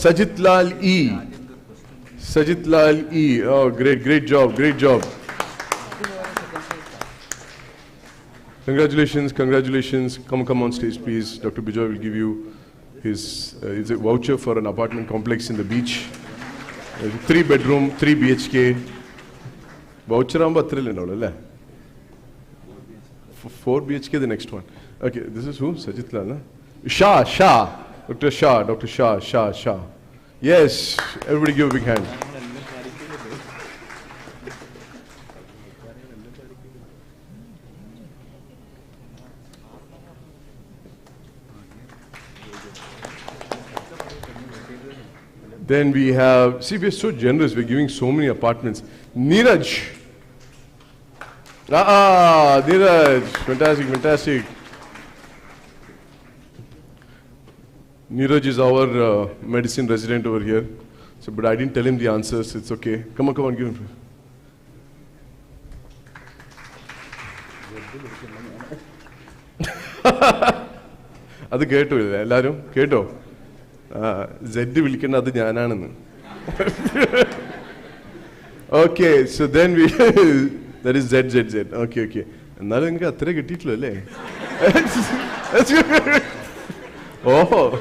Sajit Lal E. Oh, great job. Congratulations. Come on stage, please. Dr. Bijoy will give you his a voucher for an apartment complex in the beach. 3 bedroom, 3 BHK. Voucher amba 4 BHK, the next one. Okay, this is who? Sajit Lal, na? Shah. Dr. Shah. Yes, everybody give a big hand. Then we have, see, we're so generous, we're giving so many apartments. Neeraj. Neeraj, fantastic. Neeraj is our medicine resident over here. So, but I didn't tell him the answers, it's okay. Come on, give him. അത് കേട്ടോ എല്ലാരും കേട്ടോ Z വിളിക്കേണ്ടത് ഞാനാണെന്ന്. Okay, so then we that is Z. Okay. എന്നാലും നിങ്ങൾക്ക് അത്ര കിട്ടിയിട്ടില്ല അല്ലേ? Oh.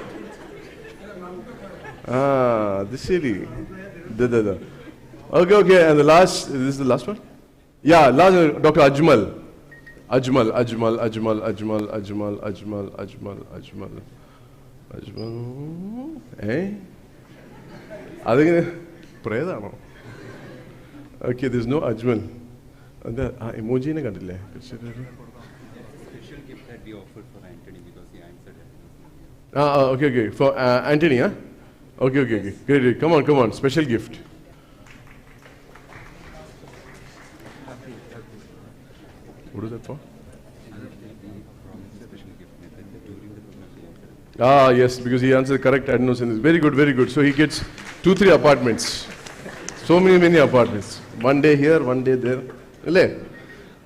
This ശരി. Okay, and the last, this is the last one? Yeah, last Dr. Ajmal. പ്രേതാണോ? Okay, there's no Ajmal. Emoji ne kandille. Special gift that we offered for Anthony because he answered. Okay. For Anthony, huh? Okay. Great. Come on. Special gift. What is that for? Yes, because he answered correct adenosis. Very good. So he gets 2-3 apartments. So many apartments. One day here, one day there.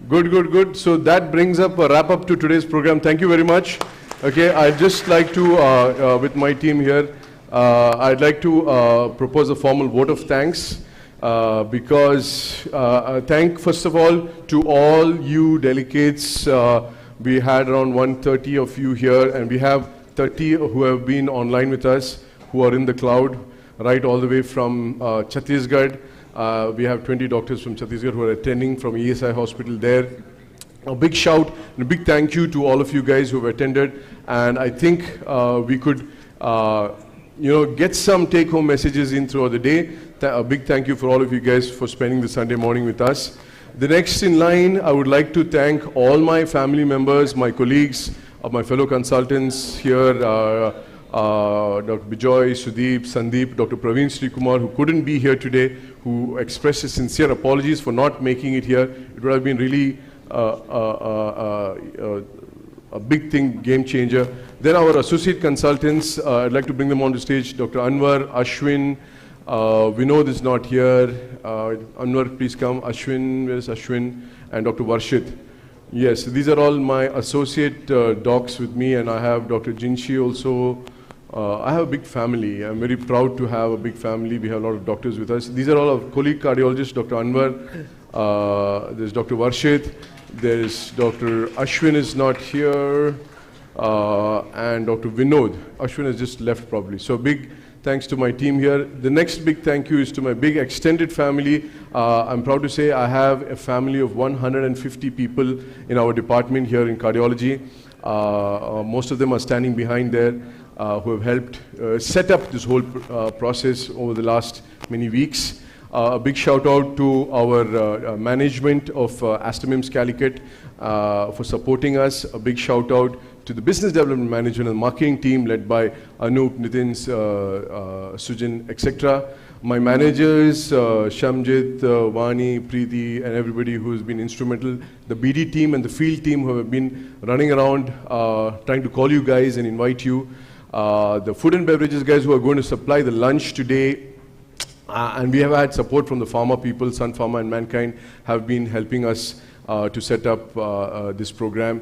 Good. So that brings up a wrap up to today's program. Thank you very much. Okay, I'd just like to, with my team here, I'd like to propose a formal vote of thanks. Because thank first of all to all you delegates. We had around 130 of you here, and we have 30 who have been online with us, who are in the cloud, right all the way from Chhattisgarh. We have 20 doctors from Chhattisgarh who are attending from ESI hospital there. A big shout and a big thank you to all of you guys who have attended, and I think we could get some take-home messages in throughout the day. A big thank you for all of you guys for spending the Sunday morning with us. The next in line, I would like to thank all my family members, my colleagues, my fellow consultants here, Dr. Bijoy, Sudeep, Sandeep, Dr. Praveen Srikumar, who couldn't be here today, who expressed his sincere apologies for not making it here. It would have been really a big thing, game changer. Then our associate consultants, I'd like to bring them on the stage, Dr. Anwar, Ashwin, Vinod is not here. Anwar, please come. Ashwin, where is Ashwin? And Dr. Varshit. Yes, these are all my associate docs with me, and I have Dr. Jinshi also. I have a big family. I'm very proud to have a big family. We have a lot of doctors with us. These are all our colleague cardiologists, Dr. Anwar, there's Dr. Varshit, there's Dr. Ashwin is not here, and Dr. Vinod. Ashwin has just left probably. So big thanks to my team here. The next big thank you is to my big extended family. I'm proud to say I have a family of 150 people in our department here in cardiology. Most of them are standing behind there, who have helped set up this whole process over the last many weeks. A big shout out to our management of Aster MIMS Calicut for supporting us. A big shout out to the business development management and marketing team led by Anup, Nitin, Sujin, etc. My managers, Shamjit, Vani, Preeti, and everybody who has been instrumental. The BD team and the field team who have been running around trying to call you guys and invite you. The food and beverages guys who are going to supply the lunch today. And we have had support from the pharma people, Sun Pharma and Mankind have been helping us to set up this program.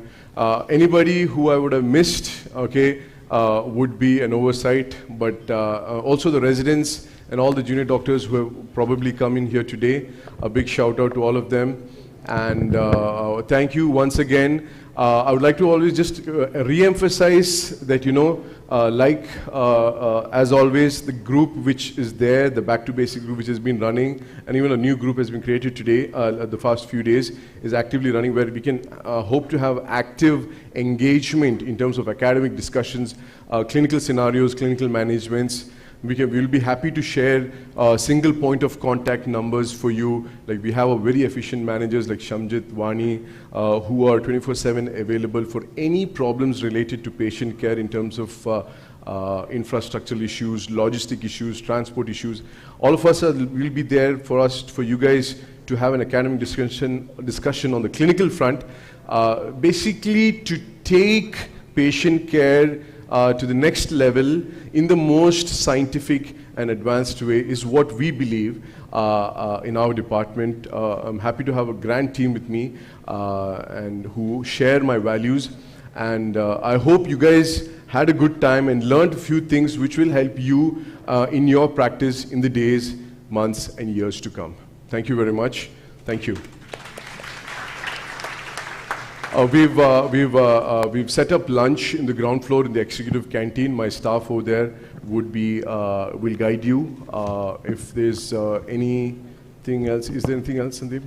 Anybody who I would have missed, okay, would be an oversight, but also the residents and all the junior doctors who have probably come in here today. A big shout out to all of them. And thank you once again. I would like to always just re-emphasize that, you know, as always, the group which is there, the Back to Basic group which has been running, and even a new group has been created today, the past few days, is actively running, where we can hope to have active engagement in terms of academic discussions, clinical scenarios, clinical managements. We'll be happy to share single point of contact numbers for you. Like, we have a very efficient managers like Shamjit, Vani, who are 24/7 available for any problems related to patient care in terms of infrastructural issues, logistic issues, transport issues. All of us will be there for you guys to have an academic discussion on the clinical front, basically to take patient care to the next level in the most scientific and advanced way is what we believe in our department. I'm happy to have a grand team with me and who share my values, and I hope you guys had a good time and learned a few things which will help you in your practice in the days, months and years to come. Thank you very much. Thank you. We've set up lunch in the ground floor in the executive canteen. My staff over there will guide you. If there's anything else, is there anything else, Sandeep?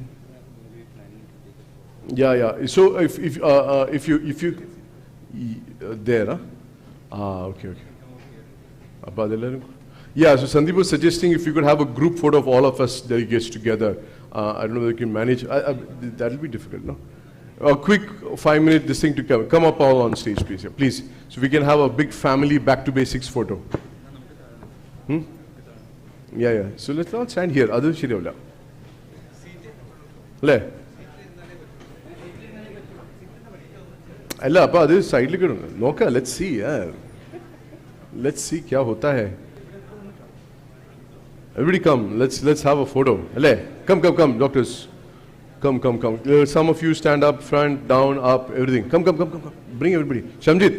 Yeah. So if you there, okay. Yeah. So Sandeep was suggesting if you could have a group photo of all of us delegates together. I don't know whether you can manage. That'll be difficult, no? A quick 5-minute this thing to come up all on stage, please. Yeah, please. So we can have a big family back to basics photo. Yeah. So let's all stand here. Adu shiriyavilla. Le. Alla appa adu side like noka. Let's see. Yeah. Let's see kya hota hai. Everybody come. Let's have a photo. Le. Come, doctors. Come. Some of you stand up, front, down, up, everything. Come. Bring everybody. Shamjit.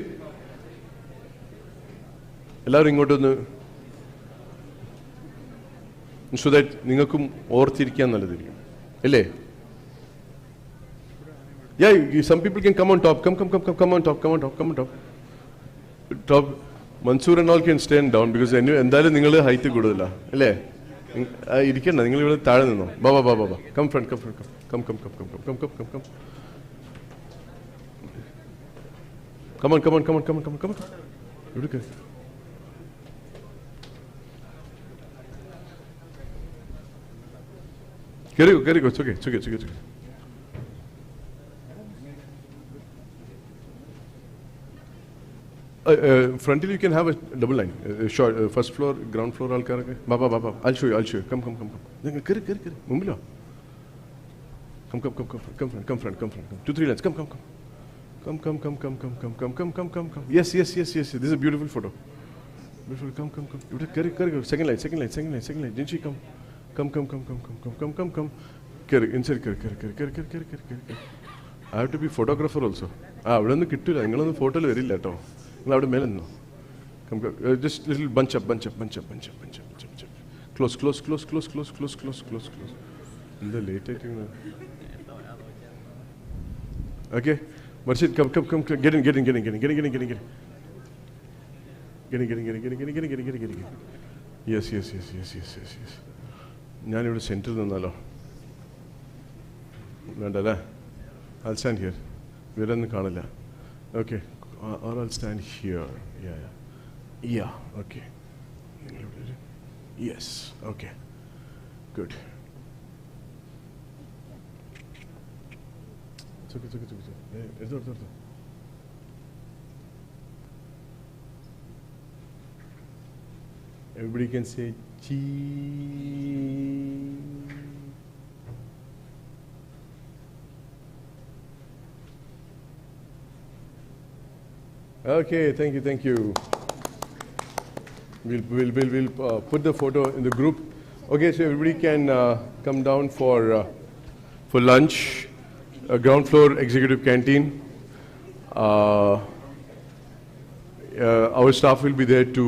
So that ningakum orthirikyan nalladirikum. Ille. Yeah, some people can come on top. Come on top. Top. Mansoor and all can stand down because endalum ningal height kududalla. Ille. Irikkanna ningal ivide thaale ninno. Baba. Come front. Come. Come on. Carry go. It's okay. Frontal you can have a double line. Short, first floor, ground floor, all karake. Baba. I'll show you. Come. Carry. Mumbilo. Come front. 2-3 lines. Come. Yes. This is a beautiful photo. Come. Carry. Second line. Didn't she come? Come. Carry. Inside. Carry. I have to be photographer also. Avadanu kittilla. Ningalonu photo il verilla ട്ടോ. Ningal avade mele ninno. Come. Just little bunch up. Close. In the late okay. Marshid, come. Get in. Yes. ഞാൻ ഇവിടെ സെന്ററിൽ നിന്നാലോ വേണ്ടല്ലേ I'll stand here വേറൊന്നും കാണില്ല okay or I'll stand here yeah okay yes okay good it's okay everybody can say cheese. Okay, thank you. We'll put the photo in the group. Okay, so everybody can come down for lunch. Ground floor executive canteen. Our staff will be there to